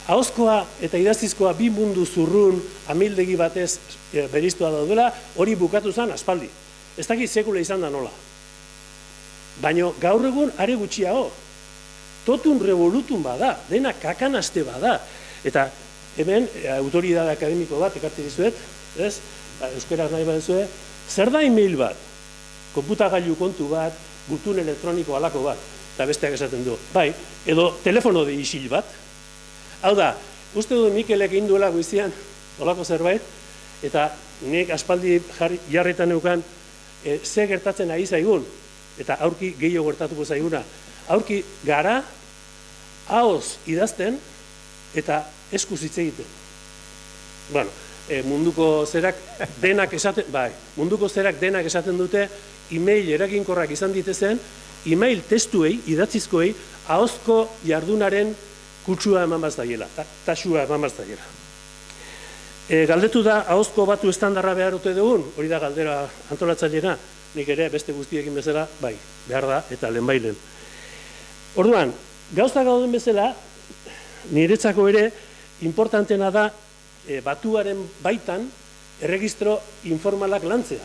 Ahozkoa eta idaztizkoa bi mundu zurrun amildegi batez beriztua daudela, hori bukatu zen aspaldi. Ez dakit sekula izan da nola. Baina gaur egun are gutxiago. Totun revolutun bada, dena kakanaste bada. Eta hemen, autoridade akademiko bat, ekartzen dizuet, euskeraz nahi bat zuen, zer da e-mail bat? Konputagailu kontu bat, gutun elektroniko alako bat, eta besteak esaten du. Bai, edo telefono de isil bat. Hau da, uste du Mikelek induela goizian, olako zerbait, eta nik aspaldi jarritan eukan ze gertatzen ari zaigun, eta aurki gehiago gertatuko zaiguna, aurki gara, ahoz idazten, eta eskuz hitz egiten. Bueno, munduko zerak denak esaten dute, e-mail eraginkorrak izan ditezen, e-mail testuei, idatzizkoei, ahozko jardunaren kutsua eman bazdaiela, tasua eman bazdaiela. Galdetu da, ahozko batu estandarra behar ote dugun, hori da galdera antolatzaileena, nik ere beste guztiekin bezala, bai, behar da, eta lehenbailen. Orduan, gauza gauden bezala, niretzako ere, importantena da, batuaren baitan, erregistro informalak lantzea.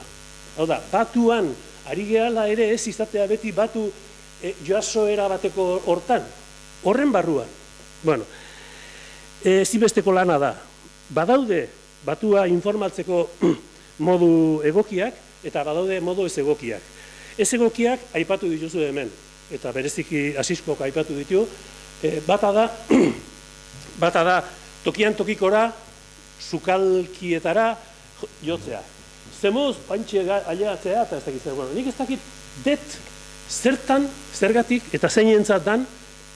Hau da, batuan, ari gehala ere ez izatea beti batu joazoera bateko hortan, horren barruan. Bueno, ezinbesteko lana da. Badaude batua informaltzeko modu egokiak eta badaude modu ez egokiak. Ez egokiak aipatu dituzu hemen, eta bereziki Asiskok aipatu ditu, bata da tokian tokikora, sukalkietara jotzea. Zemuz, pantxe aileatzea, eta ez dakit zer. Nik ez dakit zertan, zergatik, eta zeinentzat dan,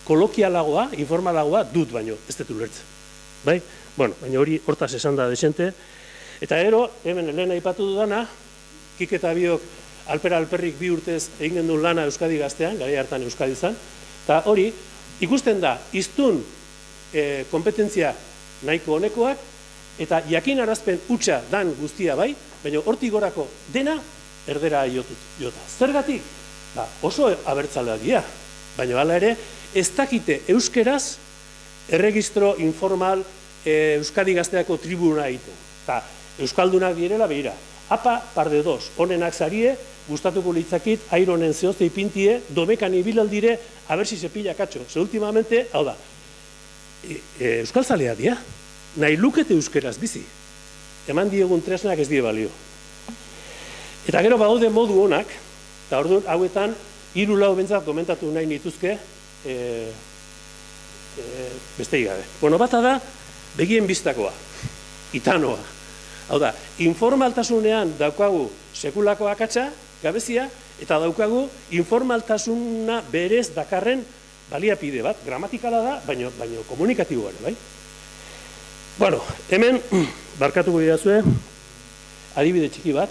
kolokialagoa, informalagoa dut baino, ez dut ulertzen. Bai? Bueno, baina hori hortaz esan da desente. Eta gero, hemen lehen aipatu dudana, Kik eta biok alperrik 2 urtez egin genuen lana Euskadi Gaztean, garai hartan Euskadi zan, eta hori, ikusten da, iztun kompetentzia nahiko honekoak, eta jakinarazpen hutsa dan guztia bai, baina hortik gorako dena erdera jota. Zergatik? Oso abertzaleak dira, baina hala ere, ez dakite euskeraz erregistro informal Euskadi Gazteako tribuna egiten. Eta euskaldunak direla behira. Apa, par de dos, honenak zarie, gustatuko litzakit, aironen zehozte ipintie, domekan ibilaldire, a ver si se pilla katxo. Ze últimamente, hau da, euskaltzalea dira, nahi lukete euskeraz bizi. Eman diegun tresnak ez die balio. Eta gero badaude modu honak, eta orduan hauetan, 3-4 bentzat komentatu nahi nituzke, beste gabe. Bueno, bata da, begien biztakoa, itanoa. Hau da, informaltasunean daukagu sekulako akatsa, gabezia, eta daukagu informaltasuna berez dakarren baliapide bat, gramatikala da, baino komunikatiboa ere, bai? Bueno, hemen, barkatuko didazue, adibide txiki bat,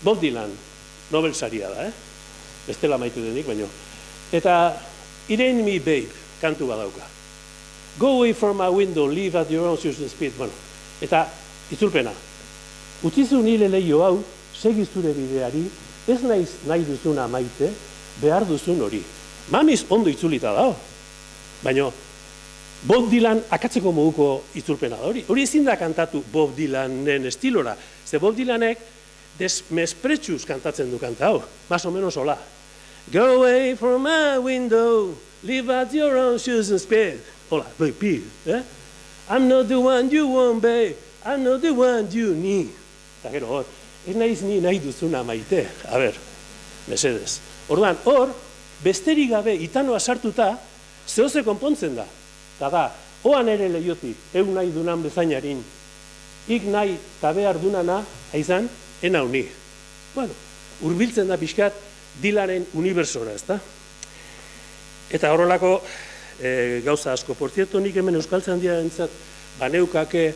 Bob Dylan, Nobel saria da, bestela maitu denik, baino. Eta, It Ain't Me Babe, kantu badauka. Go away from my window, live at your own speed. Bueno, eta, itzulpena. Utzizu nile lehio hau, segiz zure bideari, ez naiz nahi duzuna maite, behar duzun hori. Mamiz ondo itzulita da, baina Bob Dylan akatzeko moduko itzulpena da hori. Hori ezin da kantatu Bob Dylanen estilora, ze Bob Dylanek desmespretsuz kantatzen du kanta hau, más o menos hola. Go away from my window, live at your own shoes and speed. Hola, baby, I'm not the one you want, babe, I'm not the one you need. Eta gero hor, ez naiz ni nahi duzuna maite, a ber, mesedez. Orduan, hor, besterik gabe itanoa sartuta, zehoze konpontzen da. Eta da, oan ere lehiotik, egun nahi dunan bezainarin, ik nahi eta behar dunana, aizan, ena honi. Bueno, hurbiltzen da pixkat Dylanen unibertsora, ezta? Eta horrelako gauza asko. Por cierto, nik hemen euskaltzen dira entzat, baneukake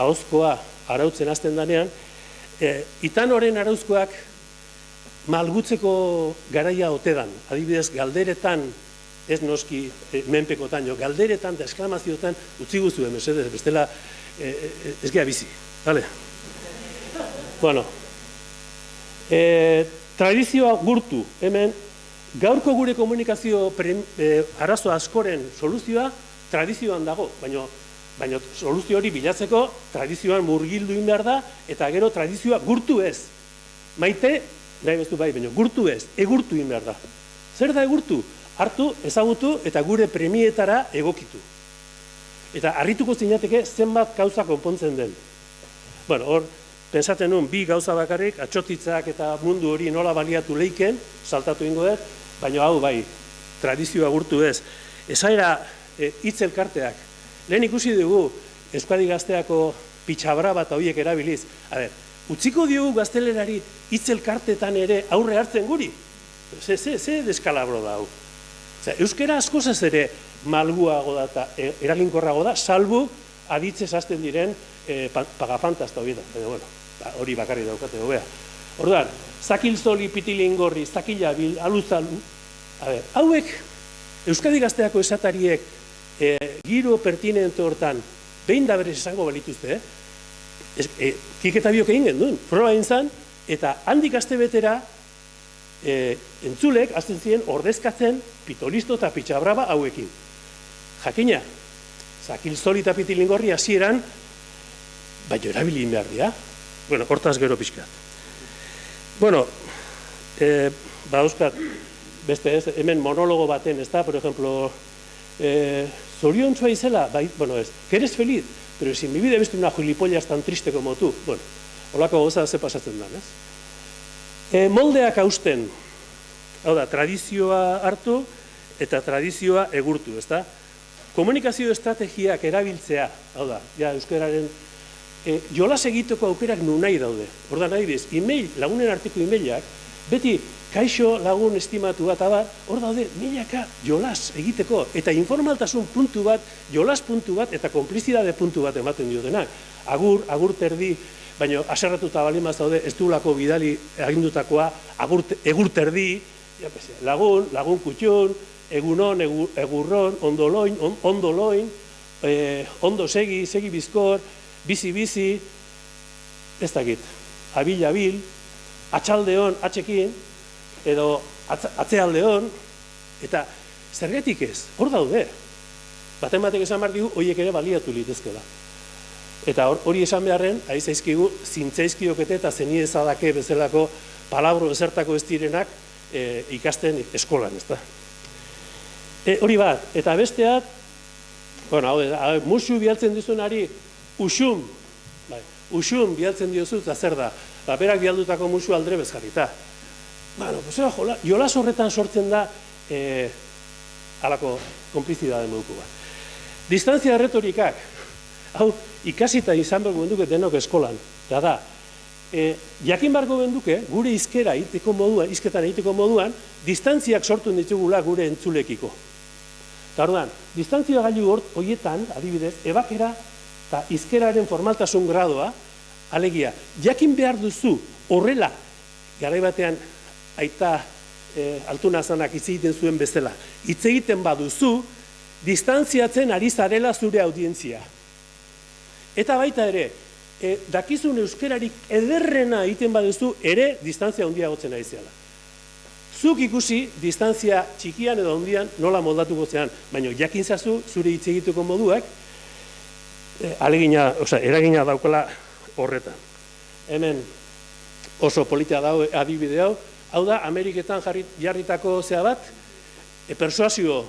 ahozkoa arautzen hasten danean, itanoren arauzkoak malgutzeko garaia otedan. Adibidez, galderetan, ez noski menpekotan, galderetan eta esklamazioetan utzi guztu mesedez, bestela ez gea bizi. Vale? Bueno, tradizioa gurtu, hemen, gaurko gure komunikazio arazo askoren soluzioa tradizioan dago, baina soluzio hori bilatzeko tradizioan murgildu behar da, eta gero tradizioa gurtu ez. Maite, nahi bestu bai, baina gurtu ez, egurtu behar da. Zer da egurtu? Hartu, ezagutu eta gure premietara egokitu. Eta harrituko zinateke zenbat gauza konpontzen den. Bueno, hor, pensaten nuen, 2 gauza bakarrik, atxotitzak eta mundu hori nola baliatu leiken, saltatu ingo dut, baina hau bai, tradizioa gurtu ez. Esaera hitzelkarteak, lehen ikusi dugu Euskadi Gazteako pitxabra bat horiek erabiliz. A ber, utziko diogu gaztelerari hitzelkartetan ere aurre hartzen guri? Ze deskalabro da hau? Euskara askozaz ere malguago da eta eraginkorrago da, salbu aditzez hasten diren pagafantazta hori da. Hori bakarri daukate hobea. Orduan, zakil zoli, pitilin gorri, zakila bil, aluzalu. Hauek, Euskadi Gazteako esatariek giro pertinente hortan, behin da berez esango balituzte, kiketa biok egin genduen, proba egin zan, eta handik aste betera, entzulek, azten ziren, ordezkatzen pitolisto eta pitxabraba hauekin. Jakina, zakil zoli eta pitilin gorri hasieran, baina erabilin behar dira. Hortaz gero pixkat. Euskat, beste ez, hemen monologo baten, ez da, por ejemplo, zoriontzua izela, que eres feliz, pero si en mi vida he visto una gilipollas tan triste como tú. Holako goza ze pasatzen da, ez? Moldeak hausten, hau da, tradizioa hartu eta tradizioa egurtu, ez da? Komunikazio estrategiak erabiltzea, hau da, euskararen jolas egiteko aukerak nahi daude. Orda nahi biz, lagunen arteko emailak, beti kaixo lagun estimatu bat, hor daude milaka jolas egiteko, eta informaltasun puntu bat, jolas puntu bat, eta konplizidade puntu bat ematen diotenak. Agur terdi, baina aserratuta balimaz daude, ez duelako bidali agindutakoa, egur terdi, lagun kutxun, egunon, egurron, ondoloin, ondo segi bizkor, bizi, ez dakit, abil, atxaldeon, atxekin, edo atzealdeon, eta zergatik ez, hor daude. Baten batek esan behar digu, horiek ere baliatu litezkela. Eta hori esan beharren, ari zaizkigu, zintzaizkiokete eta zeniezadake bezalako palabro ezertako ez direnak ikasten eskolan, ez da. Hori bat, eta besteat, musu bialtzen dizunari, uxum bialtzen diozu, eta zer da, berak bialdutako musu aldre bezjarrita. Jolas horretan sortzen da halako konplizidade moduko bat. Distantzia retorikak, hau ikasita izan behar benduke denok eskolan, eta da, jakin barko benduke, gure izkera egiteko moduan, izketan egiteko moduan, distantziak sortu ditugula gure entzulekiko. Eta orduan, distantzia gailu horietan, adibidez, ebakera eta izkeraren formaltasun gradoa, alegia, jakin behar duzu horrela, garai batean aita altunazanak hitz egiten zuen bezala, hitz egiten baduzu, distantziatzen ari zarela zure audientzia. Eta baita ere, dakizun euskerarik ederrena egiten baduzu, ere distantzia handiagotzen ari zela. Zuk ikusi, distantzia txikian edo handian nola moldatuko zean, baina jakin zazu zure hitz egiteko moduak, eragina daukala horretan. Hemen oso politia dago adibide hau, hau da Ameriketan jarritako zea bat, persuasio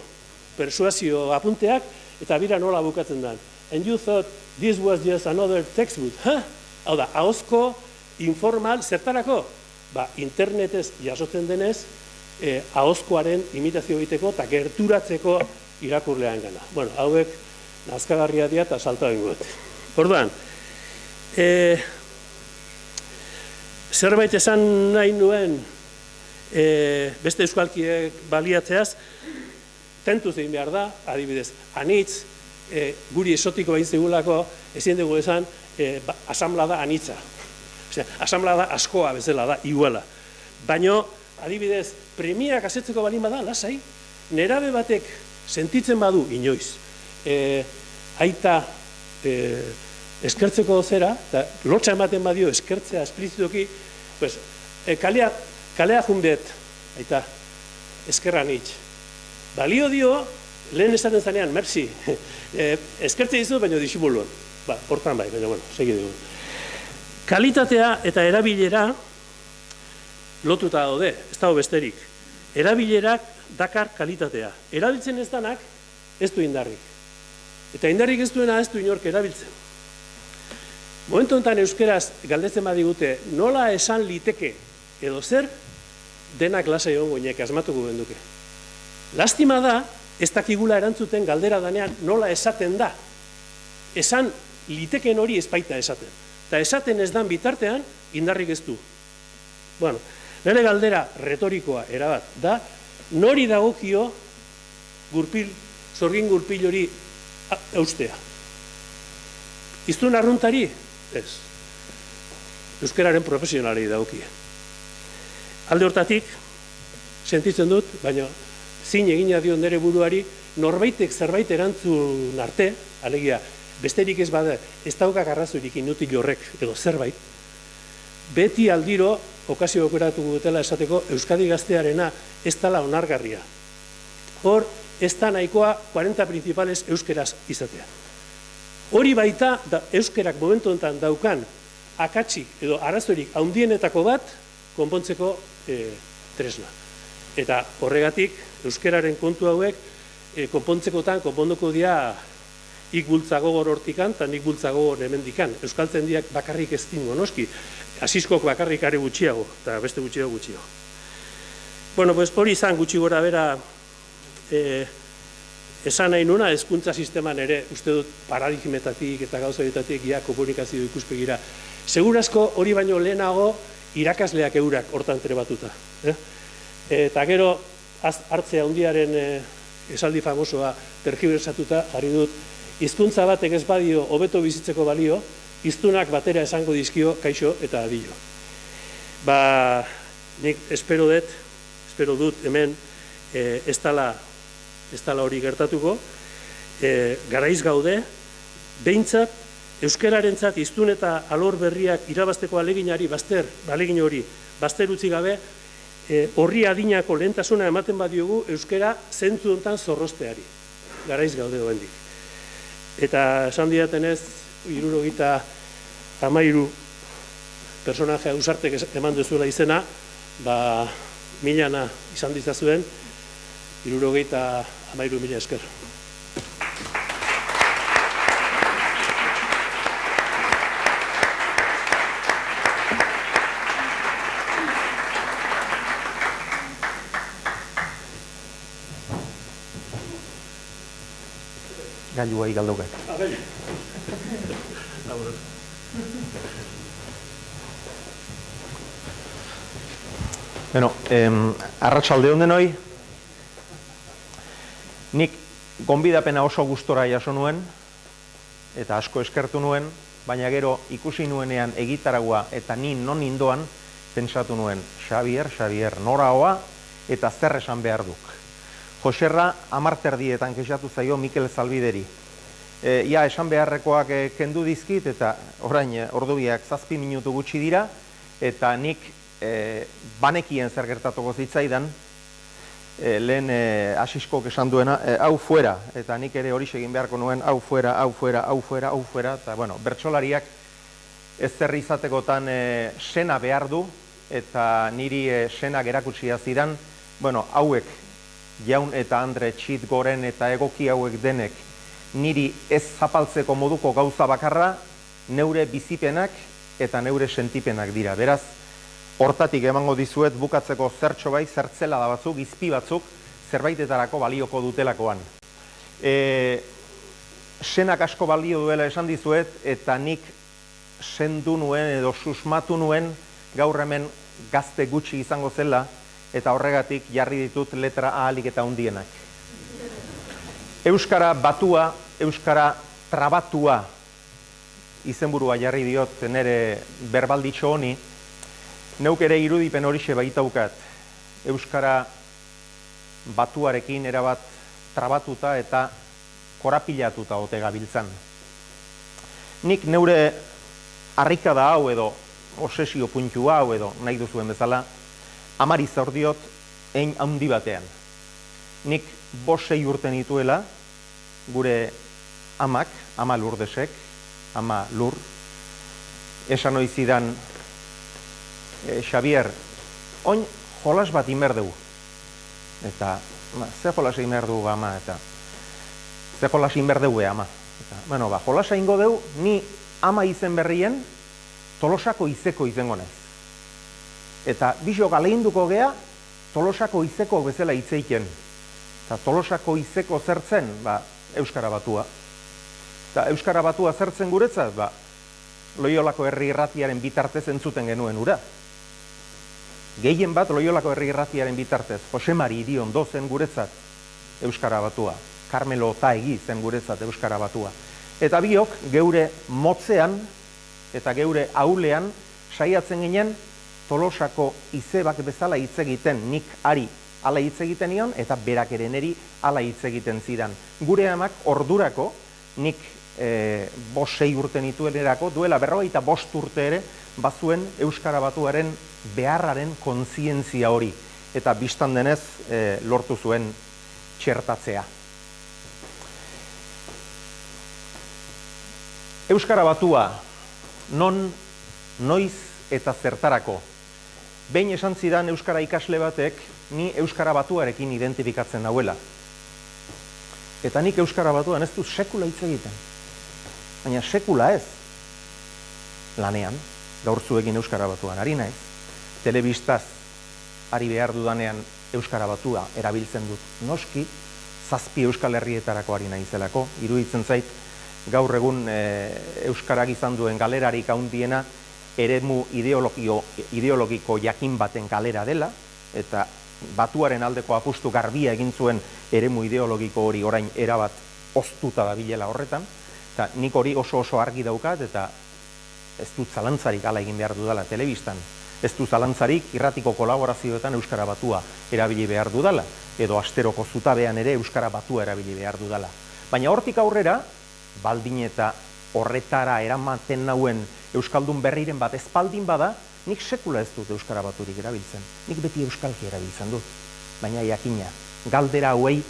apunteak, eta bira nola bukatzen den. And you thought this was just another textbook, Hau da, ahozko, informal, zertarako? Internetez jasotzen denez, ahozkoaren imitazio egiteko eta gerturatzeko irakurlean gana. Hauek nazkagarria dira eta salta bengoet. Orduan, zerbait esan nahi nuen beste euskalkiek baliatzeaz, tentuz egin behar da, adibidez, anitz, guri esotiko behin zegulako, ezin dugu esan, asamblada anitza. Asamblada askoa bezala da, iguala. Baina, adibidez, premiak asetzeko balin bada, lasai, nerabe batek sentitzen badu inoiz, aita eskertzeko zera, eta lotxa ematen badio eskertzea esplizitoki, kalea junbet, aita, eskerran hitz. Balio dio, lehen esaten zanean, merci, eskertze dizu, baina disimuluan. Hortan bai, baina, segi dugu. Kalitatea eta erabilera lotuta daude, ez dago besterik. Erabilerak dakar kalitatea. Erabiltzen ez danak, ez du indarrik. Eta indarrik ez duena ez du inork erabiltzen. Momentu honetan euskeraz galdetzen badigute, nola esan liteke edo zer, denak lasai egongo inek, asmatuko benduke. Lastima da, ez dakigula erantzuten galdera danean nola esaten da. Esan liteken hori ez baita esaten. Eta esaten ez dan bitartean, indarrik ez du. Bueno, nire galdera retorikoa erabat, da, nori dagokio zorgin gurpil hori eustea. Iztun arruntari? Ez. Euskararen profesionalei dagokie. Alde hortatik, sentitzen dut, baina zin egina dio nire buruari, norbaitek zerbait erantzun arte, alegia, besterik ez bada, ez daukak arrazoirik inutil horrek edo zerbait, beti aldiro, okazio okeratu dutela esateko, Euskadi Gaztearena ez dela onargarria. Hor, ez da nahikoa 40 principales euskeraz izatea. Hori baita, euskerak momentu honetan daukan akatsik edo arazorik handienetako bat, konpontzeko tresna. Eta horregatik, euskeraren kontu hauek, konpontzekotan, konponduko dira ik bultzagogor hortikan, eta nik bultzagogor hemendikan. Euskaltzendiak bakarrik ez dingo, noski. Asiskok bakarrik are gutxiago, eta beste gutxiago. Bueno, pues hori izan gutxi gora bera esan nahi nuna, hezkuntza sisteman ere, uste dut paradigmetatik eta gauzaetatik ja komunikazio ikuspegira. Segurazko hori baino lehenago irakasleak eurak hortan trebatuta. Eta gero, hartzea handiaren esaldi famosoa tergibersatuta, jarri dut, hizkuntza batek ez badio hobeto bizitzeko balio, hiztunak batera esango dizkio kaixo eta adio. Nik espero dut hemen ez dela hori gertatuko, garaiz gaude, behintzat, euskararentzat hiztun eta alor berriak irabazteko aleginari alegin hori bazter utzi gabe, horri adinako lehentasuna ematen badiogu euskara zentzu hontan zorrosteari. Garaiz gaude oraindik. Eta esan didatenez, 73 personaje ausartek eman duzuela izena, milana izan ditzazuen, 73.000 esker. Gailua igaldauke. Bueno, arratsalde on denoi. Nik gonbidapena oso gustora jaso nuen, eta asko eskertu nuen, baina gero ikusi nuenean egitaragua eta ni non indoan, pentsatu nuen, Xabier, nora hoa eta zer esan behar duk. Joserra 10 erdietan kexatu zaio Mikel Zalbideri. Esan beharrekoak kendu dizkit eta orain ordubiak 7 minutu gutxi dira, eta nik banekien zer gertatuko zitzaidan, lehen asiskok esan duena, hau fuera, eta nik ere hori egin beharko nuen, hau fuera, eta bertsolariak ez zer izatekotan sena behar du, eta niri senak erakutsia zidan, hauek, Jaun eta Andre txit goren eta egoki hauek denek niri ez zapaltzeko moduko gauza bakarra neure bizipenak eta neure sentipenak dira. Beraz, hortatik emango dizuet bukatzeko zertxo bai, zertzela da batzuk, izpi batzuk, zerbaitetarako balioko dutelakoan. Senak asko balio duela esan dizuet, eta nik sendu nuen edo susmatu nuen gaur hemen gazte gutxi izango zela, eta horregatik jarri ditut letra ahalik eta hundienak. Euskara batua, euskara trabatua izenburua jarri diot nire berbalditxo honi, neuk ere irudipen horixe baitaukat. Euskara batuarekin erabat trabatuta eta korapilatuta ote gabiltzan. Nik neure harrikada hau edo obsesio puntua hau edo nahi duzuen bezala, amari zaurdiot hein handi batean. Nik 5 urte nituela, gure amak, ama Lurdesek, ama Lur, esan oizidan, Xabier, oin jolas bat inber dugu. Eta, ze jolas inber dugu ama, eta ze jolas inber dugu ama. Jolasa ingo dugu, ni ama izen berrien, Tolosako izeko izango naiz. Eta biso galeinduko gea, Tolosako izeko bezala hitzeiken. Eta Tolosako izeko zertzen, Euskara batua. Eta Euskara batua zertzen guretzat, Loiolako Herri Irratiaren bitartez entzuten genuen ura. Gehien bat Loiolako Herri Irratiaren bitartez. Jose Mari Iriondo zen guretzat Euskara Batua. Carmelo Otaegi zen guretzat Euskara Batua. Eta biok geure motzean eta geure aulean saiatzen ginen Tolosako izebak bezala hitz egiten, nik ari hala hitz egiten nion, eta berak ere neri hala hitz egiten zidan. Gure amak ordurako, nik 5-6 urte nituenerako, duela 45 urte ere, bazuen Euskara Batuaren beharraren kontzientzia hori. Eta bistan denez lortu zuen txertatzea. Euskara Batua, non, noiz eta zertarako. Behin esan zidan Euskara ikasle batek, ni Euskara Batuarekin identifikatzen nauela. Eta nik Euskara Batuan ez du sekula hitz egiten. Baina sekula ez. Lanean, gaur zuekin Euskara Batuan ari naiz. Telebistaz ari behar dudanean Euskara Batua erabiltzen dut. Noski, 7 Euskal Herrietarako ari naizelako. Iruditzen zait, gaur egun Euskarak izan duen galerarik handiena eremu ideologiko jakin baten galera dela, eta Batuaren aldeko apustu garbia egin zuen eremu ideologiko hori orain erabat oztuta da bilela horretan, eta nik hori oso argi daukat, eta ez dut zalantzarik hala egin behar dudala telebistan, ez dut zalantzarik irratiko kolaborazioetan Euskara Batua erabili behar dudala, edo asteroko zutabean ere Euskara Batua erabili behar dudala. Baina hortik aurrera, baldin eta horretara eramaten nauen Euskaldun berriren bat espaldin bada, nik sekula ez dut Euskara Baturik erabiltzen. Nik beti Euskalki erabiltzen dut. Baina jakina, galdera hauei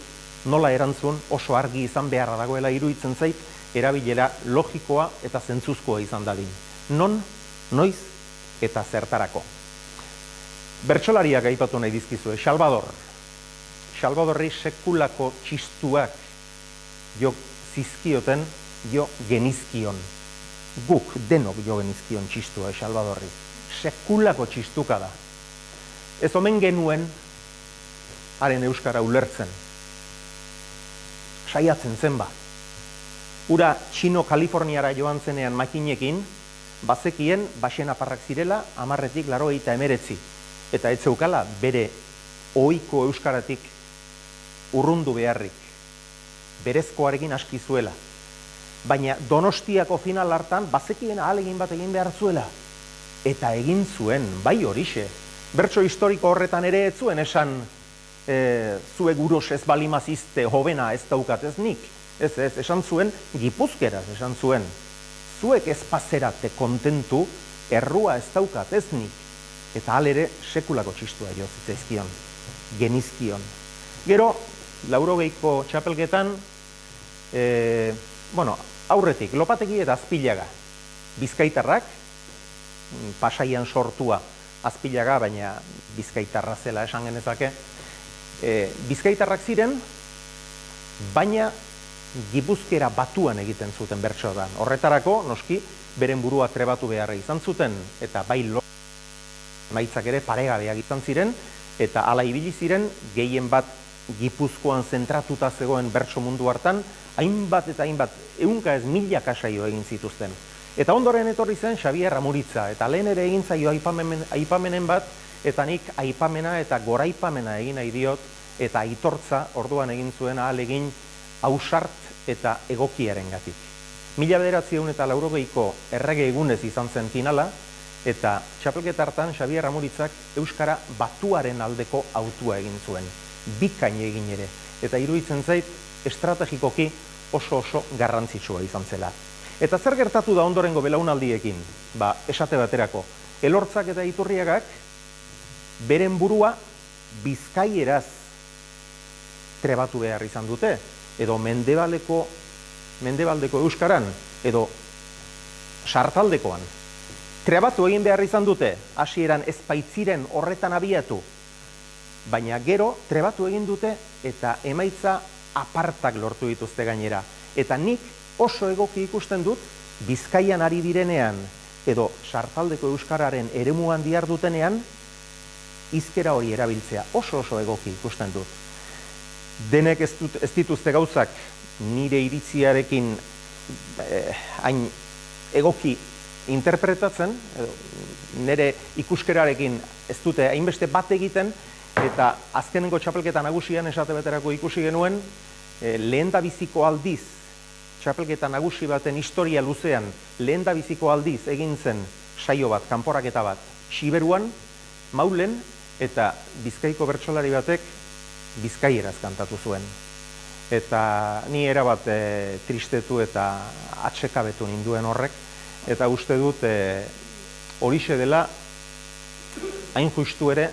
nola erantzun oso argi izan beharra dagoela iruditzen zait, erabilera logikoa eta zentzuzkoa izan dadin. Non, noiz eta zertarako. Bertsolariak aipatu nahi dizkizue, Salvador. Salvadorri sekulako txistuak jo zizkioten, jo genizkion. Guk denok jo genizkion txistua Salvadorri. Sekulako txistuka da. Ez omen genuen haren Euskara ulertzen. Saiatzen zen ba. Ura Txino Kaliforniara joan zenean makinekin, bazekien baxen aparrak zirela 10-tik 99. Eta ez zeukala bere ohiko euskaratik urrundu beharrik. Berezkoarekin aski zuela. Baina Donostiako final hartan bazekien ahalegin bat egin behar zuela. Eta egin zuen, bai horixe. Bertso historiko horretan ere ez zuen esan zuek uros ez balimazizte hobena ez daukat ez nik. Ez, esan zuen gipuzkeraz, esan zuen. Zuek ez pazerate kontentu, errua ez daukat ez nik. Eta halere sekulako txistua jo zitzaizkion, genizkion. Gero, 80ko txapelketan, aurretik, Lopategi eta Azpilaga. Bizkaitarrak, Pasaian sortua Azpilaga, baina bizkaitarra zela esan genezake. Bizkaitarrak ziren, baina Gipuzkera Batuan egiten zuten bertsoan. Horretarako, noski, beren burua trebatu beharra izan zuten, eta bai emaitzak ere paregabeak izan ziren, eta hala ibili ziren, gehien bat Gipuzkoan zentratuta zegoen bertso mundu hartan, hainbat eta hainbat, 100 saio egin zituzten. Eta ondoren etorri zen Xabier Amuritza, eta lehen ere egin zaio aipamenen bat, eta nik aipamena eta goraipamena egin nahi diot, eta aitortza orduan egin zuen ahalegin ausart eta egokiaren gatik. 1980ko errege egunez izan zen finala, eta txapelketa hartan Xabier Amuritzak Euskara Batuaren aldeko autua egin zuen. Bikain egin ere, eta iruditzen zait estrategikoki oso garrantzitsua izan zela. Eta zer gertatu da ondorengo belaunaldiekin? Esate baterako, Elortzak eta Iturriagak beren burua bizkaieraz trebatu behar izan dute, edo mendebaldeko euskaran, edo sartaldekoan. Trebatu egin behar izan dute, hasieran ez baitziren horretan abiatu, baina gero trebatu egin dute eta emaitza apartak lortu dituzte gainera. Eta nik oso egoki ikusten dut, Bizkaian ari direnean, edo sartaldeko euskararen eremuan dihar dutenean, hizkera hori erabiltzea oso egoki ikusten dut. Denek ez dituzte gauzak nire iritziarekin hain egoki interpretatzen, nire ikuskerarekin ez dute hainbeste bat egiten, eta azkenengo txapelketa nagusian esate beterako ikusi genuen, lehendabiziko aldiz, txapelketa nagusi baten historia luzean, lehendabiziko aldiz egin zen saio bat, kanporaketa bat, Siberuan, Maulen, eta Bizkaiko bertsolari batek bizkaieraz kantatu zuen. Eta ni erabat tristetu eta atsekabetu ninduen horrek, eta uste dut horixe dela, hain justu ere,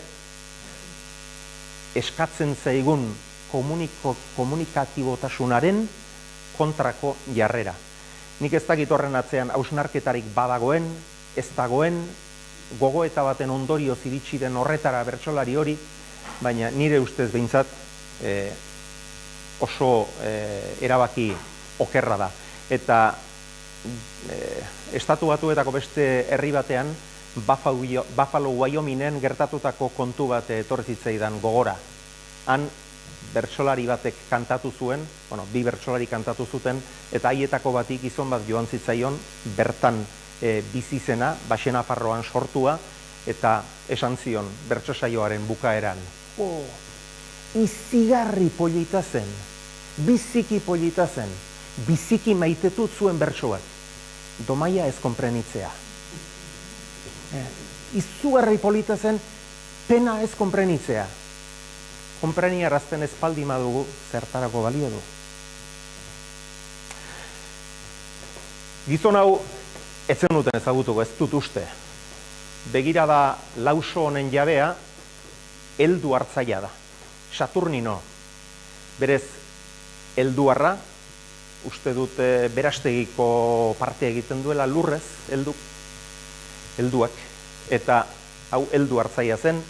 eskatzen zaigun komunikatibotasunaren kontrako jarrera. Nik ez dakit horren atzean hausnarketarik badagoen, ez dagoen, gogoeta baten ondorioz iritsi den horretara bertsolari hori, baina nire ustez behintzat oso erabaki okerra da. Eta Estatu Batuetako beste herri batean, Buffalo, Wyomingen gertatutako kontu bat etorri zitzaidan gogora. Han bertsolari batek kantatu zuen, bi bertsolari kantatu zuten, eta haietako bati gizon bat joan zitzaion, bertan bizi zena, Baxenafarroan sortua, eta esan zion bertso saioaren bukaeran. Izigarri polita zen, biziki polita zen, biziki maitetu zuen bertso bat. Domaia ez konprenitzea. Izugarri polita zen, pena ez konprenitzea. Konpreniarazten espaldi madugu, zertarako balio du. Gizon hau, ez zenuten ezagutuko, ez dut uste. Begirada lauso honen jabea, heldu hartzaia da. Saturnino. Berez, helduarra, uste dut berastegiko parte egiten duela lurrez, helduak, eta hau heldu hartzaia zen,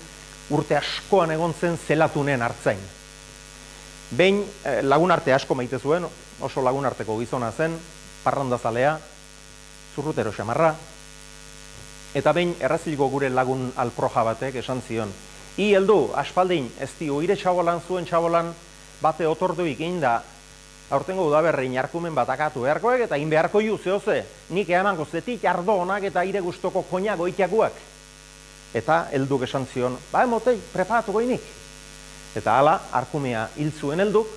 urte askoan egon zen zelatunen hartzain. Behin lagunarte asko maite zuen, oso lagunarteko gizona zen, parrandazalea, zurrutero xamarra, eta behin errazilgo gure lagun alproja batek esan zion. I heldu, aspaldin, ez dio, ire txabolan zuen txabolan bate otorduik inda, aurtengo udaberrein jarkumen bat akatu beharkoek, eta in beharko ju zehoze, nik eamango zetik ardo honak eta ire gustoko koina goitiakuak. Eta helduk esan zion, emotei, preparatu goinik. Eta hala, arkumea hil zuen helduk,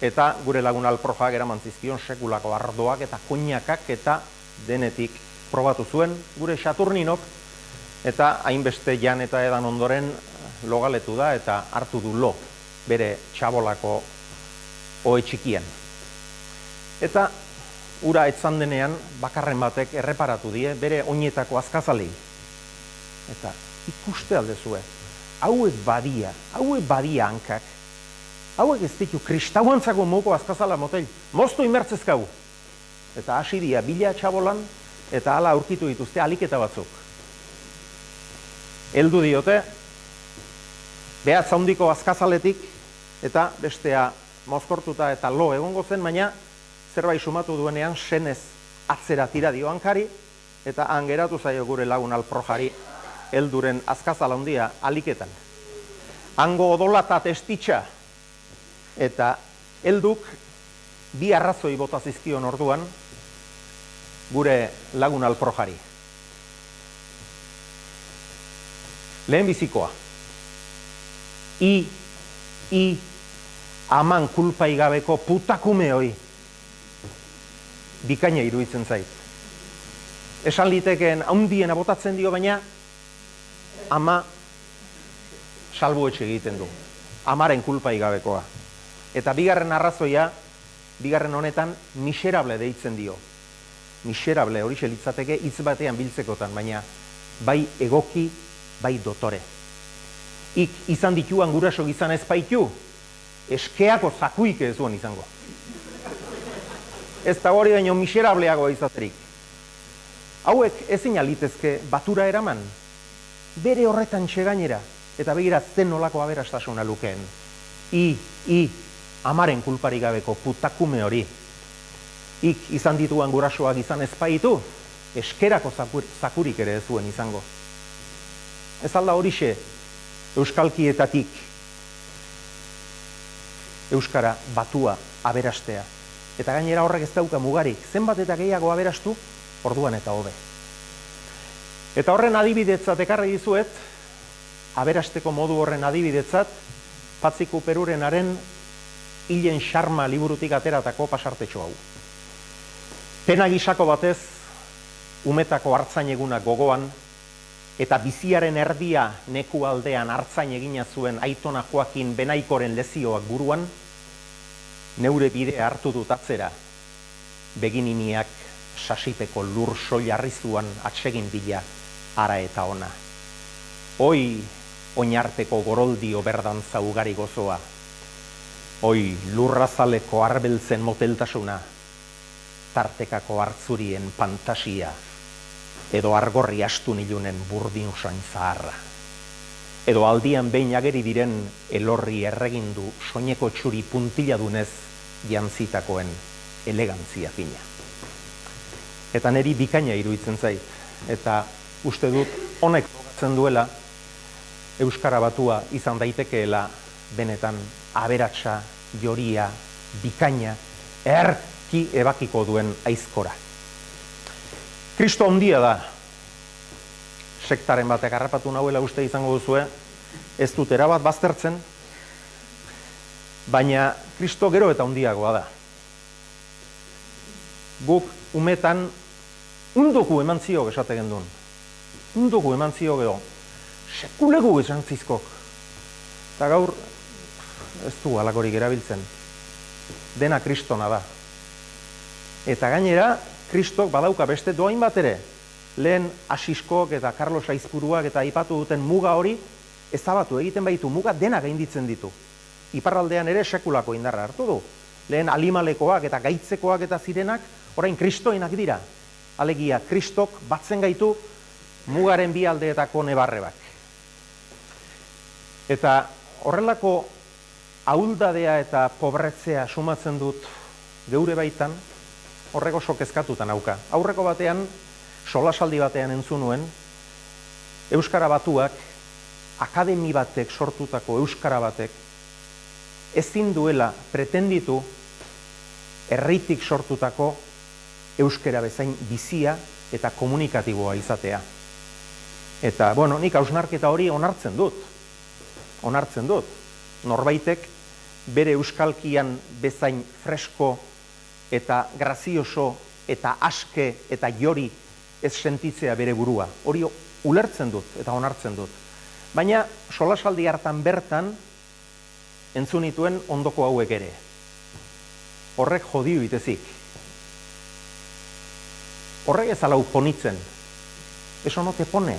eta gure lagun alprojak eraman zizkion sekulako ardoak eta koinakak eta denetik probatu zuen gure Saturninok, eta hainbeste jan eta edan ondoren logaletu da eta hartu du lo bere txabolako ohe txikian. Eta ura etzan denean bakarren batek erreparatu die bere oinetako azkazalei. Eta ikuste aldezue, hauek badia hankak, hauek ez ditu kristauantzako moko azkazala motel, moztu inbertzezkau. Eta hasi dia bila txabolan, eta hala aurkitu dituzte aliketa batzuk. Heldu diote, behatz handiko azkazaletik, eta bestea mozkortuta eta lo egongo zen, baina zerbait sumatu duenean senez atzera tira dio hankari, eta han geratu zaio gure lagun alprojari helduren azkazala handia aliketan. Hango odolata testitxa, eta helduk bi arrazoi bota zizkion orduan gure lagun alprojari. Lehenbizikoa, aman kulpaigabeko putakume hoi, bikaina iruditzen zait. Esan litekeen handiena botatzen dio, baina ama salbuetxe egiten du. Amaren kulpaigabekoa. Eta bigarren arrazoia, bigarren honetan, miserable deitzen dio. Miserable hori litzateke hitz batean biltzekotan, baina bai egoki, bai dotore. Ik izan dituan guraso gizan ez baitu, eskeako zakuik ez duen izango. Ez da hori baino miserableagoa izaterik. Hauek ezin alitezke batura eraman, bere horretan txegainera, eta begira zen nolako aberastasuna lukeen. Amaren kulparik gabeko putakume hori. Ik izan dituan gurasoak izan ez baitu, eskerako zakurik ere ez duen izango. Ez alda horixe, euskalkietatik euskara batua aberastea. Eta gainera horrek ez dauka mugarik, zenbat eta gehiago aberastu, orduan eta hobe. Eta horren adibidetzat ekarri dizuet, aberasteko modu horren adibidetzat, Patziku Perurenaren Hilen Xarma liburutik ateratako pasartetxo hau. Pena gisako batez, umetako hartzain egunak gogoan, eta biziaren erdia neku aldean hartzain egina zuen Aitona Joakin Benaikoren lezioak buruan, neure bidea hartu dut atzera, begininiak sasipeko lur soilarrizuan atsegin bila ara eta ona. Hoi oinarteko goroldio berdantza ugari gozoa, hoi lurrazaleko arbeltzen moteltasuna, tartekako hartzurien fantasia, edo argorri astun ilunen burdin usain zaharra. Edo aldian behin ageri diren elorri erregindu soineko txuri puntiladunez jantzitakoen elegantzia fina. Eta niri bikaina iruditzen zait, eta uste dut honek logatzen duela Euskara Batua izan daitekeela benetan aberatsa, joria, bikaina, erki ebakiko duen aizkora. Kristo handia da, sektaren batek harrapatu nahuela uste izango duzue, ez dut erabat baztertzen, baina Kristo gero eta handiagoa da. Guk umetan undoku eman ziok esate gendun. Undoku eman ziok edo, sekulegu esan zizkok. Eta gaur, ez du alakorik erabiltzen. Dena kristona da. Eta gainera, Kristok badauka beste doain bat ere. Lehen Asiskok eta Carlos Aizpuruak eta aipatu duten muga hori, ezabatu egiten baitu muga dena gainditzen ditu. Iparraldean ere sekulako indarra hartu du. Lehen alimalekoak eta gaitzekoak eta zirenak, orain kristoinak dira. Alegia, Kristok batzen gaitu mugaren bi aldeetako nebarrebak. Eta horrelako ahuldadea eta pobretzea sumatzen dut geure baitan, horrek oso kezkatuta nauka. Aurreko batean, solasaldi batean entzun nuen, Euskara Batuak, akademi batek sortutako Euskara batek, ezin duela pretenditu herritik sortutako euskera bezain bizia eta komunikatiboa izatea. Eta, bueno, nik hausnarketa hori onartzen dut. Norbaitek bere euskalkian bezain fresko eta grazioso eta aske eta jori ez sentitzea bere burua. Hori ulertzen dut eta onartzen dut. Baina solasaldi hartan bertan entzun nituen ondoko hauek ere. Horrek jodio itezik. Horrek ez alau ponitzen. Eso no te pone.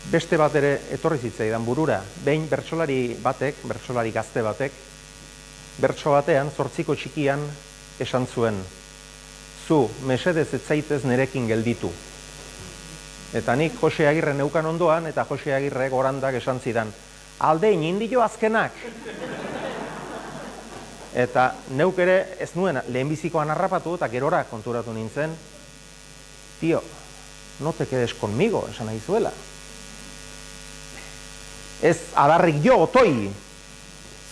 Beste bat ere etorri zitzaidan burura. Behin bertsolari gazte batek, bertso batean, 8 txikian, esan zuen, zu, mesedez ez zaitez nerekin gelditu. Eta nik Jose Agirre neukan ondoan, eta Jose Agirre gorandak esan zidan, aldein indio azkenak. Eta neuk ere ez nuen lehenbizikoan harrapatu eta gerora konturatu nintzen, tio, no te quedes conmigo, esan nahi zuela. Ez adarrik jo otoi,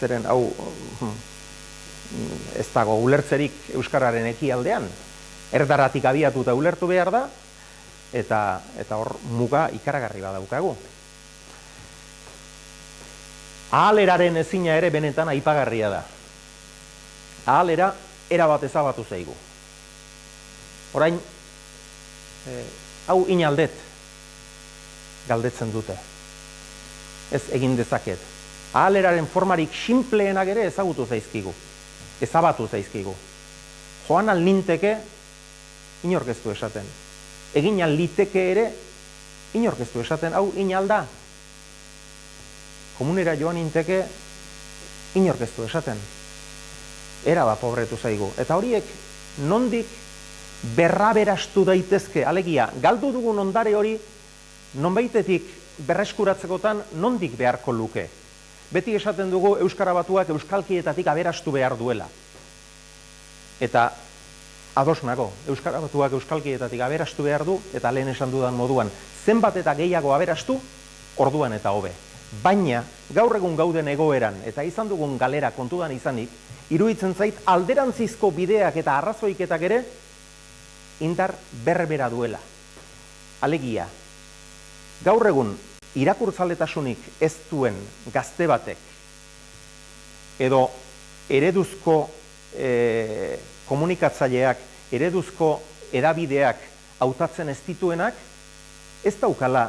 zeren hau ez dago ulertzerik euskararen ekialdean, erdaratik abiatuta ulertu behar da, eta hor muga ikaragarri badaukagu. Ahaleraren ezina ere benetan aipagarria da. Ahalera erabat ezabatu zaigu. Orain, hau inaldet galdetzen dute. Ez egin dezaket. Ahaleraren formarik sinpleenak ere ezagutu zaizkigu. Ezabatu zaizkigu. Joan al ninteke, inork ez du esaten. Egin al liteke ere, inork ez du esaten, hau inalda. Komunera joan ninteke, inork ez du esaten. Eraba pobretu zaigu. Eta horiek nondik berraberastu daitezke, alegia, galdu dugun ondare hori nonbaitetik berreskuratzekotan nondik beharko luke. Beti esaten dugu Euskara Batuak euskalkietatik aberastu behar duela. Eta ados nago, Euskara Batuak euskalkietatik aberastu behar du, eta lehen esan dudan moduan, zenbat eta gehiago aberastu, orduan eta hobe. Baina, gaur egun gauden egoeran, eta izan dugun galera kontudan izanik, iruditzen zait alderantzizko bideak eta arrazoiketak ere indar berbera duela. Alegia, gaur egun irakurtzaletasunik ez duen gazte batek edo ereduzko komunikatzaileak, ereduzko edabideak hautatzen ez dituenak, ez daukala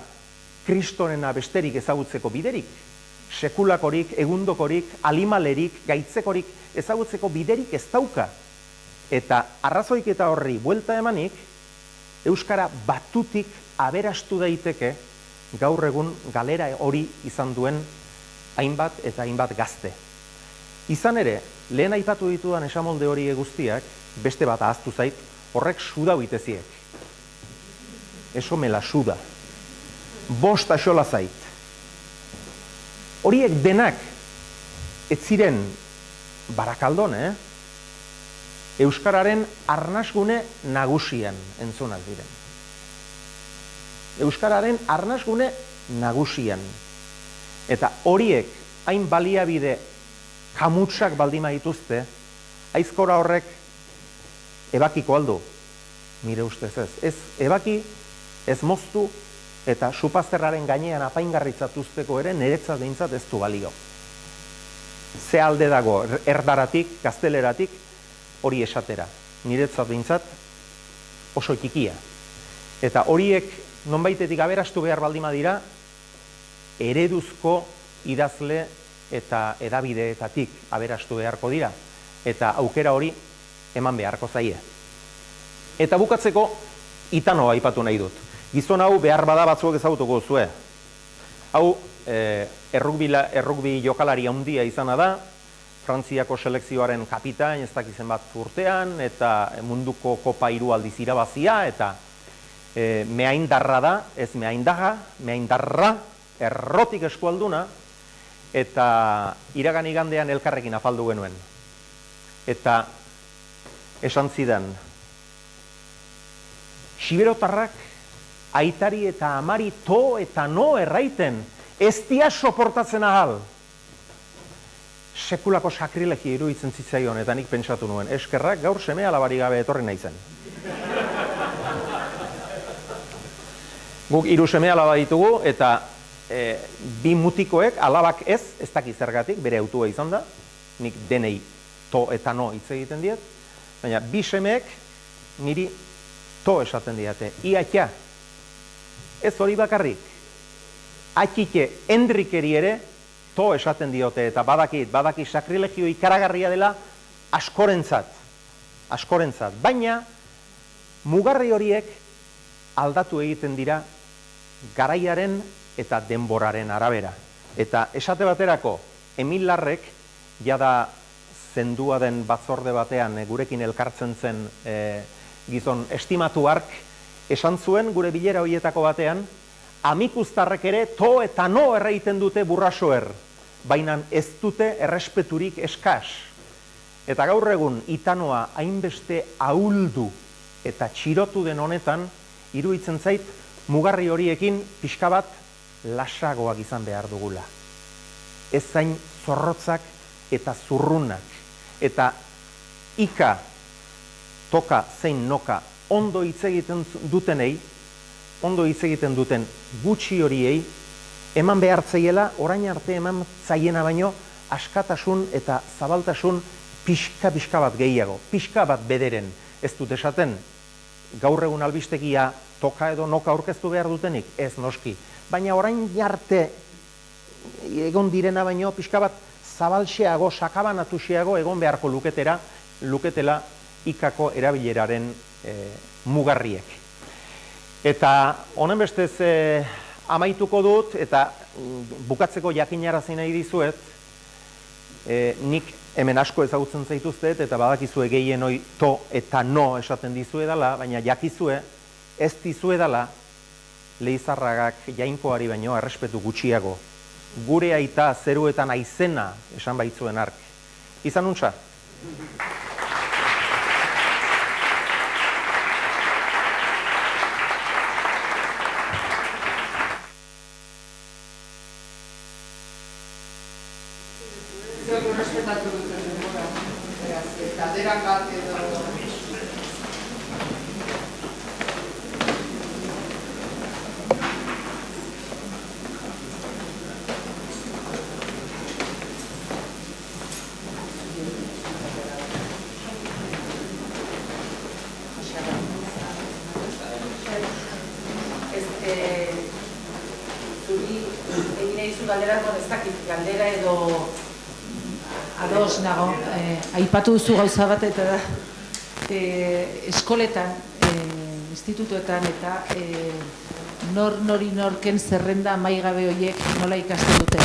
kristonena besterik ezagutzeko biderik, sekulakorik, egundokorik, alimalerik, gaitzekorik ezagutzeko biderik ez dauka. Eta arrazoiketa horri buelta emanik, euskara batutik aberastu daiteke gaur egun galera hori izan duen hainbat eta hainbat gazte. Izan ere, lehen aipatu ditudan esamolde hori guztiak, beste bat ahaztu zait, horrek sudau iteziek. Eso me la suda. Bost axola zait. Horiek denak, ez ziren Barakaldon, euskararen arnasgune nagusian entzunak diren. Euskararen arnasgune nagusian. Eta horiek hain baliabide kamutsak baldima dituzte, aizkora horrek ebakiko aldu, nire ustez ez. Ez ebaki, ez moztu, eta supazterraren gainean apaingarritzatuzteko ere niretzat behintzat ez du balio. Ze alde dago erdaratik, gazteleratik, hori esatera. Niretzat behintzat oso txikia. Eta horiek nonbaitetik aberastu behar baldima dira, ereduzko idazle eta edabideetatik aberastu beharko dira. Eta aukera hori eman beharko zaie. Eta bukatzeko Itano aipatu nahi dut. Gizon hau behar bada batzuek ezagutuko zue. Hau errugbi jokalari handia izana da, Frantziako selekzioaren kapitain ez dakizen bat urtean, eta munduko kopa 3 aldiz irabazia, eta mehaindarra da, ez mehaindarra, errotik eskualduna, eta iragan igandean elkarrekin afaldu genuen. Eta esan zidan, xiberotarrak aitari eta amari to eta no erraiten, ez dia soportatzen ahal. Sekulako sakrilegia iruditzen zitzaion, eta nik pentsatu nuen, eskerrak gaur seme alabari gabe etorri naizen. Guk 3 seme alaba ditugu, eta 2 mutikoek, alabak ez dakiz zergatik, bere autua izan da, nik denei to eta no hitz egiten diet, baina 2 semeek niri to esaten diate, iatia, ez hori bakarrik, atxike Enrikeri ere to esaten diote, eta badaki sakrilegio ikaragarria dela askorentzat, baina mugarri horiek aldatu egiten dira garaiaren eta denboraren arabera. Eta esate baterako, Emil Larrek, jada zendua den batzorde batean gurekin elkartzen zen gizon estimatu hark, esan zuen gure bilera horietako batean, amikuztarrek ere to eta no erraiten dute burrasoer, baina ez dute errespeturik eskas. Eta gaur egun Itanoa hainbeste ahuldu eta txirotu den honetan, iruditzen zait mugarri horiekin pixka bat lasagoak izan behar dugula. Ez zain zorrotzak eta zurrunak. Eta ika, toka, zein noka, ondo hitz egiten dutenei, ondo hitz egiten duten gutxi horiei, eman behar zaiela, orain arte eman zaiena baino, askatasun eta zabaltasun pixka bat gehiago, pixka bat bederen. Ez dut esaten, gaur egun albistegia toka edo noka aurkeztu behar dutenik, ez noski. Baina orain arte egon direna baino, pixka bat zabalxeago, sakabanatuxeago egon beharko luketela ikako erabileraren mugarriek. Eta honen bestez amaituko dut, eta bukatzeko jakinarazi nahi dizuet, nik hemen asko ezagutzen zaituztet, eta badakizue gehienoi to eta no esaten dizue dela, baina jakizue ez dizue dela Leizarragak Jainkoari baino errespetu gutxiago. Gure aita zeruetan aizena esan baitzuen ark. Izan untza? duzu galderako ez dakit, galdera edo ados nago, aipatu duzu gauza bat eta da, eskoletan, institutuetan eta nori norken zerrenda maigabe horiek nola ikasten dute.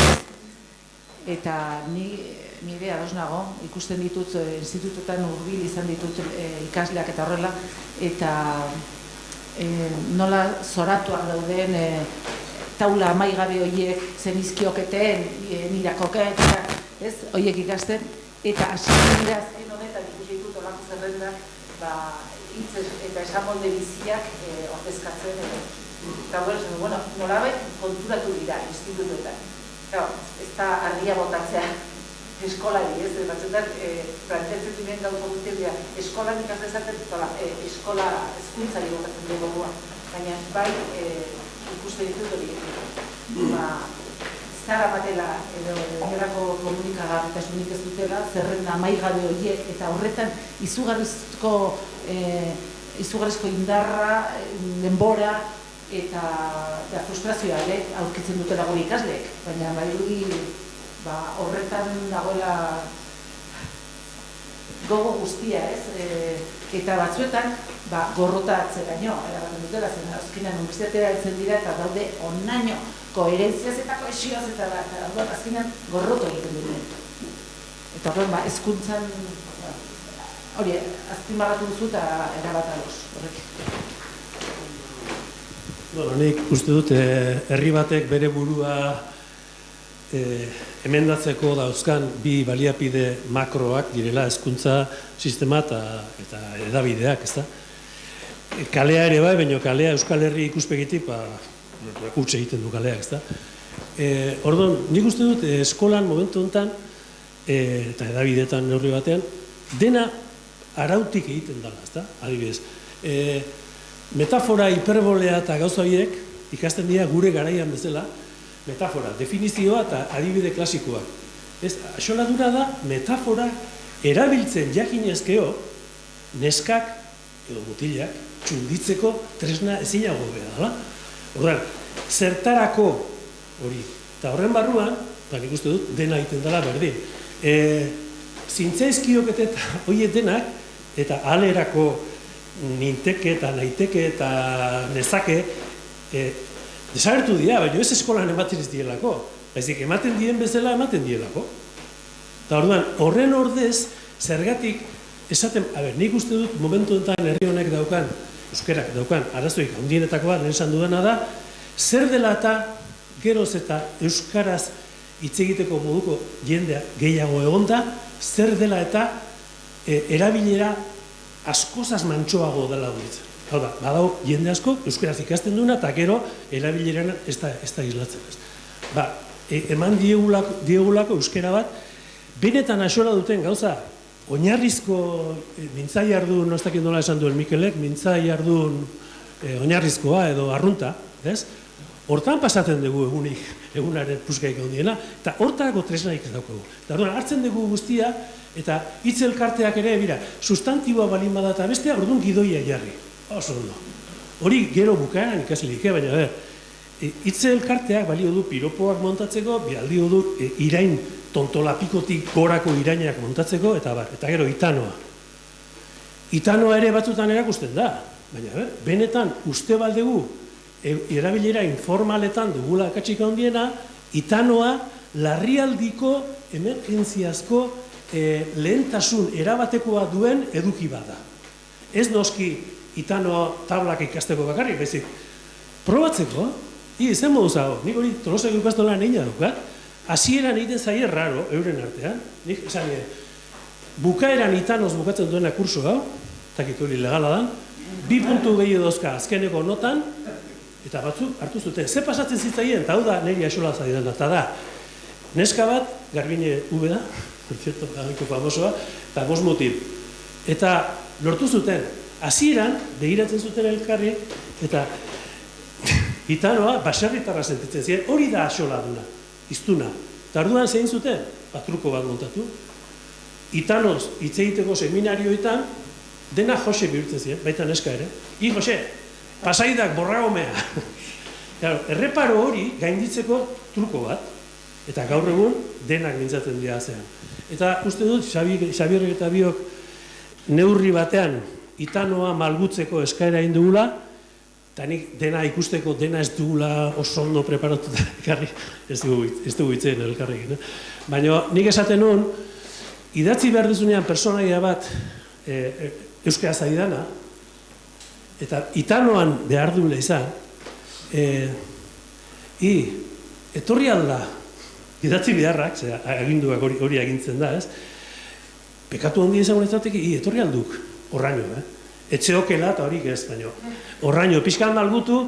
Eta nire ados nago, ikusten ditut, institutuetan hurbil izan ditut ikasleak eta horrela, eta nola zoratuak dauden taula maigabe horiek zenizkioketen, nirakoket, ez, horiek ikasten, eta asik azken honetan ikusi ditut olako zerrendak, hitz eta esamolde biziak ordezkatzen, eta nolabait konturatu dira institutuetan. Ez da argia botatzea eskolari, ez, batzuetan planteatzen diren gauko dute dira, eskolan ikasezaten, eskola hezkuntzari botatzen dugu, baina bai ikusten ditut hori, zara batela edo erako komunikagarritasunik ez dutela, zerrenda maigabe horiek, eta horretan izugarrizko indarra, denbora, eta frustrazioa aurkitzen dutela gure ikasleek, baina horretan dagoela gogo guztia, eta batzuetan gorrotatze gaino, eragaten dutela, zen azkenean universitatera heltzen dira eta daude onaino koherentziaz eta kohesioaz eta azkenean gorroto egiten dute. Eta horren, hezkuntzan hori, azpimarratu duzu eta erabat ados, horrekin. Nik uste dut, herri batek bere burua emendatzeko dauzkan bi baliapide makroak direla hezkuntza sistema eta edabideak, ez da? Kalea ere bai, baina kalea Euskal Herri ikuspegitik huts egiten du kaleak, ez da? Orduan, nik uste dut eskolan momentu honetan eta edabideetan neurri batean dena arautik egiten dela, ez da? Adibidez, metafora, hiperbolea eta gauza horiek ikasten dira gure garaian bezala, metafora, definizioa eta adibide klasikoa. Axoladura da metafora erabiltzen jakinezkeo neskak edo mutilak txunditzeko tresna ezinago bera dela. Orduan, zertarako hori. Eta horren barruan, nik uste dut, dena egiten dela berdin. Zintzaizkiok eta horiek denak, eta alerako ninteke eta naiteke eta nezake, desagertu dira, baina ez eskolan ematen ez dielako. Baizik, ematen dien bezala ematen dielako. Eta orduan, horren ordez, zergatik, esaten, nik uste dut momentu enten herri honek daukan, euskerak daukan, arazoik handienetakoa, lehen esan dudana da, zer dela eta geroz eta euskaraz hitz egiteko moduko jendea gehiago egonda, zer dela eta erabilera askozaz mantxoago dela duritzen. Hau da, badau jende asko, euskaraz ikasten duena, eta gero erabileran ez da islatzen ez. Eman diegulako euskera bat, benetan axola duten gauza, oinarrizko mintzai ardun, ez dakit nola esan duen Mikelek, mintzai ardun oinarrizkoa edo arrunta, ez? Hortan pasatzen dugu egunaren puskaik handiena, eta hortarako tresnaik ez daukagu. Eta orduan, hartzen dugu guztia, eta hitz elkarteak ere, sustantiboa balin bada eta bestea, orduan gidoia jarri. Oso ondo. Hori gero bukaeran ikasleik, baina hitz elkarteak balio du piropoak montatzeko, balio du irain tontolapikotik gorako irainak montatzeko, eta gero itanoa. Itanoa ere batzutan erakusten da, baina benetan uste baldegu erabilera informaletan dugula akatsika handiena, itanoa larrialdiko emergentziazko lehentasun erabatekoa duen eduki bada. Ez noski itanoa tablak ikasteko bakarrik, bezik, probatzeko, zen moduz hau, nik hori Tolosako ikastolan egin daukat, hasieran egiten zaie raro, euren artean, nik esan bukaeran itanoz bukatzen duena kurso hau, takit hori legala da, 2 puntu gehiago dozka azkeneko notan, eta batzuk hartu zuten. Ze pasatzen zitzaien, eta hau da niri axola zaidan, eta da, neska bat, Garbine Ube da, por cierto, gainko famosoa, eta 5 mutil. Eta lortu zuten, hasieran begiratzen zuten elkarri, eta itanoa baserritarra sentitzen ziren, hori da axola duna, iztuna. Eta orduan zein zuten, truko bat montatu, itanoz hitz egiteko seminarioetan, dena Jose bihurtzen ziren, baita neska ere. Jose, pasaidak borragomea. Erreparo hori gainditzeko truko bat, Eta gaur egun denak mintzatzen dira zean. Eta uste dut, Xabierrek eta biok neurri batean Itanoa malgutzeko eskaera egin dugula, eta nik dena ikusteko, dena ez dugula oso ondo preparatuta ekarri, ez dugu itzen elkarrekin. Baina nik esaten nuen, idatzi behar duzunean personaia bat euskaraz ari dana, eta Itanoan behar duela izan, etorri alda, idatzi beharrak, aginduak hori agintzen da, ez? Pekatu handia izango ezateki, etorri alduk, horraino, etxeokela eta horik ez, baino. Horraino, pixkan malgutu,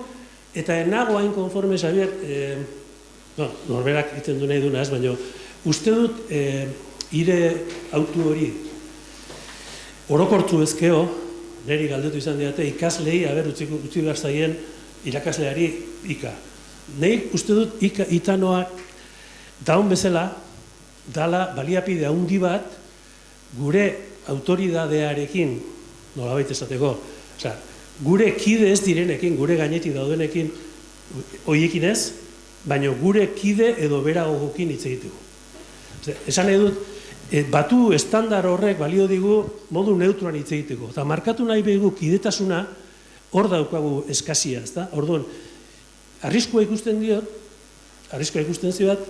eta enago hain konforme, Xabier, norberak iten du nahi duna ez, baino, uste dut, ire autu hori, orokortzu ezkeo, niri galdetu izan diate, ikaslei, utzi garzaien, irakasleari ika. Nei uste dut Itanoak daun bezala, dala baliapide handi bat, gure autoridadearekin, nolabait esateko, gure kide ez direnekin, gure gainetik daudenekin, hoiekin ez, baina gure kide edo bera gogokin hitz egiteko. Esan nahi dut, batu estandar horrek balio digu modu neutruan hitz egiteko. Eta markatu nahi behigu kidetasuna, hor daukagu eskazia, ezta? Orduan, arriskua ikusten ziot,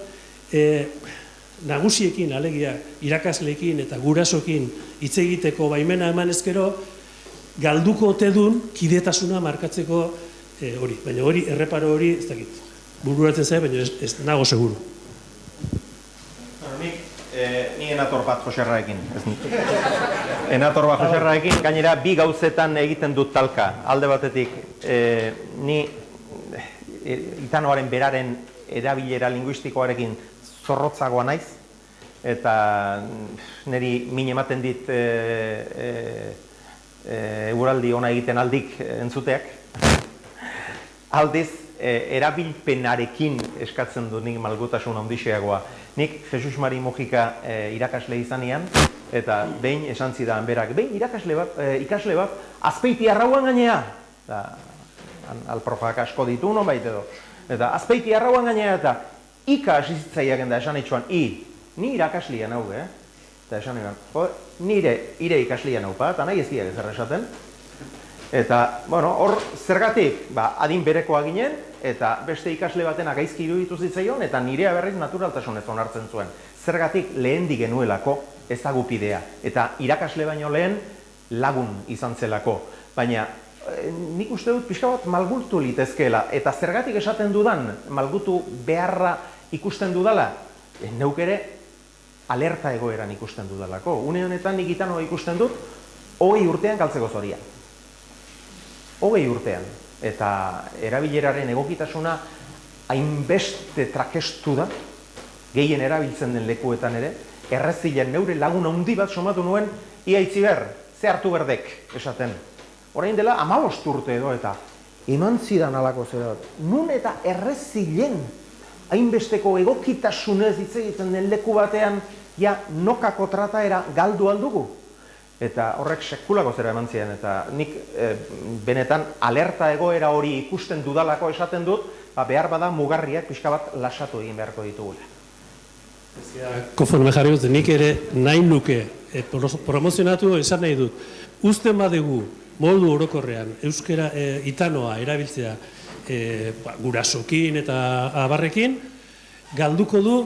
nagusiekin, alegia, irakasleekin eta gurasokin hitz egiteko baimena eman ezkero, galduko ote dun kidetasuna markatzeko hori. Baina hori, erreparo hori, ez dakit, bururatzen zaio, baina ez nago seguru. Ni enator bat Joserraekin. Enator bat Joserraekin, gainera bi gauzetan egiten dut talka. Alde batetik, ni Itanoaren beraren erabilera linguistikoarekin zorrotzagoa naiz, eta niri min ematen dit eguraldi ona egiten aldik entzuteak. Aldiz, erabilpenarekin eskatzen du nik malgutasun handixeagoa. Nik Jesus Mari Mojika irakasle izanean, eta behin esan zidan berak, behin ikasle bat, Azpeiti arrauan gainea. Alprofak asko ditu nonbait edo. Eta Azpeiti arrauan gainea eta ika asizitzaiak da esan itxuan, ni irakaslia nau, eta esan egan, nire ikaslia nau pa, eta nahi ez diak ezer esaten. Eta, bueno, hor zergatik, adin berekoa ginen, eta beste ikasle batenak gaizki iruditu zitzaion, eta nirea berriz naturaltasunez onartzen zuen. Zergatik lehendi genuelako ezagupidea, eta irakasle baino lehen lagun izan zelako. Baina, nik uste dut pixka bat malgutu litezkeela, eta zergatik esaten dudan malgutu beharra ikusten dudala, neuk ere alerta egoeran ikusten dudalako. Une honetan nik Itanoa ikusten dut, 20 urtean galtzeko zoria. 20 urtean. Eta erabileraren egokitasuna hainbeste trakestu da, gehien erabiltzen den lekuetan ere, errezilen neure lagun handi bat somatu nuen, ia itziber, ze hartu berdek, esaten. Orain dela 15 urte edo eta eman zidan alako zera. Nun eta errezilen hainbesteko egokitasunez hitz egiten den leku batean ja nokako trataera galdu aldugu. Eta horrek sekulako zera eman zidan. Eta nik benetan alerta egoera hori ikusten dudalako esaten dut, behar bada mugarriak pixka bat lasatu egin beharko ditugula. Konforme jarri dut, nik ere nahi nuke promozionatu esan nahi dut. Uzten badegu modu orokorrean, euskera Itanoa erabiltzea gurasokin eta abarrekin, galduko du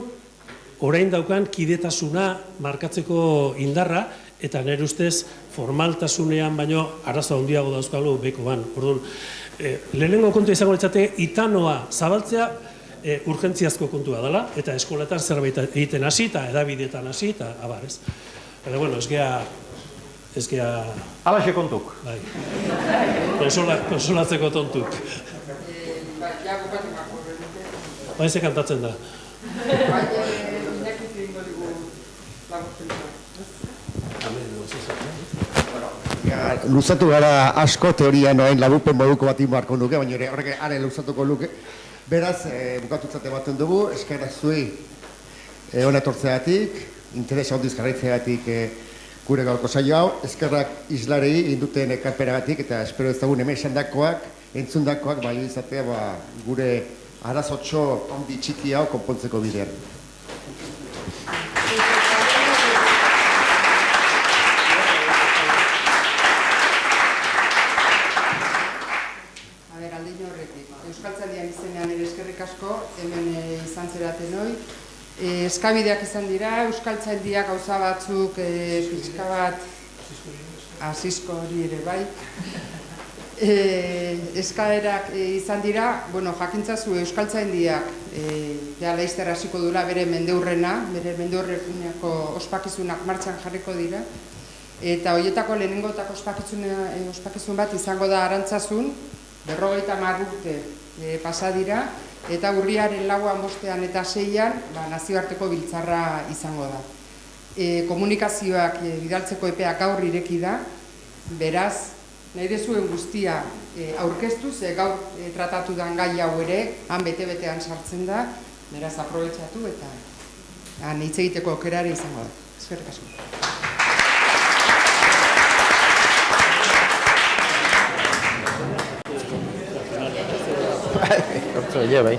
orain daukan kidetasuna markatzeko indarra, eta nire ustez formaltasunean baino arazo handiago dauzkagu bekoan. Orduan, lehenengo kontua izango litzateke Itanoa zabaltzea urgentziazko kontua dela, eta eskoletan zerbait egiten hasi, eta edabideetan hasi, eta abar, ez. Baina, bueno, ez gea... Alaxe kontuk. Konsolatzeko tontuk. Baize kantatzen da. Luzatu gara asko teorian orain labupen moduko bat inbarko nuke, baina horrek are luzatuko luke. Beraz, bukatutzat ematen dugu, eskerrak zuei hona etortzeagatik, interes handiz jarraitzeagatik gure gaurko saio hau, eskerrak islarei induten ekarperagatik, eta espero ez dagoen hemen esandakoak, entzundakoak balio izatea gure arazotxo handi txiki hau konpontzeko bidean. hemen izan zeraten hoi. Eskabideak izan dira, Euskaltzaindiak gauza batzuk pixka bat, asisko hori ere bai. Eskaerak izan dira, jakintzazu Euskaltzaindiak laizter hasiko dula bere mendeurrena, bere mendeurrenako ospakizunak martxan jarriko dira, eta horietako lehenengotako ospakizun bat izango da Arantzazun, 50 urte pasa dira, eta urriaren 4, 5 eta 6 nazioarteko biltzarra izango da. Komunikazioak bidaltzeko epeak gaur ireki da, beraz, nahi dezuen guztia aurkeztu, ze gaur tratatu den gai hau ere, han bete-betean sartzen da, beraz aprobetxatu eta hitz egiteko aukerare izango da. Eskerrik asko. Hortzo, bai.